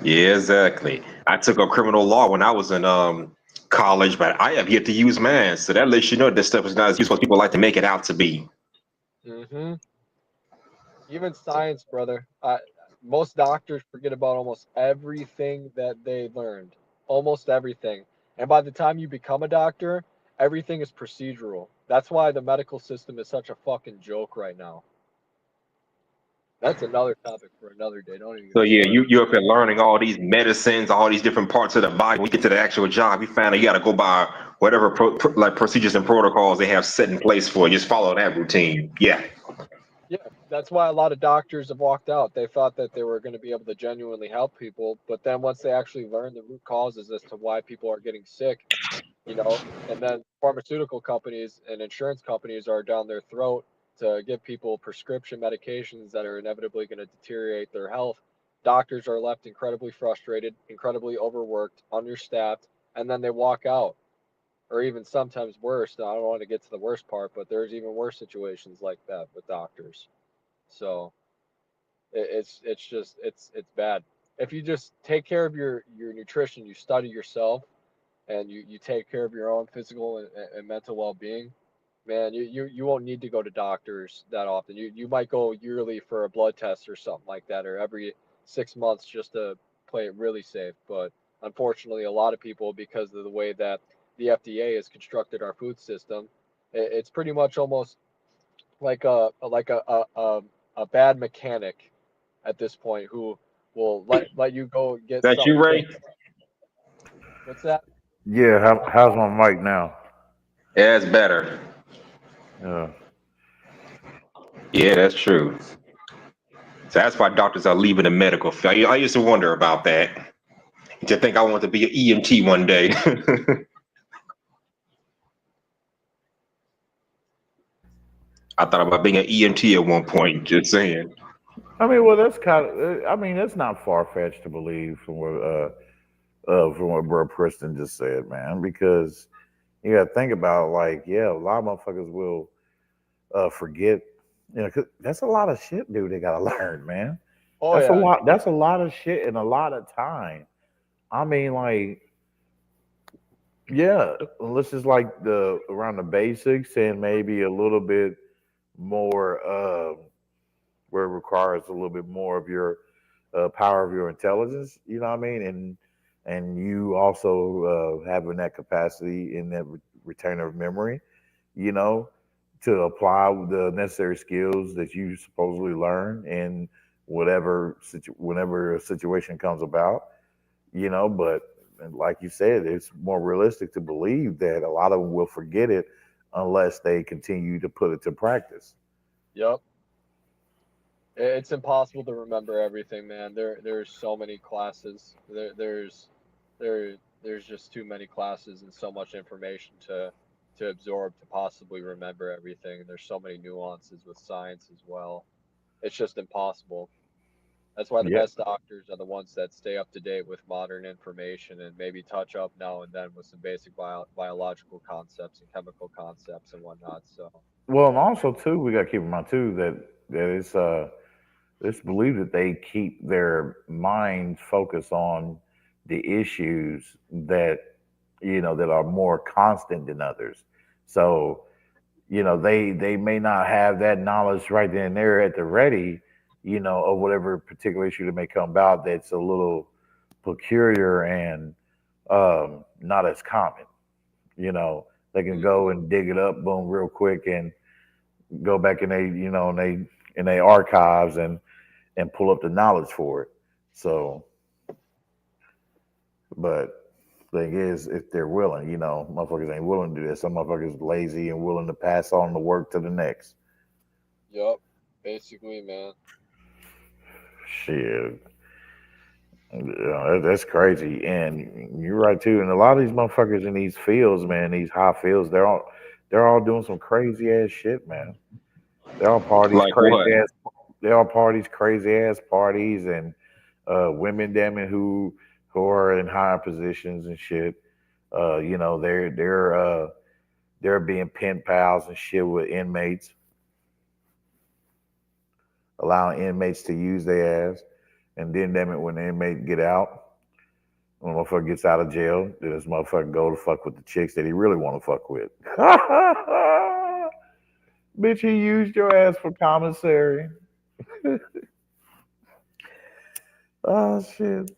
S8: Yeah, exactly. I took up criminal law when I was in college, but I have yet to use mine. So that lets you know this stuff is not as useful as people like to make it out to be.
S16: Even science, brother. Most doctors forget about almost everything that they learned. Almost everything. And by the time you become a doctor, everything is procedural. That's why the medical system is such a fucking joke right now. That's another topic for another day. Don't even.
S8: So yeah, you're up here learning all these medicines, all these different parts of the body. When you get to the actual job, you find out you got to go by whatever procedures and protocols they have set in place for you. Just follow that routine. Yeah.
S16: Yeah, that's why a lot of doctors have walked out. They thought that they were going to be able to genuinely help people, but then once they actually learn the root causes as to why people are getting sick, and then pharmaceutical companies and insurance companies are down their throat to give people prescription medications that are inevitably going to deteriorate their health, doctors are left incredibly frustrated, incredibly overworked, understaffed, and then they walk out. Or even sometimes worse. Now, I don't want to get to the worst part, but there's even worse situations like that with doctors. So it's bad. If you just take care of your nutrition, you study yourself, and you take care of your own physical and mental well-being, man, you won't need to go to doctors that often. You might go yearly for a blood test or something like that, or every 6 months just to play it really safe. But unfortunately, a lot of people, because of the way that the FDA has constructed our food system, it's pretty much almost like a bad mechanic at this point who will let you go get
S8: That you,
S16: something
S8: Ray?
S16: fixed. What's that?
S6: Yeah, how's my mic now?
S8: Yeah, it's better.
S6: Yeah.
S8: Yeah, that's true. So that's why doctors are leaving the medical field. I used to wonder about that. To think I want to be an EMT one day. I thought about being an EMT at one point. Just saying.
S6: I mean, well, that's kind of. I mean, that's not far fetched to believe from what Bro Preston just said, man. Because you got to think about, like, yeah, a lot of motherfuckers will forget. You know, 'cause that's a lot of shit, dude. They gotta learn, man.
S16: Oh,
S6: That's a
S16: yeah.
S6: lot. That's a lot of shit and a lot of time. I mean, like, yeah, let's just like around the basics and maybe a little bit more where it requires a little bit more of your power of your intelligence. You know what I mean? And you also having that capacity in that retainer of memory. You know, to apply the necessary skills that you supposedly learn in whenever a situation comes about. You know, but like you said, it's more realistic to believe that a lot of them will forget it unless they continue to put it to practice.
S16: Yep. It's impossible to remember everything, man. There's so many classes. There's just too many classes and so much information to absorb to possibly remember everything. There's so many nuances with science as well. It's just impossible. That's why the
S6: Yeah.
S16: best doctors are the ones that stay up to date with modern information and maybe touch up now and then with some basic biological concepts and chemical concepts and whatnot. So
S6: Well, and also too, we got to keep in mind too that it's believed that they keep their minds focused on the issues that that are more constant than others. So they may not have that knowledge right then and there at the ready, of whatever particular issue that may come about that's a little peculiar and not as common. They can go and dig it up, boom, real quick, and go back in they archives and pull up the knowledge for it. So, but thing is, if they're willing, motherfuckers ain't willing to do that. Some motherfuckers lazy and willing to pass on the work to the next.
S16: yep, basically, man.
S6: Shit. That's crazy. And you're right too. And a lot of these motherfuckers in these fields, man, these high fields, they're all doing some crazy ass shit, man. They're all parties,
S8: Like what?
S6: crazy ass parties, and women, damn it, who are in higher positions and shit. They're being pen pals and shit with inmates, allowing inmates to use their ass. And then, damn it, when the inmate get out, when the motherfucker gets out of jail, then this motherfucker go to fuck with the chicks that he really want to fuck with. Bitch, he used your ass for commissary. Oh, shit.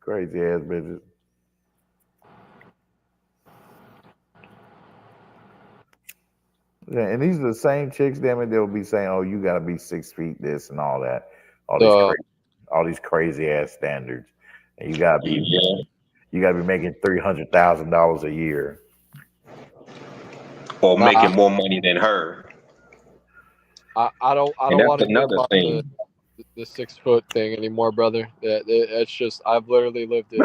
S6: Crazy ass bitches. Yeah, and these are the same chicks, damn it, they'll be saying, "Oh, you gotta be 6 feet this and all that, all these crazy ass standards, and you gotta be making $300,000 a year,
S8: Or making more money than her.
S16: I don't
S8: And that's
S16: want to hear
S8: another
S16: about
S8: thing.
S16: the 6 foot thing anymore, brother. It's just I've literally lived it.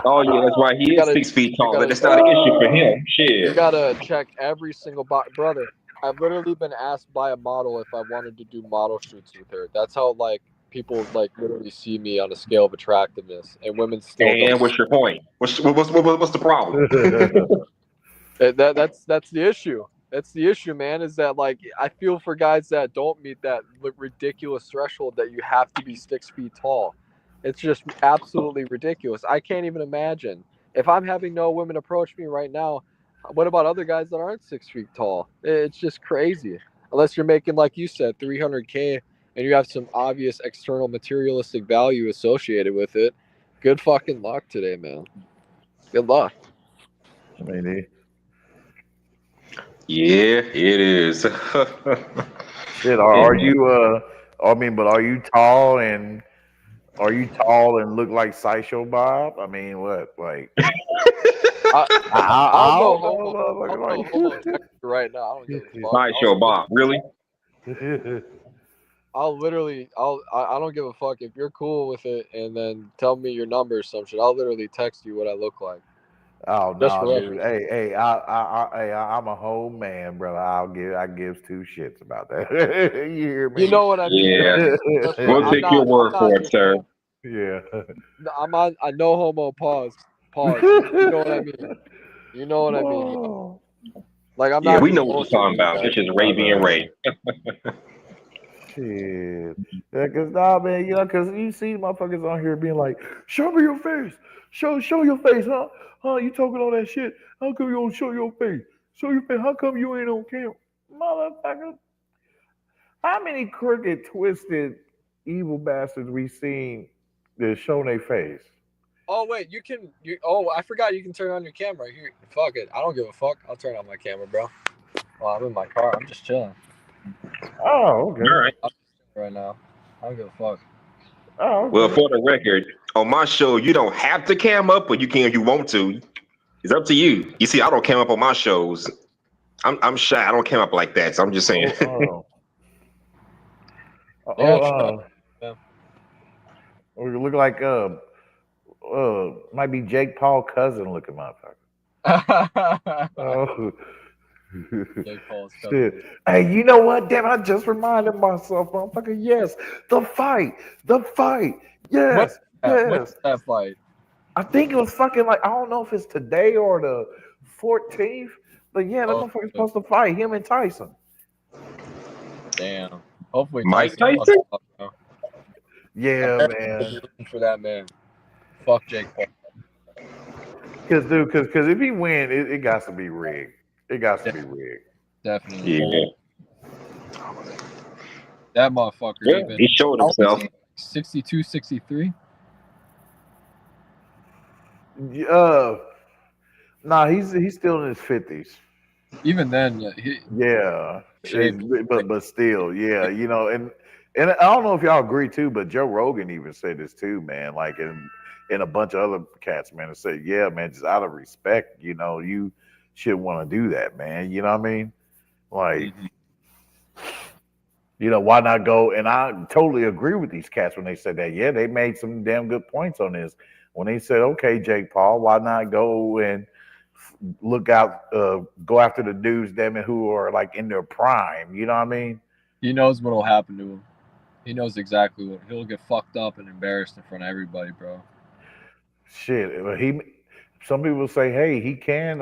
S8: Oh yeah, that's why he is 6 feet tall. That's not an issue for him.
S16: You
S8: Shit.
S16: gotta check every single box, brother. I've literally been asked by a model if I wanted to do model shoots with her. That's how like people like literally see me on a scale of attractiveness, and women still
S8: And
S16: don't.
S8: what's your point? What's the problem?
S16: That's the issue. That's the issue, man. Is that like I feel for guys that don't meet that ridiculous threshold that you have to be 6 feet tall. It's just absolutely ridiculous. I can't even imagine if I'm having no women approach me right now. What about other guys that aren't 6 feet tall? It's just crazy. Unless you're making, like you said, 300K and you have some obvious external materialistic value associated with it. Good fucking luck today, man. Good luck.
S5: I mean,
S8: Yeah, it is.
S5: shit. Are you? I mean, but are you tall and look like Sideshow Bob? I mean, what? Like,
S16: I'll go
S5: don't know, motherfucker,
S16: right now. I don't give a fuck.
S8: Sideshow Bob, really?
S16: I don't give a fuck if you're cool with it, and then tell me your number or some shit. I'll literally text you what I look like.
S5: Oh
S16: Just
S5: no,
S16: for
S5: dude.
S16: reference.
S5: Hey, I'm a whole man, brother. I gives two shits about that. You hear me?
S16: You know what I mean?
S8: Yeah.
S16: That's
S8: We'll
S16: I'm
S8: take
S16: not-
S8: your
S16: I'm
S8: word
S16: not-
S8: for it, sir.
S5: Yeah.
S16: I'm on a no homo pause. You know what I mean? You know what I mean? Like I'm
S8: Yeah,
S16: not.
S8: we
S16: just
S8: know what you're talking
S16: bullshitting
S8: about.
S16: you
S8: It's
S16: guys.
S8: just Ray being Ray.
S5: Shit. Yeah, cause nah, man, you know, cause you see motherfuckers on here being like, "Show me your face, show your face, huh? Huh? You talking all that shit? How come you don't show your face? Show your face. How come you ain't on camera, motherfucker? How many crooked, twisted, evil bastards we seen that show their face?
S16: Oh wait, you can. Oh, I forgot you can turn on your camera. Here, fuck it. I don't give a fuck. I'll turn on my camera, bro. Well, I'm in my car. I'm just chilling.
S5: Oh, okay.
S8: All right.
S16: I'm just chilling right now. I don't give a fuck.
S5: Oh, okay.
S8: Well, for the record, on my show, you don't have to cam up, but you can if you want to. It's up to you. You see, I don't cam up on my shows. I'm shy. I don't cam up like that. So I'm just saying.
S5: We look like might be Jake Paul cousin looking motherfucker. Oh.
S16: Jake Paul's
S5: Shit. Hey, you know what? Damn, I just reminded myself, motherfucker. Yes, the fight. Yes,
S16: What's that fight?
S5: I think it was fucking like I don't know if it's today or the 14th, but yeah, that motherfucker's supposed to fight him and Tyson.
S16: Damn. Hopefully,
S8: Mike
S16: Tyson.
S8: Tyson?
S16: Up, bro.
S5: Yeah, man.
S16: Looking for that man. Fuck Jake Paul.
S5: Because if he win, it got to be rigged. It got to be rigged.
S16: Definitely.
S8: Yeah.
S16: That motherfucker.
S8: Yeah, he showed himself.
S16: 62, 63.
S5: Nah, he's still in his 50s.
S16: Even then,
S5: yeah.
S16: Shape.
S5: But still, yeah, you know, and I don't know if y'all agree too, but Joe Rogan even said this too, man. Like in a bunch of other cats, man, and said, yeah, man, just out of respect, you know, you shouldn't want to do that, man. You know what I mean? Like, you know, why not go? And I totally agree with these cats when they said that. Yeah, they made some damn good points on this. When they said, okay, Jake Paul, why not go and look out, go after the dudes, damn it, who are like in their prime? You know what I mean?
S16: He knows what'll happen to him. He knows exactly what he'll get fucked up and embarrassed in front of everybody, bro.
S5: Shit, some people say, hey, he can,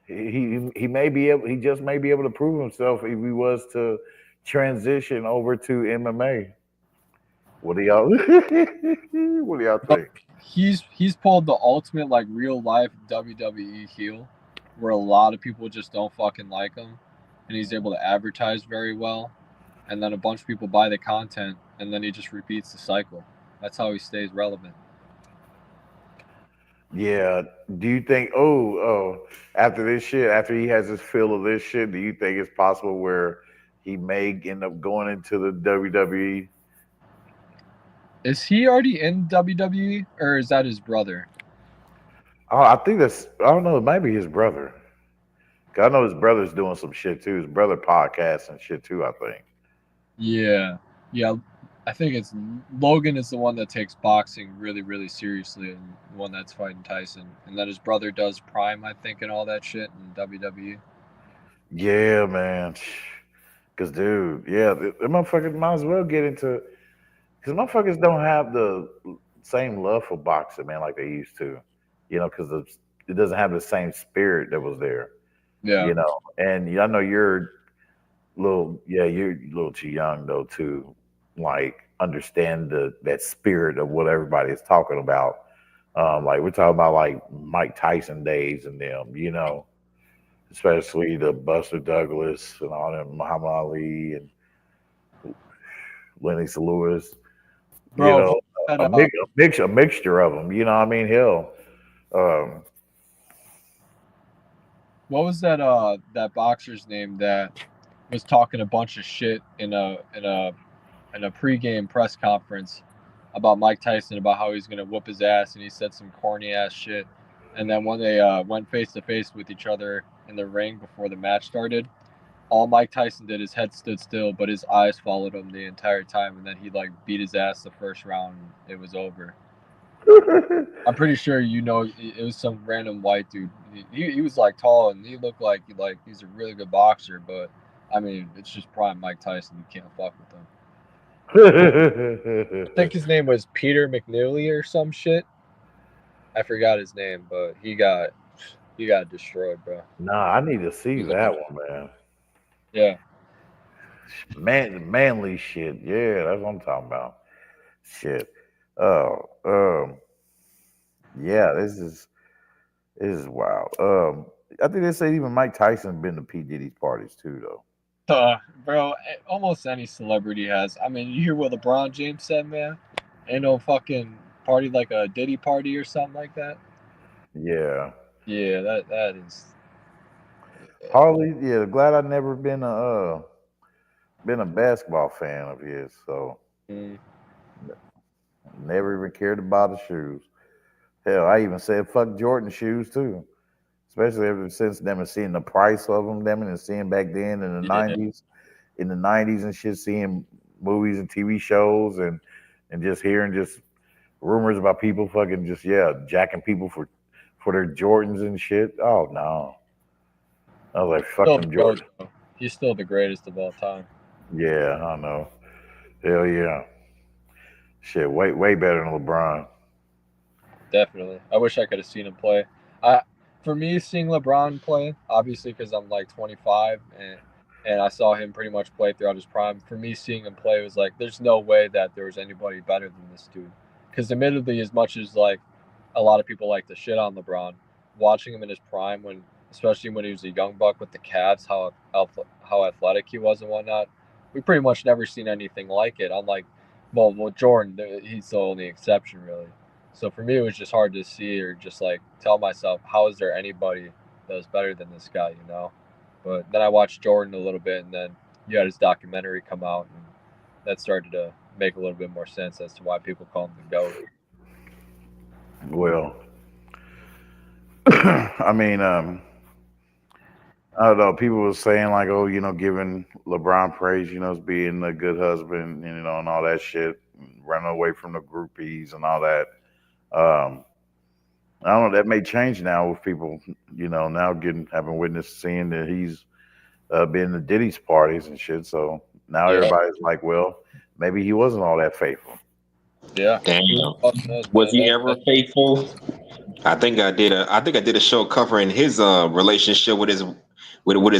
S5: he may be able, he just may be able to prove himself if he was to transition over to MMA. What do y'all think?
S16: He's pulled the ultimate like real life WWE heel, where a lot of people just don't fucking like him, and he's able to advertise very well, and then a bunch of people buy the content, and then he just repeats the cycle. That's how he stays relevant.
S5: Yeah. Do you think, after this shit, after he has his fill of this shit, do you think it's possible where he may end up going into the WWE?
S16: Is he already in WWE, or is that his brother?
S5: Oh, I think I don't know, it might be his brother. 'Cause I know his brother's doing some shit too. His brother podcasts and shit too, I think.
S16: Yeah. I think it's Logan is the one that takes boxing really, really seriously, and the one that's fighting Tyson, and that his brother does Prime, I think, and all that shit in WWE.
S5: Yeah, man. Cause dude, yeah, the motherfuckers might as well get into, cause motherfuckers don't have the same love for boxing, man, like they used to. Cause it doesn't have the same spirit that was there.
S16: Yeah.
S5: And I know you're you're a little too young though to like understand that spirit of what everybody is talking about. Like we're talking about like Mike Tyson days and them, especially the Buster Douglas and all them, Muhammad Ali and Lennox Lewis.
S16: Bro,
S5: A mixture of them. You know what I mean? Hell,
S16: what was that boxer's name that was talking a bunch of shit in a pregame press conference about Mike Tyson, about how he's gonna whoop his ass, and he said some corny ass shit. And then when they went face to face with each other in the ring before the match started, all Mike Tyson did, his head stood still, but his eyes followed him the entire time. And then he like beat his ass the first round. And it was over. I'm pretty sure it was some random white dude. He was like tall and he looked like he's a really good boxer, but I mean it's just prime Mike Tyson. You can't fuck with him. I think his name was Peter McNeely or some shit. I forgot his name, but he got destroyed, bro.
S5: Nah, I need to see that one, man.
S16: Yeah.
S5: Manly shit. Yeah, that's what I'm talking about. Shit. Yeah, this is wild. I think they say even Mike Tyson been to P. Diddy's parties too, though.
S16: Bro, almost any celebrity has. I mean, you hear what LeBron James said, man? Ain't no fucking party like a Diddy party or something like that.
S5: Yeah.
S16: Yeah, that is.
S5: Harley, yeah, glad I never been a basketball fan of his, so never even cared about the shoes. Hell, I even said fuck Jordan shoes too. Especially ever since them and seeing the price of them, and seeing back then in the '90s, and shit, seeing movies and TV shows and just hearing just rumors about people fucking just jacking people for their Jordans and shit. Oh no. I was like, fuck them Jordan.
S16: He's still the greatest of all time.
S5: Yeah, I know. Hell yeah. Shit, way better than LeBron.
S16: Definitely. I wish I could have seen him play. For me, seeing LeBron play, obviously because I'm like 25 and I saw him pretty much play throughout his prime. For me, seeing him play was like, there's no way that there was anybody better than this dude. Because admittedly, as much as like a lot of people like to shit on LeBron, watching him in his prime, especially when he was a young buck with the Cavs, how athletic he was and whatnot, we pretty much never seen anything like it. Unlike, well, Jordan, he's the only exception really. So for me, it was just hard to see or just like tell myself, how is there anybody that was better than this guy, But then I watched Jordan a little bit, and then you had his documentary come out, and that started to make a little bit more sense as to why people call him the GOAT.
S5: Well, I mean, I don't know. People were saying like, oh, giving LeBron praise, as being a good husband, and all that shit, running away from the groupies and all that. I don't know. That may change now with people, now having witnessed seeing that he's been to Diddy's parties and shit. So now everybody's like, well, maybe he wasn't all that faithful.
S16: Yeah.
S8: Damn. Was he ever faithful? I think I did a show covering his relationship with his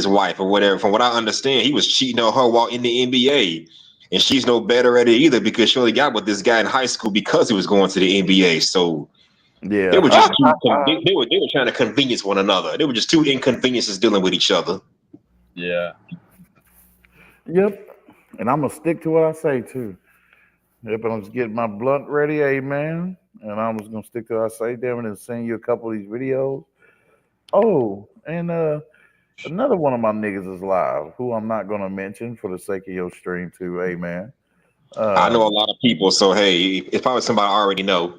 S8: wife or whatever. From what I understand, he was cheating on her while in the NBA. And she's no better at it either because she only got with this guy in high school because he was going to the NBA. So
S5: yeah,
S8: they were just they were trying to convenience one another. They were just two inconveniences dealing with each other.
S16: Yeah.
S5: Yep. And I'm gonna stick to what I say too. Yep, I'm just getting my blunt ready, amen. And I'm just gonna stick to what I say, damn it, and send you a couple of these videos. Oh, and another one of my niggas is live, who I'm not gonna mention for the sake of your stream too, amen.
S8: I know a lot of people, so hey, it's probably somebody I already know.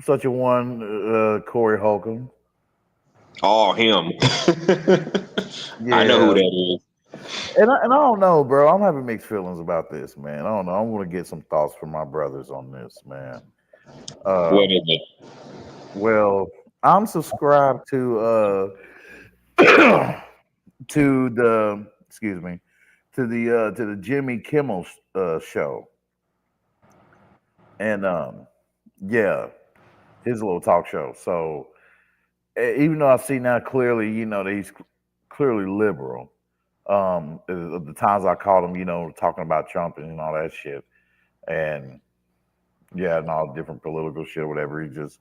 S5: Such a one, Corey Holcomb.
S8: Oh, him.
S5: Yeah.
S8: I know who that is.
S5: And I don't know, bro. I'm having mixed feelings about this, man. I don't know. I want to get some thoughts from my brothers on this, man.
S8: What is it?
S5: Well, I'm subscribed to to the to the Jimmy Kimmel show, and yeah, his little talk show. So even though I see now clearly, that he's clearly liberal. The times I caught him, talking about Trump and all that shit, and yeah, and all different political shit, whatever. He just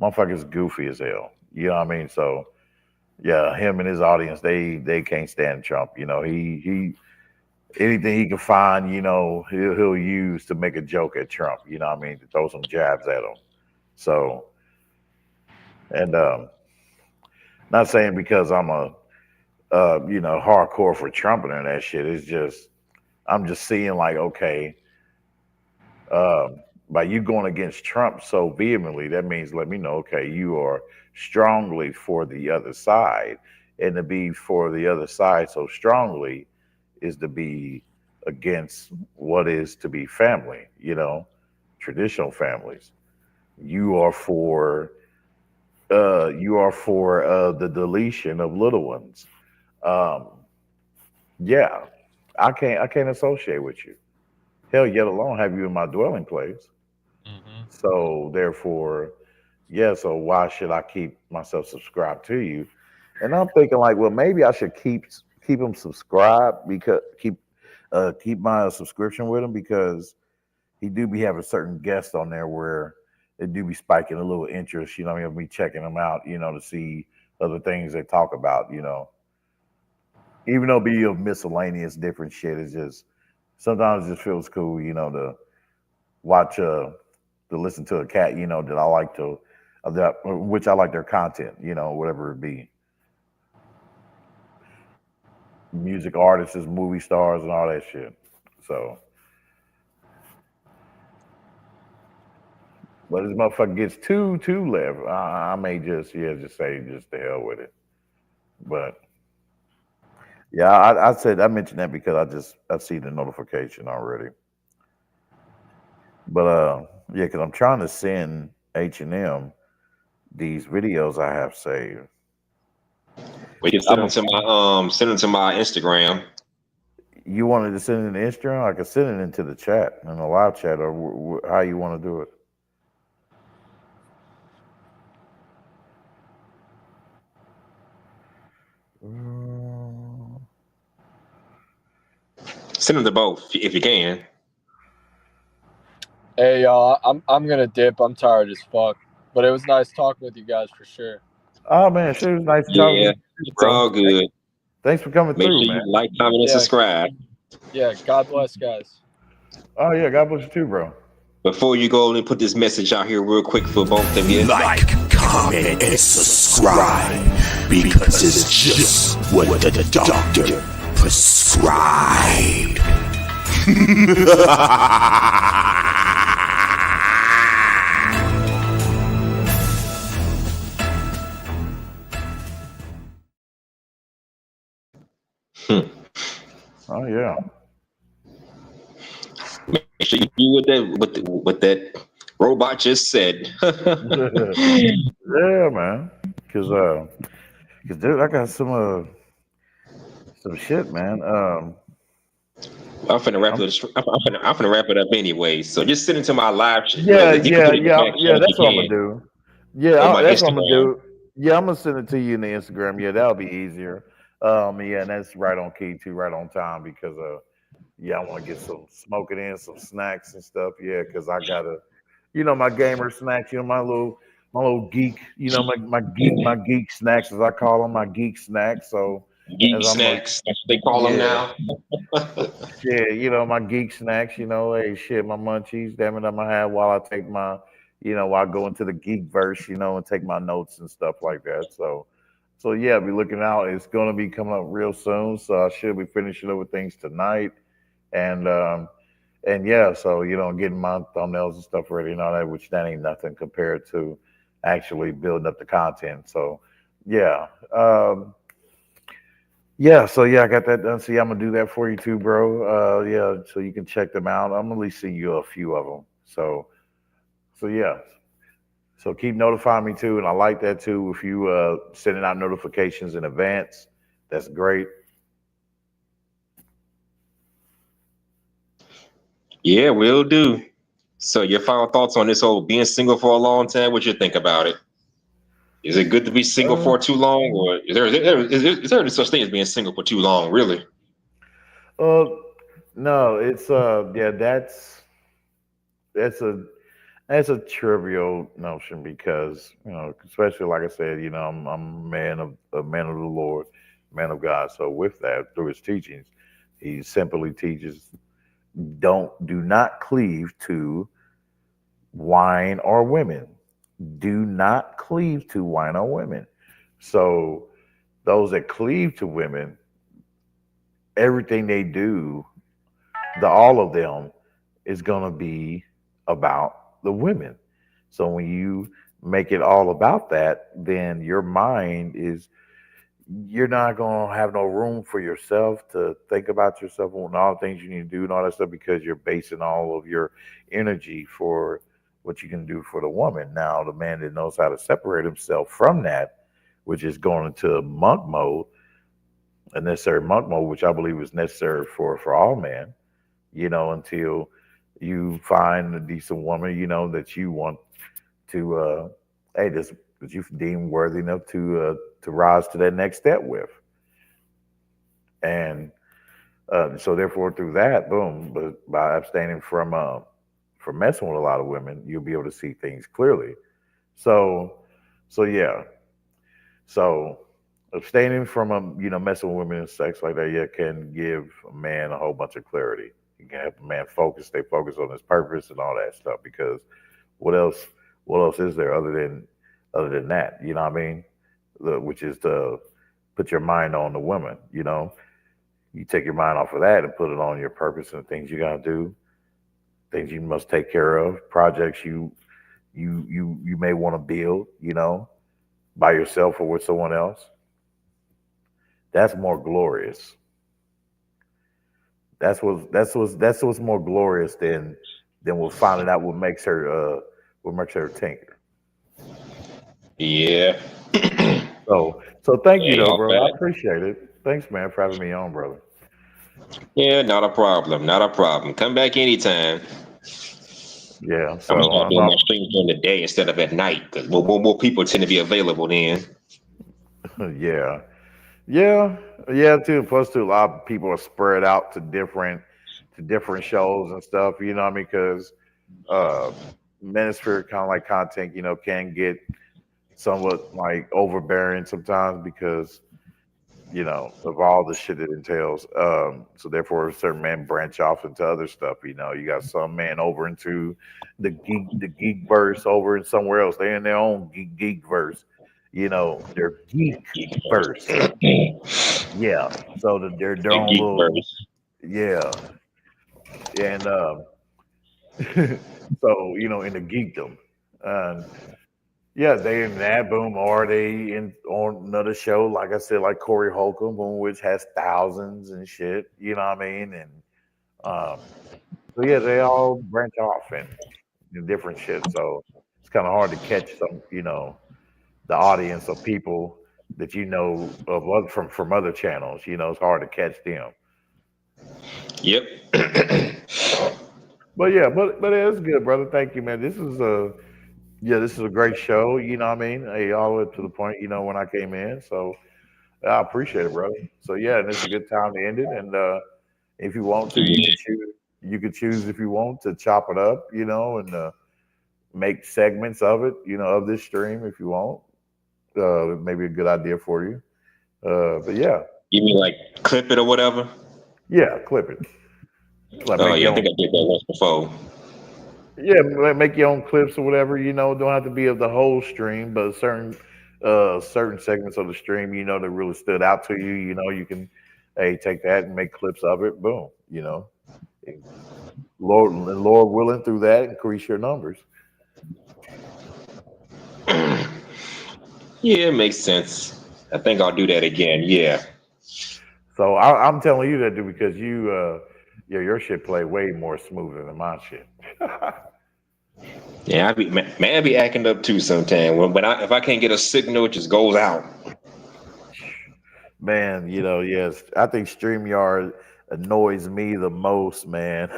S5: motherfucker's goofy as hell. You know what I mean? So yeah, him and his audience, they can't stand Trump. He anything he can find, he'll use to make a joke at Trump. You know what I mean? To throw some jabs at him. So, and not saying because I'm a hardcore for Trump and that shit. It's just I'm just seeing like, okay, by you going against Trump so vehemently, that means let me know, okay, you are strongly for the other side, and to be for the other side so strongly is to be against what is to be family, traditional families. You are for the deletion of little ones. Yeah, I can't associate with you. Hell, yet alone have you in my dwelling place. So therefore, yeah. So why should I keep myself subscribed to you? And I'm thinking like, well, maybe I should keep them subscribed because keep my subscription with him because he do be having certain guests on there where they do be spiking a little interest. You know what I mean? Me checking them out. To see other things they talk about. Even though it be of miscellaneous different shit, it's just sometimes it just feels cool, to watch to listen to a cat, that I like to which I like their content, whatever it be. Music artists, movie stars and all that shit. So but this motherfucker gets two left. I may just say just the hell with it. But yeah, I mentioned that because I see the notification already. But yeah, because I'm trying to send H&M these videos I have saved.
S8: We can send them to my Instagram.
S5: You wanted to send it in the Instagram? I could send it into the chat, in the live chat, or how you want to do it.
S8: Send them to both if you can.
S16: Hey y'all, I'm gonna dip. I'm tired as fuck. But it was nice talking with you guys for sure.
S5: Oh man, shit was nice talking.
S8: Yeah, it's all good.
S5: Thanks for coming
S8: Make
S5: through,
S8: sure
S5: man.
S8: you like, comment, and subscribe.
S16: Yeah, God bless, guys.
S5: Oh yeah, God bless you too, bro.
S8: Before you go, let me put this message out here real quick for both of you.
S14: Like, comment, and subscribe because it's just what the doctor prescribed.
S5: Oh yeah.
S8: Make sure you do what that robot just said.
S5: Yeah, man. Cause dude, I got some shit, man.
S8: I'm finna wrap it up anyway. So just send it to my live chat.
S5: Yeah. That's what I'm gonna do. Yeah, that's what I'm gonna do. Yeah, I'm gonna send it to you in the Instagram. Yeah, that'll be easier. Yeah, and that's right on key too, right on time because yeah, I want to get some smoking in, some snacks and stuff. Yeah, because I gotta, my gamer snacks. My little geek. My geek snacks as I call them, my geek snacks. So
S8: geek snacks, that's what they call them now.
S5: Yeah, my geek snacks. Hey, shit, my munchies. Damn it, I'm gonna have while I take my, while I go into the geek verse, and take my notes and stuff like that. So yeah, be looking out. It's gonna be coming up real soon. So I should be finishing over things tonight. And yeah, so getting my thumbnails and stuff ready and all that, which that ain't nothing compared to actually building up the content. So yeah. Yeah, so yeah, I got that done. So yeah, I'm gonna do that for you too, bro. Yeah, so you can check them out. I'm gonna at least see you a few of them. So yeah. So keep notifying me too, and I like that too. If you sending out notifications in advance, that's great.
S8: Yeah, will do. So your final thoughts on this whole being single for a long time? What you think about it? Is it good to be single for too long, or is there any such thing as being single for too long? Really?
S5: No, it's yeah, that's a trivial notion because especially like I said, I'm a man of the Lord, man of God. So with that, through his teachings, he simply teaches do not cleave to wine or women. Do not cleave to wine or women. So those that cleave to women, everything they do, all of them, is gonna be about the women. So when you make it all about that, then your mind you're not gonna have no room for yourself to think about yourself and all the things you need to do and all that stuff because you're basing all of your energy for what you can do for the woman. Now, the man that knows how to separate himself from that, which is going into monk mode, a necessary monk mode, which I believe is necessary for all men, until you find a decent woman, that you want to, that you deem worthy enough to rise to that next step with. And so therefore through that, boom, but by abstaining from messing with a lot of women, you'll be able to see things clearly. So yeah. So abstaining from messing with women and sex like that, yeah, can give a man a whole bunch of clarity. You can help a man stay focused on his purpose and all that stuff. Because what else is there other than that? You know what I mean? Which is to put your mind on the woman. You take your mind off of that and put it on your purpose and the things you gotta do, things you must take care of, projects you may want to build, by yourself or with someone else. That's more glorious. That's what's more glorious than we're finding out what makes her tinker.
S8: Yeah.
S5: So thank you though, bro. I
S8: bad.
S5: appreciate it. Thanks, man, for having me on, brother.
S8: Yeah, not a problem. Not a problem. Come back anytime.
S5: Yeah. So
S8: I'm gonna start doing my streams during the day instead of at night because more people tend to be available then.
S5: Yeah, too. Plus, too, a lot of people are spread out to different shows and stuff. You know what I mean? Because Manosphere kind of like content, can get somewhat like overbearing sometimes because of all the shit it entails. So therefore, certain men branch off into other stuff. You got some man over into the geek verse over in somewhere else. They're in their own geek verse. Their geek verse. Yeah. So they're their own little verse. Yeah. And so in the geekdom. Yeah, they in that, boom, or they on another show, like I said, like Corey Holcomb, boom, which has thousands and shit, you know what I mean? And so yeah, they all branch off and different shit. So it's kind of hard to catch some, the audience of people that from other channels. It's hard to catch them.
S8: Yep.
S5: But yeah, but it's good, brother. Thank you, man. This is a great show. You know what I mean? Hey, all the way to the point, when I came in. So I appreciate it, brother. So yeah, and it's a good time to end it. And if you want to, you can choose if you want to chop it up, and make segments of it, of this stream if you want. Maybe a good idea for you. But yeah.
S8: You mean like clip it or whatever?
S5: Yeah, clip it. Like
S8: I think I did that once before.
S5: Yeah, make your own clips or whatever. Don't have to be of the whole stream, but certain segments of the stream, that really stood out to you. You can, take that and make clips of it. Boom. Lord willing, through that, increase your numbers.
S8: Yeah, it makes sense. I think I'll do that again. Yeah.
S5: So I'm telling you that, dude, because your shit play way more smoother than my shit.
S8: Yeah, I be acting up too sometimes. If I can't get a signal, it just goes out.
S5: Man, yes, I think StreamYard annoys me the most, man.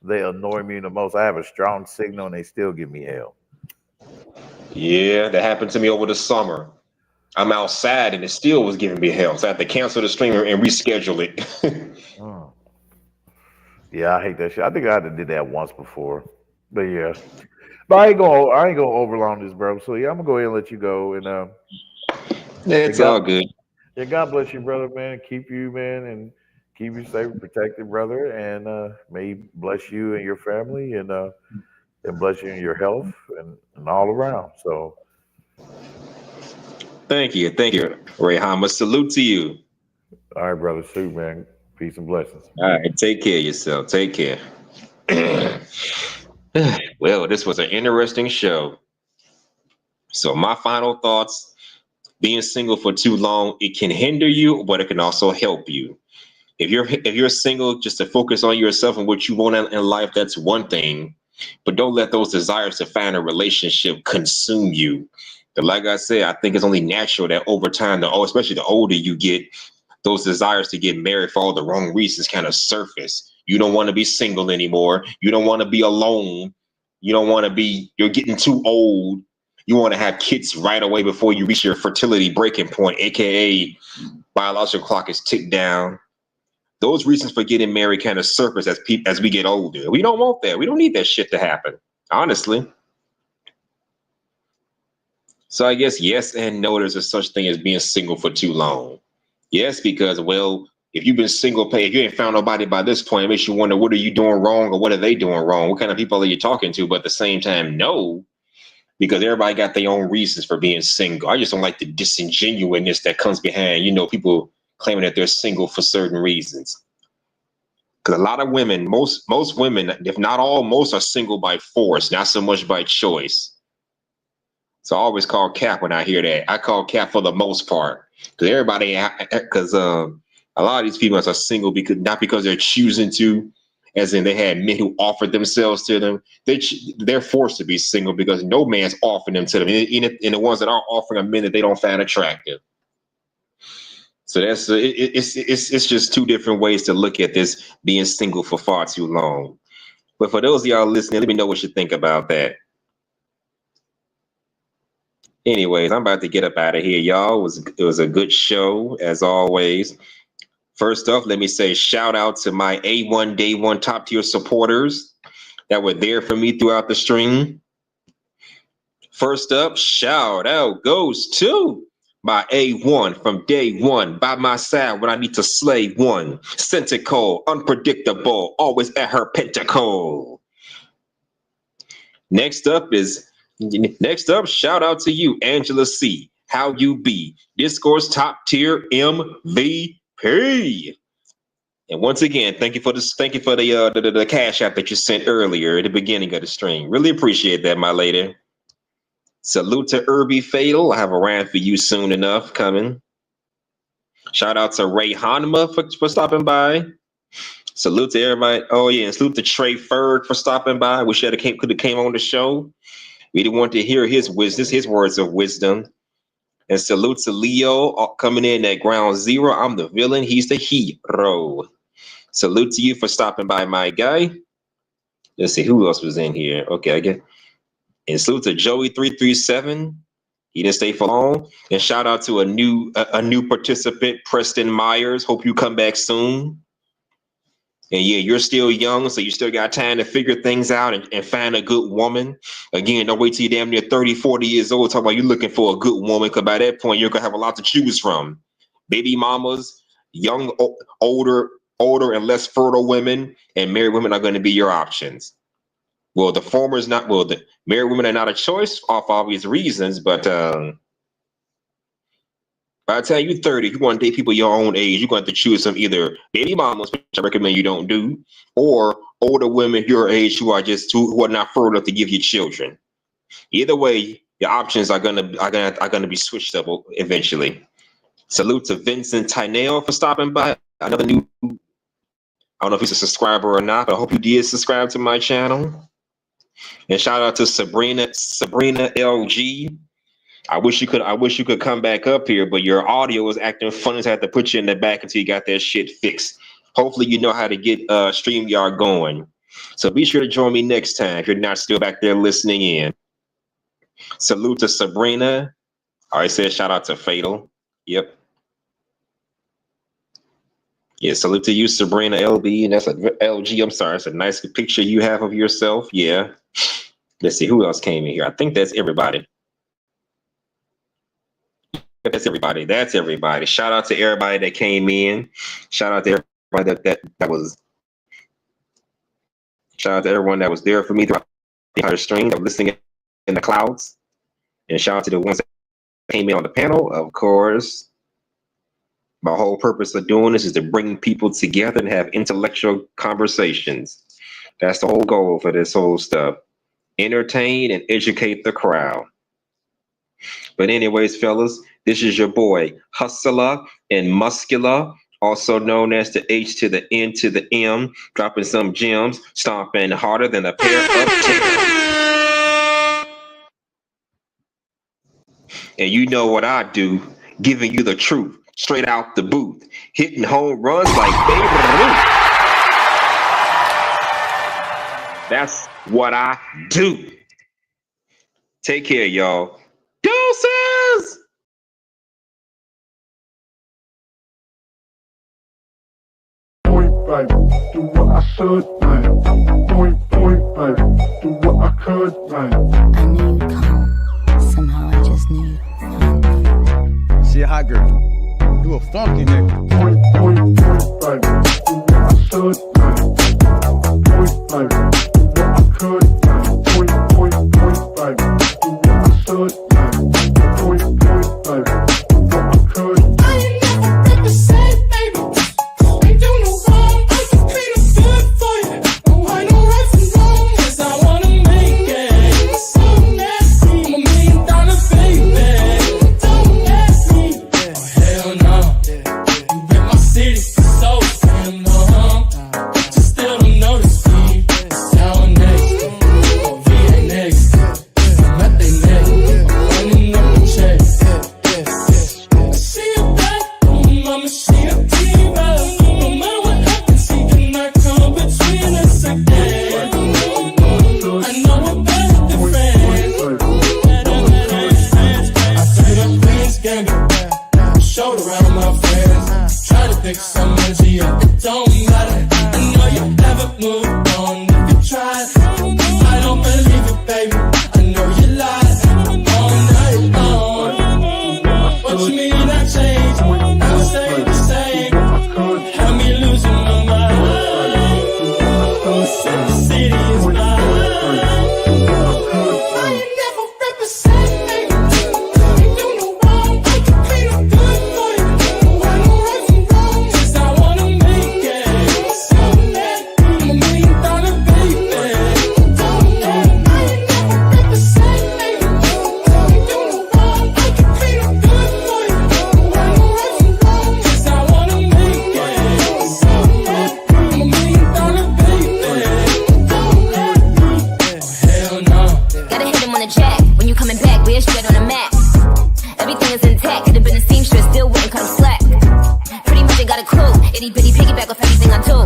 S5: They annoy me the most. I have a strong signal and they still give me hell.
S8: Yeah, that happened to me over the summer. I'm outside and it still was giving me hell. So I had to cancel the stream and reschedule it.
S5: Oh. Yeah, I hate that shit. I think I had to do that once before. But yeah. But I ain't gonna overlong this, bro. So yeah, I'm gonna go ahead and let you go. And
S8: it's all good.
S5: Yeah, God bless you, brother, man. Keep you, man, and keep you safe and protected, brother. And may He bless you and your family, and bless you in your health and all around. So
S8: thank you, Rayhama. Salute to you.
S5: All right, brother. Shoot, man. Peace and blessings.
S8: All right, take care of yourself. Take care. Well, this was an interesting show. So my final thoughts. Being single for too long, it can hinder you, but it can also help you. If you're single, just to focus on yourself and what you want in life, that's one thing. But don't let those desires to find a relationship consume you. But like I said, I think it's only natural that over time, especially the older you get, those desires to get married for all the wrong reasons kind of surface. You don't want to be single anymore. You don't want to be alone. You don't want to be, you're getting too old. You want to have kids right away before you reach your fertility breaking point, aka biological clock is ticked down. Those reasons for getting married kind of surface as we get older. We don't want that. We don't need that shit to happen, honestly. So I guess yes and no, there's a such thing as being single for too long. Yes, because, well, if you've been single, if you ain't found nobody by this point, it makes you wonder, what are you doing wrong or what are they doing wrong? What kind of people are you talking to? But at the same time, no. Because everybody got their own reasons for being single. I just don't like the disingenuousness that comes behind, people claiming that they're single for certain reasons. Because a lot of women, most women, if not all, most are single by force, not so much by choice. So I always call cap when I hear that. I call cap for the most part. Because a lot of these females are single not because they're choosing to, as in they had men who offered themselves to them. They're forced to be single because no man's offering them to them. And the ones that are offering are men that they don't find attractive. So that's it's just two different ways to look at this, being single for far too long. But for those of y'all listening, let me know what you think about that. Anyways, I'm about to get up out of here, y'all. It was a good show as always. First off, let me say shout out to my A1 Day 1 top tier supporters that were there for me throughout the stream. First up, shout out goes to my A1 from day one, by my side when I need to slay one. Centical, unpredictable, always at her pentacle. Next up, shout out to you, Angela C. How you be? Discord's top tier MVP. And once again, thank you for this. Thank you for the cash app that you sent earlier at the beginning of the stream. Really appreciate that, my lady. Salute to Irby Fatal. I have a round for you soon enough coming. Shout out to Ray Hanma for stopping by. Salute to everybody. Oh yeah, and salute to Trey Ferg for stopping by. Wish he could have came on the show. We didn't want to hear his wisdom, his words of wisdom. And salute to Leo coming in at ground zero. I'm the villain. He's the hero. Salute to you for stopping by, my guy. Let's see who else was in here. Okay, I get. And salute to Joey337. He didn't stay for long. And shout out to a new participant, Preston Myers. Hope you come back soon. And yeah, you're still young, so you still got time to figure things out and find a good woman. Again, don't wait till you're damn near 30, 40 years old. Talk about you looking for a good woman, because by that point, you're going to have a lot to choose from. Baby mamas, young, older, and less fertile women, and married women are going to be your options. Well, the former is not, well, the married women are not a choice off obvious reasons, but by the time you're 30, if you want to date people your own age, you're going to have to choose some either baby mamas, which I recommend you don't do, or older women your age who are not fertile enough to give you children. Either way, your options are gonna be switched up eventually. Salute to Vincent Tynell for stopping by. Another new, I don't know if he's a subscriber or not, but I hope you did subscribe to my channel. And shout out to Sabrina LG. I wish you could come back up here, but your audio is acting funny, so I had to put you in the back until you got that shit fixed. Hopefully you know how to get StreamYard going. So be sure to join me next time if you're not still back there listening in. Salute to Sabrina. I already said shout out to Fatal. Yep. Yeah, salute to you, Sabrina LB. And that's a LG. I'm sorry. It's a nice picture you have of yourself. Yeah. Let's see who else came in here. I think that's everybody. That's everybody. That's everybody. Shout out to everybody that came in. Shout out to everybody that was. Shout out to everyone that was there for me throughout the entire stream, that was listening in the clouds. And shout out to the ones that came in on the panel. Of course, my whole purpose of doing this is to bring people together and have intellectual conversations. That's the whole goal for this whole stuff. Entertain and educate the crowd. But anyways, fellas, this is your boy, Hustler and Muscular, also known as the H to the N to the M, dropping some gems, stomping harder than a pair of chickens. And you know what I do, giving you the truth, straight out the booth, hitting home runs like Babe Ruth. That's what I do. Take care, y'all. Deuces!
S13: Baby, do what I should, baby. Baby, do what I could, baby.
S18: I knew you'd come. Somehow I just knew you'd find me.
S20: She a hot girl. You a funky nigga.
S13: Baby, do what I should, baby. Baby, do what I could, baby. Baby, do what I should, baby. Baby, do what I could.
S4: I ain't never been the same, baby. Ain't do no wrong, I can be no good for you. No, I know right from wrong, 'cause I wanna make it. So nasty, I'm $1 million baby. Don't ask me, oh hell no. You been my city so damn long. Just still don't notice me. Sour next, oh VA next. Met they next, running up the check. See you back, oh mama, she a diva. No matter what happens, she cannot come between us again. I know we're better than friends. I played up Queen's Gambit, showed around my friends. Try to pick some energy up, it don't matter. I know you never moved on if you tried. I don't believe it, baby. I know you lied all night long. What you mean I changed? Never stay the same. Had me losing my mind. Said the city is mine. I ain't never been the same, baby. Ain't do no wrong, I can be no good for you. No, I know right from wrong, 'cause I wanna make it. So nasty, I'm $1 million baby. Don't let me. I ain't never been the same, baby. Ain't do no wrong, I can be no good for you. No, I know right from wrong, 'cause I wanna make it. So nasty, I'm $1 million baby. Don't let me. Oh hell no.
S18: Gotta hit him on the jack. When you coming back, we're straight on the map. Everything is intact. Could've been a seamstress, still wouldn't cut him slack. Pretty much ain't got a clue. Itty bitty piggyback off everything I do.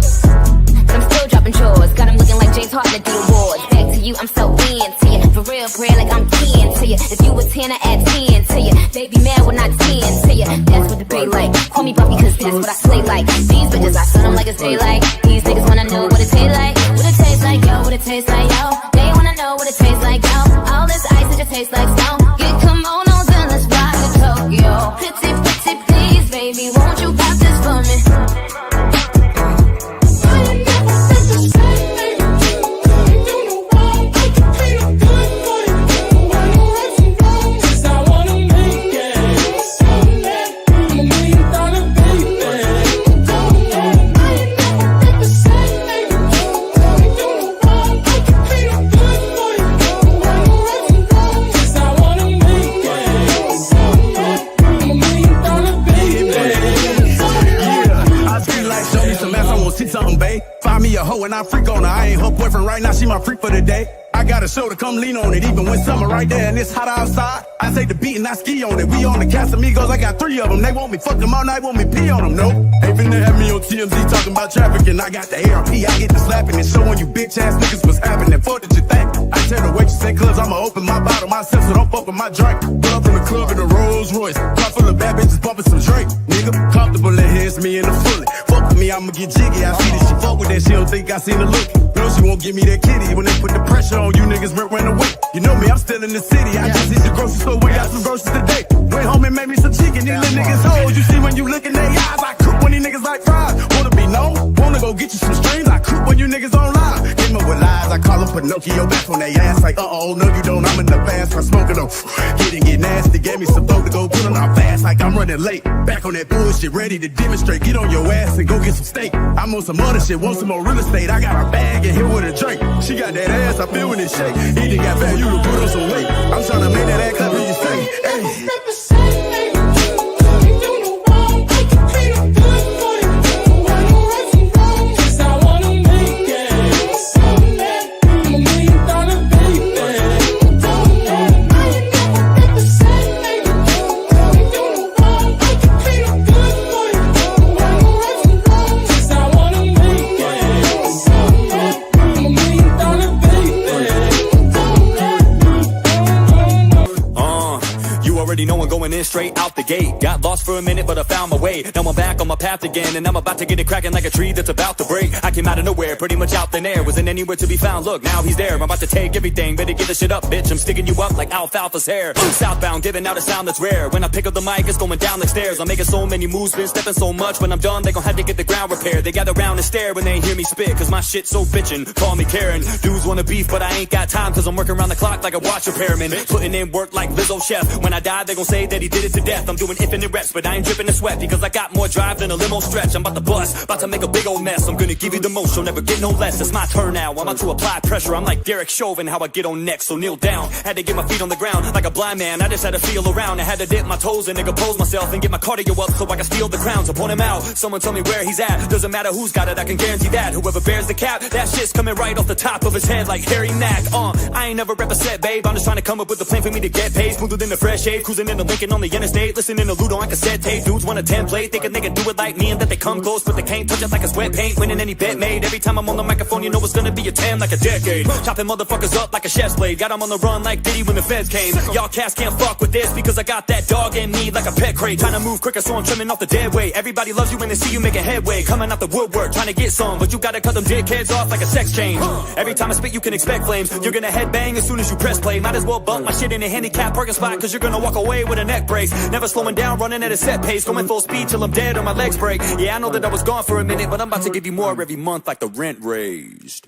S18: But I'm still dropping chores. Got him looking like James Harden at the awards. Back to you, I'm so into you. For real, prayer like I'm 10 to you. If you a 10, I add 10 to you. Baby man, when I 10 to you. That's what the bay like. Call me Buffy, 'cause that's what I slay like. These bitches, I sun them like it's daylight. These niggas wanna know what it tastes like. What it tastes like, yo. What it tastes like, yo. They wanna know what it tastes like, yo. All this ice, it just tastes like snow. Get kimonos and let's ride to Tokyo. Pretty, pretty, please, baby. Won't you pop this for me?
S4: I ain't never been the same, baby. Ain't do no wrong, I can be no good for you. No, I know right from wrong, 'cause I wanna make it. So nasty, I'm $1 million baby. Don't let me. I ain't never been the same, baby. Ain't do no wrong, I can be
S20: some ass, I want to see something, babe. Find me a hoe and I freak on her. I ain't her boyfriend right now, she my freak for the day. I got a shoulder, come lean on it, even when summer right there and it's hot outside. I take the beat and I ski on it. We on the Casamigos, I got 3 of them. They want me fuck them all night, want me pee on them. No, ain't finna have me on TMZ talking about trafficking. I got the ARP, I get the slapping and showing you bitch ass niggas what's happening. Fuck did you think? I tell the waitress at clubs, I'ma open my bottle myself, so don't fuck with my drink. Pull up in the club in a Rolls Royce, car full of bad bitches bumping some Drake. Nigga, comfortable, let here's me in the fully. Fuck with me, I'ma get jiggy. I see that she fuck with that, she don't think I seen her look. No, she won't give me that kitty when they put the pressure on you niggas run away. You know me, I'm still in the city. I just hit the grocery store, we got some groceries today. Went home and made me some chicken. These little niggas hoes. You see when you look in their eyes, I cook when these niggas like fries. Wanna be known? Wanna go get you some streams? I cook when you niggas online. Came up with lies, I call them Pinocchio back on their ass. Like, no you don't, I'm in the fast. I'm smoking on, get nasty. Gave me some dope to go put on our fast. Like I'm running late. Back on that bullshit, ready to demonstrate. Get on your ass and go get some steak. I'm on some other shit, want some more real estate. I got a bag and here with a drink. She got that ass, I feel when it shake. Eating got value to put on some weight. I'm trying to make that ass clap in your face. Hey.
S3: Know I'm going in straight out the gate. Got lost for a minute, but I found my way. Now I'm back on my path again, and I'm about to get it cracking like a tree that's about to break. I came out of nowhere, pretty much out thin air. Wasn't anywhere to be found. Look, now he's there. I'm about to take everything. Better get the shit up, bitch. I'm sticking you up like alfalfa's hair. Southbound, giving out a sound that's rare. When I pick up the mic, it's going down the stairs. I'm making so many moves, been stepping so much. When I'm done, they gon' have to get the ground repaired. They gather round and stare when they hear me spit, cause my shit's so bitchin'. Call me Karen. Dudes wanna beef, but I ain't got time, cause I'm working around the clock like a watch repairman. Putting in work like Lizzo Chef. When I die, they gon' say that he did it to death. I'm doing infinite reps, but I ain't dripping in sweat, because I got more drive than a limo stretch. I'm about to bust, about to make a big old mess. I'm gonna give you the most, you'll never get no less. It's my turn now, I'm about to apply pressure. I'm like Derek Chauvin, how I get on next, so kneel down. Had to get my feet on the ground, like a blind man. I just had to feel around, I had to dip my toes and nigga pose myself and get my cardio up so I can steal the crown. So point him out, someone tell me where he's at. Doesn't matter who's got it, I can guarantee that whoever bears the cap, that shit's coming right off the top of his head like Harry Mack. I ain't never rep a set, babe. I'm just trying to come up with a plan for me to get paid. Smoother than the fresh shave, cruising in the Lincoln on the interstate, listening to Ludo on cassette tape. Dudes want a template, thinking they can do it like me and that they come close, but they can't touch it like a sweat paint. Winning any bet made. Every time I'm on the microphone, you know it's gonna be a 10 like a decade. Chopping motherfuckers up like a chef's blade. Got them on the run like Diddy when the feds came. Y'all cats can't fuck with this because I got that dog in me like a pet crate. Trying to move quicker, so I'm trimming off the dead weight. Everybody loves you when they see you making headway. Coming out the woodwork, trying to get some, but you gotta cut them dickheads off like a sex change. Every time I spit, you can expect flames. You're gonna headbang as soon as you press play. Might as well bump my shit in a handicap parking spot, cause you're gonna walk away with a neck brace. Never slowing down, running at a set pace. Going full speed till I'm dead or my legs break. Yeah, I know that I was gone for a minute, but I'm about to give you more every month like the rent raised.